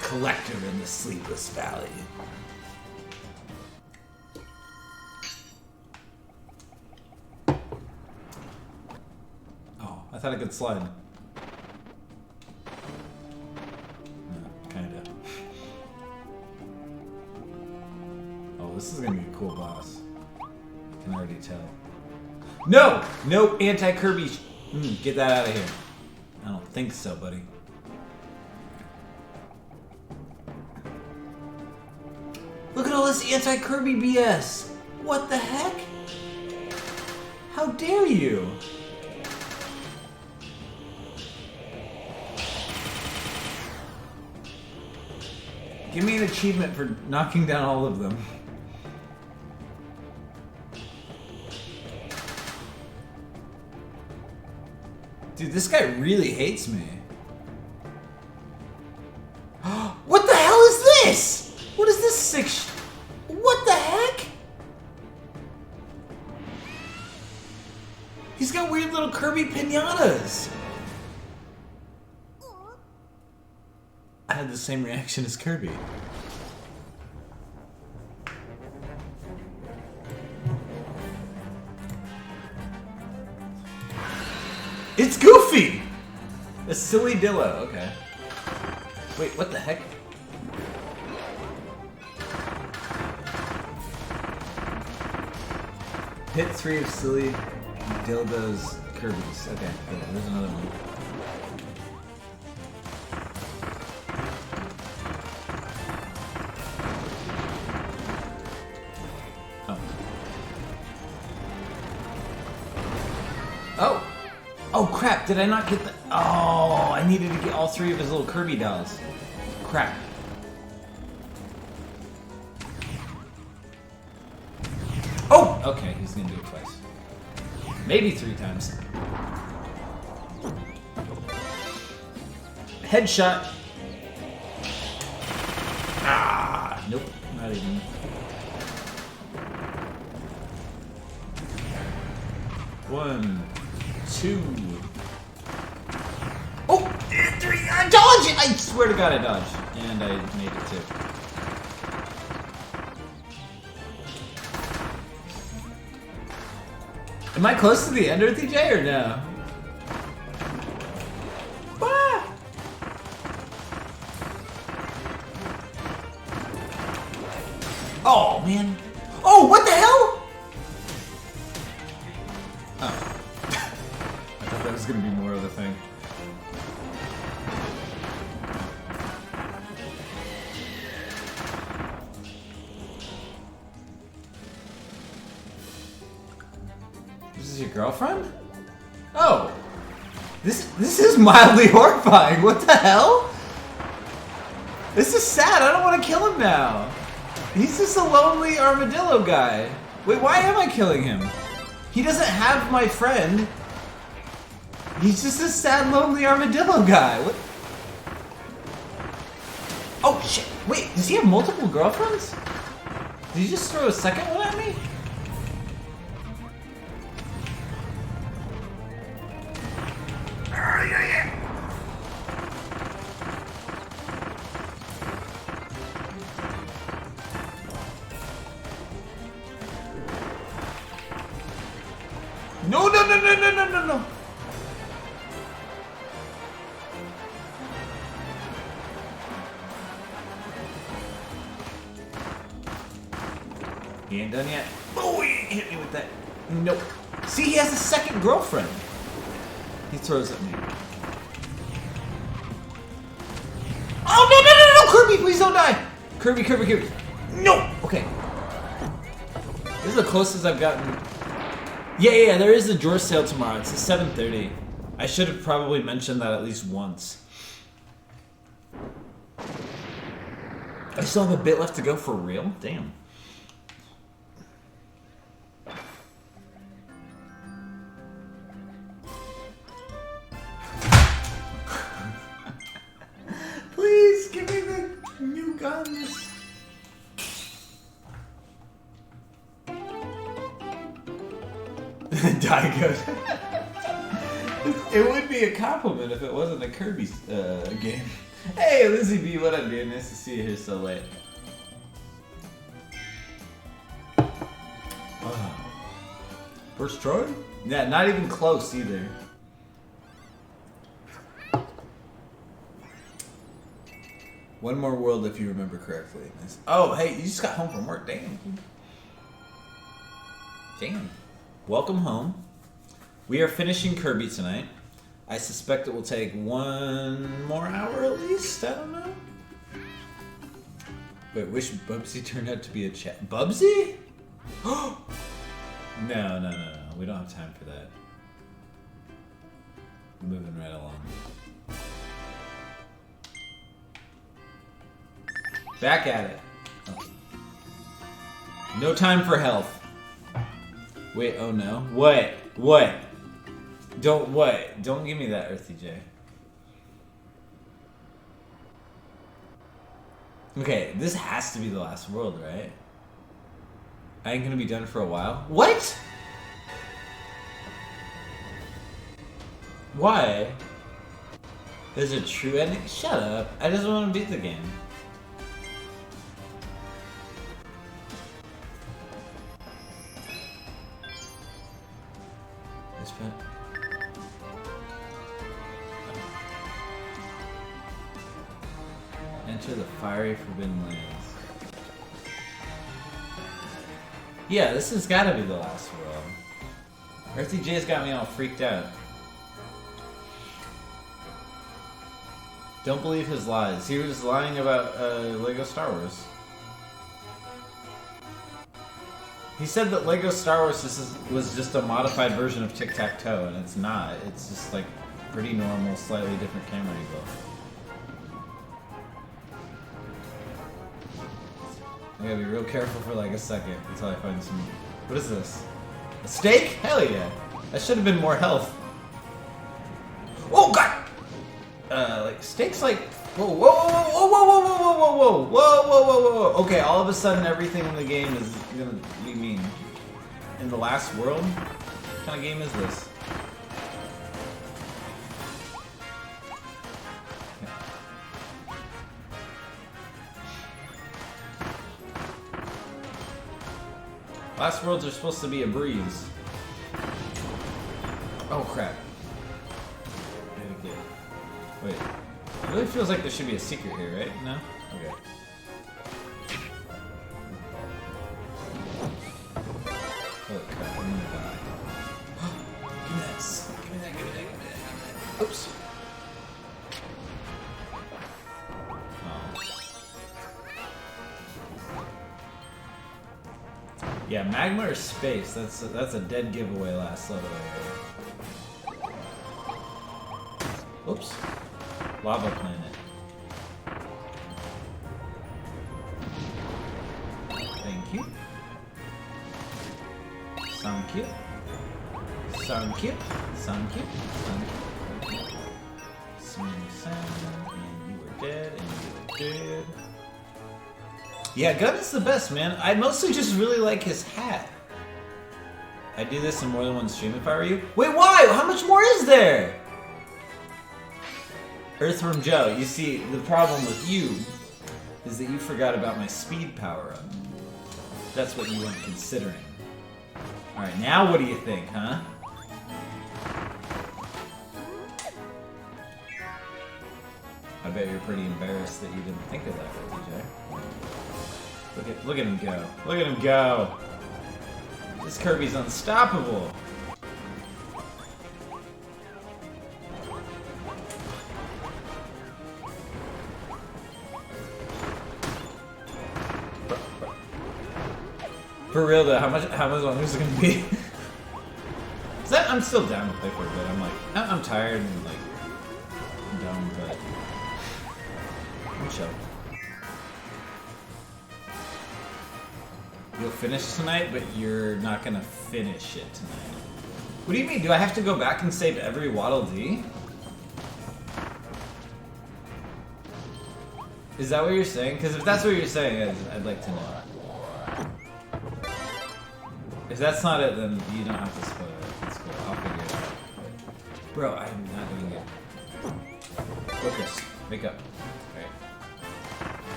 Collector in the Sleepless Valley. Oh, I thought I could slide. This is gonna be a cool boss. I can already tell. No! No anti-Kirby. Get that out of here. I don't think so, buddy. Look at all this anti-Kirby BS. What the heck? How dare you? Give me an achievement for knocking down all of them. Dude, this guy really hates me. What the hell is this? What is this sick what the heck? He's got weird little Kirby pinatas. I had the same reaction as Kirby. It's Goofy! A silly Dillo, okay. Wait, what the heck? Hit 3 of silly Dildo's Kirby's. Okay, cool. There's another one. Oh! Oh crap, did I not get the... Oh, I needed to get all 3 of his little Kirby dolls. Crap. Oh! Okay, he's gonna do it twice. Maybe 3 times. Headshot. Ah! Nope, not even. One. 2. Oh! 3! I dodged it! I swear to God I dodged. And I made it too. Am I close to the end, Earthy J, or no? Ah! Oh, man. Oh, what the hell? Oh. I thought that was going to be more of the thing. This is your girlfriend? Oh. This is mildly horrifying. What the hell? This is sad. I don't want to kill him now. He's just a lonely armadillo guy. Wait, why am I killing him? He doesn't have my friend. He's just a sad, lonely armadillo guy. What? Oh, shit. Wait, does he have multiple girlfriends? Did he just throw a second one at me? No, no, no, no, no, no, no, no. He ain't done yet. Oh, he hit me with that. Nope. See, he has a second girlfriend. He throws at me. Oh, no, no, no, no, Kirby, please don't die. Kirby, Kirby, Kirby. No. Okay. This is the closest I've gotten. Yeah, there is a drawer sale tomorrow. It's at 7:30. I should have probably mentioned that at least once. I still have a bit left to go for real? Damn. Please, give me the new guns. Die good. It would be a compliment if it wasn't a Kirby game. Hey, Lizzie B, what up, dude? Nice to see you here so late. First try? Yeah, not even close either. One more world if you remember correctly. Oh, hey, you just got home from work. Damn. Damn. Welcome home. We are finishing Kirby tonight. I suspect it will take 1 more hour at least. I don't know. Wait, wish Bubsy turned out to be a chat. Bubsy? No. We don't have time for that. Moving right along. Back at it. Oh. No time for health. Wait, oh no. What? What? Don't give me that, Earthy J. Okay, this has to be the last world, right? I ain't gonna be done for a while. What? Why? There's a true ending? Shut up. I just want to beat the game. This bit. Enter the fiery forbidden lands. Yeah, this has gotta be the last world. Earthy J's got me all freaked out. Don't believe his lies. He was lying about Lego Star Wars. He said that Lego Star Wars was just a modified version of Tic-Tac-Toe, and it's not. It's just like pretty normal, slightly different camera angle. I gotta be real careful for like a second until I find some... What is this? A steak? Hell yeah! That should have been more health. Oh god! Like steaks like... Whoa, whoa, whoa, whoa, whoa, whoa, whoa, whoa, whoa, whoa, whoa, whoa, whoa. Okay, all of a sudden everything in the game is gonna be mean. In the last world? What kind of game is this? Last worlds are supposed to be a breeze. Oh crap. Okay. Wait. It really feels like there should be a secret here, right? No? Okay. Holy crap, I'm gonna die. Give me this. Give me that, give me that, give me that, give me that. Oops. Yeah, magma or space? That's a dead giveaway last level. Oops. Lava planet. Thank you. Sound cute. Sound cute. Sound cute. Sound cute. Smooth sound. And you were dead. And you were dead. Yeah, Gun is the best, man. I mostly just really like his hat. I'd do this in more than one stream if I were you. Wait, why? How much more is there? Earthworm Joe, you see, the problem with you is that you forgot about my speed power-up. That's what you weren't considering. Alright, now what do you think, huh? I bet you're pretty embarrassed that you didn't think of that, DJ. Look at him go. Look at him go! This Kirby's unstoppable! For real though, how much long is it gonna be? I'm still down to play for a bit. I'm like, I'm tired and like, I'm done, but I'm chill. You'll finish tonight, but you're not gonna finish it tonight. What do you mean? Do I have to go back and save every Waddle Dee? Is that what you're saying? Because if that's what you're saying, I'd like to know. If that's not it, then you don't have to spoil it. It's cool. I'll figure it out. Bro, I'm not doing it. Focus. Wake up. Alright.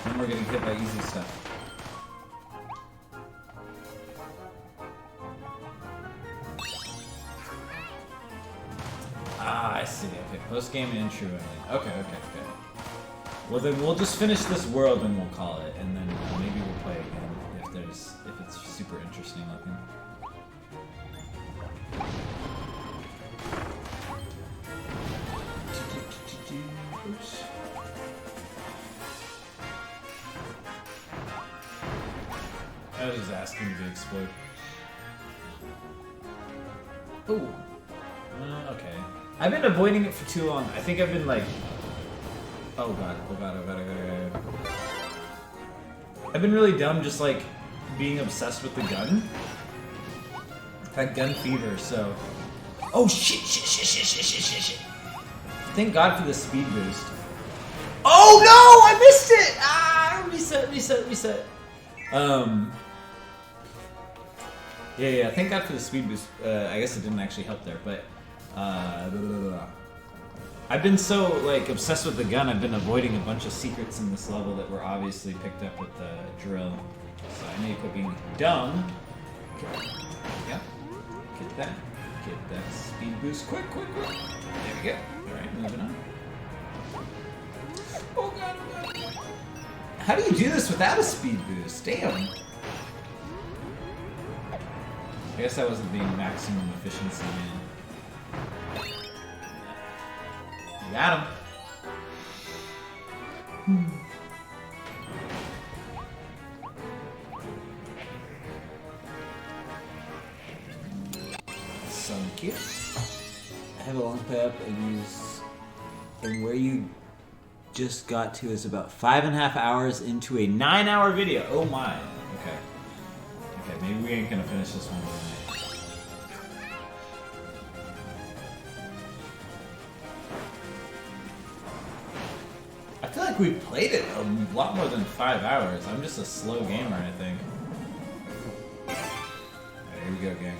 Then we're getting hit by easy stuff. Ah, I see. Okay, post-game intro. Okay. Well then we'll just finish this world and we'll call it, and then maybe we'll play again if it's super interesting looking. Oops. was just asking to explode. Ooh. Okay. I've been avoiding it for too long. I think I've been like... Oh god, oh god, oh god, oh god. I've been really dumb just like being obsessed with the gun. That gun fever, so... Oh shit, shit. Thank god for the speed boost. Oh no! I missed it! Ah! Reset. Yeah, thank god for the speed boost. I guess it didn't actually help there, but... I've been so, like, obsessed with the gun, I've been avoiding a bunch of secrets in this level that were obviously picked up with the drill. So I know you quit being dumb. Yeah. Get that speed boost quick. There we go. Alright, moving on. Oh god. How do you do this without a speed boost? Damn. I guess I wasn't being maximum efficiency, man. Got him. So cute. I have a long pay up and where you just got to is about 5.5 hours into a 9-hour video. Oh my. Okay, maybe we ain't gonna finish this one tonight. I feel like we played it a lot more than 5 hours. I'm just a slow gamer, I think. Alright, here we go, gang.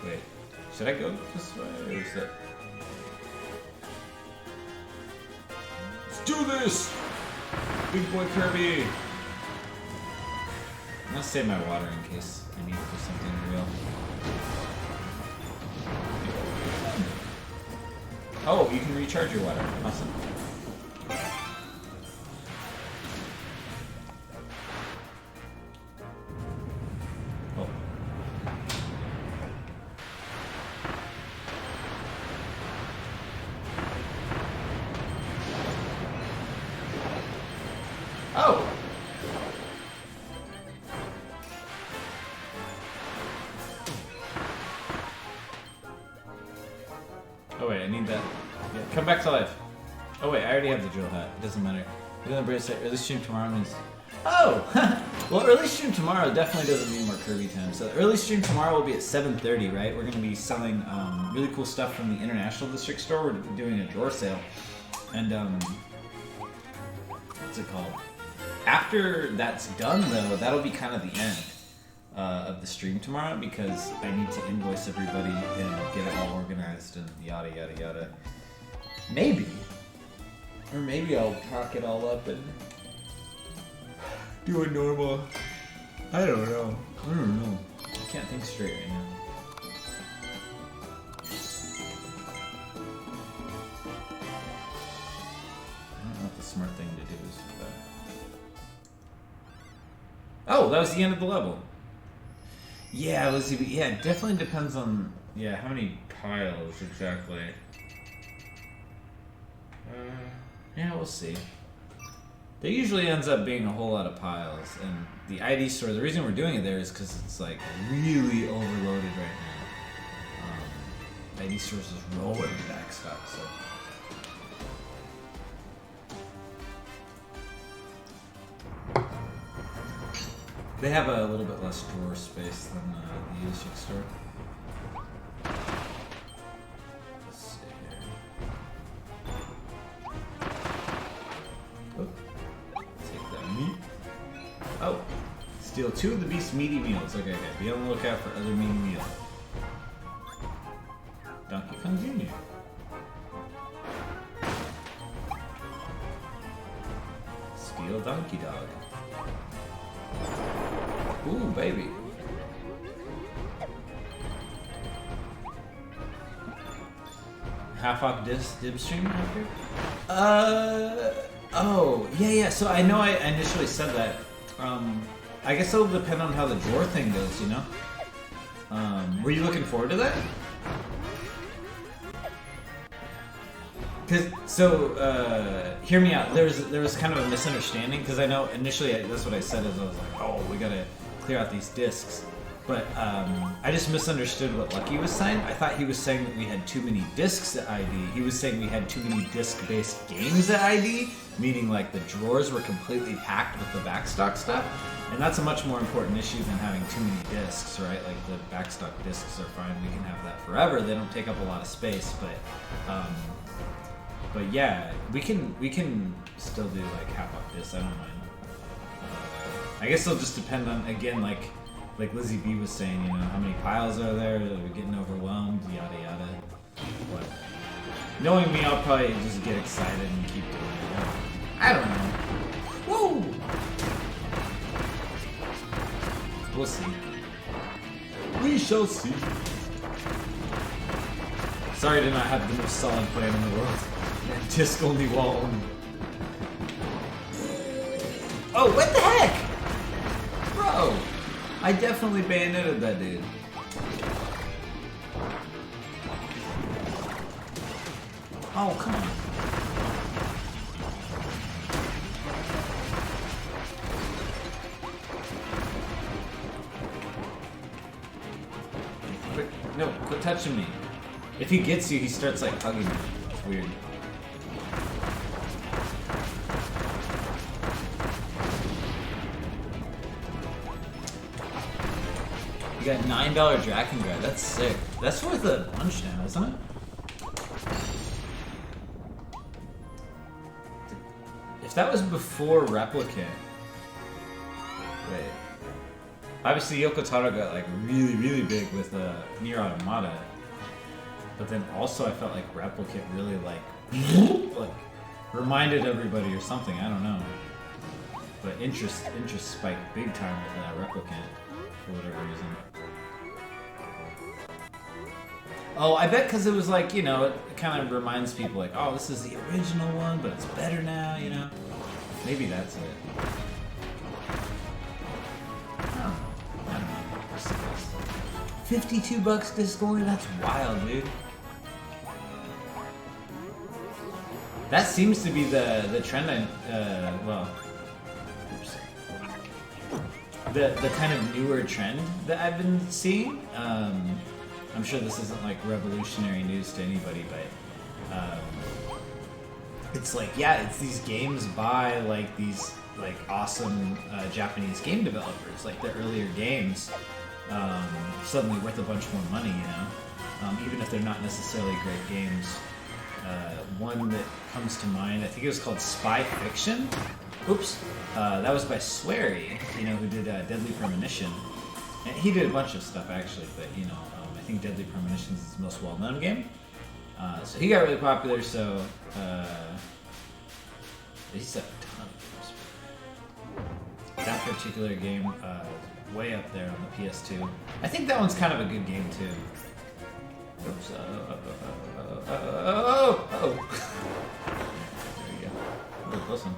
Wait, should I go this way or is it? Let's do this! Big boy Kirby! I'm gonna save my water in case I need it for something real. Oh, you can recharge your water. Awesome. Come back to life. Oh wait, I already have the drill hat. It doesn't matter. We're gonna brace it. Early stream tomorrow means... Oh! Well, early stream tomorrow definitely doesn't mean more Kirby time. So early stream tomorrow will be at 7:30, right? We're gonna be selling really cool stuff from the International District store. We're doing a drawer sale. And, what's it called? After that's done, though, that'll be kind of the end of the stream tomorrow because I need to invoice everybody and get it all organized and yada yada yada. Maybe. Or maybe I'll pack it all up and do a normal... I don't know. I can't think straight right now. I don't know what the smart thing to do is, but... Oh, that was the end of the level. Yeah, let's see. Yeah, it definitely depends on... Yeah, how many piles exactly. Yeah, we'll see. There usually ends up being a whole lot of piles, and the ID store, the reason we're doing it there is because it's like really overloaded right now. ID stores is rolling back stuff, so. They have a little bit less drawer space than the district store. Oh, steal 2 of the beast's meaty meals. Okay, be on the lookout for other meaty meals. Donkey Kong Jr. Steal Donkey Dog. Ooh, baby. Half off dib stream after? Oh, yeah, so I know I initially said that. I guess it'll depend on how the drawer thing goes, you know? Were you looking forward to that? Hear me out. There was kind of a misunderstanding, because I know initially that's what I said is I was like, oh, we gotta clear out these discs. But I just misunderstood what Lucky was saying. I thought he was saying that we had too many discs at ID. He was saying we had too many disc-based games at ID, meaning like the drawers were completely packed with the backstock stuff. And that's a much more important issue than having too many discs, right? Like the backstock discs are fine. We can have that forever. They don't take up a lot of space, but yeah, we can still do like half off discs. I don't mind. I guess it'll just depend on, again, like Lizzie B was saying, you know, how many piles are there? Are we getting overwhelmed? Yada yada. What? Knowing me, I'll probably just get excited and keep doing it. I don't know. Woo! We'll see. We shall see. Sorry to not have the most solid plan in the world. Disc only, wall only. Oh, what the heck? Bro! I definitely bayoneted that dude. Oh, come on. No, quit touching me. If he gets you, he starts like hugging you. It's weird. You got $9 Drakengard. That's sick. That's worth a bunch now, isn't it? If that was before Replicant. Wait. Obviously, Yoko Taro got like really, really big with Nier Automata. But then also I felt like Replicant really like reminded everybody or something. I don't know. But interest spiked big time with Replicant for whatever reason. Oh, I bet because it was like, you know, it kind of reminds people like, oh, this is the original one, but it's better now, you know? Maybe that's it. I don't know. 52 bucks disc only? That's wild, dude. That seems to be the trend well, oops. The kind of newer trend that I've been seeing. I'm sure this isn't like revolutionary news to anybody, but it's like, yeah, it's these games by like these like awesome Japanese game developers, like the earlier games, suddenly worth a bunch more money, you know, even if they're not necessarily great games. One that comes to mind, I think it was called Spy Fiction. Oops, that was by Swery, you know, who did Deadly Premonition. And he did a bunch of stuff actually, but you know, I think Deadly Premonition is his most well-known game. So he got really popular, so he's a ton of games. That particular game, way up there on the PS2. I think that one's kind of a good game too. Oops, oh. There you go. Oh, close one.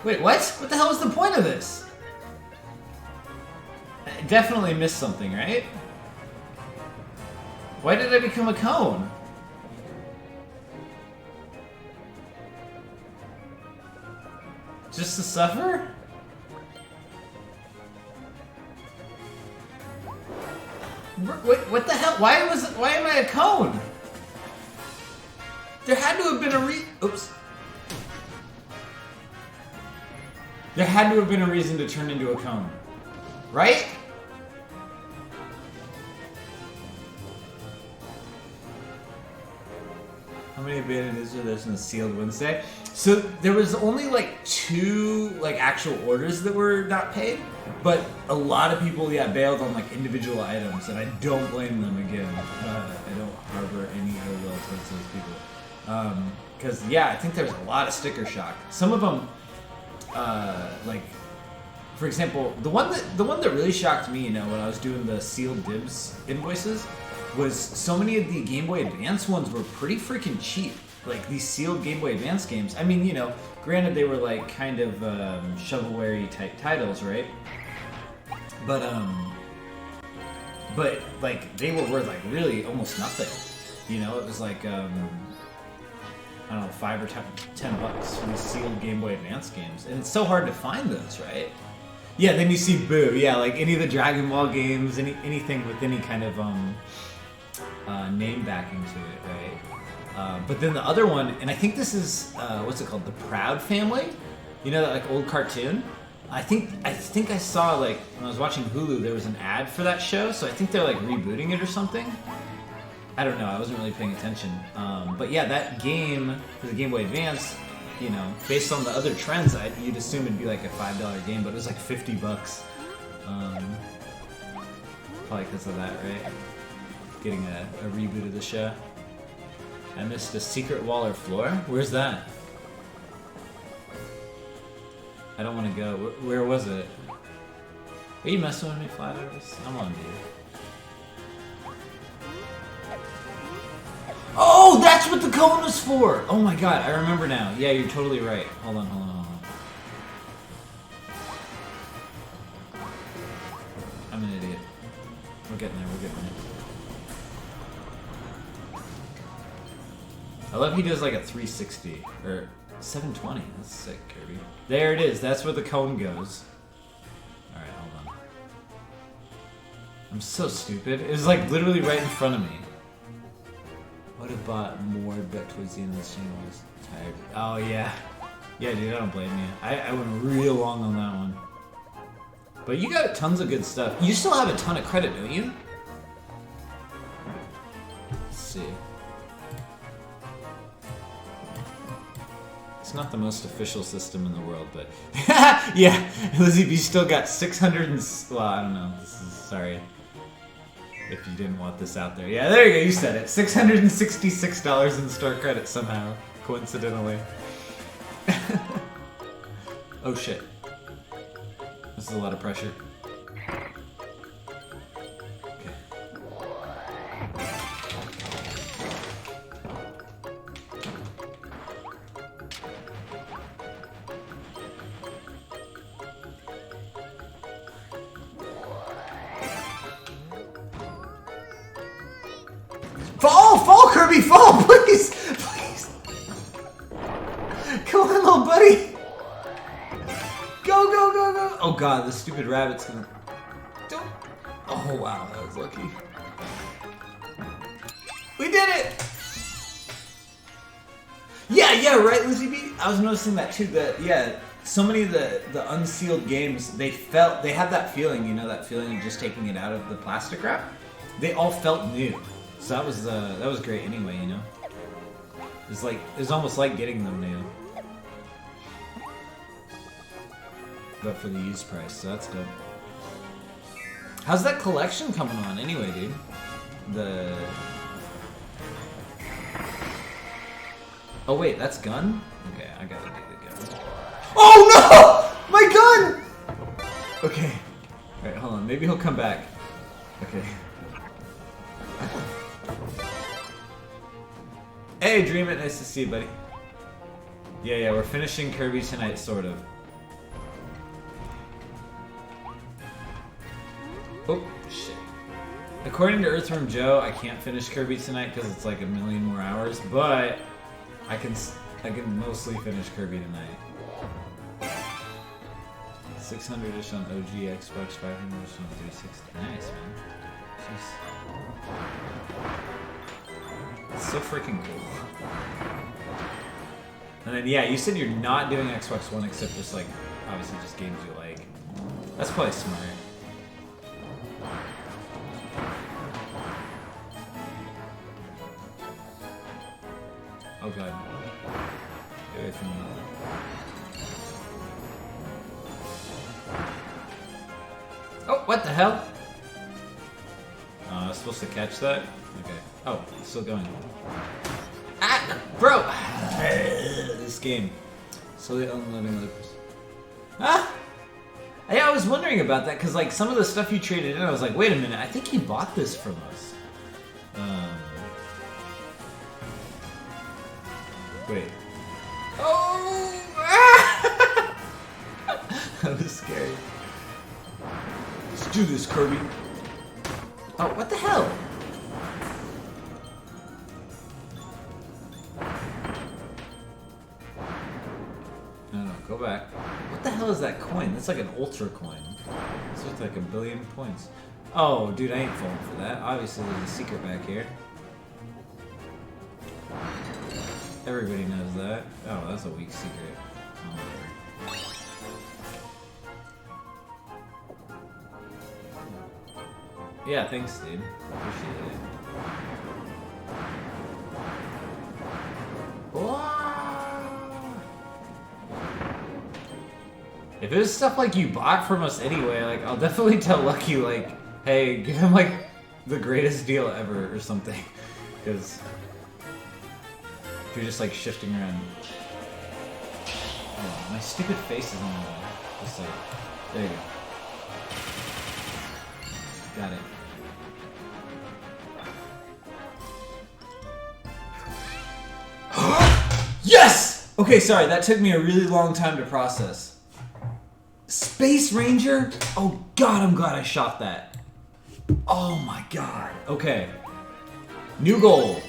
Wait, what? What the hell was the point of this? I definitely missed something, right? Why did I become a cone? Just to suffer? Wait, what the hell? Why am I a cone? There had to have been a oops. There had to have been a reason to turn into a cone. Right? How many abandoned are there in the sealed Wednesday? So there was only like 2 like actual orders that were not paid, but a lot of people bailed on like individual items, and I don't blame them again. I don't harbor any ill will towards those people. Because I think there's a lot of sticker shock. Some of them, like for example, the one that really shocked me, you know, when I was doing the sealed dibs invoices, was so many of the Game Boy Advance ones were pretty freaking cheap. Like these sealed Game Boy Advance games. I mean, you know, granted they were like kind of shovelware type titles, right? But like they were worth like really almost nothing. You know, it was like I don't know, $5 or $10 for these sealed Game Boy Advance games, and it's so hard to find those, right? Yeah, then you see Boo. Yeah, like any of the Dragon Ball games, anything with any kind of name backing to it, right? But then the other one, and I think this is what's it called, the Proud Family. You know that like old cartoon. I think I saw like when I was watching Hulu, there was an ad for that show, so I think they're like rebooting it or something. I don't know. I wasn't really paying attention. But yeah, that game for the Game Boy Advance, you know, based on the other trends, you'd assume it'd be like a $5 game, but it was like $50. Probably because of that, right? Getting a reboot of the show. I missed a secret wall or floor? Where's that? I don't want to go. Where was it? Are you messing with me, Flat Earth? I'm on, dude. Oh, that's what the cone was for! Oh my god, I remember now. Yeah, you're totally right. Hold on. I'm an idiot. We're getting there. I love he does like a 360 or 720. That's sick, Kirby. There it is. That's where the cone goes. All right, hold on. I'm so stupid. It was like literally right in front of me. Would have bought more bet towards the end of the stream. I was tired. Oh yeah, yeah, dude. I don't blame you. I went real long on that one. But you got tons of good stuff. You still have a ton of credit, don't you? Let's see. It's not the most official system in the world, but yeah, Lizzie B still got 600 and well, I don't know. Sorry if you didn't want this out there. Yeah, there you go. You said it. $666 in store credit somehow, coincidentally. Oh shit! This is a lot of pressure. Fall, Kirby, fall, please! Please! Come on, little buddy! Go! Oh god, this stupid rabbit's gonna... Don't... Oh wow, that was lucky. We did it! Yeah, right, Lizzie B? I was noticing that too, that, yeah, so many of the unsealed games, they had that feeling, you know, that feeling of just taking it out of the plastic wrap? They all felt new. So that was great anyway, you know? It was almost like getting them new. But for the used price, so that's good. How's that collection coming on anyway, dude? Oh wait, that's gun? Okay, I gotta do the gun. Oh no! My gun! Okay. Alright, hold on. Maybe he'll come back. Okay. Hey, Dream It, nice to see you, buddy. Yeah, we're finishing Kirby tonight, sort of. Oh, shit. According to Earthworm Joe, I can't finish Kirby tonight because it's like a million more hours, but I can mostly finish Kirby tonight. 600-ish on OG Xbox, 500-ish on 360. Nice, man. Jeez. It's so freaking cool. And then, yeah, you said you're not doing Xbox One except just, like, obviously just games you like. That's probably smart. Oh, God. Get away from me. Oh, what the hell? I was supposed to catch that? Okay. Oh, it's still going. Ah! Bro! This game. Slowly unloading other person. Ah! Yeah, I was wondering about that, because, like, some of the stuff you traded in, I was like, wait a minute, I think he bought this from us. Wait. Oh! Ah! That was scary. Let's do this, Kirby. Oh, what the hell? No, go back. What the hell? hell is that coin? That's like an ultra coin. It's worth like 1 billion points. Oh, dude, I ain't falling for that. Obviously, there's a secret back here. Everybody knows that. Oh, that's a weak secret. Oh, whatever. Yeah, thanks, dude. Appreciate it. If it's stuff like you bought from us anyway, like I'll definitely tell Lucky, like, hey, give him like the greatest deal ever or something. Because if you're just like shifting around. Oh, my stupid face is on the just like there you go. Got it. Yes! Okay, sorry, that took me a really long time to process. Space Ranger? Oh god, I'm glad I shot that. Oh my god. Okay. New goal.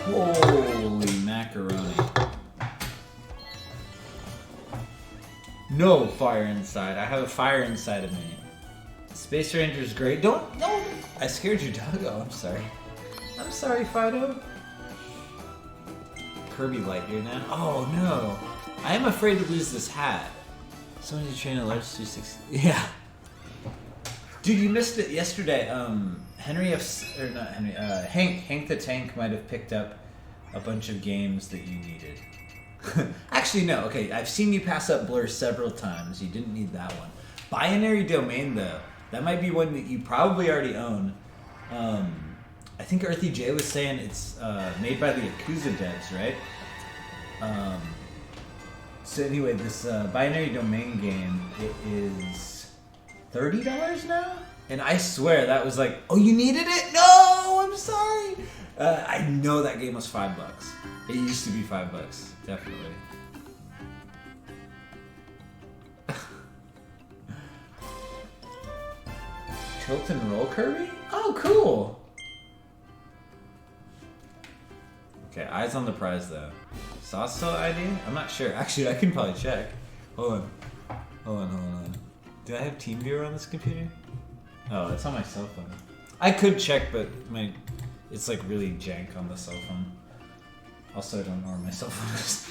Holy macaroni. No fire inside. I have a fire inside of me. Space Ranger's great. Don't. I scared your dog. Oh, I'm sorry. I'm sorry, Fido. Kirby light here now. Oh no. I am afraid to lose this hat. Someone to train a large 360. Yeah. Dude, you missed it yesterday. Hank the Tank might have picked up a bunch of games that you needed. Actually, no. Okay, I've seen you pass up Blur several times. You didn't need that one. Binary Domain, though. That might be one that you probably already own. I think Earthy J was saying it's made by the Yakuza devs, right? So anyway, this Binary Domain game, it is $30 now? And I swear that was like, oh, you needed it? No, I'm sorry. I know that game was $5. It used to be $5, definitely. Tilt and roll Kirby? Oh, cool. Okay, eyes on the prize though. Sauce still ID? I'm not sure. Actually, I can probably check. Hold on. Do I have TeamViewer on this computer? Oh, it's on my cell phone. I could check, but it's like really jank on the cell phone. Also, I don't know where my cell phone is.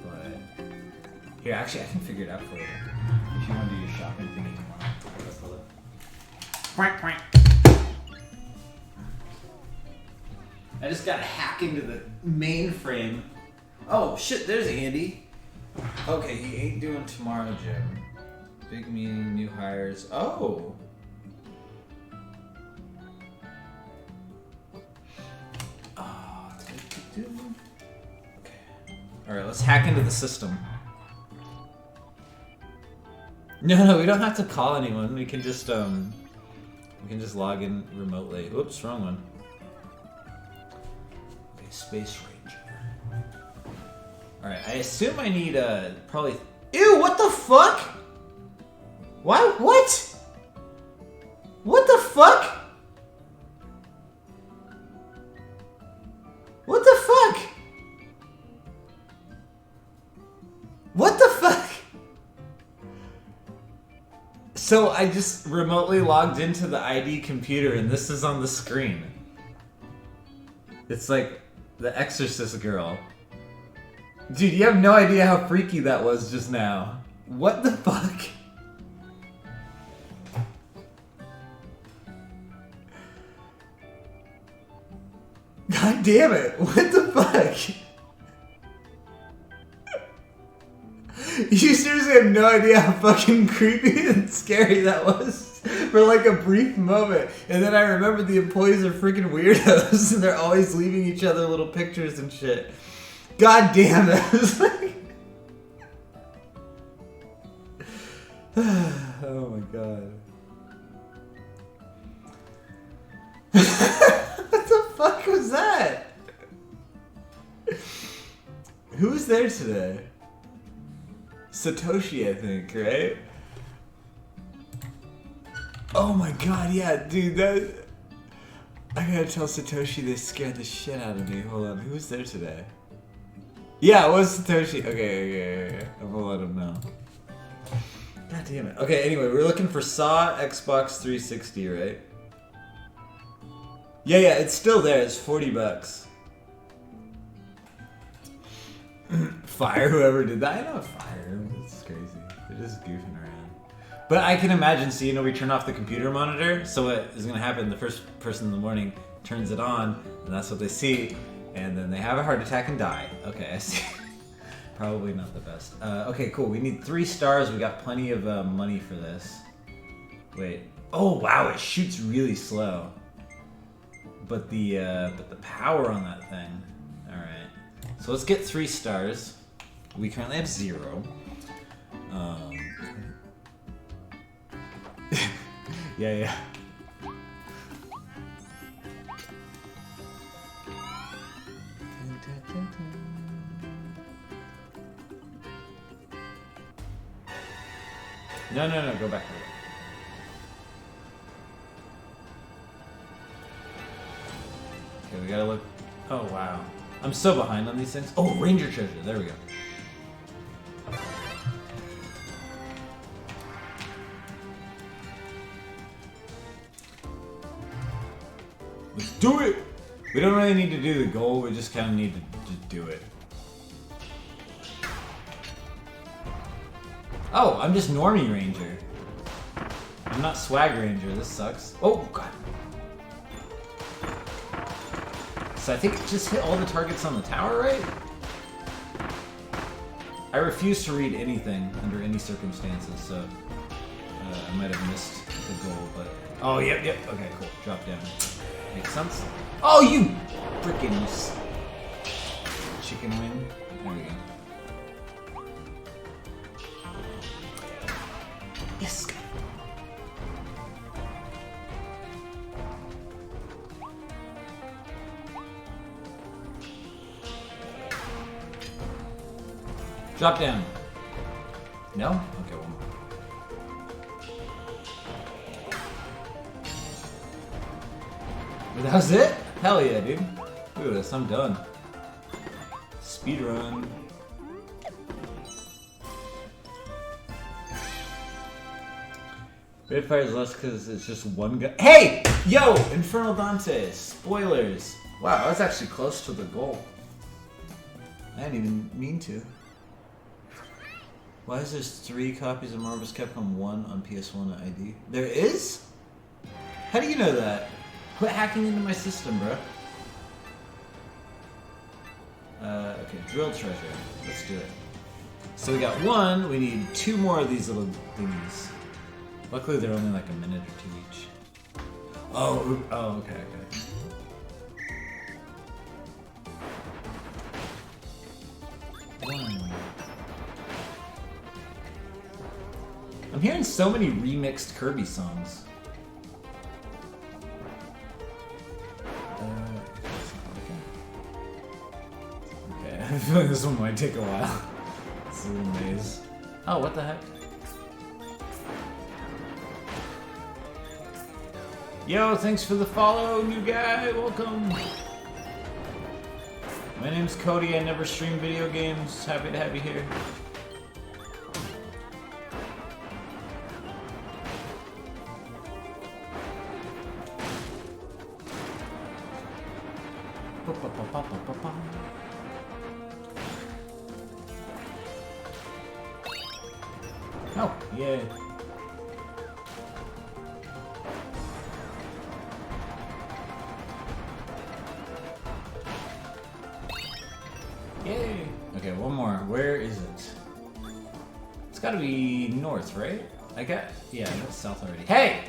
But here, actually, I can figure it out for you. If you want to do your shopping thingy tomorrow. Let's hold it. Quack, quack. I just gotta hack into the mainframe. Oh shit, there's Andy. Okay, he ain't doing tomorrow, Jim. Big meeting, new hires. Oh! Okay. Alright, let's hack into the system. No, we don't have to call anyone. We can just log in remotely. Oops, wrong one. Okay, Space Ranger. Alright, I assume I need probably. Ew, what the fuck? Why? What? What the fuck? What the fuck? What the fuck? So I just remotely logged into the ID computer and this is on the screen. It's like the Exorcist girl. Dude, you have no idea how freaky that was just now. What the fuck? God damn it, what the fuck? You seriously have no idea how fucking creepy and scary that was for like a brief moment. And then I remember the employees are freaking weirdos and they're always leaving each other little pictures and shit. God damn it. I was like... oh my god. What the fuck was that? Who was there today? Satoshi, I think, right? Oh my god, yeah, dude, that... I gotta tell Satoshi they scared the shit out of me. Hold on, who was there today? Yeah, it was Satoshi. Okay. I'm gonna let him know. God damn it. Okay, anyway, we're looking for Saw Xbox 360, right? Yeah, it's still there. It's $40. Fire whoever did that. I know fire. It's crazy. They're just goofing around. But I can imagine, so we turn off the computer monitor, so what is going to happen, the first person in the morning turns it on, and that's what they see, and then they have a heart attack and die. Okay, I see. Probably not the best. Okay, cool. We need 3 stars. We got plenty of money for this. Wait. Oh, wow, it shoots really slow. But the power on that thing. Alright. So let's get 3 stars. We currently have 0. Yeah. No, go back to it. Okay, we gotta look. Oh, wow. I'm so behind on these things. Oh, Ranger Treasure. There we go. Let's do it! We don't really need to do the goal, we just kind of need to just do it. Oh, I'm just Normie Ranger. I'm not Swag Ranger, this sucks. Oh, God. So I think it just hit all the targets on the tower, right? I refuse to read anything under any circumstances, so I might have missed the goal, but... Oh, yep. Okay, cool. Drop down. Makes sense. Oh, you freaking chicken wing. There we go. Yes. Drop down. No? Okay, one more. That was it? Hell yeah, dude. Look at this, I'm done. Speedrun. Red Fire's less because it's just one guy. Hey! Yo! Infernal Dante. Spoilers. Wow, I was actually close to the goal. I didn't even mean to. Why is there 3 copies of Marvel's Capcom 1 on PS1 ID? There is? How do you know that? Quit hacking into my system, bro. Okay, drill treasure. Let's do it. So we got 1, we need 2 more of these little thingies. Luckily they're only like a minute or 2 each. Oh, okay. I'm hearing so many remixed Kirby songs. Okay, I feel like this one might take a while. It's a little maze. Oh, what the heck? Yo, thanks for the follow, new guy. Welcome. My name's Cody. I never stream video games. Happy to have you here. Oh, yeah. Yay! Okay, one more. Where is it? It's gotta be north, right? Yeah, that's south already. Hey!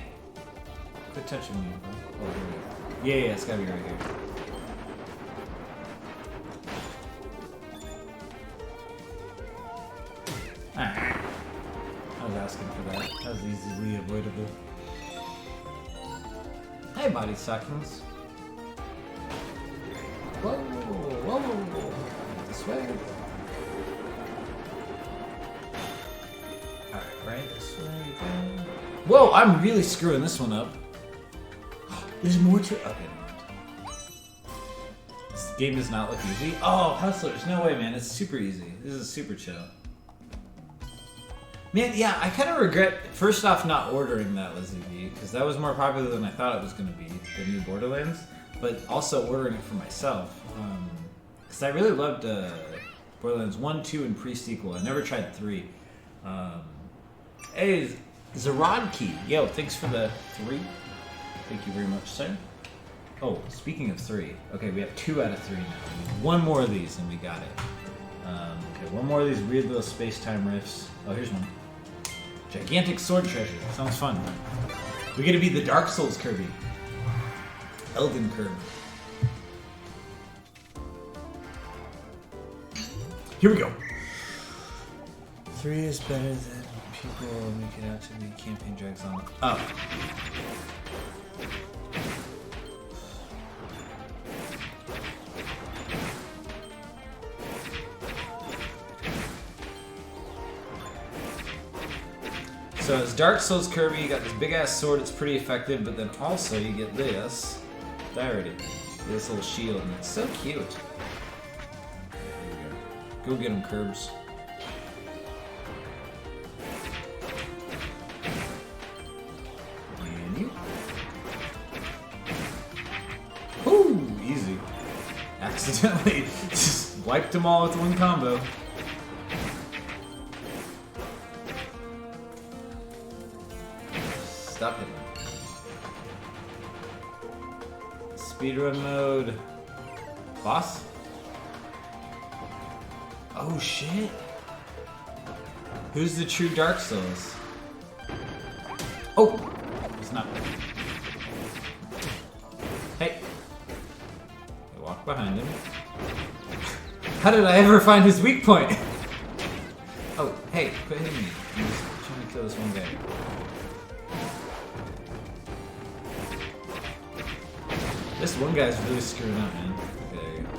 Quit touching me, bro. Oh, here we go. Yeah, it's gotta be right here. Ah. I was asking for that. That was easily avoidable. Hey, body stockings. Whoa. This way. Alright, right this way again. Whoa, I'm really screwing this one up. There's more to it. Okay, never mind. This game does not look easy. Oh, Hustlers, no way, man. It's super easy. This is super chill. Man, yeah, I kind of regret, first off, not ordering that Lizzie V, because that was more popular than I thought it was going to be, the new Borderlands, but also ordering it for myself. Because I really loved Borderlands 1, 2, and pre-sequel. I never tried 3. Hey, Zarod Key. Yo, thanks for the 3. Thank you very much, sir. Oh, speaking of 3. Okay, we have 2 out of 3 now. We need 1 more of these and we got it. Okay, 1 more of these weird little space-time riffs. Oh, here's one. Gigantic sword treasure. Sounds fun. We get to be the Dark Souls Kirby. Elden Kirby. Here we go. 3 is better than people make it out to be. Campaign drags on. Oh. So it's Dark Souls Kirby, you got this big ass sword, it's pretty effective, but then also you get this. Clarity. This little shield, and it's so cute. There we go. Go get them, Curbs. And you. Woo! Easy. Accidentally just wiped them all with 1 combo. Stop it. Speedrun mode. Boss? Oh shit. Who's the true Dark Souls? Oh! It's not. Hey. I walk behind him. How did I ever find his weak point? Oh, hey, quit hitting me. I'm just trying to kill this one guy. This one guy's really screwing up, man. Okay, there you go.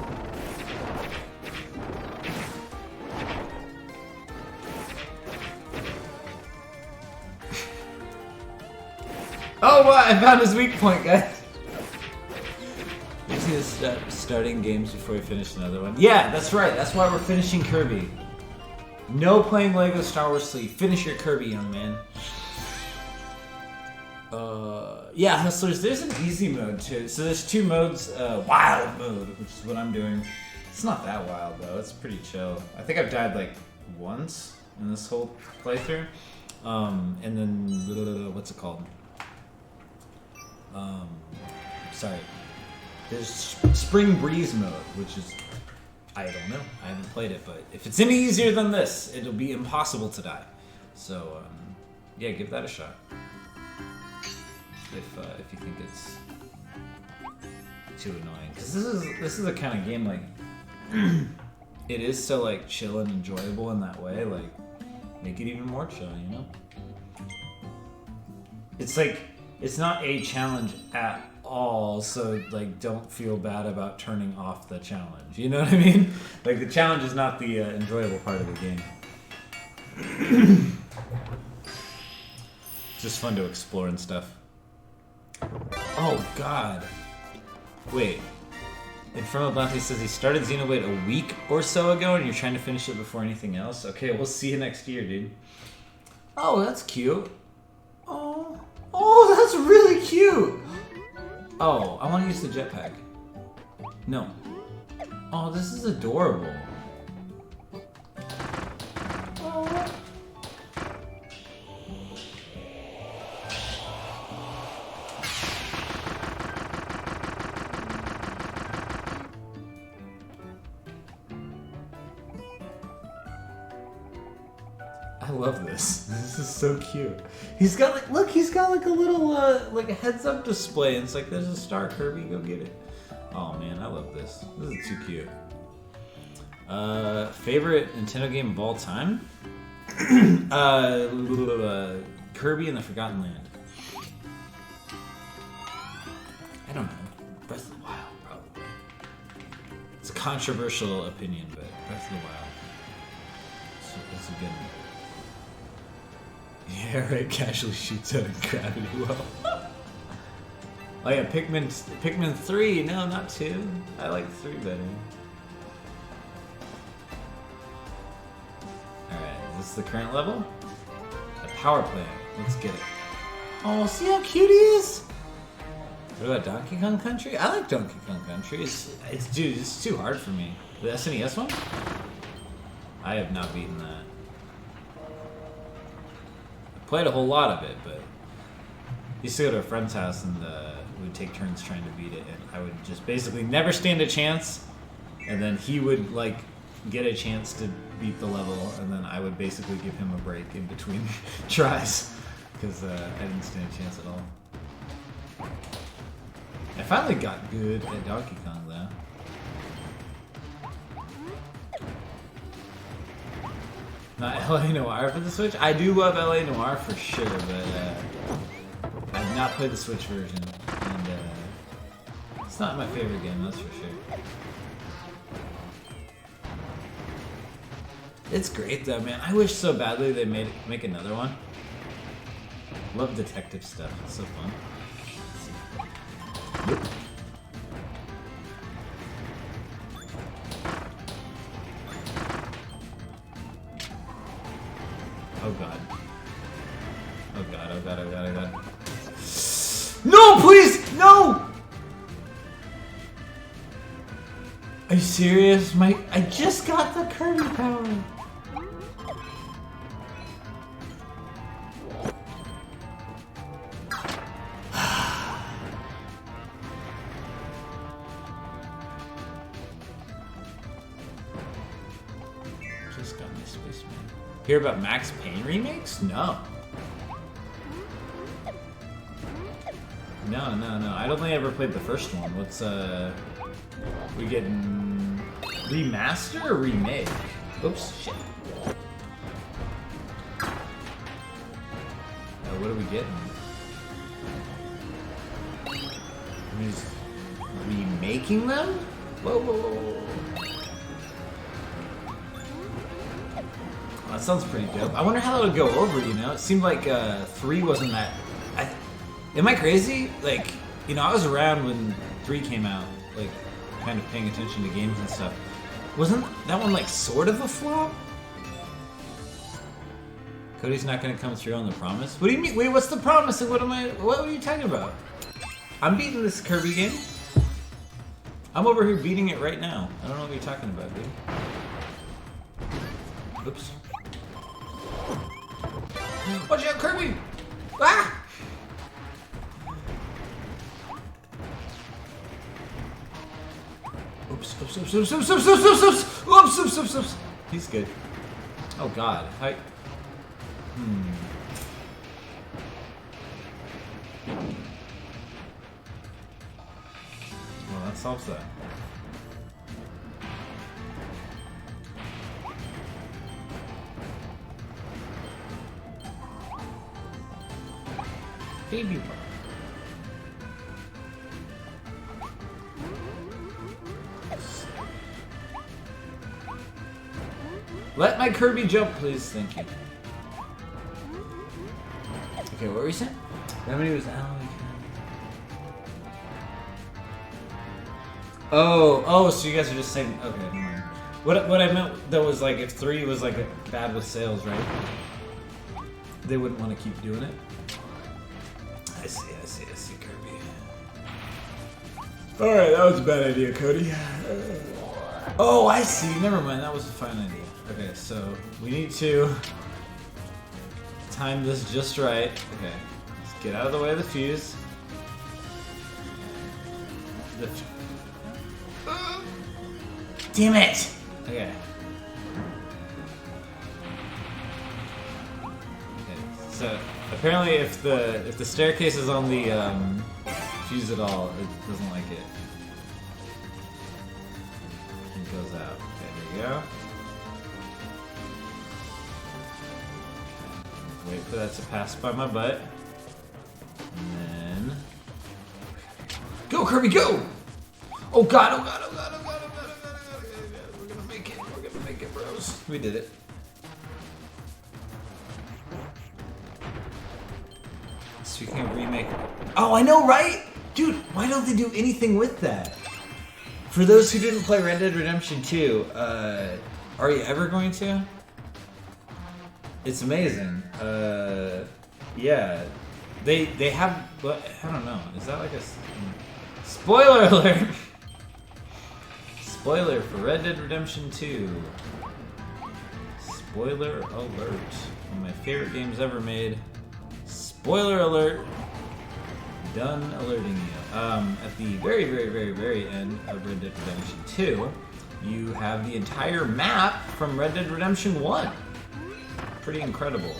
Oh, what? I found his weak point, guys. He's gonna start starting games before we finish another one. Yeah, that's right. That's why we're finishing Kirby. No playing Lego Star Wars Sleeve. Finish your Kirby, young man. Yeah, Hustlers, there's an easy mode too. So there's 2 modes, wild mode, which is what I'm doing. It's not that wild though, it's pretty chill. I think I've died like once in this whole playthrough. And then, what's it called? Sorry. There's Spring Breeze mode, which is, I don't know, I haven't played it, but if it's any easier than this, it'll be impossible to die. So, yeah, give that a shot. If you think it's too annoying, because this is a kind of game like it is so like chill and enjoyable in that way. Like make it even more chill, you know. It's like it's not a challenge at all, so like don't feel bad about turning off the challenge. You know what I mean? Like the challenge is not the enjoyable part of the game. It's just fun to explore and stuff. Oh god. Wait. Infernal Bounty says he started Xenoblade a week or so ago and you're trying to finish it before anything else? Okay, we'll see you next year, dude. Oh, that's cute. Oh. Oh, that's really cute! Oh, I want to use the jetpack. No. Oh, this is adorable. Oh. I love this. This is so cute. He's got like, look, he's got like a little like a heads-up display, and it's like there's a star, Kirby, go get it. Oh man, I love this. This is too cute. Favorite Nintendo game of all time? Kirby and the Forgotten Land. I don't know. Breath of the Wild, probably. It's a controversial opinion, but Breath of the Wild. It's a good one. Yeah, right. Casually shoots out of gravity well. Oh yeah, Pikmin 3. No, not 2. I like 3 better. Alright, is this the current level? A power plant. Let's get it. Oh, see how cute he is? What about Donkey Kong Country? I like Donkey Kong Country. Dude, it's too hard for me. The SNES one? I have not beaten that. I played a whole lot of it, but I used to go to a friend's house and we'd take turns trying to beat it, and I would just basically never stand a chance, and then he would like get a chance to beat the level, and then I would basically give him a break in between tries because I didn't stand a chance at all. I finally got good at Donkey Kong though. Not LA Noire for the Switch? I do love LA Noire for sure, but I've not played the Switch version, and it's not my favorite game, that's for sure. It's great though, man. I wish so badly they make another one. Love detective stuff, it's so fun. Nope. Oh god. Oh god, oh god, oh god, oh god. No, please! No! Are you serious, Mike? I just got the Kirby power! Just got my Spaceman. Hear about Max Payne remakes? No. No. I don't think I ever played the first one. What's we getting remaster or remake? Oops, shit. What are we getting? He's remaking them? Whoa. That sounds pretty dope. I wonder how that would go over, you know? It seemed like 3 wasn't that... Am I crazy? Like, you know, I was around when 3 came out, like, kind of paying attention to games and stuff. Wasn't that one, like, sort of a flop? Cody's not gonna come through on the promise? What do you mean? Wait, what's the promise? What are you talking about? I'm beating this Kirby game. I'm over here beating it right now. I don't know what you're talking about, dude. Oops. Watch out, Kirby! Ah! Oops. He's good. Oh god. Well, that solves that. Baby part. Let my Kirby jump, please. Thank you. Okay, what were you saying? Remedy was Oh, so you guys are just saying, okay, never mind. What I meant though was like if 3 was like bad with sales, right? They wouldn't want to keep doing it. I see, Kirby. Alright, that was a bad idea, Cody. Oh, I see. Never mind, that was a fine idea. Okay, so we need to time this just right. Okay, let's get out of the way of the fuse. Damn it! Okay. So apparently, if the staircase is on the fuse at all, it doesn't like it. It goes out. Okay, there you go. Wait for that to pass by my butt. And then... Go, Kirby, go! Oh god, oh god, oh god, oh god, oh god, oh god, oh god. We're gonna make it, bros. We did it. Speaking of remake... Oh, I know, right? Dude, why don't they do anything with that? For those who didn't play Red Dead Redemption 2, are you ever going to? It's amazing. Yeah. They have, I don't know, is that like a... Spoiler alert! Spoiler for Red Dead Redemption 2. Spoiler alert. One of my favorite games ever made. Spoiler alert. Done alerting you. At the very, very, very, very end of Red Dead Redemption 2, you have the entire map from Red Dead Redemption 1. Pretty incredible.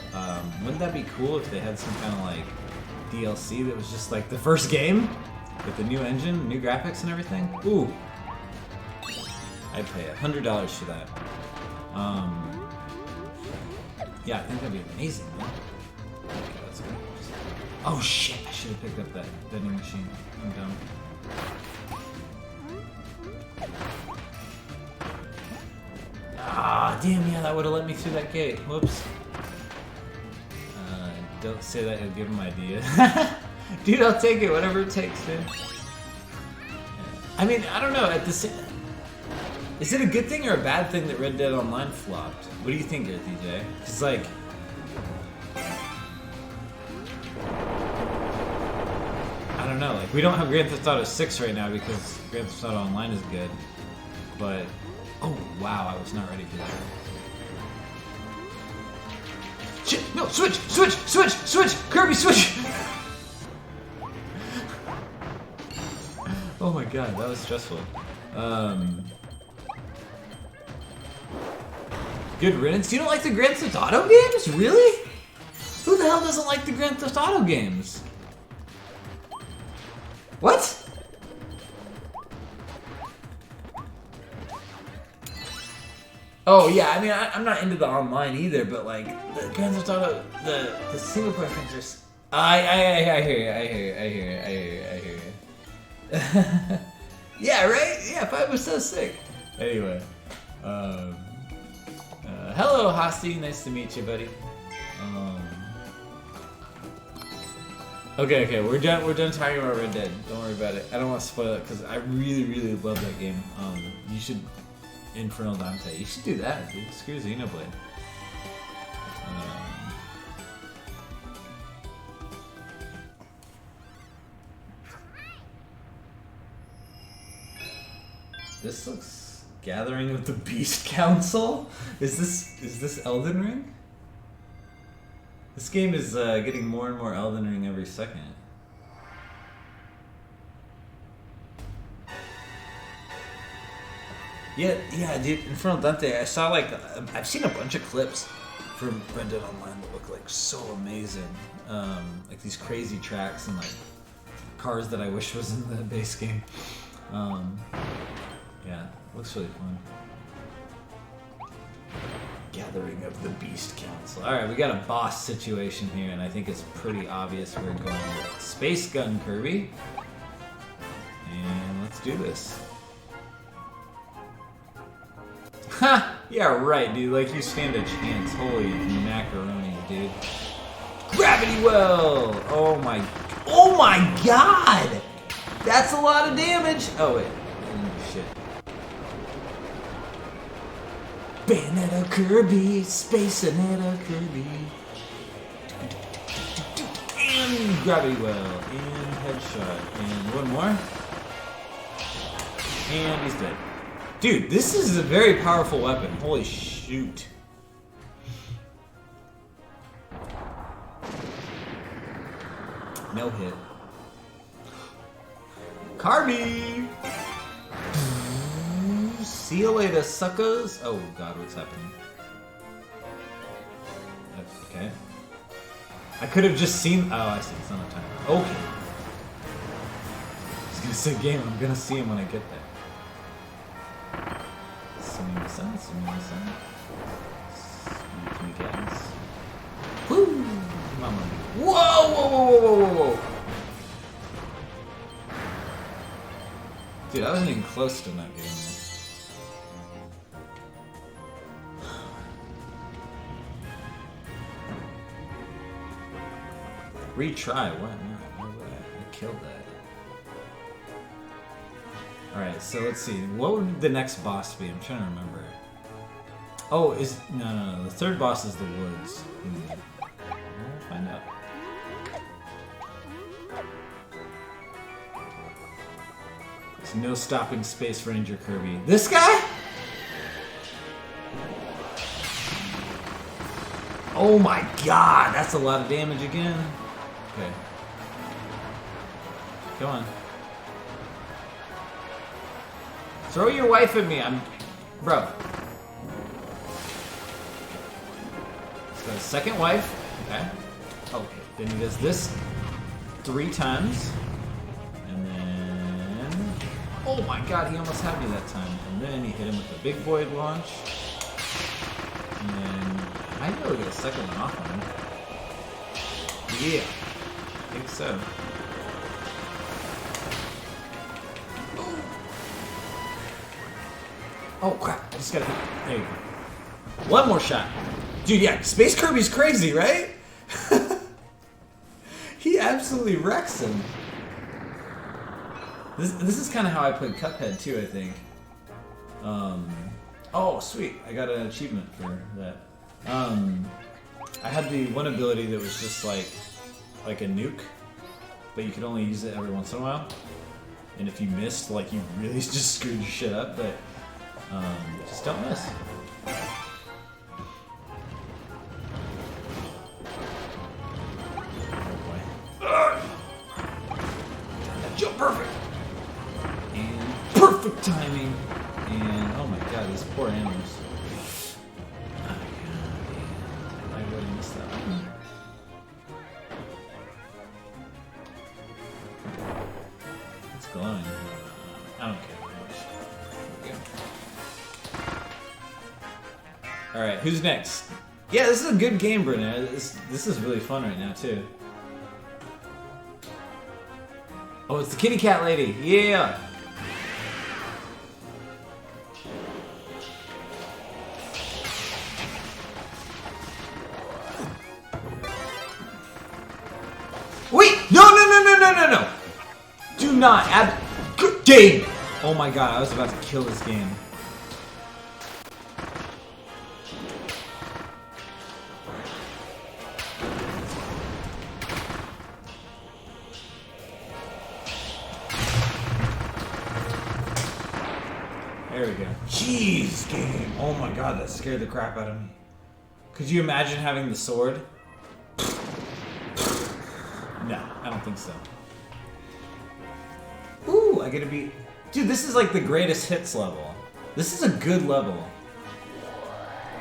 Wouldn't that be cool if they had some kind of like DLC that was just like the first game? With the new engine, new graphics and everything? Ooh. I'd pay $100 for that. Yeah, I think that'd be amazing, man. Okay, let's go. Oh shit, I should have picked up that vending machine. I'm dumb. Ah, damn, yeah, that would have let me through that gate. Whoops. Don't say that, he'll give him idea. Dude, I'll take it, whatever it takes, dude. I mean, I don't know, at the same... Is it a good thing or a bad thing that Red Dead Online flopped? What do you think here, DJ? Because, like... I don't know, like, we don't have Grand Theft Auto 6 right now because Grand Theft Auto Online is good. But... Oh, wow, I was not ready for that. Shit, no, switch! Kirby, switch! Oh my god, that was stressful. Good riddance. You don't like the Grand Theft Auto games? Really? Who the hell doesn't like the Grand Theft Auto games? What? Oh yeah, I mean I'm not into the online either, but like the Grand Theft Auto, the single player things are. I hear you. Yeah, right? Yeah, 5 was so sick. Anyway, hello, Hosty. Nice to meet you, buddy. Okay, we're done talking about Red Dead. Don't worry about it. I don't want to spoil it because I really love that game. You should Infernal Dante. You should do that, dude. Screw Xenoblade. This looks Gathering of the Beast Council. Is this Elden Ring? This game is getting more and more Elden Ring every second. Yeah, dude. Infernal Dante. I saw like I've seen a bunch of clips from Red Dead Online that look like so amazing. Like these crazy tracks and like cars that I wish was in the base game. Yeah, looks really fun. Gathering of the Beast Council. Alright, we got a boss situation here, and I think it's pretty obvious we're going with Space Gun Kirby. And let's do this. Ha! Yeah, right, dude. Like, you stand a chance. Holy macaroni, dude. Gravity Well! Oh my god! That's a lot of damage! Oh, wait. Shit. Bayonetta Kirby, Space-Anetta Kirby. And Gravity Well, and headshot, and one more. And he's dead. Dude, this is a very powerful weapon. Holy shoot. No hit. Kirby! See you later, suckers! Oh god, what's happening? Okay. I could have just seen. Oh, I see. It's not a timer. Okay. I was gonna say game. I'm gonna see him when I get there. Sumi-san. Woo! Mama. Whoa! Dude, I wasn't even close to not getting that. Retry. What? No, I killed that. Alright, so let's see. What would the next boss be? I'm trying to remember. Oh, no. The third boss is the woods. We'll find out. There's no stopping Space Ranger Kirby. This guy? Oh my god, that's a lot of damage again. Okay. Come on. Throw your wife at me, Bro. He's got a second wife. Okay. Okay, then he does this 3 times. And then... Oh my god, he almost had me that time. And then he hit him with the big void launch. And then... I know we get a second one off on him. Yeah. I think so. Oh crap, I just gotta hit. There you go. One more shot. Dude, yeah, Space Kirby's crazy, right? He absolutely wrecks him. This is kind of how I played Cuphead too, I think. Oh, sweet. I got an achievement for that. I had the one ability that was just like a nuke, but you could only use it every once in a while. And if you missed, like, you really just screwed your shit up, but just don't miss. Jump perfect! And perfect timing! And oh my god, these poor animals. I really missed that one. It's glowing. I don't care. Alright, who's next? Yeah, this is a good game, Brenna. This is really fun right now, too. Oh, it's the kitty cat lady. Yeah! Wait! No! Do not add... Good game! Oh my god, I was about to kill this game. There we go. Jeez, game. Oh my god, that scared the crap out of me. Could you imagine having the sword? No, I don't think so. Ooh, I get to be... Dude, this is like the greatest hits level. This is a good level.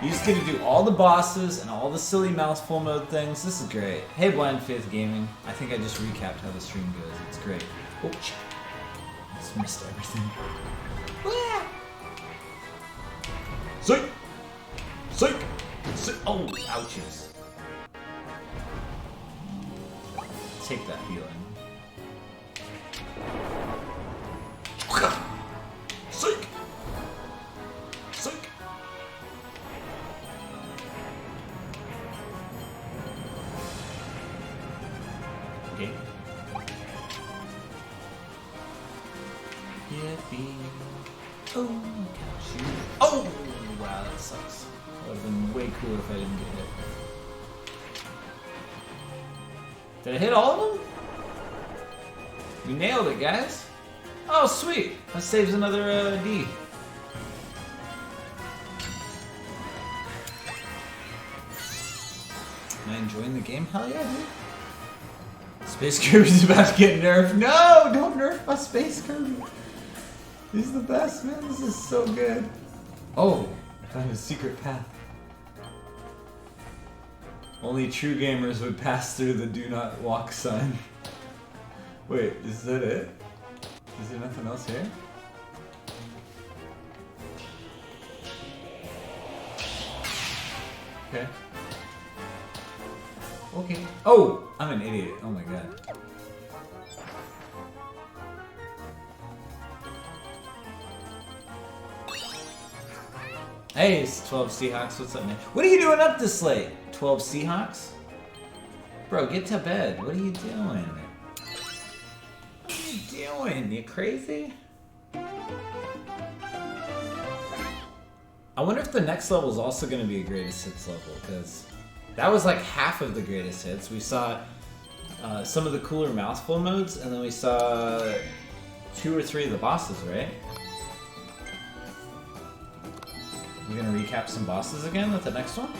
You just get to do all the bosses and all the silly mouthful mode things. This is great. Hey, Blind Faith Gaming. I think I just recapped how the stream goes. It's great. Oh, I just missed everything. Psych! Psych! Psych! Oh, ouches. Take that healing. Psych! Psych! Okay. Yippee. Oh, catch you. Oh! Wow, that sucks. That would have been way cooler if I didn't get hit. Did I hit all of them? We nailed it, guys. Oh, sweet. That saves another D. Am I enjoying the game? Hell yeah, dude. Space Kirby's about to get nerfed. No, don't nerf my Space Kirby. He's the best, man. This is so good. Oh, I found a secret path. Only true gamers would pass through the do not walk sign. Wait, is that it? Is there nothing else here? Okay. Okay. Oh! I'm an idiot. Oh my god. Hey, it's 12 Seahawks. What's up, man? What are you doing up this late? 12 Seahawks? Bro, get to bed. What are you doing? What are you doing? You crazy? I wonder if the next level is also going to be a greatest hits level, because that was like half of the greatest hits. We saw some of the cooler mouthful modes, and then we saw 2 or 3 of the bosses, right? We're going to recap some bosses again with the next one?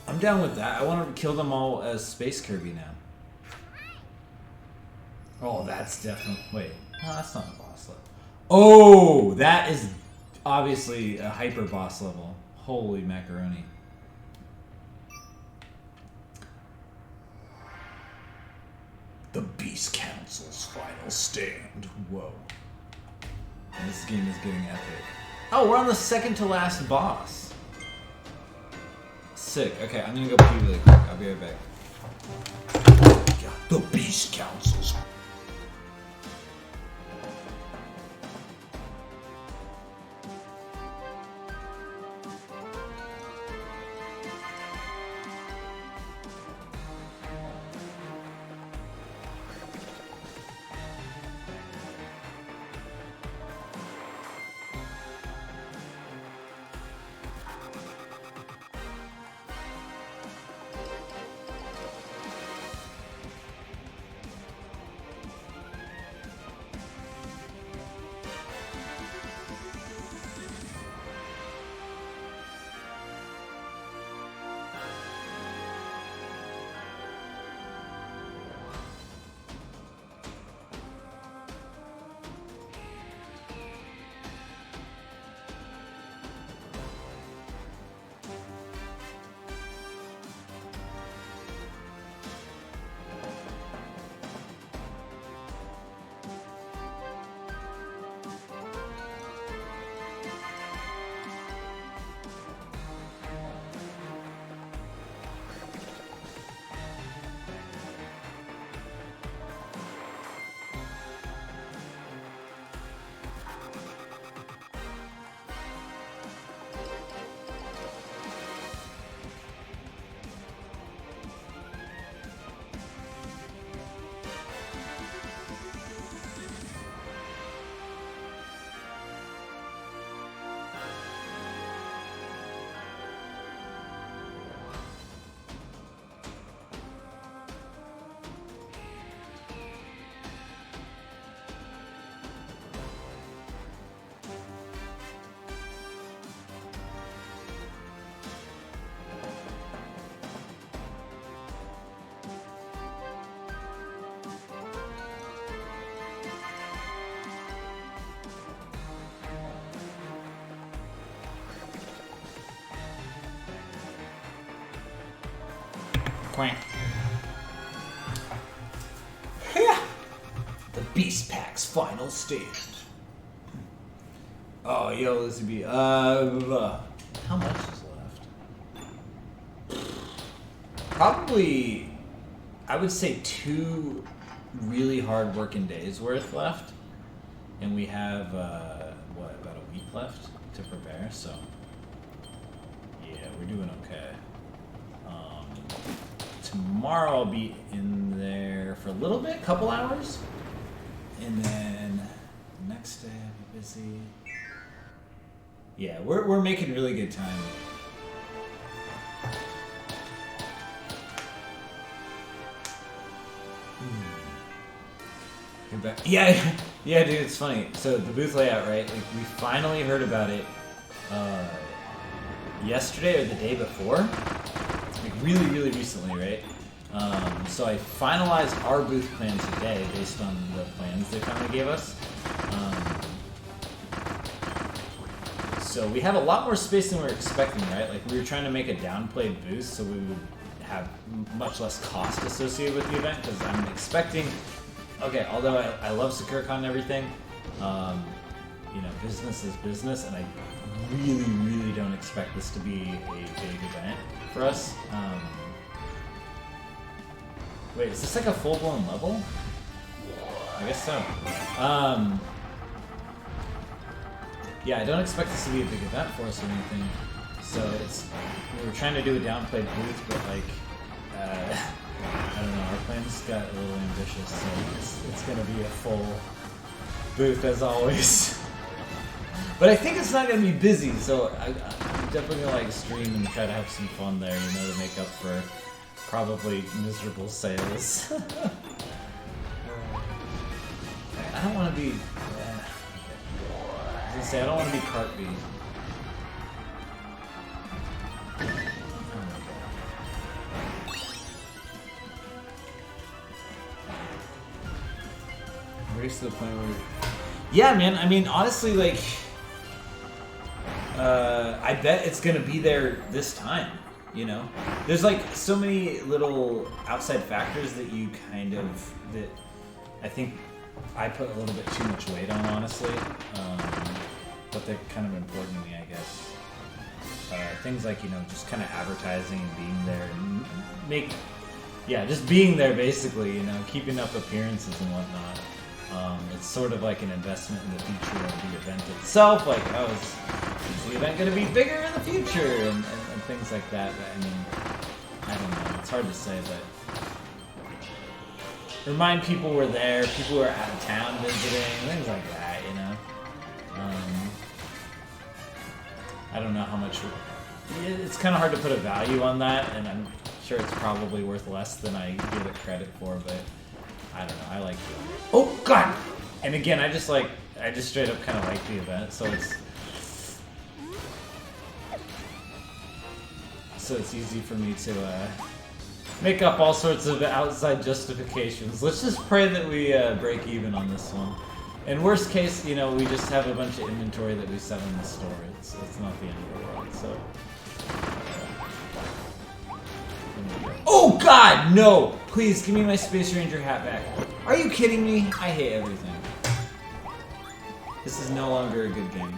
I'm down with that. I want to kill them all as Space Kirby now. Oh, that's definitely... Wait. No, that's not a boss level. Oh! That is obviously a hyper boss level. Holy macaroni. The Beast Council's final stand. Whoa. This game is getting epic. Oh, we're on the second to last boss. Sick. Okay, I'm gonna go pee really quick. I'll be right back. The Beast Council's... Quack. The Beast Pack's final stand. Oh, yo, this would be how much is left? Probably, I would say 2 really hard working days worth left, and we have what, about a week left to prepare. So yeah, we're doing okay. Tomorrow I'll be in there for a little bit, couple hours, and then next day I'll be busy. Yeah, we're making really good time. You're back. Yeah, yeah, dude, it's funny. So the booth layout, right? Like we finally heard about it yesterday or the day before. Really, really recently, right? So I finalized our booth plan today based on the plans they finally gave us. So we have a lot more space than we were expecting, right? Like we were trying to make a downplayed booth so we would have much less cost associated with the event, because I'm expecting, okay, although I love SecureCon and everything, you know, business is business, and I really, really don't expect this to be a big event for us. Wait, is this like a full-blown level? I guess so. Yeah, I don't expect this to be a big event for us or anything. So it's, we were trying to do a downplayed booth, but like, I don't know, our plans got a little ambitious, so it's gonna be a full booth as always. But I think it's not gonna be busy, so I'm definitely gonna like stream and try to have some fun there, you know, to make up for probably miserable sales. I don't want to be. I was gonna say I don't want to be cart B. Race to the point where. Yeah, man. I mean, honestly, like, I bet it's gonna be there this time. You know, there's like so many little outside factors that you kind of that I think I put a little bit too much weight on, honestly. But they're kind of important to me, I guess. Things like, you know, just kind of advertising and being there and just being there basically. You know, keeping up appearances and whatnot. It's sort of like an investment in the future of the event itself. Like, oh, is the event going to be bigger in the future? And things like that. I mean, I don't know. It's hard to say, but remind people we're there, people who are out of town visiting, things like that, you know? I don't know how much... It's kind of hard to put a value on that, and I'm sure it's probably worth less than I give it credit for, but I don't know. I like it. Oh, God! And again, I just straight up kind of like the event, so it's easy for me to make up all sorts of outside justifications. Let's just pray that we break even on this one. In worst case, you know, we just have a bunch of inventory that we sell in the store. It's not the end of the world, so... Oh God, no! Please, give me my Space Ranger hat back. Are you kidding me? I hate everything. This is no longer a good game.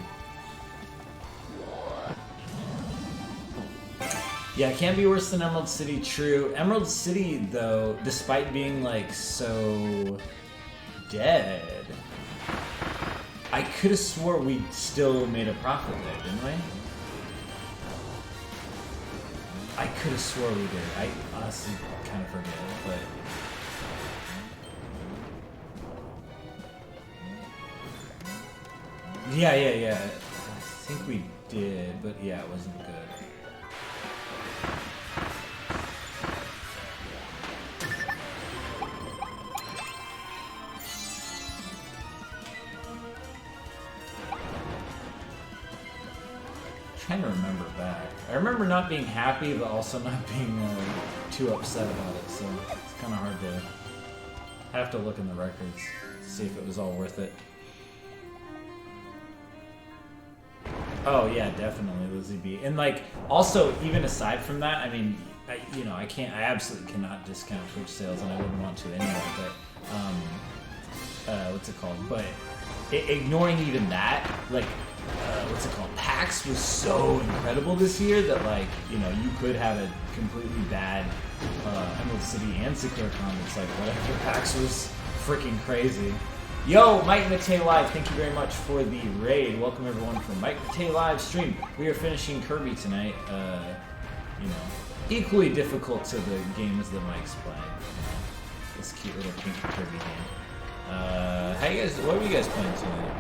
Yeah, it can't be worse than Emerald City, true. Emerald City, though, despite being, like, so dead, I could have swore we still made a profit there, didn't we? I could have swore we did. I honestly kind of forget, but... Yeah. I think we did, but yeah, it wasn't good. Trying to remember back. I remember not being happy, but also not being too upset about it, so it's kind of hard to... I have to look in the records to see if it was all worth it. Oh yeah, definitely, Lizzie B. And like, also, even aside from that, I mean, I absolutely cannot discount Twitch sales, and I wouldn't want to anyway, but, what's it called? But, ignoring even that, like, what's it called? PAX was so incredible this year that, like, you know, you could have a completely bad Emerald City and Secure Comics, like, whatever. PAX was freaking crazy. Yo, Mike Matei Live, thank you very much for the raid. Welcome everyone from Mike Matei Live stream. We are finishing Kirby tonight. You know, equally difficult to the games that Mike's playing. This cute little pink Kirby game. What are you guys playing tonight?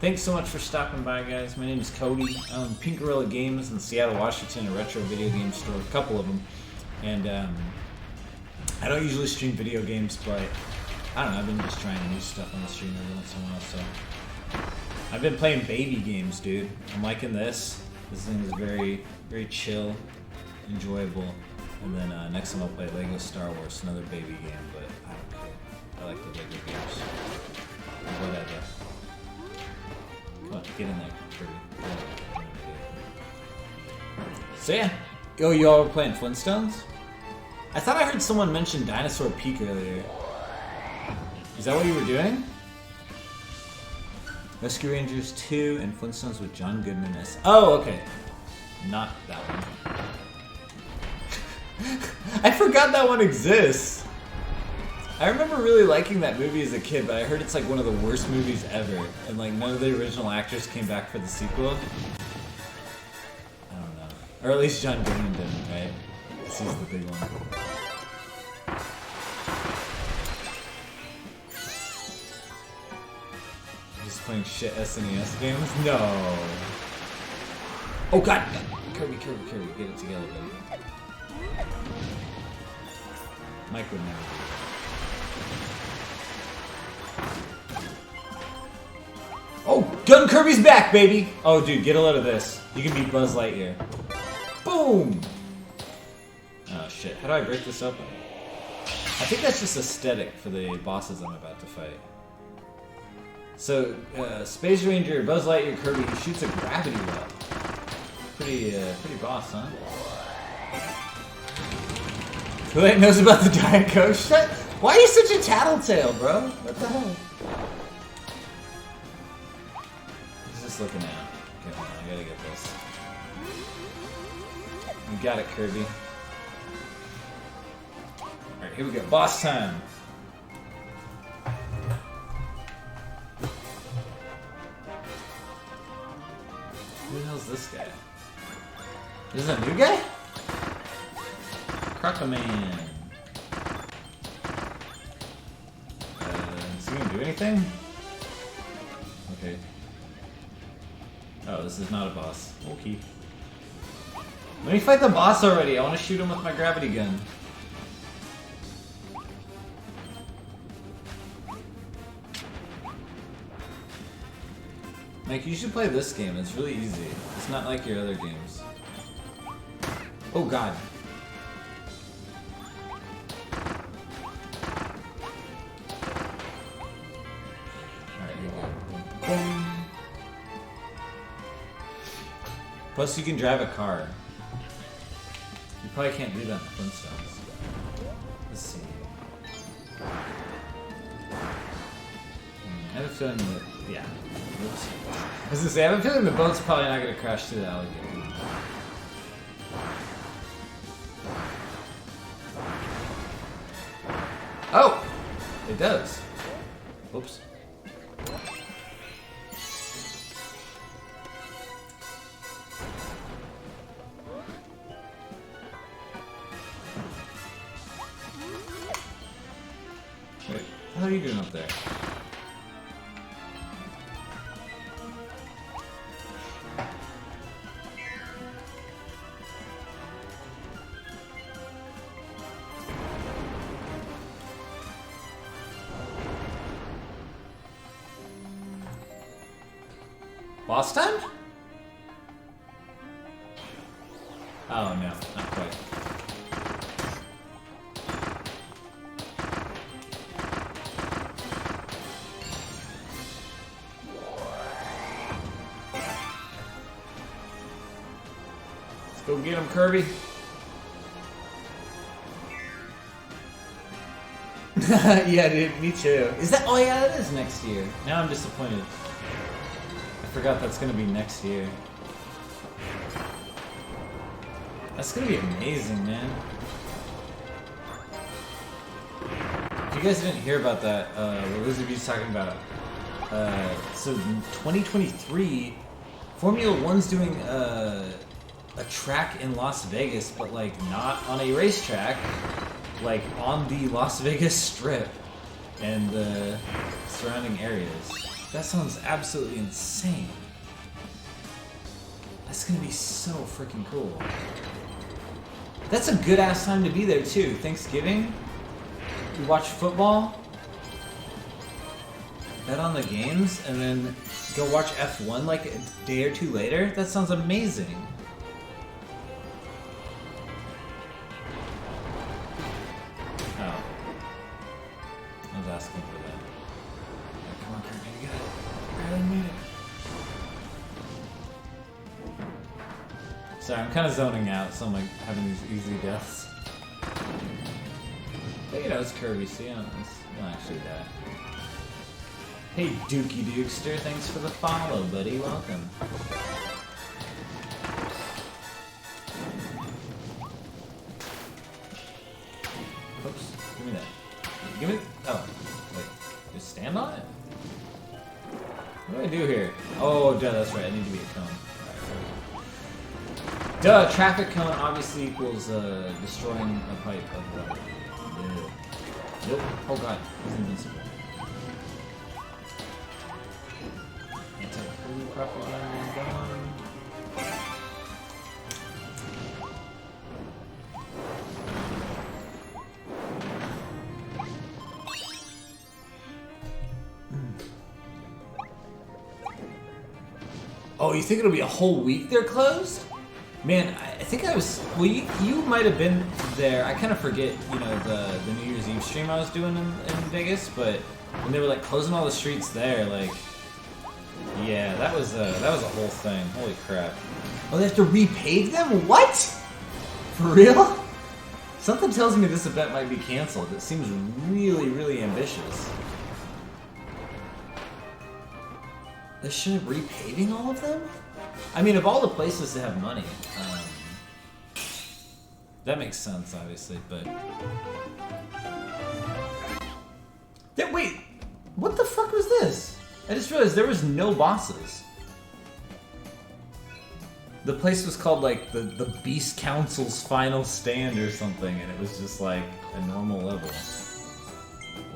Thanks so much for stopping by, guys. My name is Cody. I own Pink Gorilla Games in Seattle, Washington, a retro video game store, a couple of them. And I don't usually stream video games, but I don't know, I've been just trying new stuff on the stream every once in a while, so. I've been playing baby games, dude. I'm liking this. This thing is very, very chill, enjoyable. And then next time I'll play Lego Star Wars, another baby game, but I don't care. I like the Lego games. Whatever. Come on, get in there, Kirby. So yeah. Oh, you all were playing Flintstones? I thought I heard someone mention Dinosaur Peak earlier. Is that what you were doing? Rescue Rangers 2 and Flintstones with John Goodman as... Oh, okay. Not that one. I forgot that one exists. I remember really liking that movie as a kid, but I heard it's like one of the worst movies ever. And like none of the original actors came back for the sequel. I don't know. Or at least John Goodman didn't, right? This is the big one. playing shit SNES games? No. Oh god! Kirby, get it together, buddy. Mike would never do that. Oh! Gun Kirby's back, baby! Oh, dude, get a load of this. You can be Buzz Lightyear. Boom! Oh shit, how do I break this open? I think that's just aesthetic for the bosses I'm about to fight. So, Space Ranger, Buzz Lightyear, Kirby, he shoots a gravity well. Pretty boss, huh? Who knows about the Diet Coke? Shut! Why are you such a tattletale, bro? What the hell? He's just looking at. Come on, I gotta get this. You got it, Kirby. Alright, here we go. Boss time! Who the hell's this guy? Is this a new guy? Crocoman. Is he gonna do anything? Okay. Oh, this is not a boss. Okay. Let me fight the boss already. I want to shoot him with my gravity gun. Mike, you should play this game. It's really easy. It's not like your other games. Oh god. Alright, here we go. Plus you can drive a car. You probably can't do that in Flintstones. Let's see. I have a feeling that, yeah. Oops. I was gonna say, I have a feeling the boat's probably not gonna crash through the alligator. Oh! It does. Oops. Wait, how are you doing up there? Boss time? Oh no, not quite. Let's go get him, Kirby. Yeah, dude, me too. Is that? Oh yeah, that is next year. Now I'm disappointed. I forgot that's gonna be next year. That's gonna be amazing, man. If you guys didn't hear about that, what Elizabeth's talking about, so in 2023, Formula One's doing a track in Las Vegas, but like not on a racetrack, like on the Las Vegas Strip and the surrounding areas. That sounds absolutely insane. That's gonna be so freaking cool. That's a good ass time to be there too. Thanksgiving, you watch football, bet on the games, and then go watch F1 like a day or two later. That sounds amazing. Oh. I was asking for that. Come on, Kirby, you got it. Barely made it. Sorry, I'm kind of zoning out, so I'm like having these easy deaths. But you know, it's Kirby, so you don't actually die. Hey, Dookie Dukester, thanks for the follow, buddy. Welcome. Oops, give me that. Give me. Oh, wait. Just stand on it? What do I do here? Oh, duh, that's right. I need to be a cone. Duh, traffic cone obviously equals destroying a pipe of water. Nope. Oh god, he's invincible. Oh, you think it'll be a whole week they're closed? Man, I think I was. Well, you might have been there. I kind of forget, you know, the New Year's Eve stream I was doing in Vegas, but when they were like closing all the streets there, like, yeah, that was a whole thing. Holy crap! Oh, they have to repave them? What? For real? Something tells me this event might be canceled. It seems really, really ambitious. They should have repaving all of them? I mean, of all the places to have money, that makes sense, obviously, but... Wait, what the fuck was this? I just realized there was no bosses. The place was called, like, the Beast Council's Final Stand or something, and it was just, like, a normal level.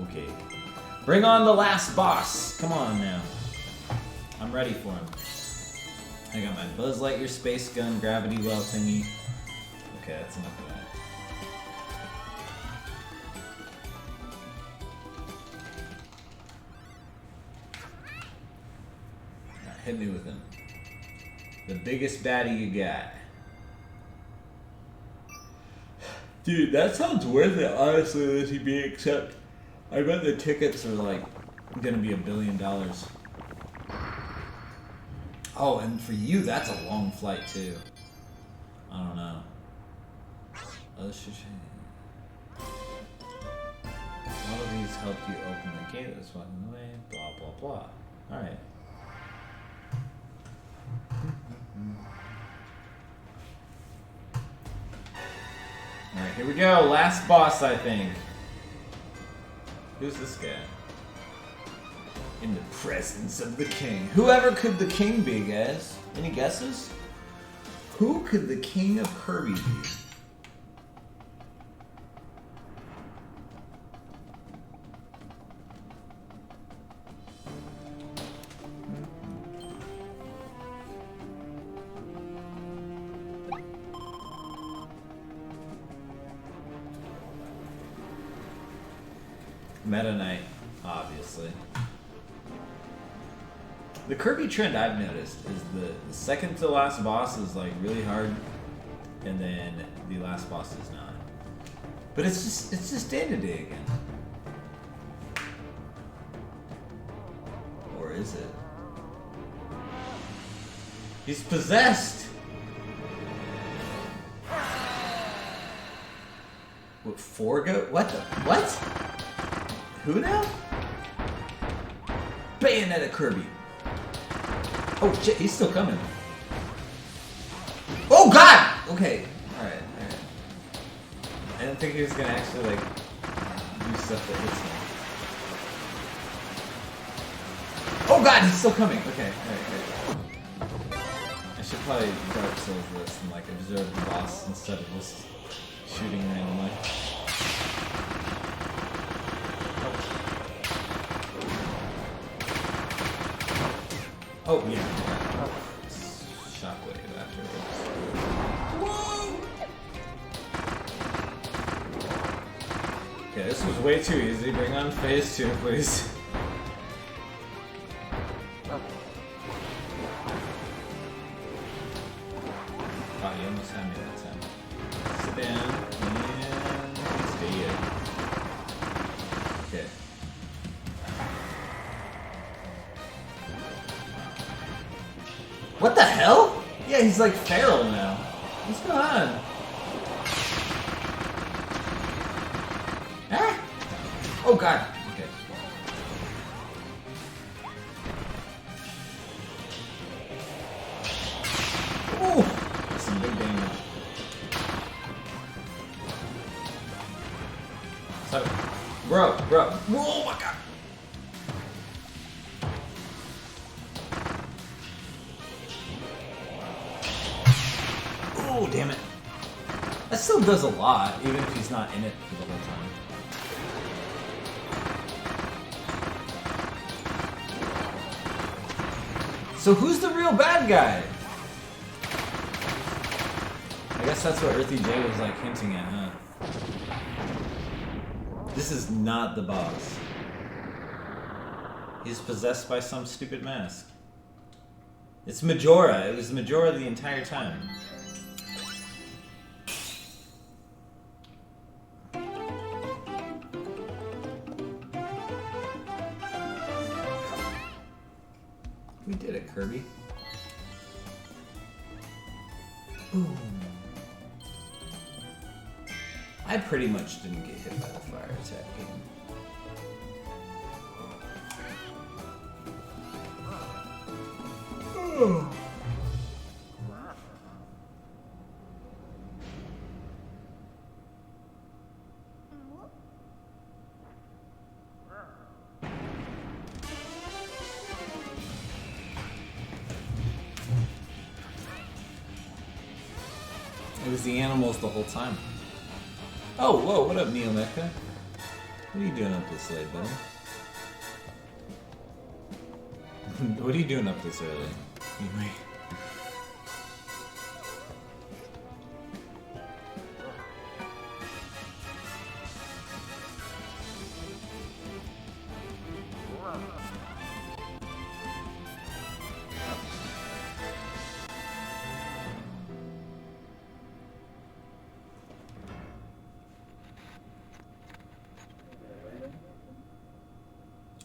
Okay. Bring on the last boss! Come on, now. I'm ready for him. I got my Buzz Lightyear space gun, gravity well thingy. Okay, that's enough of that. Now, hit me with him. The biggest baddie you got. Dude, that sounds worth it, honestly, the TB, except I bet the tickets are like gonna be $1 billion. Oh, and for you, that's a long flight, too. I don't know. All of these help you open the gate that's walking away, blah, blah, blah. Alright. Alright, here we go. Last boss, I think. Who's this guy? In the presence of the king. Whoever could the king be, guys? Any guesses? Who could the king of Kirby be? Meta Knight, obviously. The Kirby trend I've noticed is the second to last boss is like really hard, and then the last boss is not. But it's just day-to-day again. Or is it? He's possessed! What, 4 go? What the? What? Who now? Bayonetta Kirby. Oh shit, he's still coming. Oh god! Okay, alright. I didn't think he was gonna actually, like, do stuff that hits me. Oh god, he's still coming! Okay, alright. I should probably Dark Souls this and, like, observe the boss instead of just shooting randomly. Oh, yeah. Shockwave afterwards. Whoa! Okay, this was way too easy. Bring on phase 2, please. Oh, you almost had me that time. Sit down and stay in. Okay. What the hell? Yeah, he's like feral now. What's going on? Ah! Oh god. Okay. Ooh! That's some big damage. So, bro. Oh my god. Oh, damn it. That still does a lot, even if he's not in it for the whole time. So who's the real bad guy? I guess that's what Earthy J was like hinting at, huh? This is not the boss. He's possessed by some stupid mask. It's Majora. It was Majora the entire time. We did it, Kirby. Boom. I pretty much didn't get hit by the fire attack game. Oh. It was the animals the whole time. Oh, whoa, what up, Neo Mecha? What are you doing up this late, buddy? What are you doing up this early? Anyway.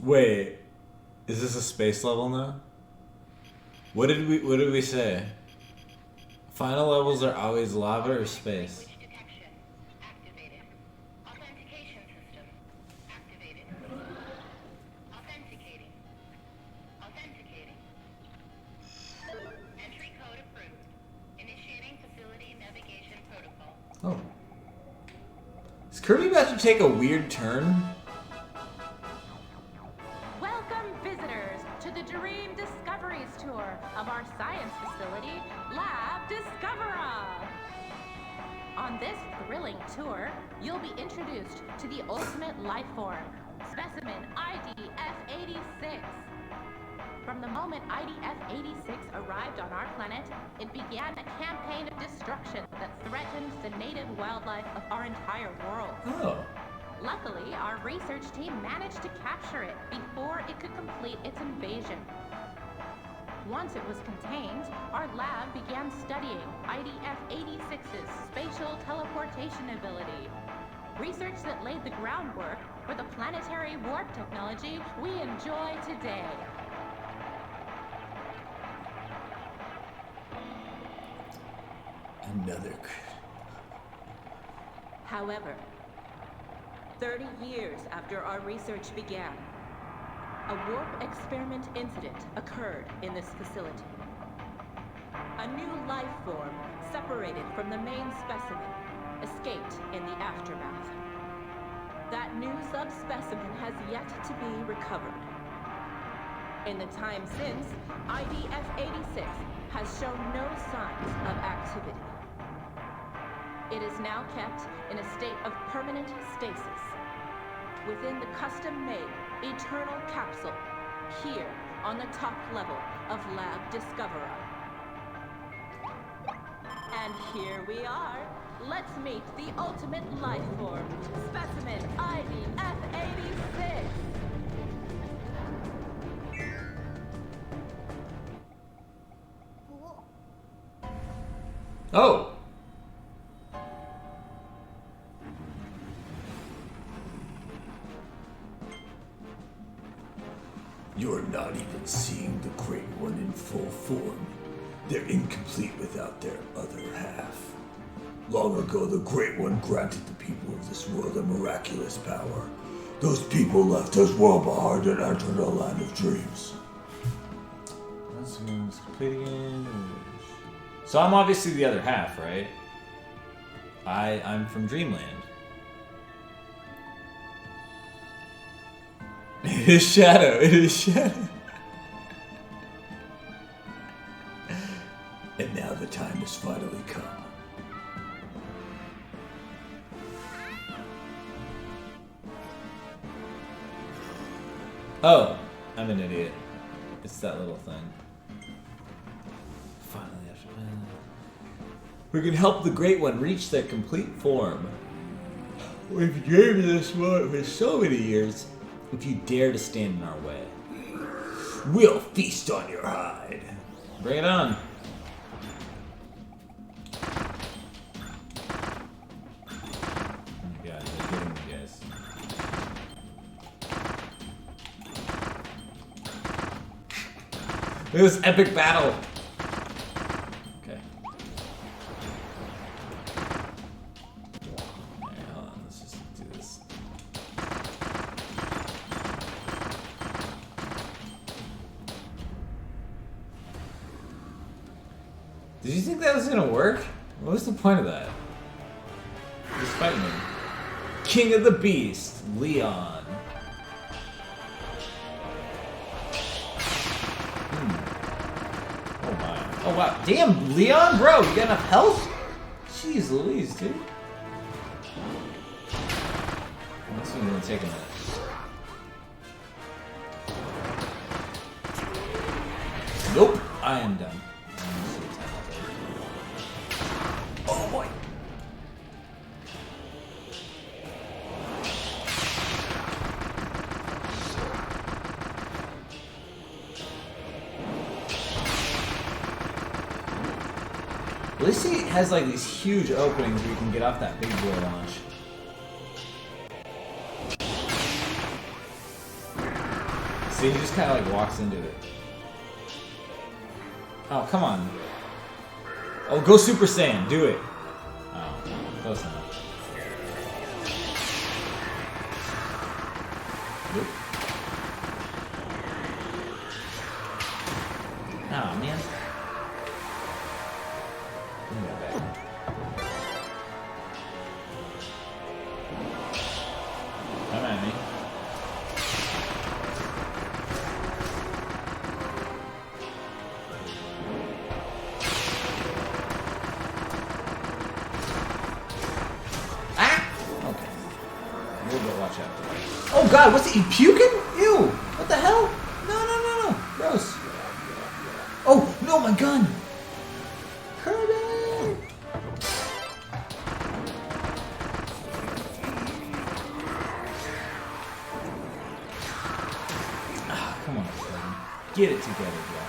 Wait, is this a space level now? What did we say? Final levels are always lava or space? Oh. Is Kirby about to take a weird turn? Welcome, visitors, to the Dream Discoveries Tour of our science facility, Lab Discovera. On this thrilling tour, you'll be introduced to the ultimate life form, specimen IDF-86. From the moment IDF-86 arrived on our planet, it began a campaign of destruction that threatened the native wildlife of our entire world. Oh. Luckily, our research team managed to capture it before it could complete its invasion. Once it was contained, our lab began studying IDF-86's spatial teleportation ability. Research that laid the groundwork for the planetary warp technology we enjoy today. Another. However, 30 years after our research began, a warp experiment incident occurred in this facility. A new life form, separated from the main specimen, escaped in the aftermath. That new subspecimen has yet to be recovered. In the time since, IDF-86 has shown no signs of activity. It is now kept in a state of permanent stasis within the custom-made Eternal Capsule here on the top level of Lab Discovera. And here we are. Let's meet the ultimate life form, specimen IDF-86. Oh! You're not even seeing the Great One in full form. They're incomplete without their other half. Long ago, the Great One granted the people of this world a miraculous power. Those people left this world behind and entered a land of dreams. Let's complete again. So I'm obviously the other half, right? I'm from Dreamland. It is Shadow. It is Shadow. And now the time has finally come. Oh, I'm an idiot. It's that little thing. We can help the Great One reach their complete form. We've dreamed of this moment for so many years. If you dare to stand in our way, we'll feast on your hide. Bring it on. Look at this epic battle. Okay. Alright, hold on. Let's just do this. Did you think that was gonna work? What was the point of that? Just fighting him. King of the Beast, Leon. Oh wow, damn, Leon, bro, you got enough health? Jeez Louise, dude. This one's gonna take a minute. Nope, I am done. Oh boy. At least he has like these huge openings where you can get off that big boy launch. See, he just kind of like walks into it. Oh, come on. Oh, go Super Saiyan, do it. Oh, close enough. Nope. Oh, man. Come at me. Ah! Okay. We'll go watch out. Oh god, what's it? You puking? Ew! What the hell? No, no, no, no. Gross. Oh, no, my gun! Get it together, bro.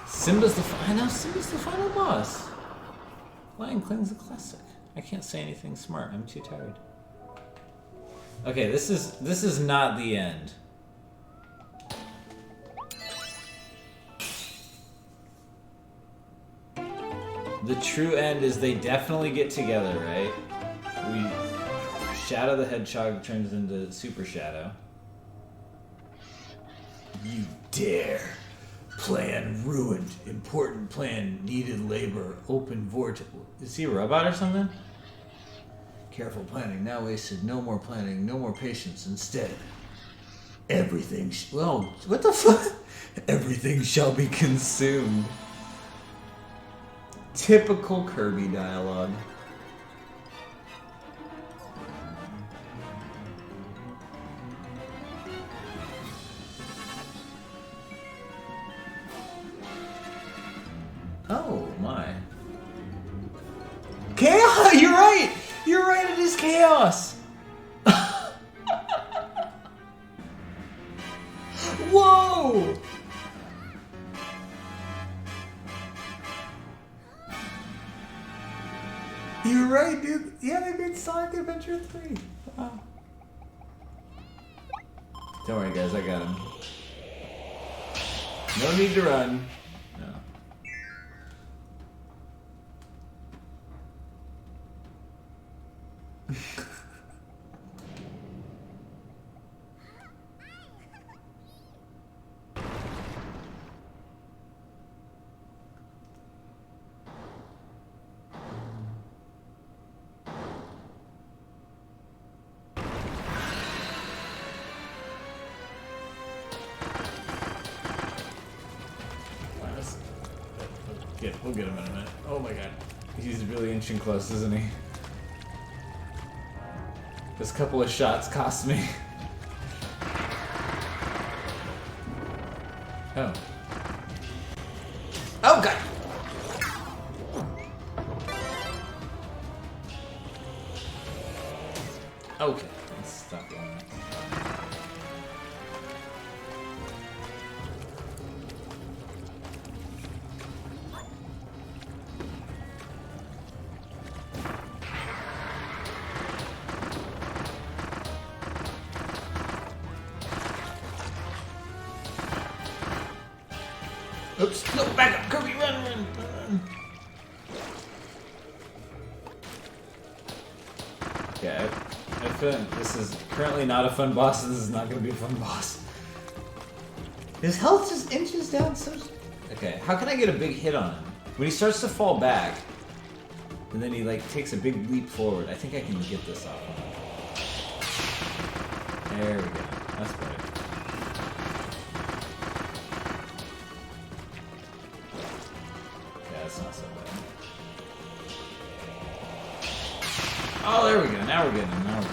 Simba's the final boss. Lion Kling's a classic. I can't say anything smart. I'm too tired. Okay, this is not the end. The true end is they definitely get together, right? Shadow the Hedgehog turns into Super Shadow. You dare. Plan ruined. Important plan. Needed labor. Open vortex. Is he a robot or something? Careful planning. Now wasted. No more planning. No more patience. Instead, everything... Well, what the fuck? Everything shall be consumed. Typical Kirby dialogue. Oh my. Chaos! You're right! You're right, it is chaos! Whoa! You're right, dude. Yeah, they made Sonic Adventure 3. Wow. Don't worry, guys. I got him. No need to run. No. We'll get him in a minute. Oh my god. He's really inching close, isn't he? This couple of shots cost me. Oh. Oh god! Okay, let's stop doing that. Oops, no, back up, Kirby, run. Okay, I feel like this is currently not a fun boss, this is not going to be a fun boss. His health just inches down so... Okay, how can I get a big hit on him? When he starts to fall back, and then he like takes a big leap forward, I think I can get this off him. There we go, that's better. That's not so bad. Oh, there we go. Now we're getting him.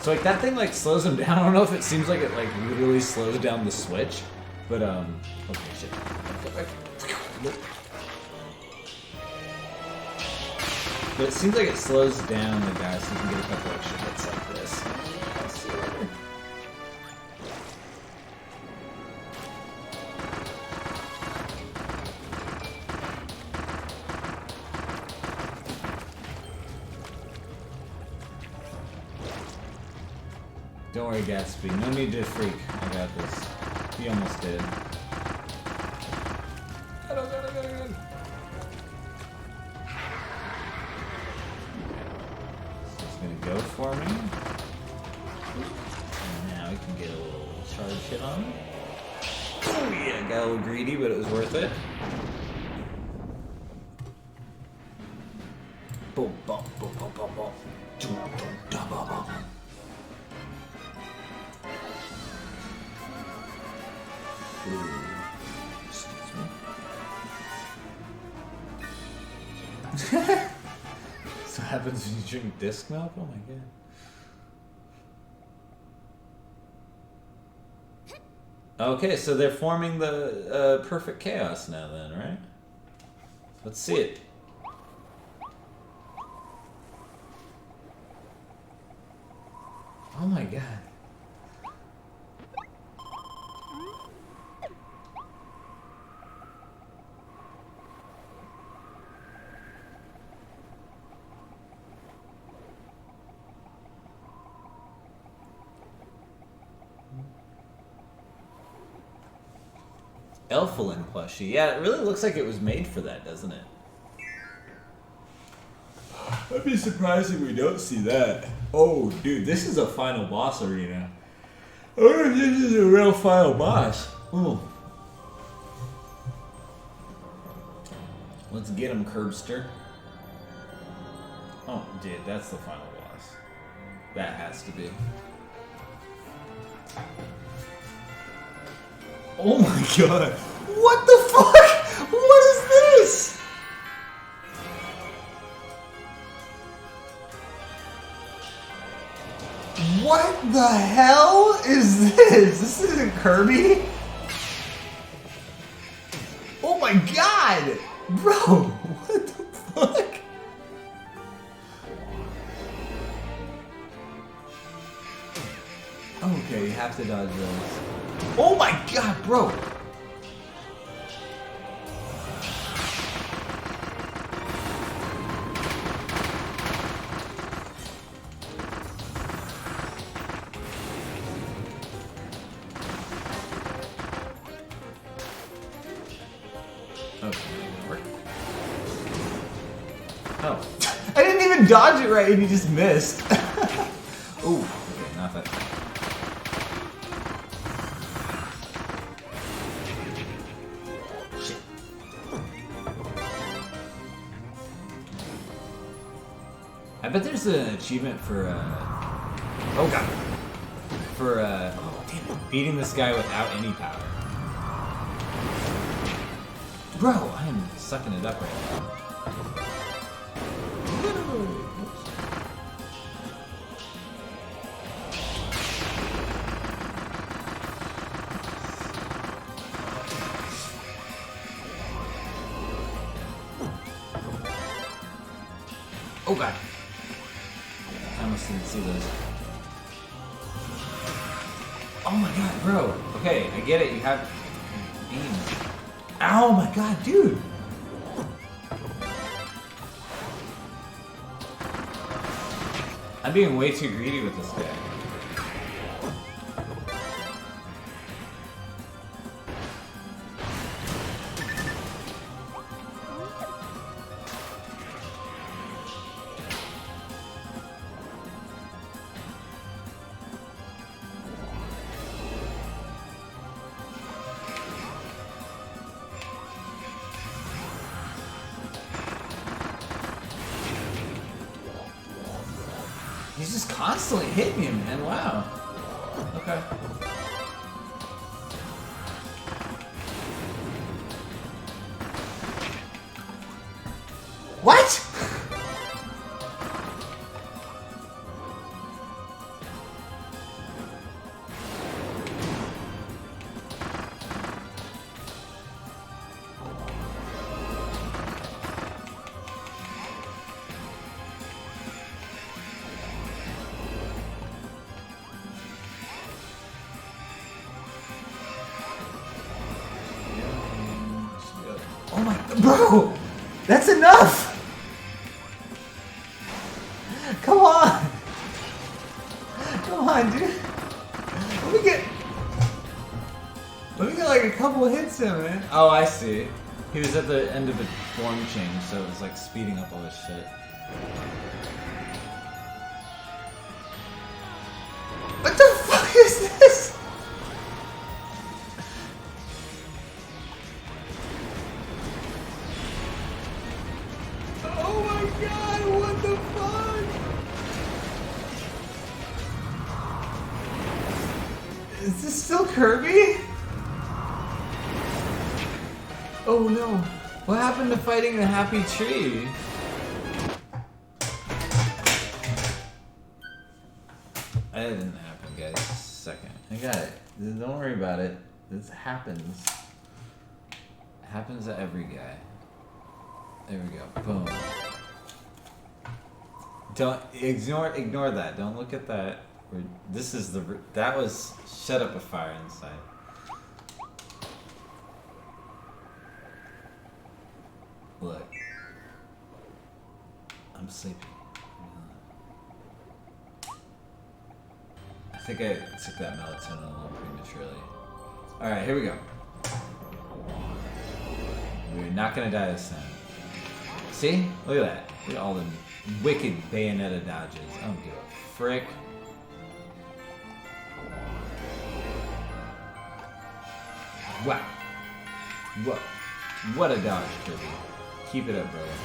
So like that thing like slows him down. I don't know if it seems like it like literally slows down the switch, but okay, shit. But it seems like it slows down the guy so you can get a couple extra hits like this. I'll see you later. Don't worry, Gatsby. No need to freak. I got this. He almost did. Good. So he's gonna go for me. And now we can get a little charge hit on him. Oh yeah, got a little greedy, but it was worth it. Boom, boom, boom, boom, boom, boom. Boom, boom, boom, boom, boom. Excuse me. So happens when you drink disc milk? Oh my god. Okay, so they're forming the perfect chaos now then, right? Let's see it. Oh my god. Elfilin plushie. Yeah, it really looks like it was made for that, doesn't it? I'd be surprised if we don't see that. Oh, dude, this is a final boss arena. I wonder if this is a real final boss. Ooh. Let's get him, Curbster. Oh, dude, that's the final boss. That has to be. Oh my god! What the fuck? What is this? What the hell is this? This isn't Kirby? Oh my god! Bro, what the fuck? Okay, you have to dodge those. Oh my god, bro! Okay, work. Oh. I didn't even dodge it right and he just missed. Ooh, okay, not that. I bet there's an achievement for, oh god. For, oh damn it, beating this guy without any power. Bro, I am sucking it up right now. Oh god. I almost didn't see those. Oh my god, bro. Okay, I get it. You have beams. Oh my god, dude. I'm being way too greedy with this guy. He's just constantly hitting you, man. Wow. Okay. What? Oh my, bro, that's enough. Come on, dude. Let me get like a couple of hits in, man. Oh, I see. He was at the end of the form change, so it was like speeding up all this shit. What the fuck is this? Oh my god, what the fuck? Is this still Kirby? Oh no. What happened to fighting the happy tree? That didn't happen, guys. Second. I got it. Don't worry about it. This happens. It happens to every guy. There we go. Boom. Don't ignore that. Don't look at that. This is the that was shut up a fire inside. Look. I'm sleepy. I think I took that melatonin a little prematurely. Alright, here we go. We're not gonna die this time. See? Look at that. Look at all the wicked Bayonetta dodges. I don't give a frick. Wow. Whoa. What a dodge, Kirby. Keep it up, brother.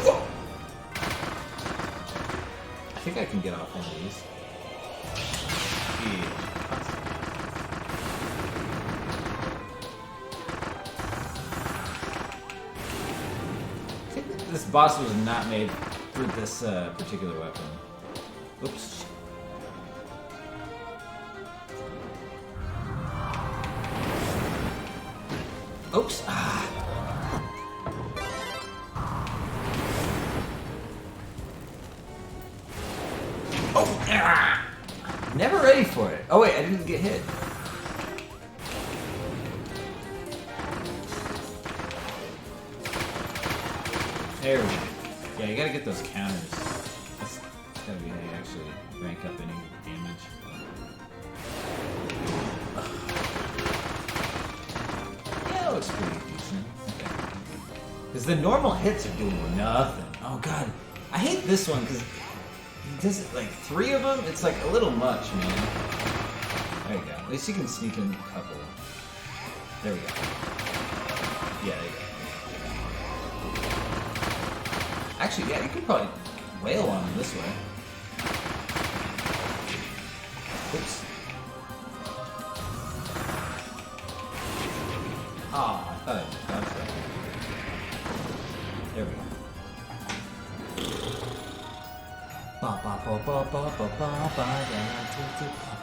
Whoa. I think I can get off one of these. Yeah. I think this boss was not made for this particular weapon. Oops. Oops. Ah. Oh. Ah. Never ready for it. Oh wait, I didn't get hit. There we go. Yeah, you gotta get those counters. That's gotta be how you actually rank up any damage. Yeah, it looks pretty decent. Okay. Because the normal hits are doing nothing. Oh god. I hate this one because he does it like 3 of them. It's like a little much, man. There you go. At least you can sneak in a couple. There we go. Yeah, there you go. Actually, yeah, you could probably wail on him this way. Oops. Ah, I thought I dodged that. There we go.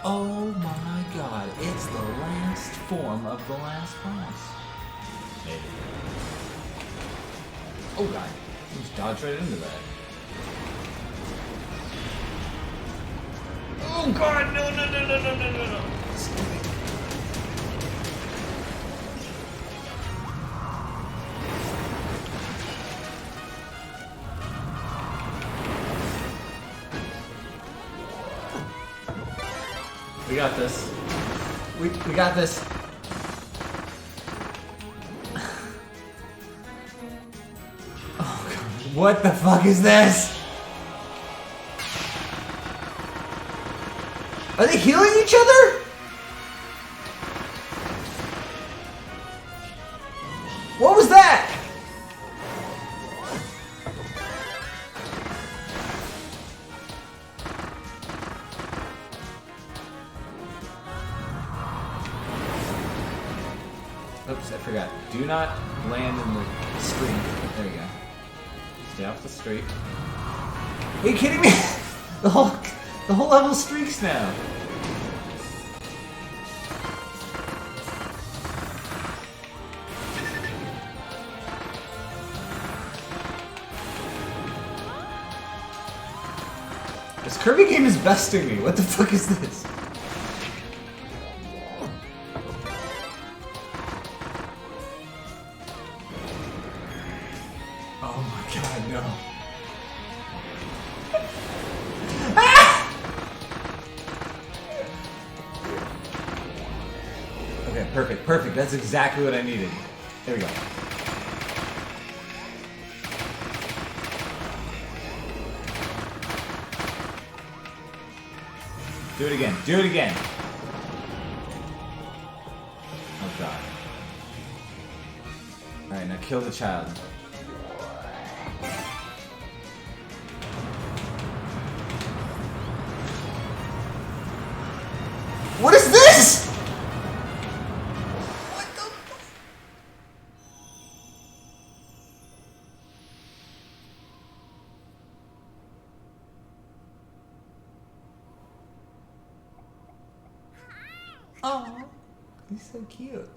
Oh my god, it's the last form of the last boss. Maybe. Oh god. Just dodge right into that. Oh god, no, no, no, no, no, no, no, no. We got this. We got this. Oh god. What the fuck is this? Are they healing each other? What was that? Oops, I forgot. Do not land in the street. There you go. Stay off the street. Are you kidding me? The whole level streaks now. This Kirby game is besting me. What the fuck is this? Oh my god, no. Okay, perfect, perfect. That's exactly what I needed. There we go. Do it again. Do it again. Oh god. Alright, now kill the child. What is this? What the fuck? Oh, he's so cute.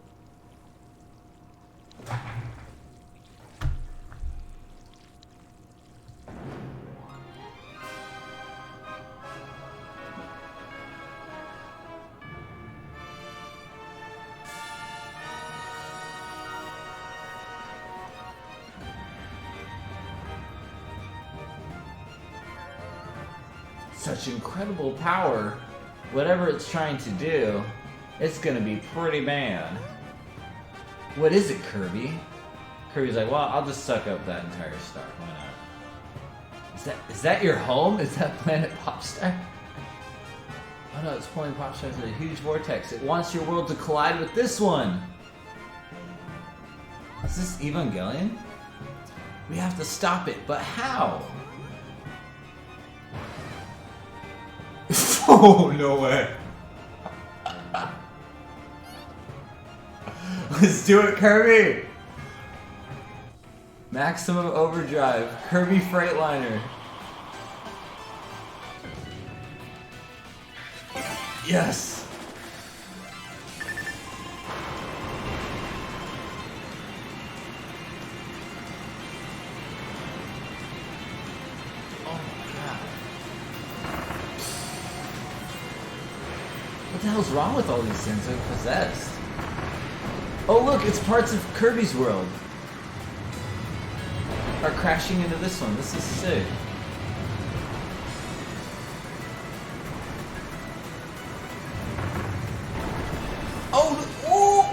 Such incredible power. Whatever it's trying to do, it's gonna be pretty bad. What is it, Kirby? Kirby's like, well, I'll just suck up that entire star. Why not? Is that your home? Is that planet Popstar? Oh no, it's pulling Popstars in a huge vortex. It wants your world to collide with this one. Is this Evangelion? We have to stop it, but how? Oh, no way. Let's do it, Kirby! Maximum overdrive. Kirby Freightliner. Yes! What the hell's wrong with all these things? They're possessed. Oh look, it's parts of Kirby's world are crashing into this one. This is sick. Oh, oh!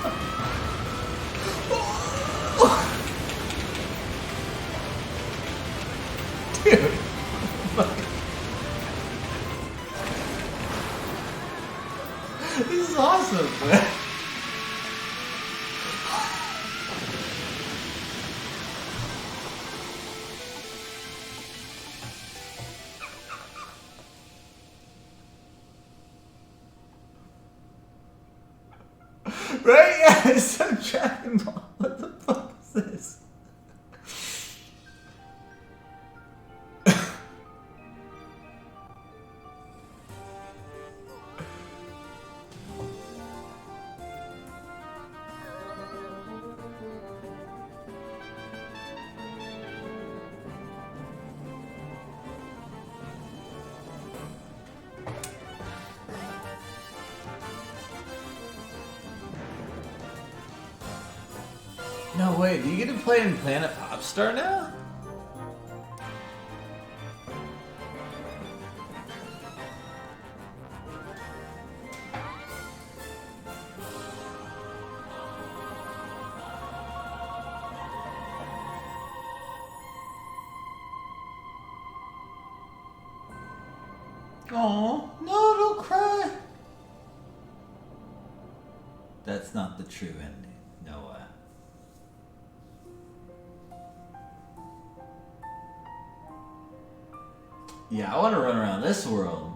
Dude. This is awesome, man. Right? Yeah, it's so Dragon Ball. What the fuck is this? No way, do you get to play in Planet Popstar now? Oh no, don't cry. That's not the true ending, Noah. Yeah, I want to run around this world.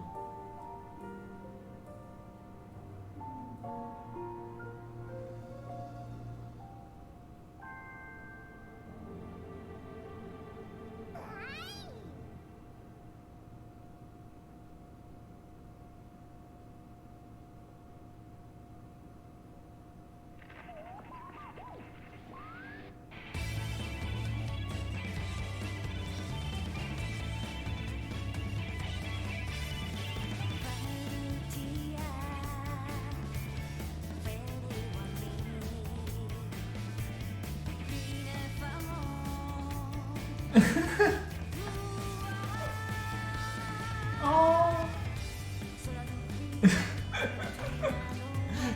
Oh.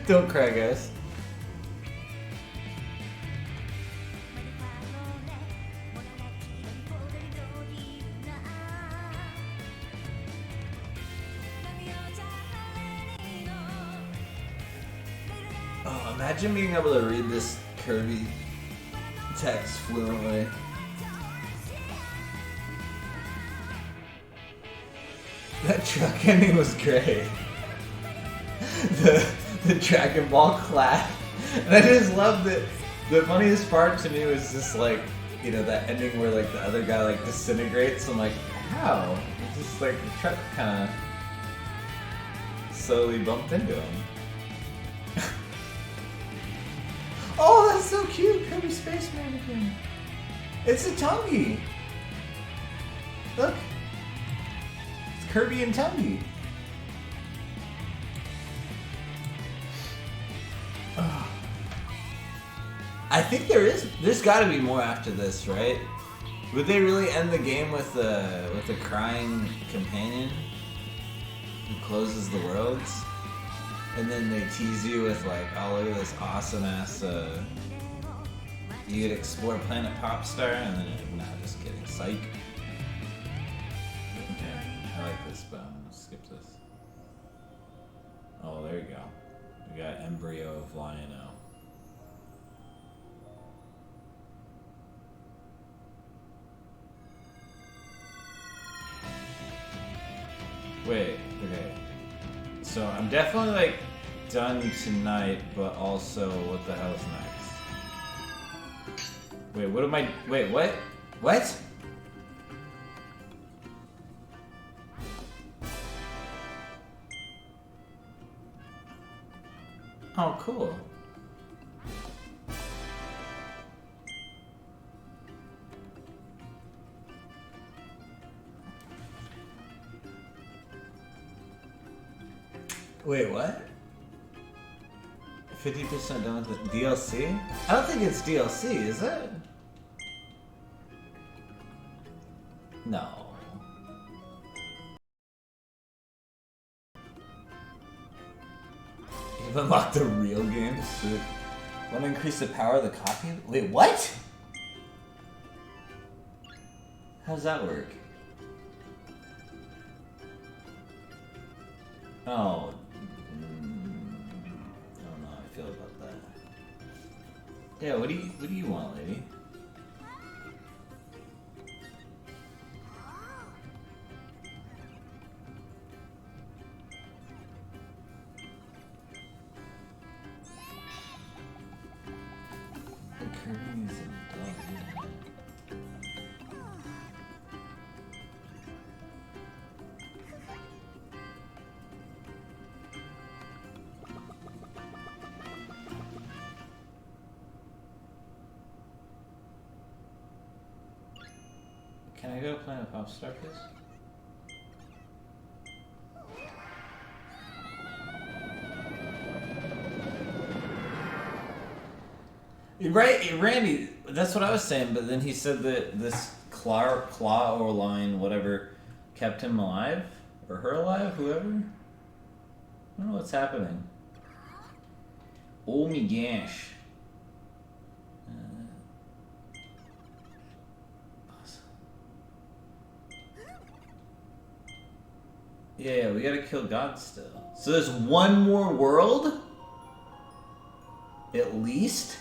Don't cry, guys. Oh, imagine being able to read this Kirby text fluently. That truck ending was great. The Dragon Ball clap. And I just loved it. The funniest part to me was just like, you know, that ending where like the other guy like disintegrates. I'm like, how? It's just like the truck kind of slowly bumped into him. Oh, that's so cute! Kirby Space Mannequin. It's a Tungy. Look. It's Kirby and Tungy. I think there's got to be more after this, right? Would they really end the game with a crying companion who closes the worlds, and then they tease you with like, oh look at this awesome ass. You could explore Planet Popstar, and then nah, just kidding, psych. Okay, I like this, but I'm gonna skip this. Oh, there you go. We got Embryo of Lion-O. Wait, okay. So I'm definitely like done tonight, but also what the hell is next? Wait, what am I? Wait, what? What? Oh, cool. Wait, what? 50% done with the DLC? I don't think it's DLC, is it? No. You've unlocked the real game? Shit. Want to increase the power of the copy? Wait, what? How does that work? Oh. I don't know how I feel about that. Yeah, what do you want, lady? Can I go Planet Popstar, please? Right, Randy, that's what I was saying, but then he said that this claw or line, whatever, kept him alive? Or her alive, whoever? I don't know what's happening. Oh my gosh. Yeah, we gotta kill God still. So there's one more world? At least?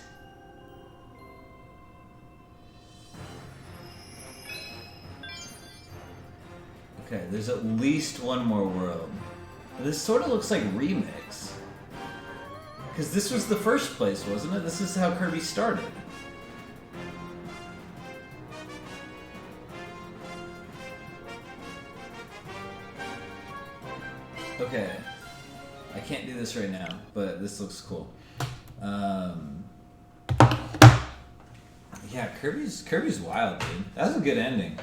Okay, there's at least one more world. This sort of looks like Remix. Because this was the first place, wasn't it? This is how Kirby started. Okay, I can't do this right now, but this looks cool. Yeah, Kirby's wild, dude. That's a good ending.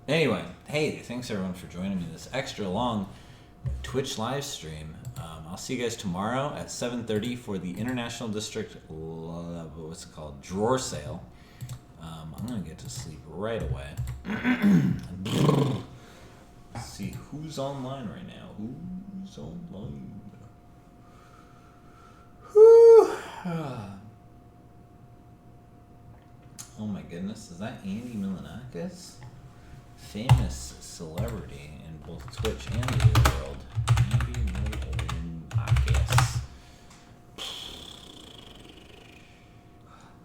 Anyway, hey, thanks everyone for joining me this extra long Twitch live stream. I'll see you guys tomorrow at 7:30 for the International District, what's it called, drawer sale. I'm gonna get to sleep right away. Let's see who's online right now. Who's online? Whew. Oh my goodness, is that Andy Milanakis? Famous celebrity in both Twitch and the real world. Andy Milanakis.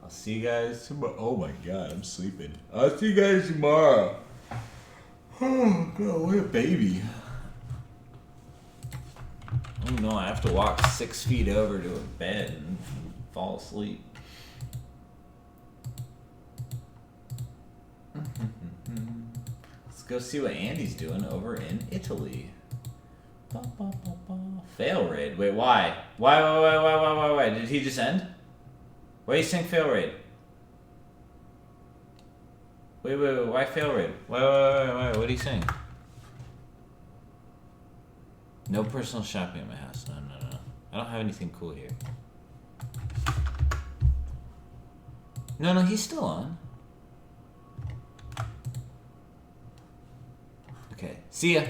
I'll see you guys tomorrow. Oh my god, I'm sleeping. I'll see you guys tomorrow. Oh god, what a baby. Oh no, I have to walk 6 feet over to a bed and fall asleep. Let's go see what Andy's doing over in Italy. Fail raid. Wait, why? Why? Did he just end? Why are you saying fail raid? Wait, why fail raid? Wait, what are you saying? No personal shopping at my house. No. I don't have anything cool here. No, he's still on. Okay, see ya.